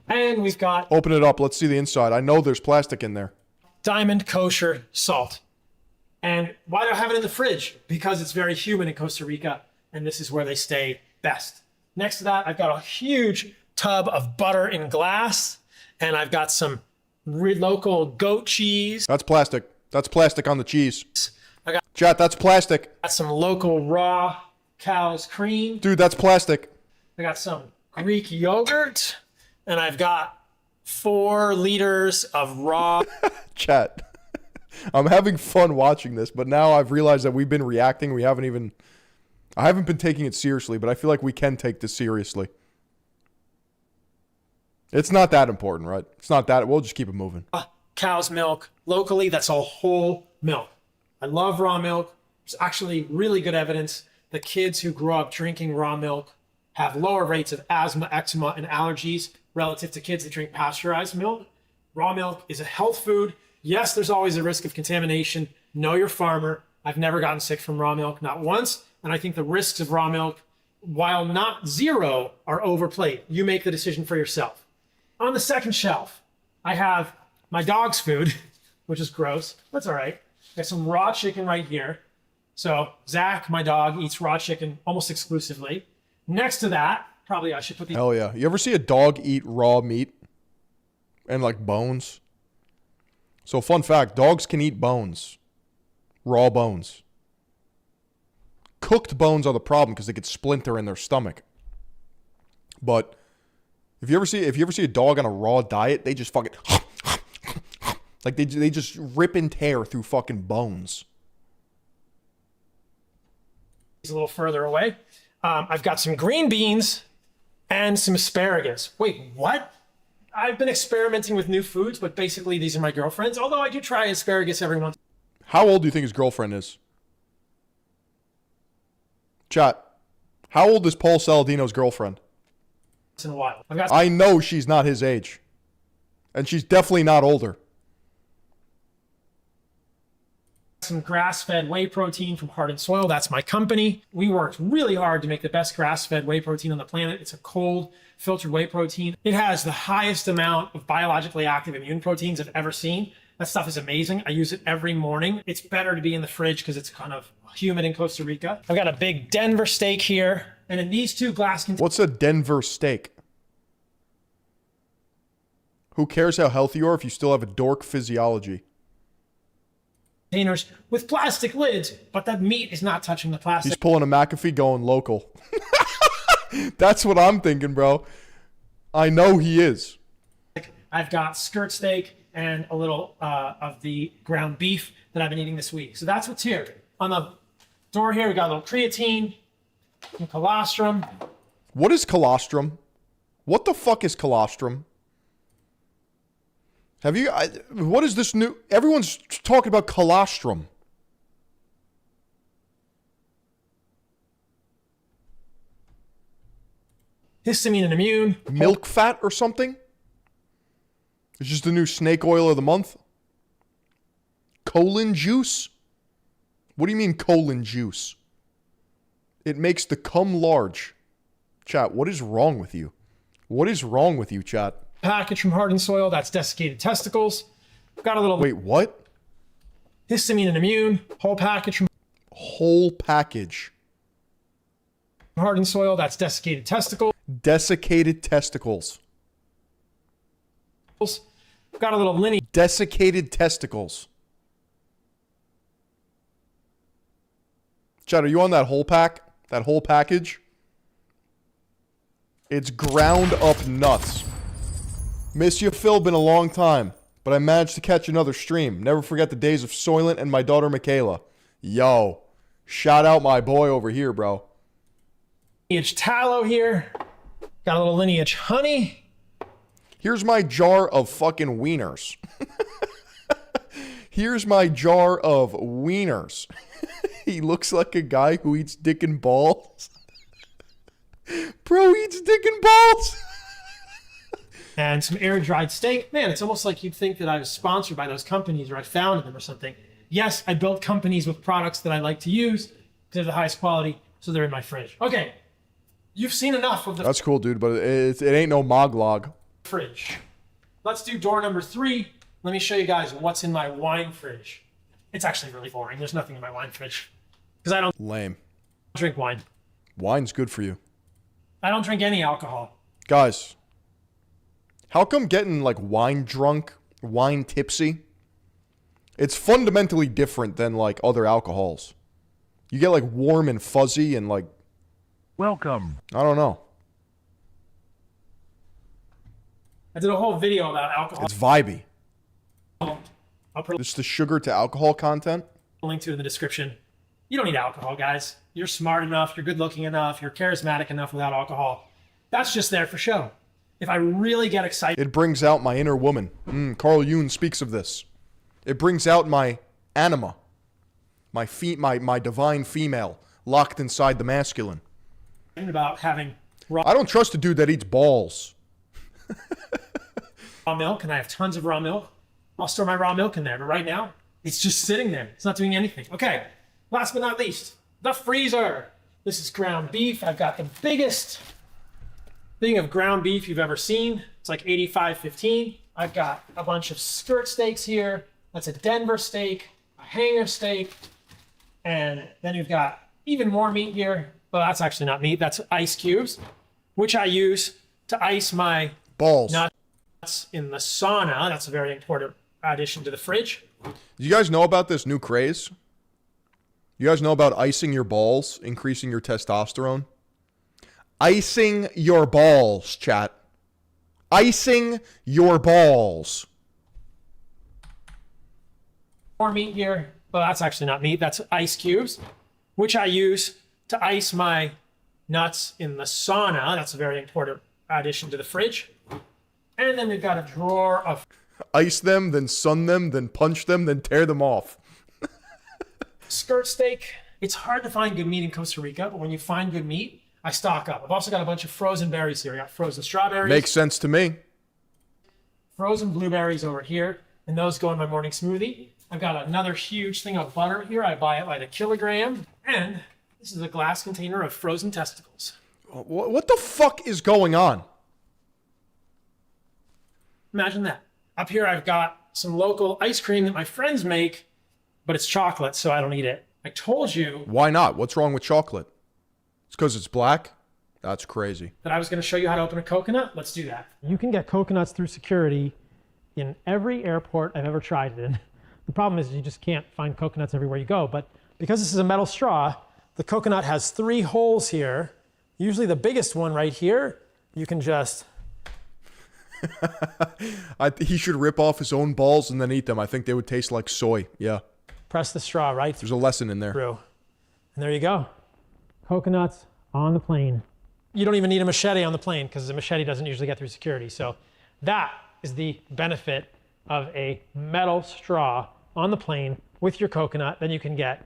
and we've got Open it up. Let's see the inside. I know there's plastic in there. Diamond Kosher salt. And why do I have it in the fridge? Because it's very humid in Costa Rica, and this is where they stay best. Next to that, I've got a huge tub of butter in glass, and I've got some local goat cheese. That's plastic. That's plastic on the cheese. I got Chat, that's plastic. some local raw cow's cream. Dude, that's plastic. I got some Greek yogurt, and I've got 4 liters of raw. Chat. I'm having fun watching this, but now I've realized that we've been reacting. I haven't been taking it seriously, but I feel like we can take this seriously. It's not that important, right? It's not that. We'll just keep it moving. Cow's milk. Locally, that's all whole milk. I love raw milk. There's actually really good evidence that kids who grow up drinking raw milk have lower rates of asthma, eczema, and allergies relative to kids that drink pasteurized milk. Raw milk is a health food. Yes, there's always a risk of contamination. Know your farmer. I've never gotten sick from raw milk, not once. And I think the risks of raw milk, while not zero, are overplayed. You make the decision for yourself. On the second shelf, I have my dog's food, which is gross. That's all right. I got some raw chicken right here. So Zach, my dog, eats raw chicken almost exclusively. Next to that, probably I should put the... Hell yeah. You ever see a dog eat raw meat? And like bones? So fun fact, dogs can eat bones. Raw bones. Cooked bones are the problem because they could splinter in their stomach. But if you ever see a dog on a raw diet, they just fucking like they just rip and tear through fucking bones. A little further away. I've got some green beans and some asparagus. Wait, what? I've been experimenting with new foods, but basically these are my girlfriend's, although I do try asparagus every once. How old do you think his girlfriend is? Chat, how old is Paul Saladino's girlfriend? In a while. I've got I know she's not his age. And she's definitely not older. some grass-fed whey protein from Heart and Soil. That's my company. We worked really hard to make the best grass-fed whey protein on the planet. It's a cold filtered whey protein. It has the highest amount of biologically active immune proteins I've ever seen. That stuff is amazing. I use it every morning. It's better to be in the fridge because it's kind of humid in Costa Rica. I've got a big Denver steak here. And in these 2 glass containers. What's a Denver steak? Who cares how healthy you are if you still have a dork physiology? Containers with plastic lids, but that meat is not touching the plastic. He's pulling a McAfee going local. That's what I'm thinking, bro. I know he is. I've got skirt steak and a little of the ground beef that I've been eating this week. So that's what's here. On the door here, we got a little creatine, some colostrum. What is colostrum? What the fuck is colostrum? Have you... what is this new... Everyone's talking about colostrum. Histamine and immune. Milk fat or something? It's just the new snake oil of the month? Colon juice? What do you mean colon juice? It makes the cum large. Chat, what is wrong with you? What is wrong with you, chat? Package from Heart and Soil, that's desiccated testicles. Got a little... Wait, what? Histamine and immune. Whole package from... Whole package. Heart and Soil, that's desiccated testicles. Desiccated testicles. Got a little lineage. Desiccated testicles. Chad, are you on that whole pack? That whole package? It's ground up nuts. Miss you, Phil. Been a long time. But I managed to catch another stream. Never forget the days of Soylent and my daughter Michaela. Yo. Shout out my boy over here, bro. Lineage tallow here. Got a little lineage honey. Here's my jar of fucking wieners. Here's my jar of wieners. He looks like a guy who eats dick and balls. Bro eats dick and balls. And some air-dried steak. Man, it's almost like you'd think that I was sponsored by those companies or I founded them or something. Yes, I built companies with products that I like to use. They're the highest quality, so they're in my fridge. Okay, you've seen enough of the That's cool, dude, but it ain't no moglog. fridge. Let's do door number 3. Let me show you guys what's in my wine fridge. It's actually really boring. There's nothing in my wine fridge. Because I don't Lame. drink wine. Wine's good for you. I don't drink any alcohol. Guys, how come getting like wine drunk, wine tipsy, it's fundamentally different than like other alcohols? You get like warm and fuzzy and like... Welcome. I don't know. I did a whole video about alcohol. It's vibey. I'll put This is the sugar to alcohol content. a link to it in the description. You don't need alcohol, guys. You're smart enough, you're good looking enough, you're charismatic enough without alcohol. That's just there for show. If I really get excited... It brings out my inner woman. Carl Jung speaks of this. It brings out my anima. My divine female locked inside the masculine. About having I don't trust a dude that eats balls. raw milk, and I have tons of raw milk. I'll store my raw milk in there, but right now, it's just sitting there. It's not doing anything. Okay, last but not least, the freezer. This is ground beef. I've got the biggest thing of ground beef you've ever seen. It's like 85-15. I've got a bunch of skirt steaks here. That's a Denver steak, a hanger steak, and then you've got even more meat here. Well, that's actually not meat. That's ice cubes, which I use to ice my balls nuts in the sauna. That's a very important addition to the fridge. Do you guys know about this new craze? You guys know about icing your balls, increasing your testosterone? Icing your balls, chat. Icing your balls. More meat here. Well, that's actually not meat. That's ice cubes, which I use to ice my nuts in the sauna. That's a very important addition to the fridge. And then we've got a drawer of... Ice them, then sun them, then punch them, then tear them off. skirt steak. It's hard to find good meat in Costa Rica, but when you find good meat, I stock up. I've also got a bunch of frozen berries here. I got frozen strawberries. Makes sense to me. Frozen blueberries over here, and those go in my morning smoothie. I've got another huge thing of butter here. I buy it by the kilogram. And this is a glass container of frozen testicles. What the fuck is going on? Imagine that. Up here, I've got some local ice cream that my friends make, but it's chocolate, so I don't eat it. I told you. Why not? What's wrong with chocolate? It's because it's black? That's crazy. That I was going to show you how to open a coconut. Let's do that. You can get coconuts through security in every airport I've ever tried it in. The problem is you just can't find coconuts everywhere you go. But because this is a metal straw, the coconut has 3 holes here. Usually the biggest one right here, you can just... He should rip off his own balls and then eat them. I think they would taste like soy. Yeah. Press the straw right There's a lesson in there. through. And there you go. Coconuts on the plane. You don't even need a machete on the plane because the machete doesn't usually get through security. So that is the benefit of a metal straw on the plane with your coconut. Then you can get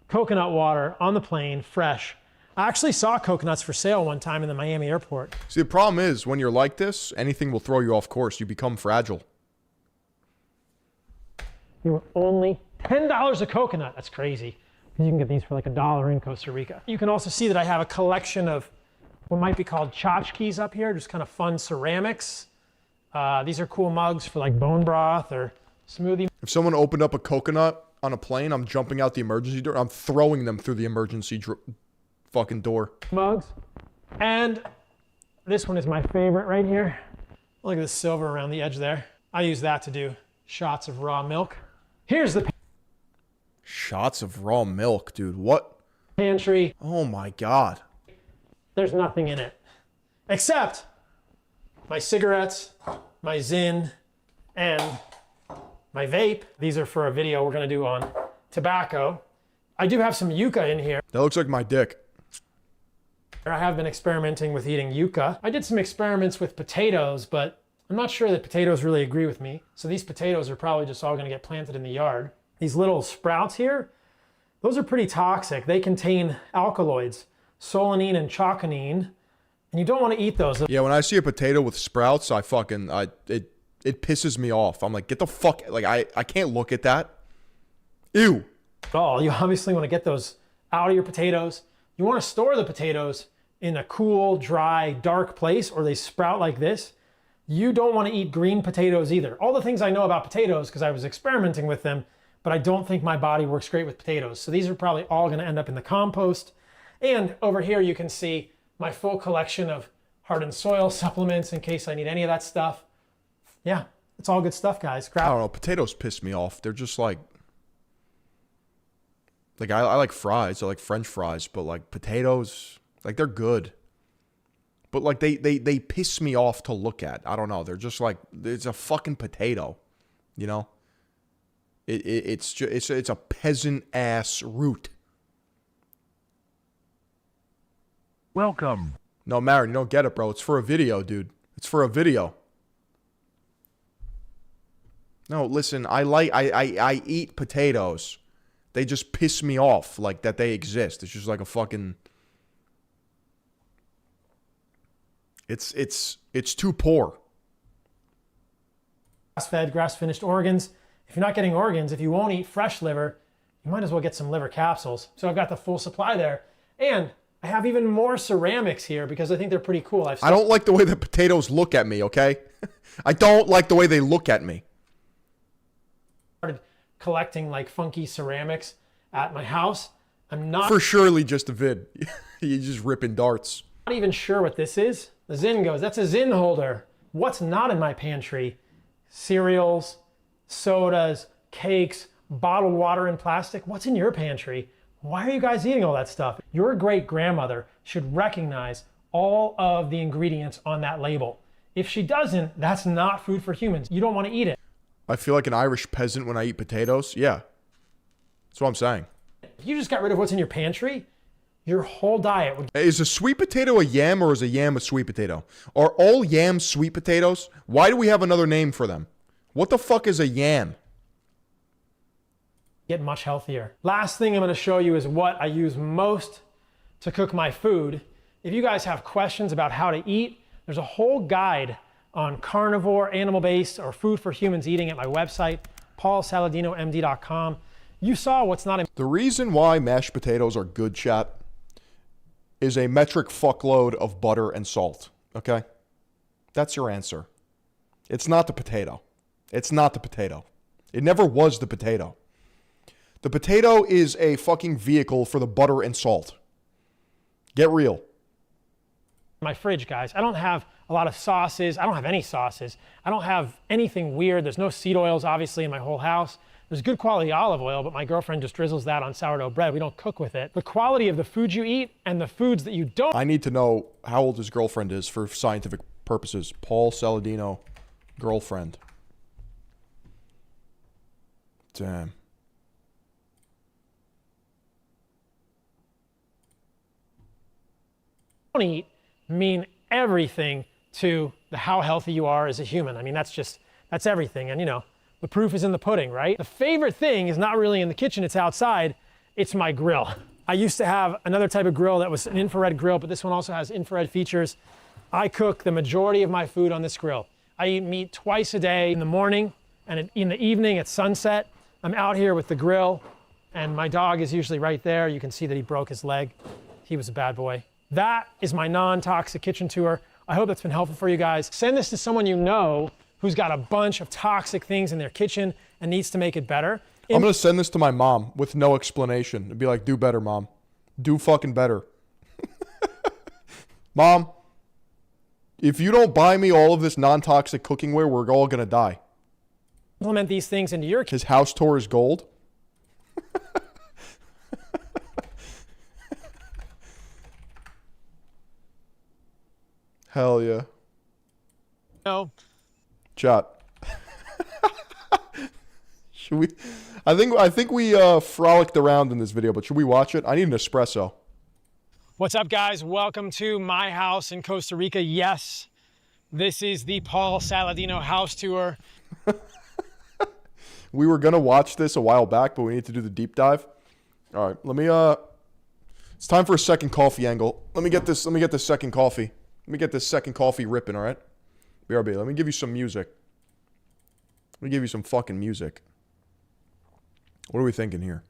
coconut water on the plane, fresh. I actually saw coconuts for sale one time in the Miami airport. See, the problem is when you're like this, anything will throw you off course. You become fragile. They were only $10 a coconut. That's crazy. You can get these for like $1 in Costa Rica. You can also see that I have a collection of what might be called tchotchkes up here, just kind of fun ceramics. These are cool mugs for like bone broth or smoothie. If someone opened up a coconut on a plane, I'm jumping out the emergency door. I'm throwing them through the emergency fucking door. Mugs. And this one is my favorite right here. Look at the silver around the edge there. I use that to do shots of raw milk. Here's the... Shots of raw milk, dude. What pantry. Oh my God. There's nothing in it except my cigarettes, my Zyn, and my vape. These are for a video we're gonna do on tobacco. I do have some yucca in here. That looks like my dick. I have been experimenting with eating yucca. I did some experiments with potatoes, but I'm not sure that potatoes really agree with me. So these potatoes are probably just all gonna get planted in the yard. These little sprouts here, those are pretty toxic. They contain alkaloids, solanine and choconine, and you don't want to eat those. Yeah, when I see a potato with sprouts, it pisses me off. I'm like, get the fuck, like I can't look at that. Ew. Oh, you obviously want to get those out of your potatoes. You want to store the potatoes in a cool, dry, dark place, or they sprout like this. You don't want to eat green potatoes either. All the things I know about potatoes, because I was experimenting with them, but I don't think my body works great with potatoes. So these are probably all going to end up in the compost. And over here you can see my full collection of hardened soil supplements in case I need any of that stuff. Yeah, it's all good stuff, guys. I don't know, potatoes piss me off. They're just like I like fries, I like French fries, but like potatoes, like they're good. But like they piss me off to look at. I don't know. They're just like, it's a fucking potato, you know? It's a peasant ass root. Welcome. No, Marin, you don't get it, bro. It's for a video, dude. It's for a video. No, listen, I eat potatoes. They just piss me off, like that they exist. It's just like a fucking. It's too poor. Grass-fed, grass-finished organs. If you're not getting organs, if you won't eat fresh liver, you might as well get some liver capsules. So I've got the full supply there. And I have even more ceramics here because I think they're pretty cool. I don't like the way the potatoes look at me, okay? I don't like the way they look at me. Started collecting like funky ceramics at my house. I'm not for surely just a vid. You're just ripping darts. Not even sure what this is. The Zyn goes, that's a Zyn holder. What's not in my pantry? Cereals, sodas, cakes, bottled water in plastic. What's in your pantry? Why are you guys eating all that stuff? Your great grandmother should recognize all of the ingredients on that label. If she doesn't, that's not food for humans. You don't want to eat it. I feel like an Irish peasant when I eat potatoes. Yeah. That's what I'm saying. If you just got rid of what's in your pantry, your whole diet would... Is a sweet potato a yam or is a yam a sweet potato? Are all yams sweet potatoes? Why do we have another name for them? What the fuck is a yam? Get much healthier. Last thing I'm going to show you is what I use most to cook my food. If you guys have questions about how to eat, there's a whole guide on carnivore, animal-based, or food for humans eating at my website, paulsaladinomd.com. You saw what's not in... The reason why mashed potatoes are good, chat, is a metric fuckload of butter and salt, okay? That's your answer. It's not the potato. It's not the potato. It never was the potato. The potato is a fucking vehicle for the butter and salt. Get real. My fridge, guys. I don't have a lot of sauces. I don't have any sauces. I don't have anything weird. There's no seed oils, obviously, in my whole house. There's good quality olive oil, but my girlfriend just drizzles that on sourdough bread. We don't cook with it. The quality of the food you eat and the foods that you don't... I need to know how old his girlfriend is for scientific purposes. Paul Saladino, girlfriend. Damn. Eat mean everything to how healthy you are as a human. I mean, that's everything. And you know, the proof is in the pudding, right? The favorite thing is not really in the kitchen, it's outside. It's my grill. I used to have another type of grill that was an infrared grill, but this one also has infrared features. I cook the majority of my food on this grill. I eat meat twice a day, in the morning and in the evening at sunset. I'm out here with the grill and my dog is usually right there. You can see that he broke his leg. He was a bad boy. That is my non-toxic kitchen tour. I hope that's been helpful for you guys. Send this to someone you know who's got a bunch of toxic things in their kitchen and needs to make it better. I'm going to send this to my mom with no explanation and be like, do better, Mom. Do fucking better. Mom, if you don't buy me all of this non-toxic cookware, we're all going to die. Implement these things into your... His house tour is gold. Hell yeah. No. Chat. Should we? I think we frolicked around in this video, but should we watch it? I need an espresso. What's up, guys? Welcome to my house in Costa Rica. Yes, this is the Paul Saladino house tour. We were gonna watch this a while back, but we need to do the deep dive. All right, let me. It's time for a second coffee angle. Let me get this second coffee. Let me get this second coffee ripping. All right, BRB. Let me give you some music. Let me give you some fucking music. What are we thinking here?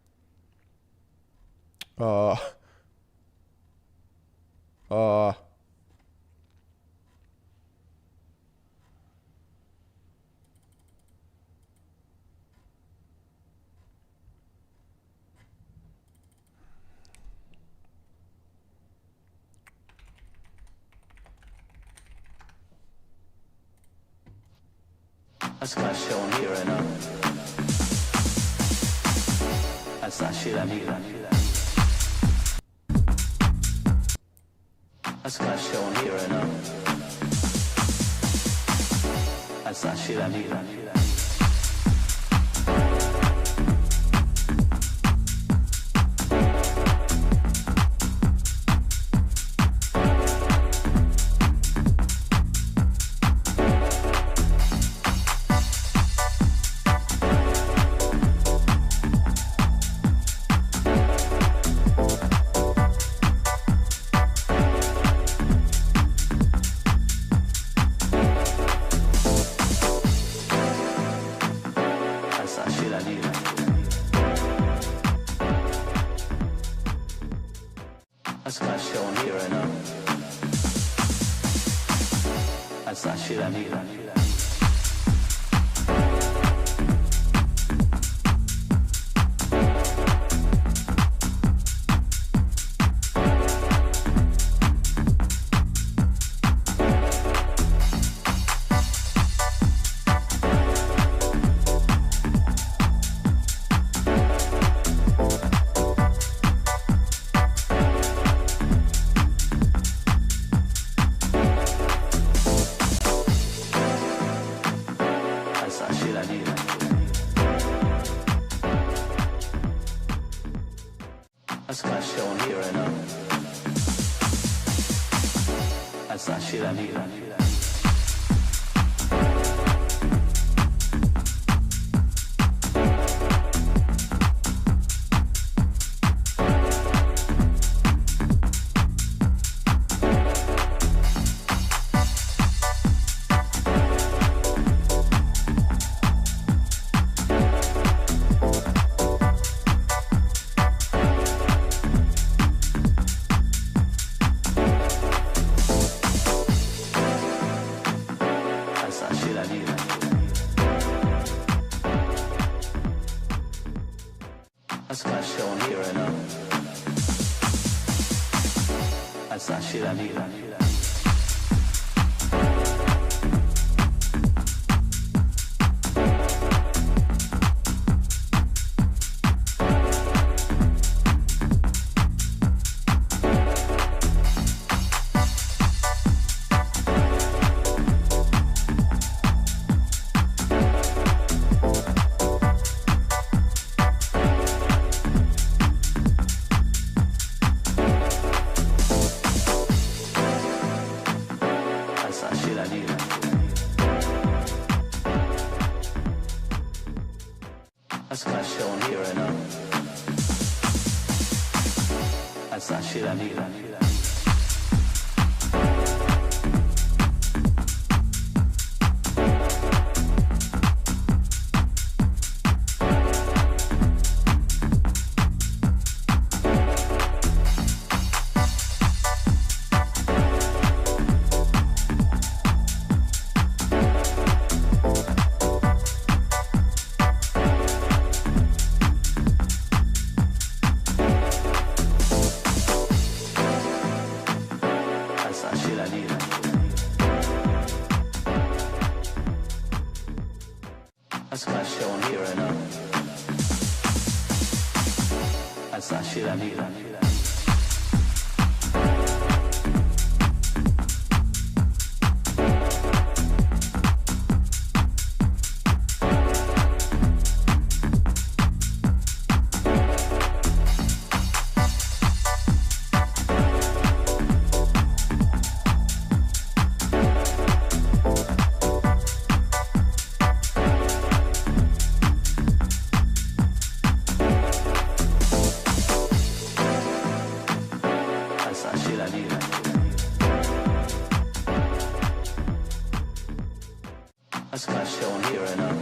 That's got show on here right now.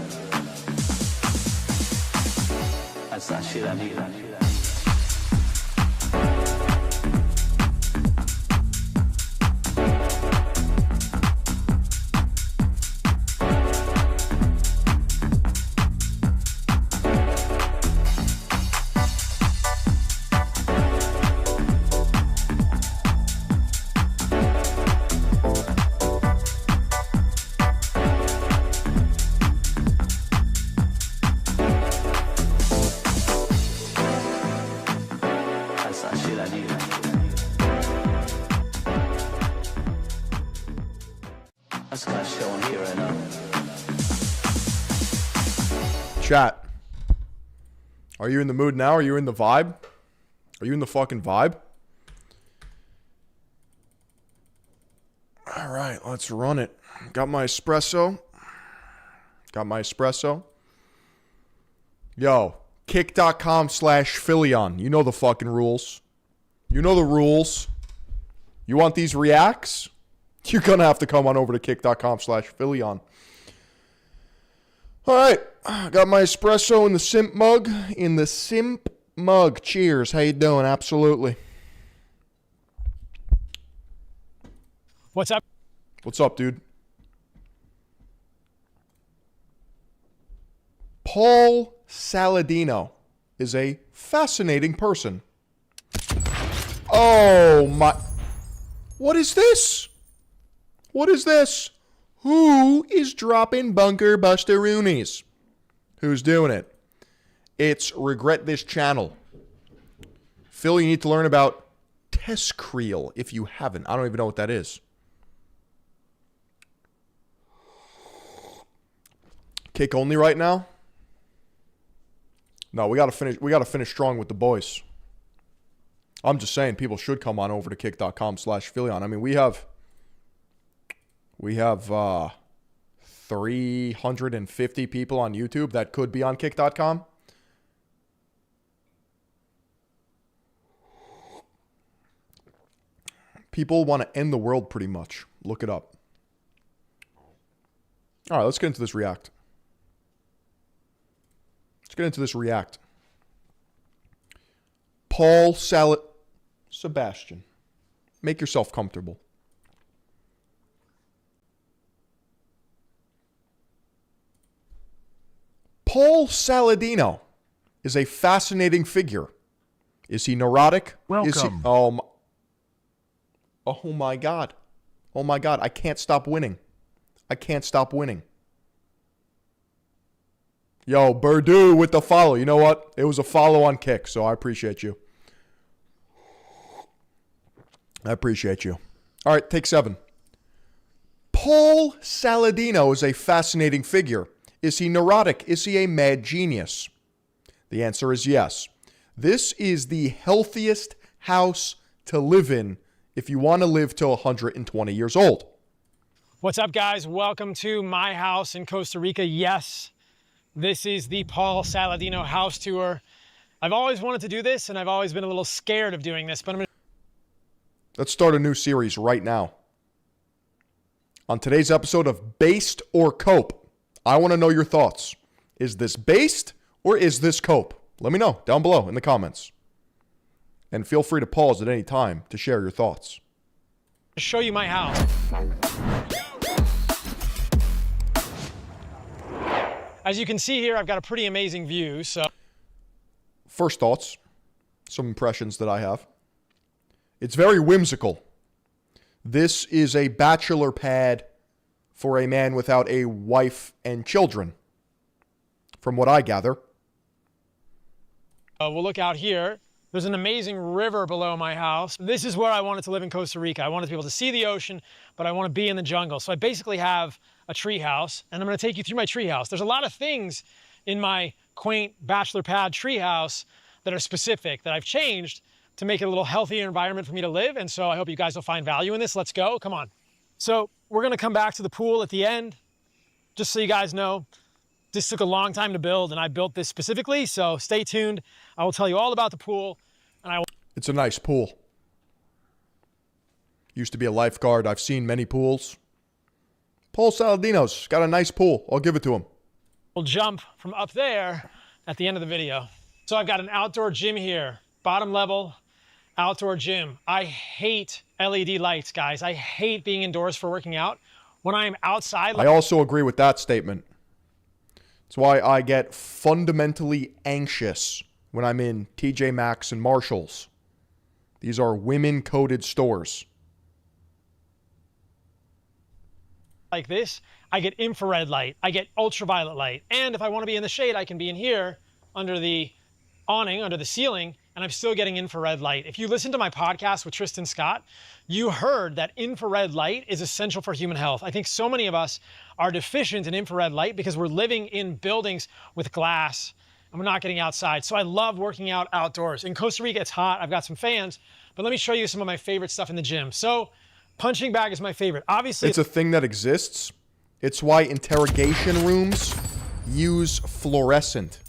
That's that shit I need. Chat. Are you in the mood now? Are you in the vibe? Are you in the fucking vibe? All right, let's run it. Got my espresso. Yo, kick.com/Philion. You know the fucking rules. You know the rules. You want these reacts? You're going to have to come on over to kick.com/Philion. All right, got my espresso in the simp mug. Cheers. How you doing? Absolutely. What's up? What's up, dude? Paul Saladino is a fascinating person. Oh my. What is this? What is this? Who is dropping bunker busteroonies? Who's doing it? It's Regret This Channel. Phil, you need to learn about Tescreel if you haven't. I don't even know what that is. Kick only right now? No, we gotta finish strong with the boys. I'm just saying people should come on over to kick.com/Philion. I mean, we have 350 people on YouTube that could be on kick.com. People want to end the world pretty much. Look it up. All right, let's get into this react. Paul Sebastian, make yourself comfortable. Paul Saladino is a fascinating figure. Is he neurotic? Welcome. Oh my God. Oh my God. I can't stop winning. Yo, Burdu with the follow. You know what? It was a follow on Kick, so I appreciate you. All right, take 7. Paul Saladino is a fascinating figure. Is he neurotic? Is he a mad genius? The answer is yes. This is the healthiest house to live in if you want to live till 120 years old. What's up, guys? Welcome to my house in Costa Rica. Yes, this is the Paul Saladino house tour. I've always wanted to do this, and I've always been a little scared of doing this, but I'm going to... Let's start a new series right now. On today's episode of Based or Cope, I want to know your thoughts. Is this based or is this cope? Let me know down below in the comments. And feel free to pause at any time to share your thoughts. Show you my house. As you can see here, I've got a pretty amazing view. So, first thoughts, some impressions that I have. It's very whimsical. This is a bachelor pad for a man without a wife and children, from what I gather. We'll look out here. There's an amazing river below my house. This is where I wanted to live in Costa Rica. I wanted to be able to see the ocean, but I want to be in the jungle. So I basically have a tree house, and I'm going to take you through my tree house. There's a lot of things in my quaint bachelor pad tree house that are specific that I've changed to make it a little healthier environment for me to live. And so I hope you guys will find value in this. Let's go. Come on. So we're going to come back to the pool at the end. Just so you guys know, this took a long time to build, and I built this specifically. So stay tuned. I will tell you all about the pool. And It's a nice pool. Used to be a lifeguard. I've seen many pools. Paul Saladino's got a nice pool. I'll give it to him. We'll jump from up there at the end of the video. So I've got an outdoor gym here, bottom level outdoor gym. I hate LED lights, guys. I hate being indoors for working out. When I'm outside, I also agree with that statement. That's why I get fundamentally anxious when I'm in TJ Maxx and Marshalls. These are women-coded stores. like this, I get infrared light, I get ultraviolet light. And if I want to be in the shade, I can be in here under the awning, under the ceiling, and I'm still getting infrared light. If you listen to my podcast with Tristan Scott, you heard that infrared light is essential for human health. I think so many of us are deficient in infrared light because we're living in buildings with glass and we're not getting outside. So I love working out outdoors. In Costa Rica, it's hot. I've got some fans, but let me show you some of my favorite stuff in the gym. So punching bag is my favorite. Obviously, it's a thing that exists. It's why interrogation rooms use fluorescent.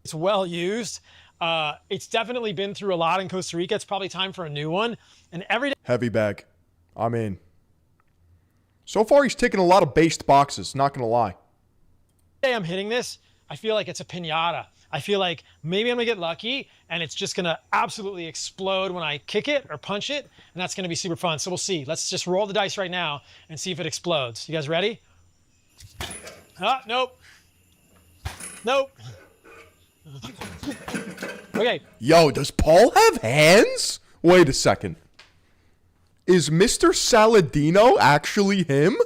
It's well used. It's definitely been through a lot in Costa Rica. It's probably time for a new one. And every Heavy bag. I'm in. So far, he's ticking a lot of based boxes, not going to lie. day I'm hitting this, I feel like it's a piñata. I feel like maybe I'm going to get lucky and it's just going to absolutely explode when I kick it or punch it. And that's going to be super fun. So we'll see. Let's just roll the dice right now and see if it explodes. You guys ready? Nope. Nope. Okay. Yo, does Paul have hands? Wait a second. Is Mr. Saladino actually him?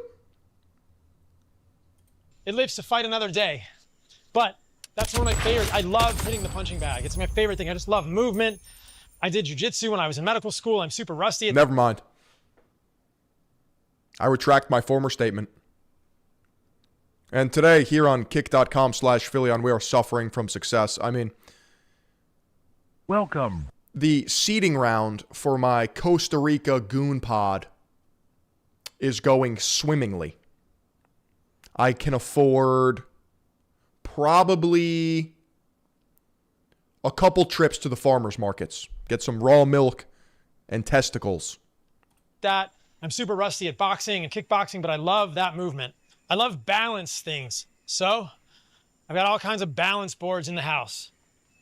It lives to fight another day. But that's one of my favorites. I love hitting the punching bag. It's my favorite thing. I just love movement. I did jiu-jitsu when I was in medical school. I'm super rusty. Never mind. I retract my former statement. And today, here on kick.com/Phillion, we are suffering from success. I mean, welcome. The seeding round for my Costa Rica goon pod is going swimmingly. I can afford probably a couple trips to the farmers markets. Get some raw milk and testicles. That I'm super rusty at boxing and kickboxing, but I love that movement. I love balance things. So I've got all kinds of balance boards in the house.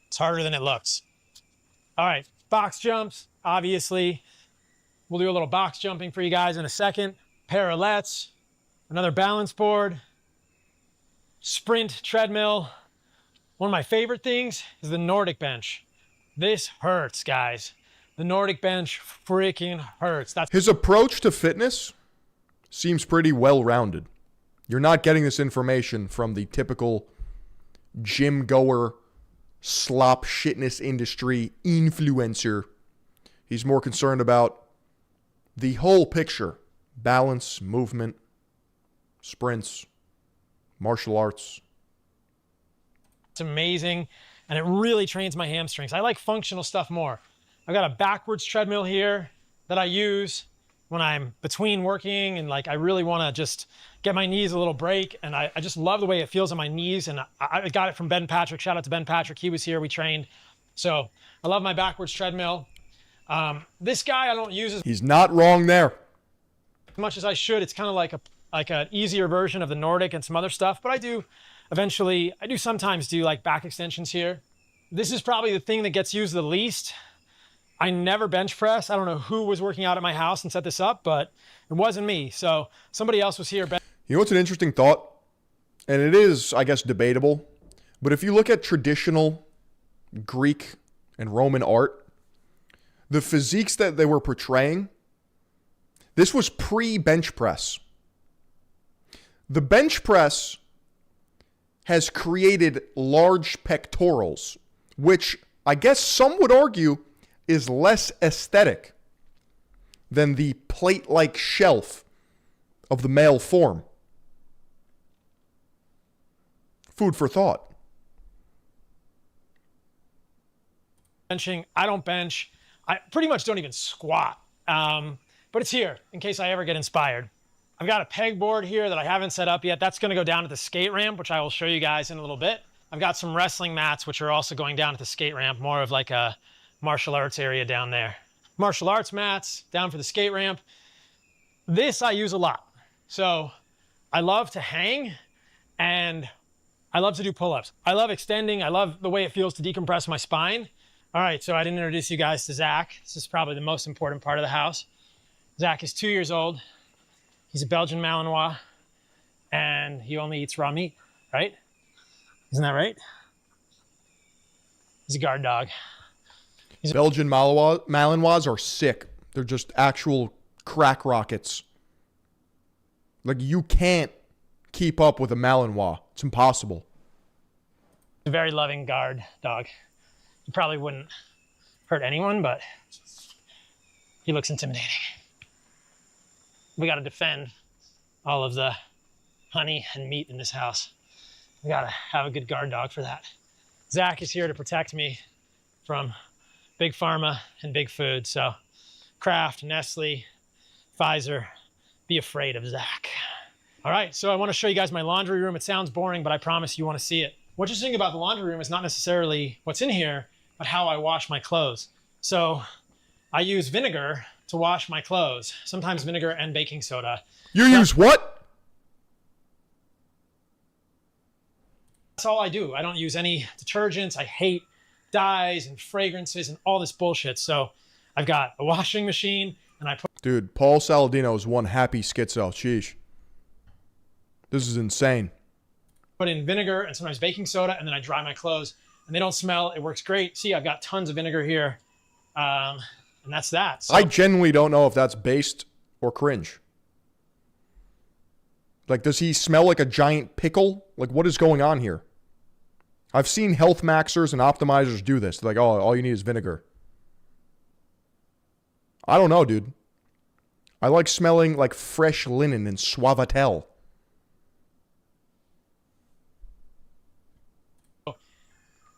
It's harder than it looks. All right, box jumps, obviously. We'll do a little box jumping for you guys in a second. Parallettes, another balance board, sprint treadmill. One of my favorite things is the Nordic bench. This hurts, guys. The Nordic bench freaking hurts. His approach to fitness seems pretty well-rounded. You're not getting this information from the typical gym goer, slop shitness industry influencer. He's more concerned about the whole picture. Balance, movement, sprints, martial arts. It's amazing, and it really trains my hamstrings. I like functional stuff more. I've got a backwards treadmill here that I use when I'm between working and like I really want to just get my knees a little break, and I just love the way it feels on my knees, and I got it from Ben Patrick. Shout out to Ben Patrick. He was here. We trained. So I love my backwards treadmill. This guy I don't use He's not wrong there. as much as I should. It's kind of like an easier version of the Nordic and some other stuff, but I do sometimes do like back extensions here. This is probably the thing that gets used the least. I never bench press. I don't know who was working out at my house and set this up, but it wasn't me. So somebody else was here. You know what's an interesting thought? And it is, I guess, debatable. But if you look at traditional Greek and Roman art, the physiques that they were portraying, this was pre-bench press. The bench press has created large pectorals, which I guess some would argue is less aesthetic than the plate-like shelf of the male form. Food for thought. Benching, I don't bench. I pretty much don't even squat. But it's here in case I ever get inspired. I've got a pegboard here that I haven't set up yet. That's going to go down at the skate ramp, which I will show you guys in a little bit. I've got some wrestling mats, which are also going down at the skate ramp, more of like a martial arts area down there. Martial arts mats down for the skate ramp. This I use a lot. So I love to hang and I love to do pull-ups. I love extending. I love the way it feels to decompress my spine. All right, so I didn't introduce you guys to Zach. This is probably the most important part of the house. Zach is 2 years old. He's a Belgian Malinois, and he only eats raw meat, right? Isn't that right? He's a guard dog. Belgian Malinois are sick. They're just actual crack rockets. Like, you can't keep up with a Malinois. It's impossible. A very loving guard dog. He probably wouldn't hurt anyone, but he looks intimidating. We got to defend all of the honey and meat in this house. We got to have a good guard dog for that. Zach is here to protect me from big pharma and big food. So Kraft, Nestle, Pfizer, be afraid of Zach. All right, so I want to show you guys my laundry room. It sounds boring, but I promise you want to see it. What's interesting about the laundry room is not necessarily what's in here, but how I wash my clothes. So I use vinegar to wash my clothes, sometimes vinegar and baking soda. You use what? That's all I do. I don't use any detergents. I hate dyes and fragrances and all this bullshit. So I've got a washing machine and I put... Dude, Paul Saladino is one happy schizo. Sheesh. This is insane. Put in vinegar and sometimes baking soda, and then I dry my clothes and they don't smell. It works great. See, I've got tons of vinegar here. And that's that. So... I genuinely don't know if that's based or cringe. Like, does he smell like a giant pickle? Like, what is going on here? I've seen health maxers and optimizers do this. They're like, oh, all you need is vinegar. I don't know, dude. I like smelling like fresh linen and Suavitel.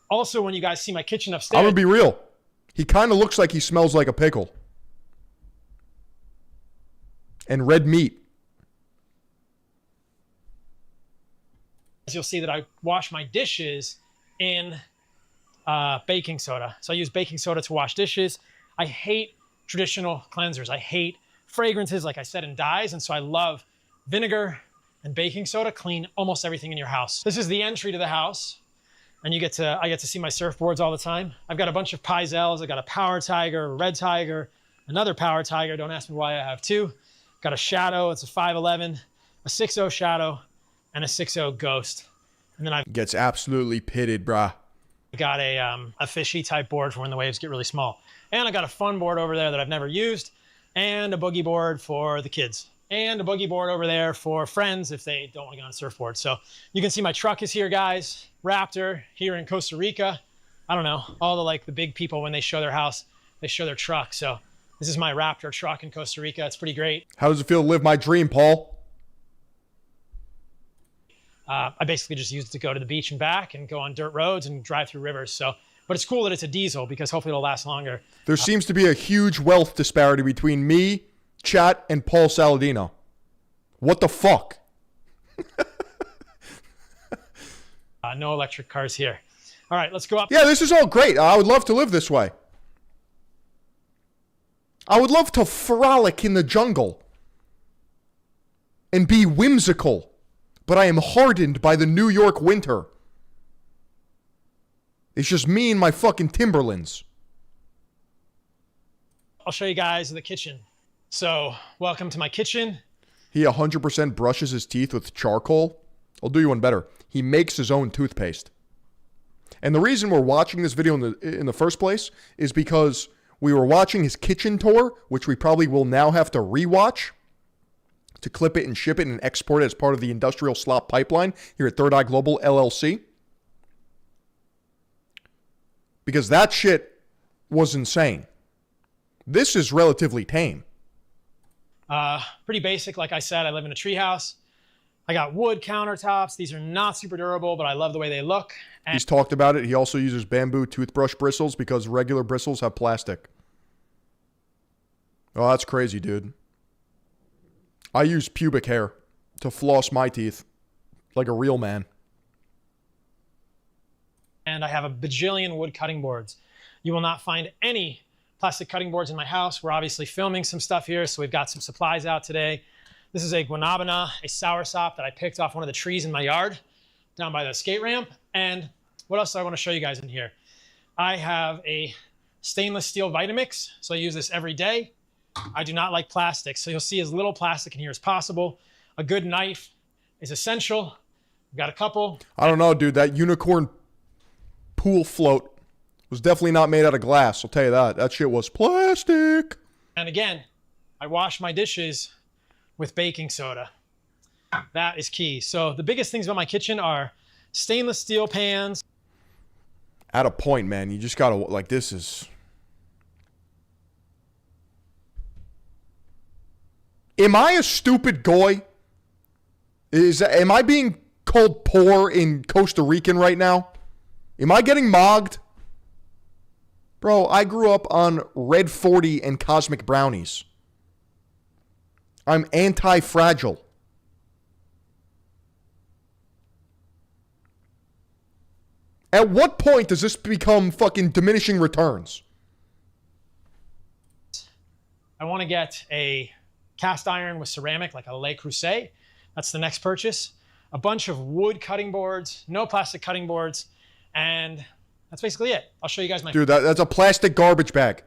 Also, when you guys see my kitchen upstairs... I'm gonna be real. He kind of looks like he smells like a pickle. And red meat. You'll see that I wash my dishes in baking soda. So I use baking soda to wash dishes. I hate traditional cleansers. I hate fragrances, like I said, and dyes. And so I love vinegar and baking soda. Clean almost everything in your house. This is the entry to the house. And I get to see my surfboards all the time. I've got a bunch of Pizels. I've got a Power Tiger, a Red Tiger, another Power Tiger. Don't ask me why I have two. Got a Shadow. It's a 511, a 6.0 Shadow, and a 6.0 Ghost. And then I gets absolutely pitted, brah. Got a fishy type board for when the waves get really small. And I got a fun board over there that I've never used, and a boogie board for the kids, and a boogie board over there for friends if they don't want to get on a surfboard. So you can see my truck is here, guys. Raptor here in Costa Rica. I don't know, all the big people, when they show their house, they show their truck. So this is my Raptor truck in Costa Rica. It's pretty great. How does it feel to live my dream, Paul? I basically just use it to go to the beach and back and go on dirt roads and drive through rivers. So, but it's cool that it's a diesel because hopefully it'll last longer. There seems to be a huge wealth disparity between me, Chat, and Paul Saladino. What the fuck? No electric cars here. All right, let's go up. Yeah, this is all great. I would love to live this way. I would love to frolic in the jungle and be whimsical, but I am hardened by the New York winter. It's just me and my fucking Timberlands. I'll show you guys the kitchen. So, welcome to my kitchen. He 100% brushes his teeth with charcoal. I'll do you one better. He makes his own toothpaste. And the reason we're watching this video in the first place is because we were watching his kitchen tour, which we probably will now have to rewatch to clip it and ship it and export it as part of the industrial slop pipeline here at Third Eye Global LLC. Because that shit was insane. This is relatively tame. Pretty basic. Like I said, I live in a treehouse. I got wood countertops. These are not super durable, but I love the way they look. And he's talked about it. He also uses bamboo toothbrush bristles because regular bristles have plastic. Oh, that's crazy, dude. I use pubic hair to floss my teeth like a real man. And I have a bajillion wood cutting boards. You will not find any plastic cutting boards in my house. We're obviously filming some stuff here, so we've got some supplies out today. This is a guanabana, a soursop that I picked off one of the trees in my yard down by the skate ramp. And what else do I want to show you guys in here? I have a stainless steel Vitamix, so I use this every day. I do not like plastic, so you'll see as little plastic in here as possible. A good knife is essential. I've got a couple. I don't know, dude. That unicorn pool float was definitely not made out of glass. I'll tell you that. That shit was plastic. And again, I wash my dishes with baking soda. That is key. So the biggest things about my kitchen are stainless steel pans. At a point, man, you just gotta, like, this is... Am I a stupid goy? Am I being called poor in Costa Rican right now? Am I getting mogged? Bro, I grew up on Red 40 and Cosmic Brownies. I'm anti-fragile. At what point does this become fucking diminishing returns? I want to get a cast iron with ceramic, like a Le Creuset. That's the next purchase. A bunch of wood cutting boards, no plastic cutting boards, and that's basically it. I'll show you guys my... Dude, that's a plastic garbage bag.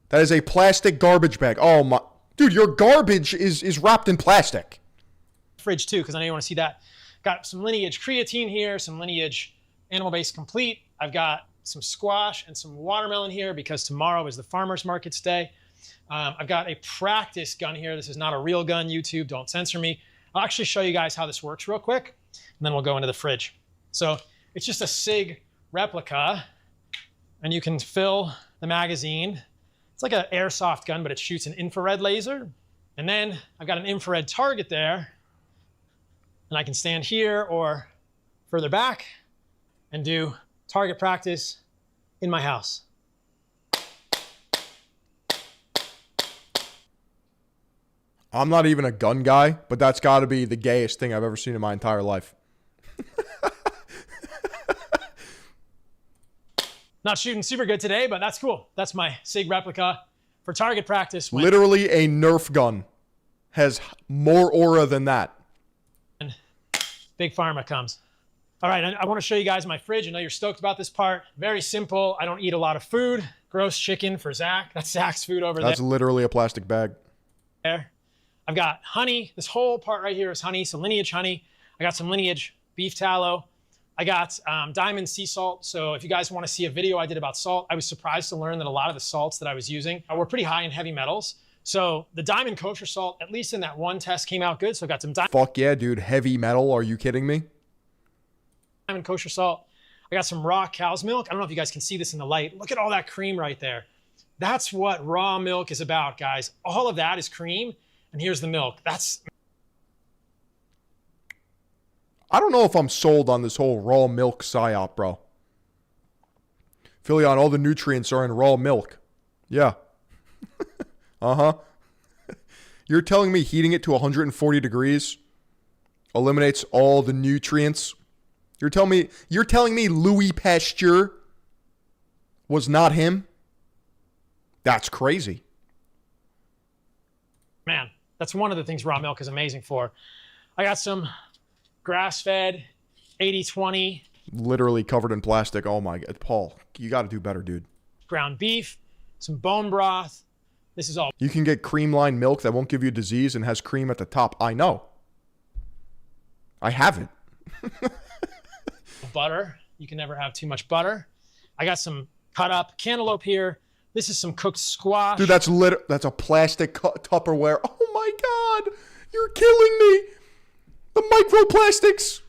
That is a plastic garbage bag. Oh my... Dude, your garbage is wrapped in plastic. Fridge too, because I know you want to see that. Got some Lineage creatine here, some Lineage animal-based complete. I've got some squash and some watermelon here because tomorrow is the farmer's markets day. I've got a practice gun here. This is not a real gun, YouTube, don't censor me. I'll actually show you guys how this works real quick, and then we'll go into the fridge. So it's just a SIG replica, and you can fill the magazine. It's like an airsoft gun, but it shoots an infrared laser. And then I've got an infrared target there, and I can stand here or further back and do target practice in my house. I'm not even a gun guy, but that's got to be the gayest thing I've ever seen in my entire life. Not shooting super good today, but that's cool. That's my SIG replica for target practice. Literally a Nerf gun has more aura than that. And Big Pharma comes. All right, I want to show you guys my fridge. I know you're stoked about this part. Very simple. I don't eat a lot of food. Gross chicken for Zach. That's Zach's food over there. That's literally a plastic bag. I've got honey. This whole part right here is honey, some Lineage honey. I got some Lineage beef tallow. I got diamond sea salt. So if you guys want to see a video I did about salt, I was surprised to learn that a lot of the salts that I was using were pretty high in heavy metals. So the diamond kosher salt, at least in that one test, came out good. So I got some diamond. Fuck yeah, dude. Heavy metal. Are you kidding me? Diamond kosher salt. I got some raw cow's milk. I don't know if you guys can see this in the light. Look at all that cream right there. That's what raw milk is about, guys. All of that is cream. And here's the milk. I don't know if I'm sold on this whole raw milk psyop, bro. Philly, on all the nutrients are in raw milk. Yeah. Uh-huh. You're telling me heating it to 140 degrees eliminates all the nutrients? You're telling me Louis Pasteur was not him? That's crazy. Man, that's one of the things raw milk is amazing for. I got some grass-fed 80/20. Literally covered in plastic. Oh my God. Paul, you got to do better, dude. Ground beef, some bone broth. This is all. You can get cream-lined milk that won't give you disease and has cream at the top. I know. I have it. Butter. You can never have too much butter. I got some cut up cantaloupe here. This is some cooked squash. Dude, that's a plastic Tupperware. Oh my God. You're killing me. The microplastics.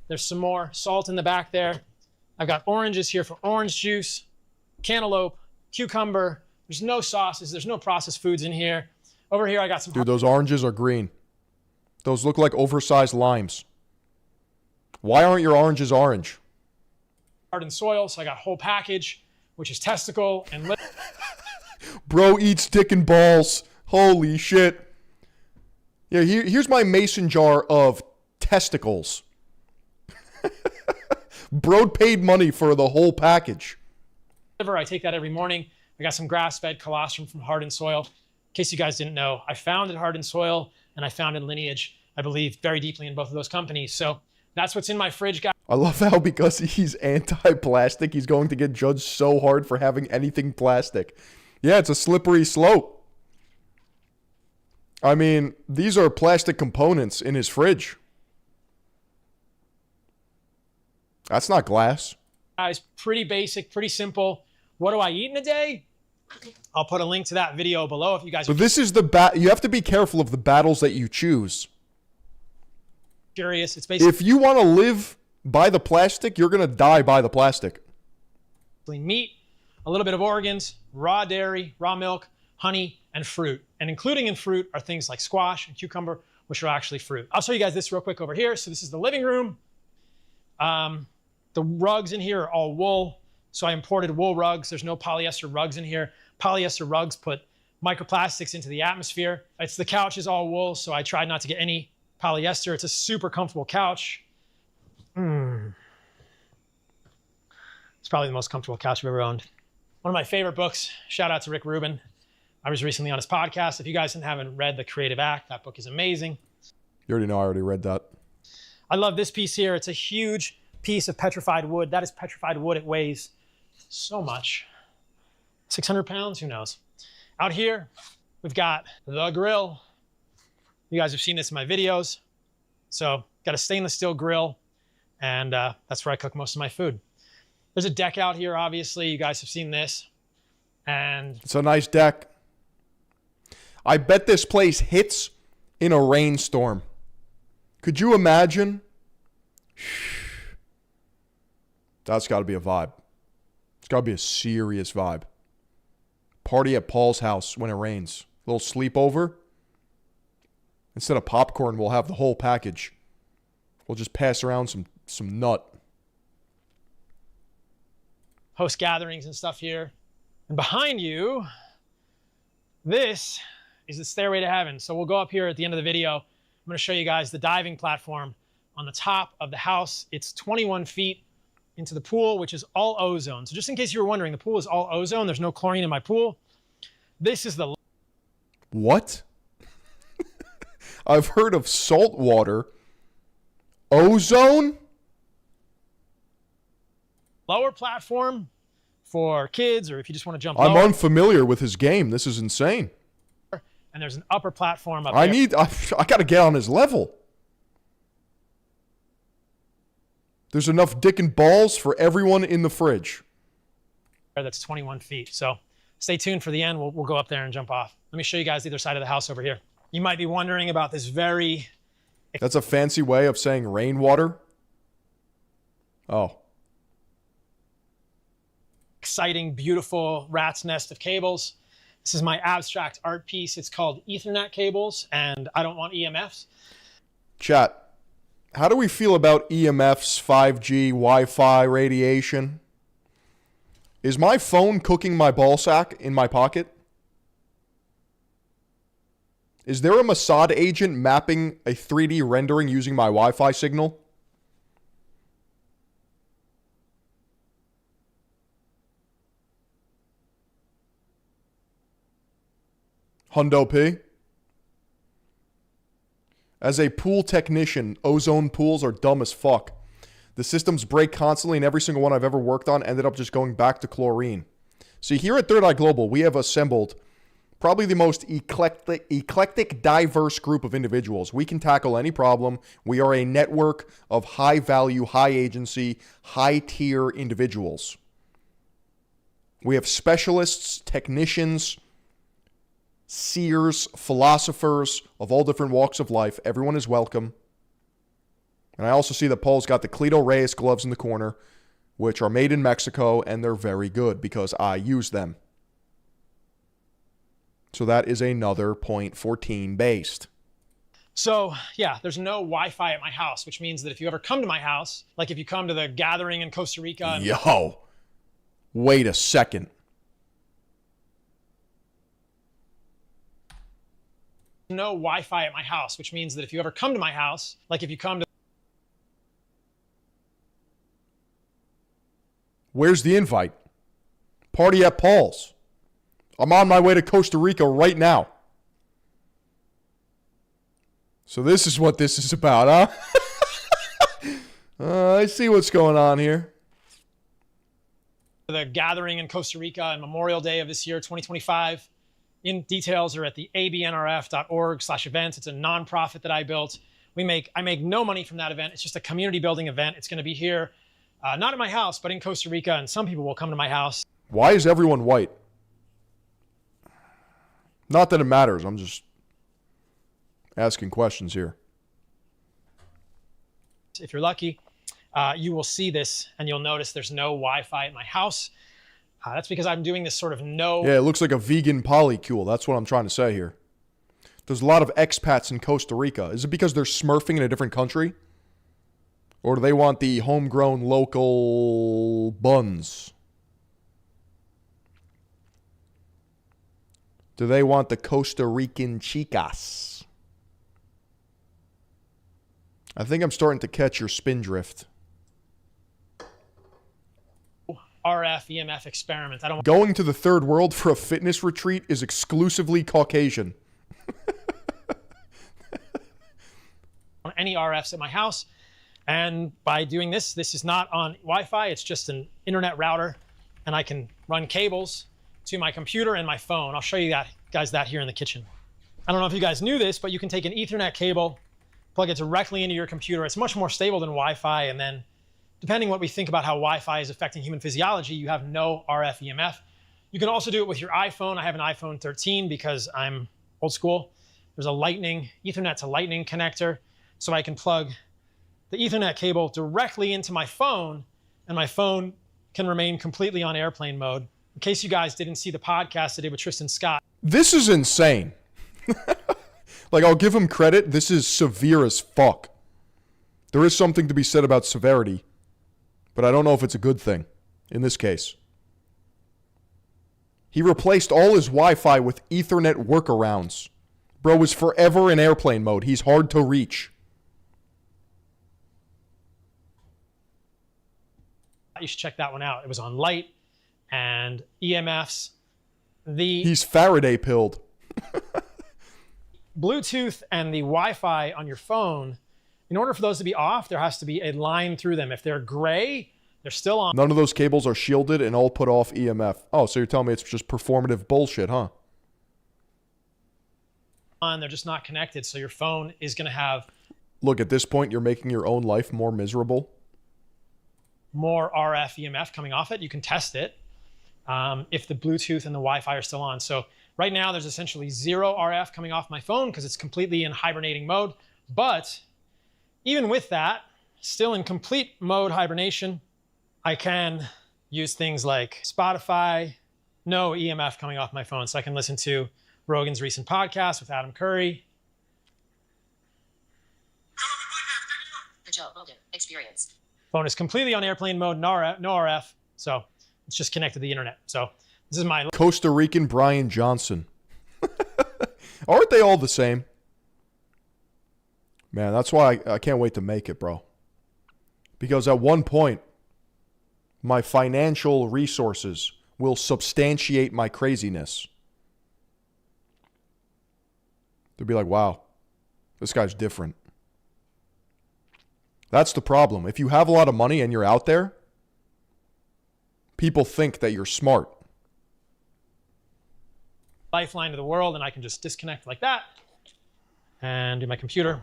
There's some more salt in the back there. I've got oranges here for orange juice, cantaloupe, cucumber. There's no sauces. There's no processed foods in here. Over here, I got some... Dude, those oranges are green. Those look like oversized limes. Why aren't your oranges orange? Hardened soil, so I got a whole package, which is testicle and liver. Bro eats dick and balls. Holy shit. Yeah, here's my mason jar of testicles. Bro paid money for the whole package. I take that every morning. I got some grass-fed colostrum from Hardened Soil. case you guys didn't know, I founded Heart and Soil and I founded Lineage. I believe very deeply in both of those companies. So that's what's in my fridge, guys. I love how because he's anti-plastic, he's going to get judged so hard for having anything plastic. Yeah, it's a slippery slope. I mean, these are plastic components in his fridge. That's not glass. Guys, pretty basic, pretty simple. What do I eat in a day? I'll put a link to that video below if you guys are But this is the you have to be careful of the battles that you choose. curious. It's basically If you want to live by the plastic, you're going to die by the plastic. meat, a little bit of organs, raw dairy, raw milk, honey, and fruit. And including in fruit are things like squash and cucumber, which are actually fruit. I'll show you guys this real quick over here. So this is the living room. The rugs in here are all wool. So I imported wool rugs. There's no polyester rugs in here. Polyester rugs put microplastics into the atmosphere. The couch is all wool, so I tried not to get any polyester. It's a super comfortable couch. It's probably the most comfortable couch I've ever owned. One of my favorite books, shout out to Rick Rubin. I was recently on his podcast. If you guys haven't read The Creative Act, that book is amazing. You already know I already read that. I love this piece here. It's a huge piece of petrified wood. That is petrified wood. It weighs so much. 600 pounds, who knows? Out here, we've got the grill. You guys have seen this in my videos. So got a stainless steel grill, and that's where I cook most of my food. There's a deck out here, obviously. You guys have seen this. And it's a nice deck. I bet this place hits in a rainstorm. Could you imagine? That's got to be a vibe. It's got to be a serious vibe. Party at Paul's house when it rains. A little sleepover. Instead of popcorn, we'll have the whole package. We'll just pass around some nut. host gatherings and stuff here. And behind you, this is the stairway to heaven. So we'll go up here at the end of the video. I'm going to show you guys the diving platform on the top of the house. It's 21 feet into the pool, which is all ozone. So just in case you were wondering, the pool is all ozone. There's no chlorine in my pool. This is the... What? I've heard of salt water. Ozone? lower platform for kids, or if you just want to jump I'm lower. unfamiliar with his game. This is insane. And there's an upper platform up I there. I got to get on his level. There's enough dick and balls for everyone in the fridge. That's 21 feet. So stay tuned for the end. We'll go up there and jump off. Let me show you guys the other side of the house over here. You might be wondering about this very... That's a fancy way of saying rainwater. Oh. Exciting, beautiful rat's nest of cables. This is my abstract art piece. It's called Ethernet cables, and I don't want EMFs. Chat, how do we feel about EMFs, 5G, Wi-Fi, radiation? Is my phone cooking my ball sack in my pocket? Is there a Mossad agent mapping a 3D rendering using my Wi-Fi signal? Hundo P. As a pool technician, ozone pools are dumb as fuck. The systems break constantly, and every single one I've ever worked on ended up just going back to chlorine. See, here at Third Eye Global, we have assembled probably the most eclectic, diverse group of individuals. We can tackle any problem. We are a network of high-value, high-agency, high-tier individuals. We have specialists, technicians, seers, philosophers of all different walks of life. Everyone is welcome. And I also see that Paul's got the Cleto Reyes gloves in the corner, which are made in Mexico, and they're very good because I use them. So that is another point 14 based. So, yeah, there's no Wi-Fi at my house, which means that if you ever come to my house, like if you come to the gathering in Costa Rica... And Yo, wait a second. no Wi-Fi at my house, which means that if you ever come to my house, like if you come to... Where's the invite? Party at Paul's. I'm on my way to Costa Rica right now. So this is what this is about, huh? I see what's going on here. The gathering in Costa Rica on Memorial Day of this year, 2025. Details are at the abnrf.org/events. It's a nonprofit that I built. I make no money from that event. It's just a community building event. It's going to be here, not at my house, but in Costa Rica, and some people will come to my house. Why is everyone white? Not that it matters. I'm just asking questions here. If you're lucky, you will see this and you'll notice there's no Wi-Fi at my house. That's because I'm doing this sort of Yeah, it looks like a vegan polycule. That's what I'm trying to say here. There's a lot of expats in Costa Rica. Is it because they're smurfing in a different country? Or do they want the homegrown local buns? Do they want the Costa Rican chicas? I think I'm starting to catch your spin drift. RF EMF experiment. I don't Going to the third world for a fitness retreat is exclusively Caucasian. want any RFs at my house. And by doing this, this is not on Wi-Fi, it's just an internet router, and I can run cables to my computer and my phone. I'll show you guys that here in the kitchen. I don't know if you guys knew this, but you can take an Ethernet cable, plug it directly into your computer. It's much more stable than Wi-Fi, and then depending what we think about how Wi-Fi is affecting human physiology, you have no RF EMF. You can also do it with your iPhone. I have an iPhone 13 because I'm old school. There's a Ethernet to Lightning connector, so I can plug the Ethernet cable directly into my phone, and my phone can remain completely on airplane mode. In case you guys didn't see the podcast I did with Tristan Scott. This is insane. Like, I'll give him credit. This is severe as fuck. There is something to be said about severity, but I don't know if it's a good thing in this case. He replaced all his Wi-Fi with Ethernet workarounds. Bro is forever in airplane mode. He's hard to reach. You should check that one out. It was on light and EMFs. He's Faraday pilled. Bluetooth and the Wi-Fi on your phone, in order for those to be off, there has to be a line through them. If they're gray, they're still on. None of those cables are shielded and all put off EMF. Oh, so you're telling me it's just performative bullshit, huh? They're just not connected, so your phone is going to have... Look, at this point, you're making your own life more miserable. More RF EMF coming off it. You can test it if the Bluetooth and the Wi-Fi are still on. So right now, there's essentially zero RF coming off my phone because it's completely in hibernating mode. But even with that, still in complete mode hibernation, I can use things like Spotify, no EMF coming off my phone. So I can listen to Rogan's recent podcast with Adam Curry. The Joe Rogan Experience. Phone is completely on airplane mode, no RF, so it's just connected to the internet. So this is my... Costa Rican Brian Johnson. Aren't they all the same? Man, that's why I can't wait to make it, bro. Because at one point, my financial resources will substantiate my craziness. They'll be like, wow, this guy's different. That's the problem. If you have a lot of money and you're out there, people think that you're smart. Lifeline to the world, and I can just disconnect like that and do my computer.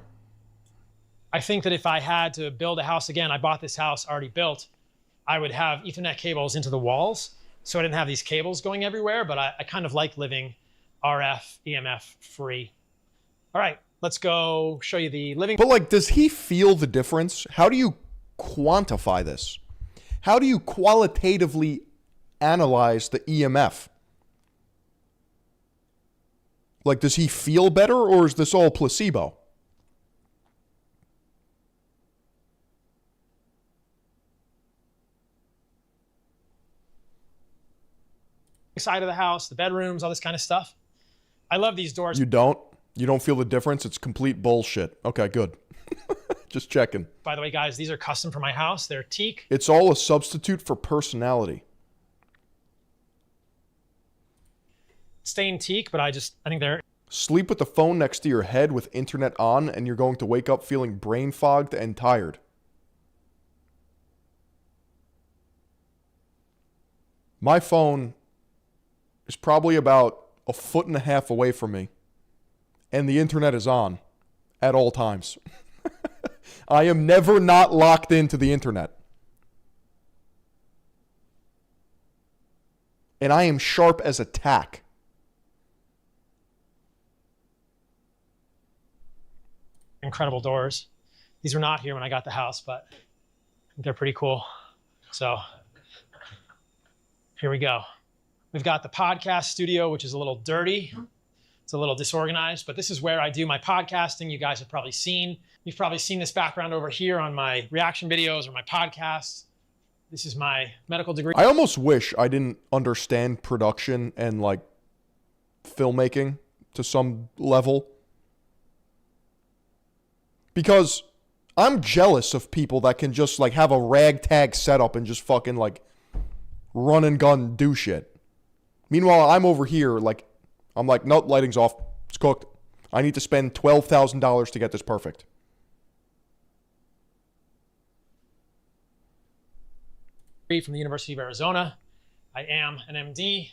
I think that if I had to build a house again, I bought this house already built, I would have Ethernet cables into the walls, so I didn't have these cables going everywhere, but I kind of like living RF, EMF free. All right, let's go show you the living. But like, does he feel the difference? How do you quantify this? How do you qualitatively analyze the EMF? Like, does he feel better, or is this all placebo? Side of the house, the bedrooms, all this kind of stuff. I love these doors. You don't? You don't feel the difference? It's complete bullshit. Okay, good. Just checking. By the way, guys, these are custom for my house. They're teak. It's all a substitute for personality. Stained teak, but I think they're... Sleep with the phone next to your head with internet on, and you're going to wake up feeling brain fogged and tired. My phone is probably about 1.5 feet away from me, and the internet is on at all times. I am never not locked into the internet. And I am sharp as a tack. Incredible doors. These were not here when I got the house, but they're pretty cool. So here we go. We've got the podcast studio, which is a little dirty. It's a little disorganized, but this is where I do my podcasting. You guys have probably seen. You've probably seen this background over here on my reaction videos or my podcasts. This is my medical degree. I almost wish I didn't understand production and like filmmaking to some level. Because I'm jealous of people that can just like have a ragtag setup and just fucking like run and gun do shit. Meanwhile, I'm over here like, I'm like, nope, lighting's off. It's cooked. I need to spend $12,000 to get this perfect. From the University of Arizona. I am an MD.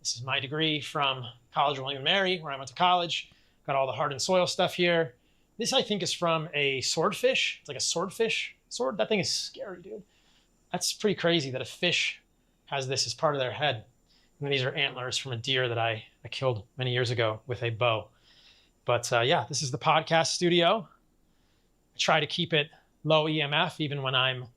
This is my degree from College of William and Mary, where I went to college. Got all the hardened soil stuff here. This, I think, is from a swordfish. It's like a swordfish sword. That thing is scary, dude. That's pretty crazy that a fish has this as part of their head. And then these are antlers from a deer that I killed many years ago with a bow. But yeah, this is the podcast studio. I try to keep it low EMF even when I'm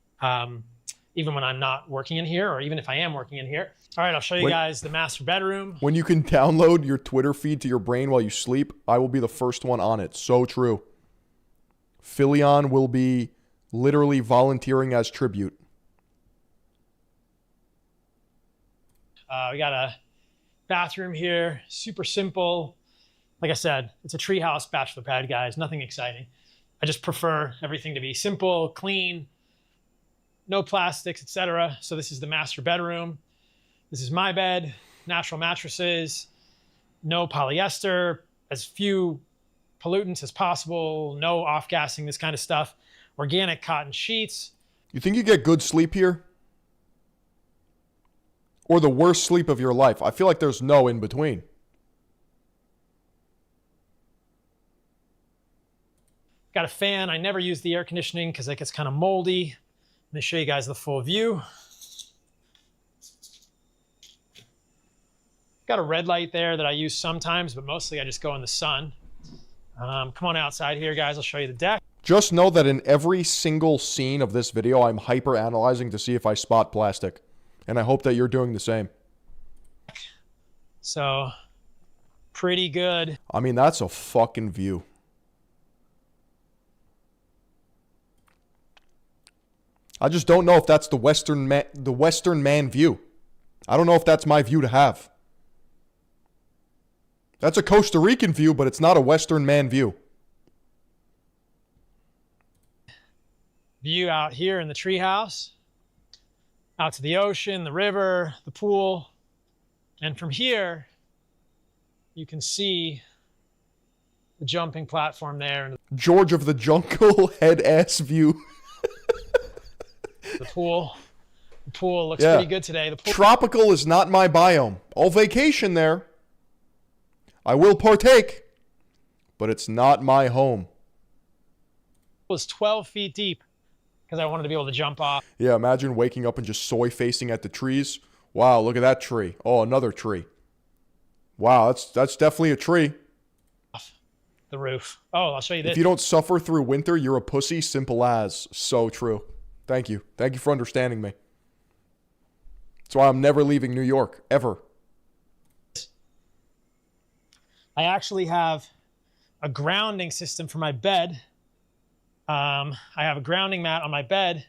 not working in here, or even if I am working in here. All right, I'll show you guys the master bedroom. When you can download your Twitter feed to your brain while you sleep, I will be the first one on it. So true. Philion will be literally volunteering as tribute. We got a bathroom here, super simple. Like I said, it's a treehouse bachelor pad, guys. Nothing exciting. I just prefer everything to be simple, clean, no plastics, etc. So this is the master bedroom. This is my bed, natural mattresses, no polyester, as few pollutants as possible, no off-gassing, this kind of stuff. Organic cotton sheets. You think you get good sleep here? Or the worst sleep of your life? I feel like there's no in between. Got a fan. I never use the air conditioning because it gets kind of moldy. Let me show you guys the full view. Got a red light there that I use sometimes, but mostly I just go in the sun. Come on outside here, guys. I'll show you the deck. Just know that in every single scene of this video, I'm hyper-analyzing to see if I spot plastic. And I hope that you're doing the same. So, pretty good. I mean, that's a fucking view. I just don't know if that's the Western man view. I don't know if that's my view to have. That's a Costa Rican view, but it's not a Western man view. View out here in the treehouse. Out to the ocean, the river, the pool. And from here, you can see the jumping platform there. George of the Jungle head-ass view. The pool. The pool looks pretty good today. The pool. Tropical is not my biome. I'll vacation there. I will partake. But it's not my home. It was 12 feet deep because I wanted to be able to jump off. Yeah, imagine waking up and just soy facing at the trees. Wow, look at that tree. Oh, another tree. Wow, that's definitely a tree. The roof. Oh, I'll show you this. If you don't suffer through winter, you're a pussy. Simple as. So true. Thank you. Thank you for understanding me. That's why I'm never leaving New York, ever. I actually have a grounding system for my bed. I have a grounding mat on my bed.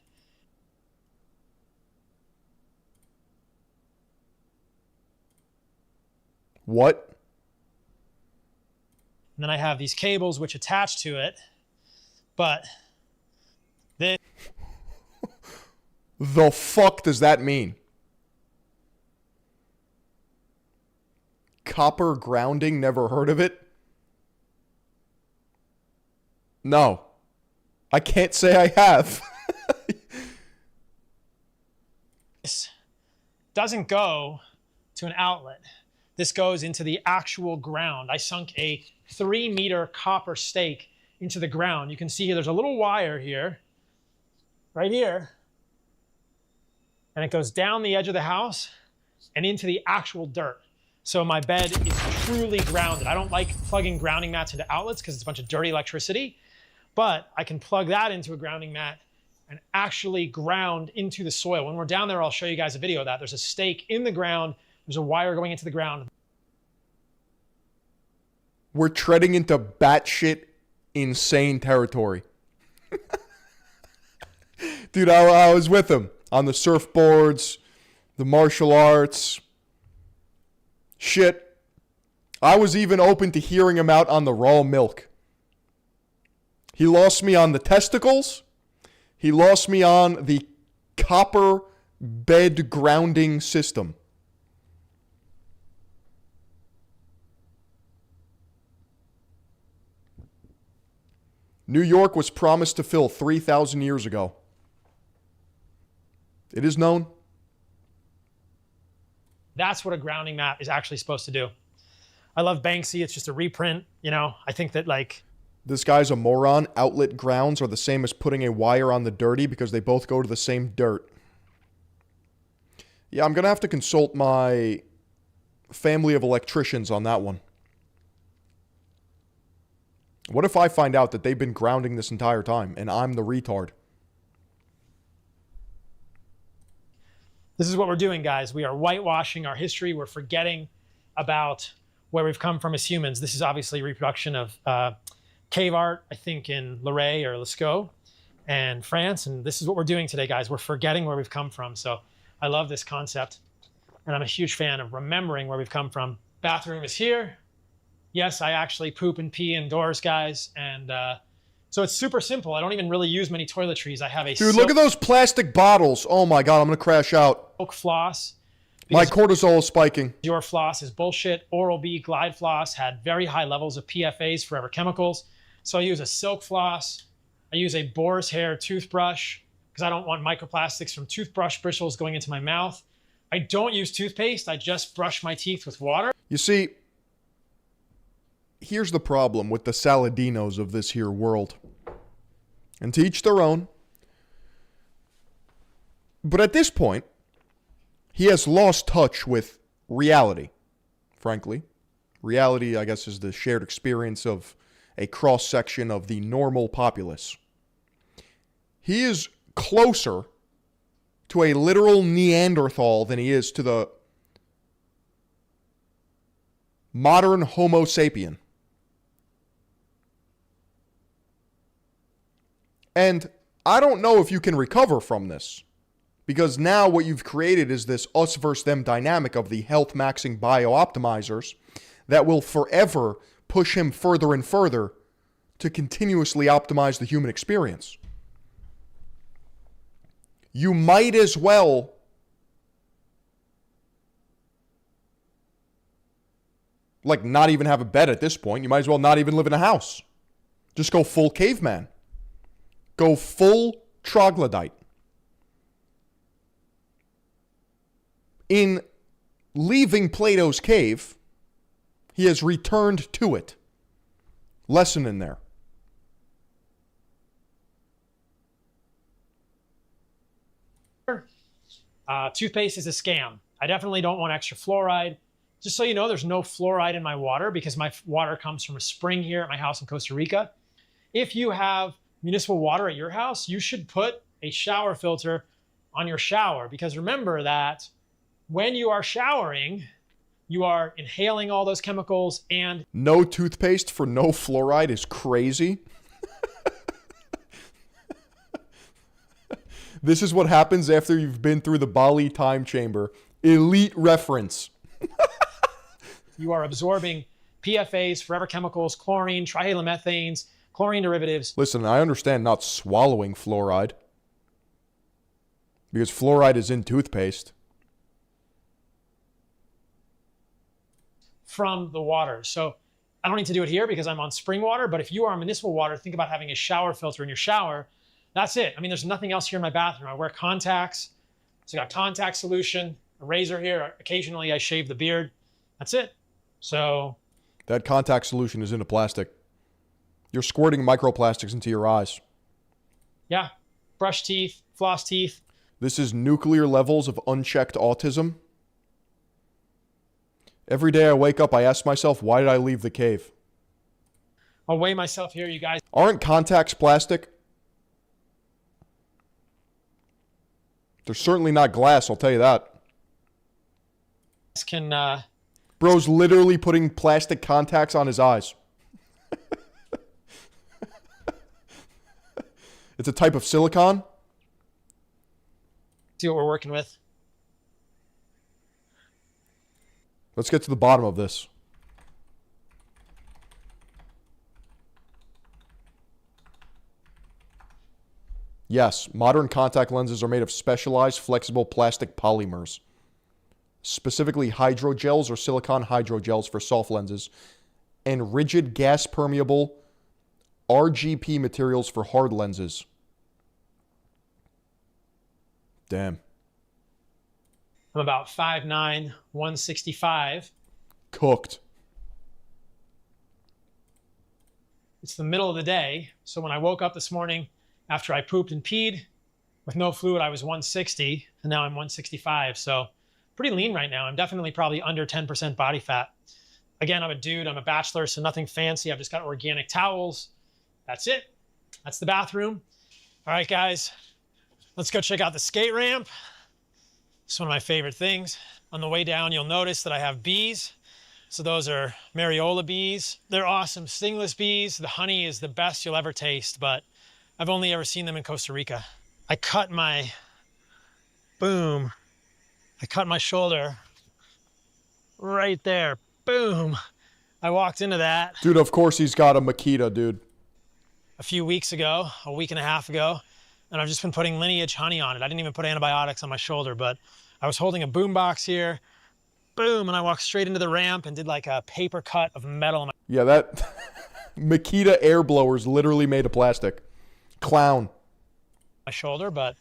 What? And then I have these cables which attach to it. But this... The fuck does that mean? Copper grounding? Never heard of it? No. I can't say I have. This doesn't go to an outlet. This goes into the actual ground. I sunk a 3-meter copper stake into the ground. You can see here, there's a little wire here, right here, and it goes down the edge of the house and into the actual dirt. So my bed is truly grounded. I don't like plugging grounding mats into outlets because it's a bunch of dirty electricity, but I can plug that into a grounding mat and actually ground into the soil. When we're down there, I'll show you guys a video of that. There's a stake in the ground. There's a wire going into the ground. We're treading into batshit insane territory. Dude, I was with him on the surfboards, the martial arts. Shit. I was even open to hearing him out on the raw milk. He lost me on the testicles. He lost me on the copper bed grounding system. New York was promised to fill 3,000 years ago. It is known. That's what a grounding mat is actually supposed to do. I love Banksy. It's just a reprint. You know, I think that like... This guy's a moron. Outlet grounds are the same as putting a wire on the dirty because they both go to the same dirt. Yeah, I'm going to have to consult my family of electricians on that one. What if I find out that they've been grounding this entire time and I'm the retard? This is what we're doing, guys. We are whitewashing our history. We're forgetting about where we've come from as humans. This is obviously a reproduction of cave art, I think in Lorraine or Lascaux and France. And this is what we're doing today, guys. We're forgetting where we've come from. So I love this concept. And I'm a huge fan of remembering where we've come from. Bathroom is here. Yes, I actually poop and pee indoors, guys. And so it's super simple. I don't even really use many toiletries. I have a Dude, look at those plastic bottles. Oh my God, I'm going to crash out. silk floss. My cortisol is spiking. Your floss is bullshit. Oral-B Glide floss had very high levels of PFAs, forever chemicals. So I use a silk floss. I use a boar's hair toothbrush because I don't want microplastics from toothbrush bristles going into my mouth. I don't use toothpaste. I just brush my teeth with water. You see, here's the problem with the Saladinos of this here world. And to each their own. But at this point, he has lost touch with reality, frankly. Reality, I guess, is the shared experience of a cross-section of the normal populace. He is closer to a literal Neanderthal than he is to the modern Homo sapien. And I don't know if you can recover from this. Because now what you've created is this us versus them dynamic of the health maxing bio-optimizers that will forever push him further and further to continuously optimize the human experience. You might as well not even have a bed at this point. You might as well not even live in a house. Just go full caveman. Go full troglodyte. In leaving Plato's cave, he has returned to it. Lesson in there. Toothpaste is a scam. I definitely don't want extra fluoride. Just so you know, there's no fluoride in my water because my water comes from a spring here at my house in Costa Rica. If you have municipal water at your house, you should put a shower filter on your shower because remember that when you are showering, you are inhaling all those chemicals and... No toothpaste for no fluoride is crazy. This is what happens after you've been through the Bali time chamber. Elite reference. You are absorbing PFAs, forever chemicals, chlorine, trihalomethanes, chlorine derivatives. Listen, I understand not swallowing fluoride. Because fluoride is in toothpaste. From the water. So I don't need to do it here because I'm on spring water, but if you are on municipal water, think about having a shower filter in your shower. That's it. I mean, there's nothing else here in my bathroom. I wear contacts. So I got contact solution, a razor here. Occasionally I shave the beard. That's it. So that contact solution is into plastic. You're squirting microplastics into your eyes. Yeah. Brush teeth, floss teeth. This is nuclear levels of unchecked autism. Every day I wake up, I ask myself, why did I leave the cave? I'll weigh myself here, you guys. Aren't contacts plastic? They're certainly not glass, I'll tell you that. Can, Bro's literally putting plastic contacts on his eyes. It's a type of silicone. See what we're working with. Let's get to the bottom of this. Yes, modern contact lenses are made of specialized flexible plastic polymers, specifically hydrogels or silicone hydrogels for soft lenses, and rigid gas-permeable RGP materials for hard lenses. Damn. I'm about 5'9", 165. Cooked. It's the middle of the day, so when I woke up this morning after I pooped and peed with no fluid, I was 160, and now I'm 165. So pretty lean right now. I'm definitely probably under 10% body fat. Again, I'm a dude, I'm a bachelor, so nothing fancy. I've just got organic towels. That's it. That's the bathroom. All right, guys, let's go check out the skate ramp. It's one of my favorite things. On the way down, you'll notice that I have bees. So those are Mariola bees. They're awesome stingless bees. The honey is the best you'll ever taste, but I've only ever seen them in Costa Rica. I cut my shoulder right there. Boom. I walked into that. Dude, of course he's got a Makita, dude. A few weeks ago, a week and a half ago, and I've just been putting Lineage honey on it. I didn't even put antibiotics on my shoulder, but I was holding a boom box here. Boom, and I walked straight into the ramp and did like a paper cut of metal. Yeah, that Makita air blower is literally made of plastic. Clown. My shoulder, but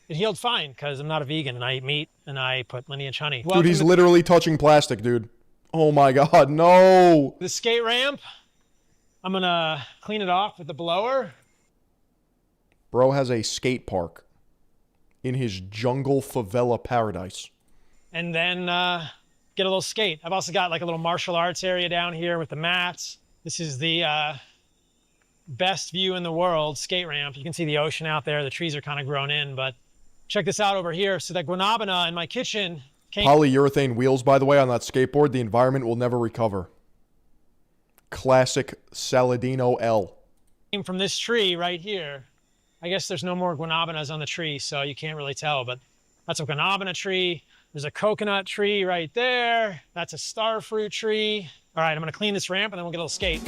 it healed fine because I'm not a vegan and I eat meat and I put Lineage honey. Dude, he's literally touching plastic, dude. Oh my God, no. The skate ramp, I'm gonna clean it off with the blower. Bro has a skate park in his jungle favela paradise. And then get a little skate. I've also got like a little martial arts area down here with the mats. This is the best view in the world, skate ramp. You can see the ocean out there. The trees are kind of grown in, but check this out over here. So that guanabana in my kitchen came... Polyurethane wheels, by the way, on that skateboard. The environment will never recover. Classic Saladino L. Came from this tree right here. I guess there's no more guanabanas on the tree, so you can't really tell, but that's a guanabana tree. There's a coconut tree right there. That's a star fruit tree. All right, I'm gonna clean this ramp and then we'll get a little skate.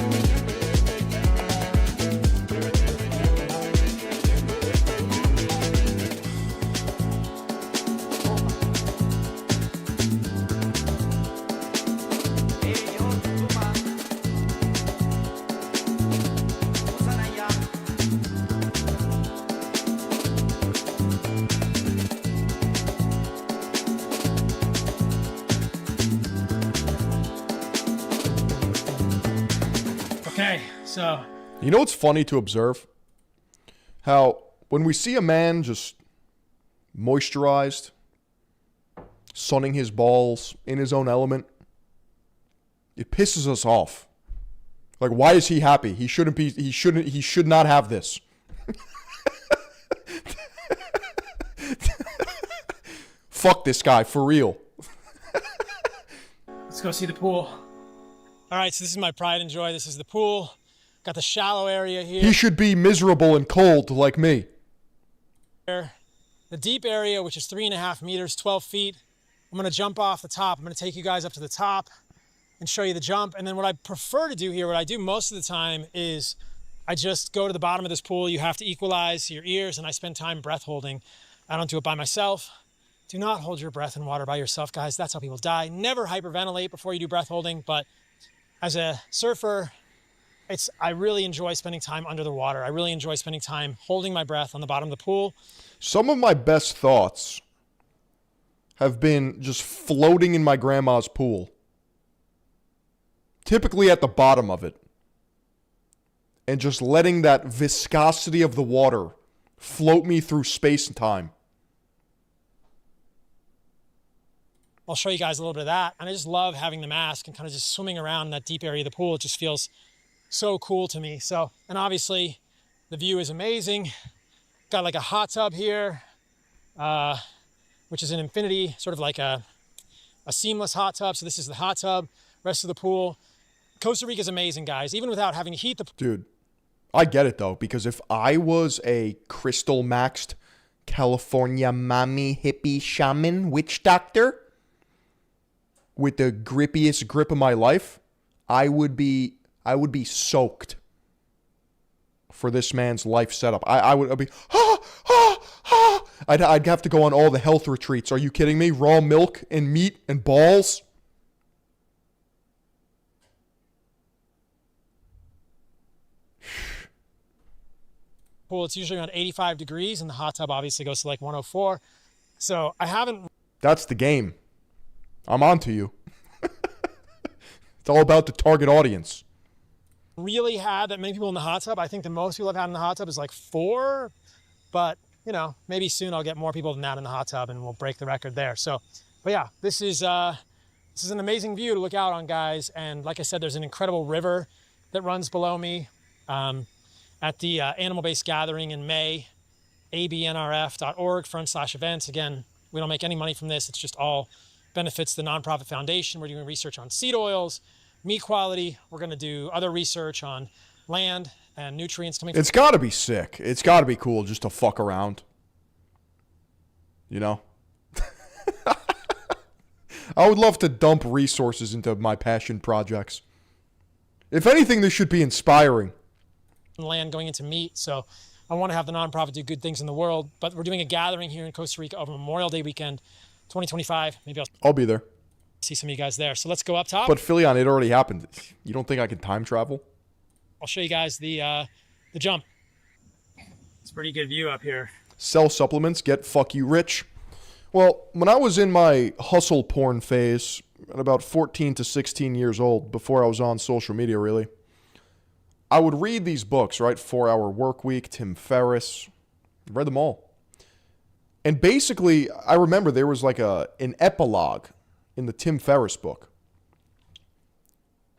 Okay, so... You know what's funny to observe? How when we see a man just moisturized, sunning his balls in his own element, it pisses us off. Like, why is he happy? He should not have this. Fuck this guy, for real. Let's go see the pool. All right, so this is my pride and joy. This is the pool. Got the shallow area here. He should be miserable and cold like me. The deep area, which is 3.5 meters, 12 feet. I'm gonna jump off the top. I'm gonna take you guys up to the top and show you the jump. And then what I prefer to do here, what I do most of the time is I just go to the bottom of this pool. You have to equalize your ears, and I spend time breath holding. I don't do it by myself. Do not hold your breath in water by yourself, guys. That's how people die. Never hyperventilate before you do breath holding, but as a surfer, I really enjoy spending time under the water. I really enjoy spending time holding my breath on the bottom of the pool. Some of my best thoughts have been just floating in my grandma's pool, typically at the bottom of it, and just letting that viscosity of the water float me through space and time. I'll show you guys a little bit of that. And I just love having the mask and kind of just swimming around in that deep area of the pool. It just feels so cool to me. So, and obviously the view is amazing. Got like a hot tub here, which is an infinity, sort of like a seamless hot tub. So this is the hot tub, rest of the pool. Costa Rica is amazing, guys, even without having to heat the pool. Dude, I get it though, because if I was a crystal maxed California mommy hippie shaman witch doctor with the grippiest grip of my life, I would be soaked for this man's life setup. I'd be, I'd have to go on all the health retreats. Are you kidding me? Raw milk and meat and balls. Pool, it's usually around 85 degrees, and the hot tub obviously goes to like 104. So I haven't. That's the game. I'm on to you. It's all about the target audience. Really had that many people in the hot tub. I think the most people I've had in the hot tub is like 4, but you know, maybe soon I'll get more people than that in the hot tub and we'll break the record there. So, but yeah, this is an amazing view to look out on, guys. And like I said, there's an incredible river that runs below me. At the animal-based gathering in May, abnrf.org/events. Again, we don't make any money from this. It's just all benefits the nonprofit foundation. We're doing research on seed oils, meat quality. We're going to do other research on land and nutrients coming from. It's got to be sick. It's got to be cool just to fuck around. You know? I would love to dump resources into my passion projects. If anything, this should be inspiring. Land going into meat. So I want to have the nonprofit do good things in the world. But we're doing a gathering here in Costa Rica over Memorial Day weekend, 2025. Maybe I'll be there. See some of you guys there. So let's go up top. But Philion, it already happened. You don't think I can time travel? I'll show you guys the jump. It's a pretty good view up here. Sell supplements, get fuck you rich. Well, when I was in my hustle porn phase, at about 14 to 16 years old, before I was on social media really, I would read these books, right? 4 Hour Work Week, Tim Ferriss. Read them all. And basically, I remember there was like an epilogue in the Tim Ferriss book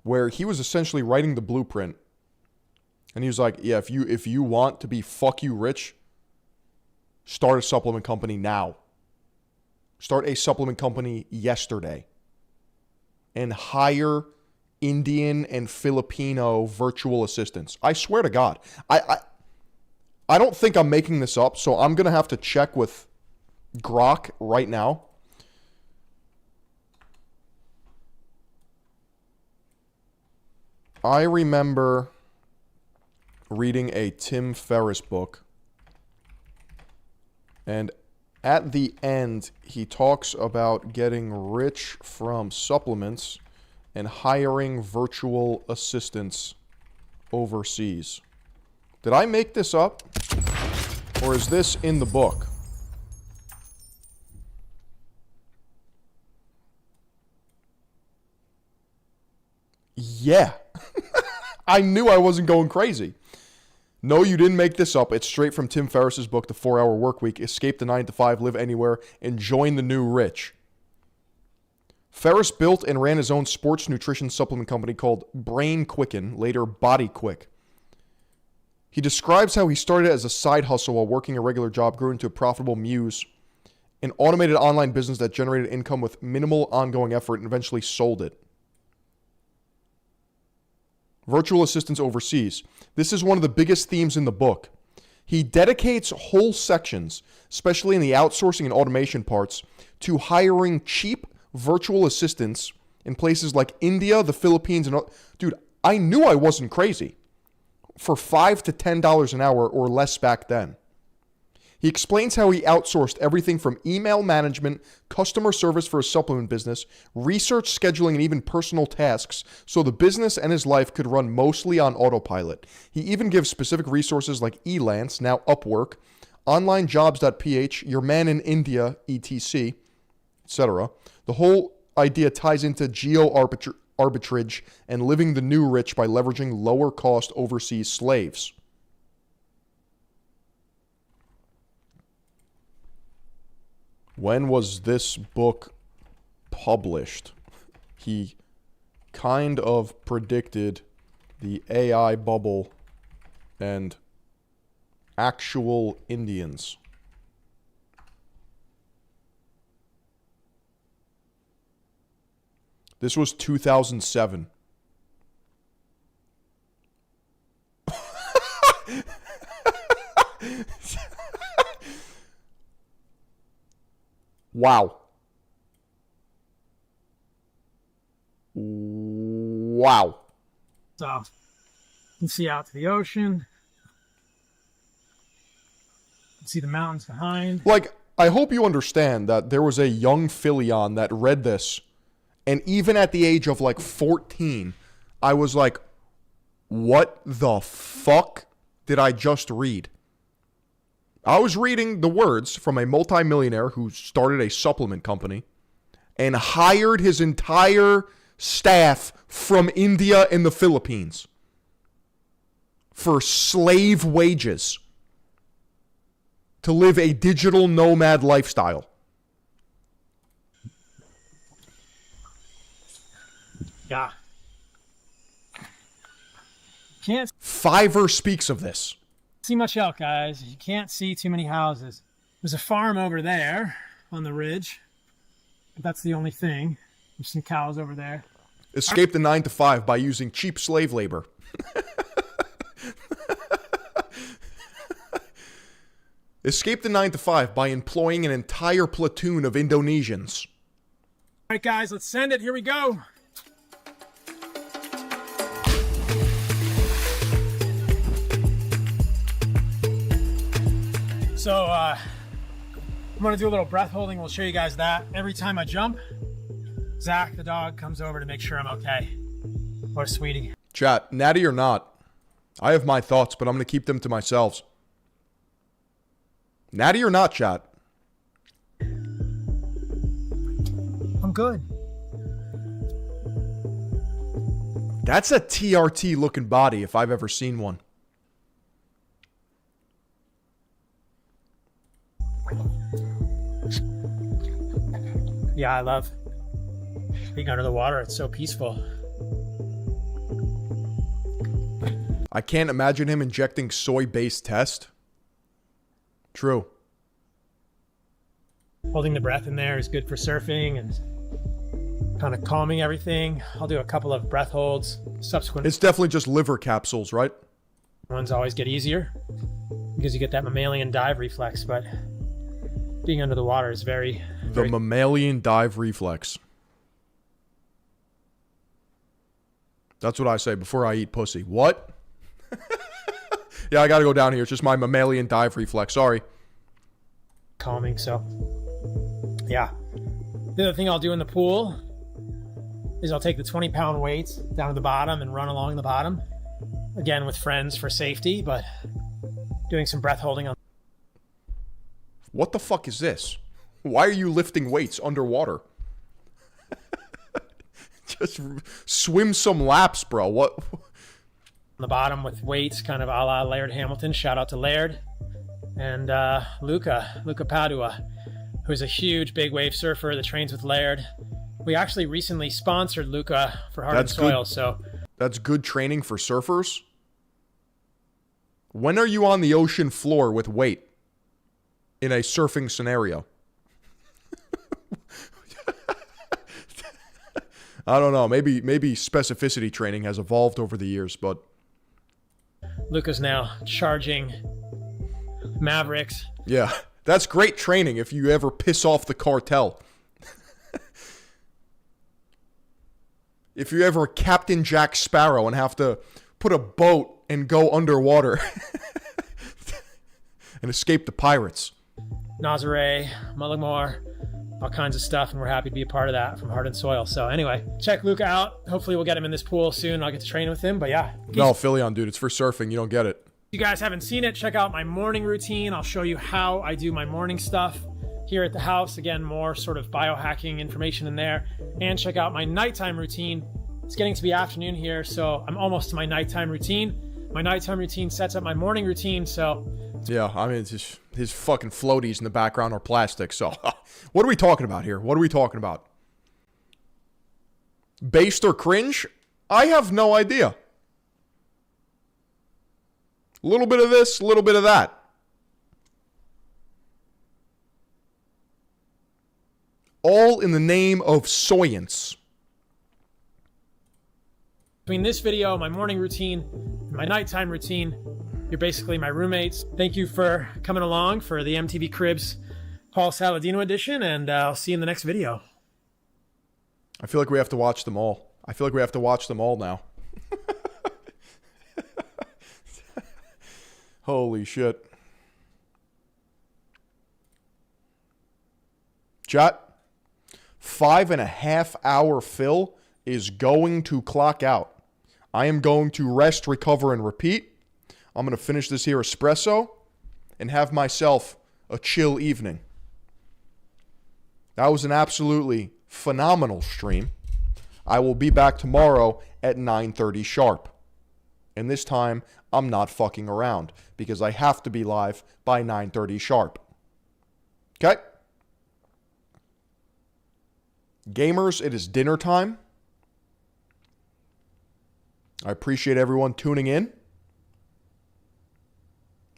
where he was essentially writing the blueprint. And he was like, yeah, if you want to be fuck you rich, start a supplement company now. Start a supplement company yesterday. And hire Indian and Filipino virtual assistants. I swear to God. I don't think I'm making this up, so I'm going to have to check with Grok right now. I remember reading a Tim Ferriss book, and at the end, he talks about getting rich from supplements and hiring virtual assistants overseas. Did I make this up? Or is this in the book? Yeah. I knew I wasn't going crazy. No, you didn't make this up. It's straight from Tim Ferriss's book, The 4 Hour Work Week. Escape the 9 to 5, live anywhere, and join the new rich. Ferriss built and ran his own sports nutrition supplement company called Brain Quicken, later Body Quick. He describes how he started as a side hustle while working a regular job, grew into a profitable muse, an automated online business that generated income with minimal ongoing effort, and eventually sold it. Virtual assistants overseas. This is one of the biggest themes in the book. He dedicates whole sections, especially in the outsourcing and automation parts, to hiring cheap virtual assistants in places like India, the Philippines, and dude, I knew I wasn't crazy. For $5 to $10 an hour or less back then. He explains how he outsourced everything from email management, customer service for his supplement business, research, scheduling, and even personal tasks so the business and his life could run mostly on autopilot. He even gives specific resources like Elance, now Upwork, onlinejobs.ph, Your Man in India, etc., etc. The whole idea ties into arbitrage and living the new rich by leveraging lower-cost overseas slaves. When was this book published? He kind of predicted the AI bubble and actual Indians. This was 2007. Wow. Wow. So you can see out to the ocean. You can see the mountains behind. Like, I hope you understand that there was a young Philion that read this, and even at the age of like 14, I was like, what the fuck did I just read? I was reading the words from a multimillionaire who started a supplement company and hired his entire staff from India and the Philippines for slave wages to live a digital nomad lifestyle. Yeah. Can't Fiverr speaks of this. see much elk, guys. You can't see too many houses. There's a farm over there on the ridge. But that's the only thing. There's some cows over there. Escape the 9-to-5 by using cheap slave labor. Escape the 9-to-5 by employing an entire platoon of Indonesians. All right, guys, let's send it. Here we go. So, I'm going to do a little breath holding. We'll show you guys that. Every time I jump, Zach, the dog, comes over to make sure I'm okay. Or Sweetie. Chat, natty or not, I have my thoughts, but I'm going to keep them to myself. Natty or not, chat? I'm good. That's a TRT looking body if I've ever seen one. Yeah, I love being under the water. It's so peaceful. I can't imagine him injecting soy-based test. True. Holding the breath in there is good for surfing and kind of calming everything. I'll do a couple of breath holds. Subsequent It's definitely just liver capsules, right? ones always get easier because you get that mammalian dive reflex, but being under the water is very... The mammalian dive reflex. That's what I say before I eat pussy. What? Yeah, I gotta go down here. It's just my mammalian dive reflex. Sorry. calming. So yeah. The other thing I'll do in the pool is I'll take the 20-pound weights down to the bottom and run along the bottom. Again, with friends for safety, but doing some breath holding on. What the fuck is this? Why are you lifting weights underwater? Just swim some laps, bro. What? On the bottom with weights, kind of a la Laird Hamilton. Shout out to Laird. And Luca Padua, who's a huge big wave surfer that trains with Laird. We actually recently sponsored Luca for Heart and Soil. So that's good training for surfers. When are you on the ocean floor with weight in a surfing scenario? I don't know. Maybe specificity training has evolved over the years, but Luca's now charging Mavericks. Yeah, that's great training if you ever piss off the cartel. If you ever Captain Jack Sparrow and have to put a boat and go underwater and escape the pirates. Nazare, Mulligmore, all kinds of stuff, and we're happy to be a part of that from Heart and Soil. So anyway, check Luke out. Hopefully we'll get him in this pool soon. I'll get to train with him, but yeah. No, Philly on, dude. It's for surfing. You don't get it. If you guys haven't seen it, check out my morning routine. I'll show you how I do my morning stuff here at the house. Again, more sort of biohacking information in there. And check out my nighttime routine. It's getting to be afternoon here, so I'm almost to my nighttime routine. My nighttime routine sets up my morning routine, so... Yeah, I mean, it's just, his fucking floaties in the background are plastic, so... What are we talking about here? What are we talking about? Based or cringe? I have no idea. A little bit of this, a little bit of that. All in the name of science. Between this video, my morning routine, and my nighttime routine, you're basically my roommates. Thank you for coming along for the MTV Cribs Paul Saladino edition, and I'll see you in the next video. I feel like we have to watch them all. I feel like we have to watch them all now. Holy shit. Chat, 5.5 hour fill is going to clock out. I am going to rest, recover, and repeat. I'm going to finish this here espresso and have myself a chill evening. That was an absolutely phenomenal stream. I will be back tomorrow at 9:30 sharp. And this time, I'm not fucking around because I have to be live by 9:30 sharp. Okay? Gamers, it is dinner time. I appreciate everyone tuning in.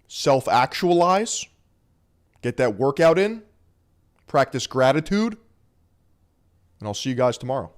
Self-actualize. Get that workout in. Practice gratitude. And I'll see you guys tomorrow.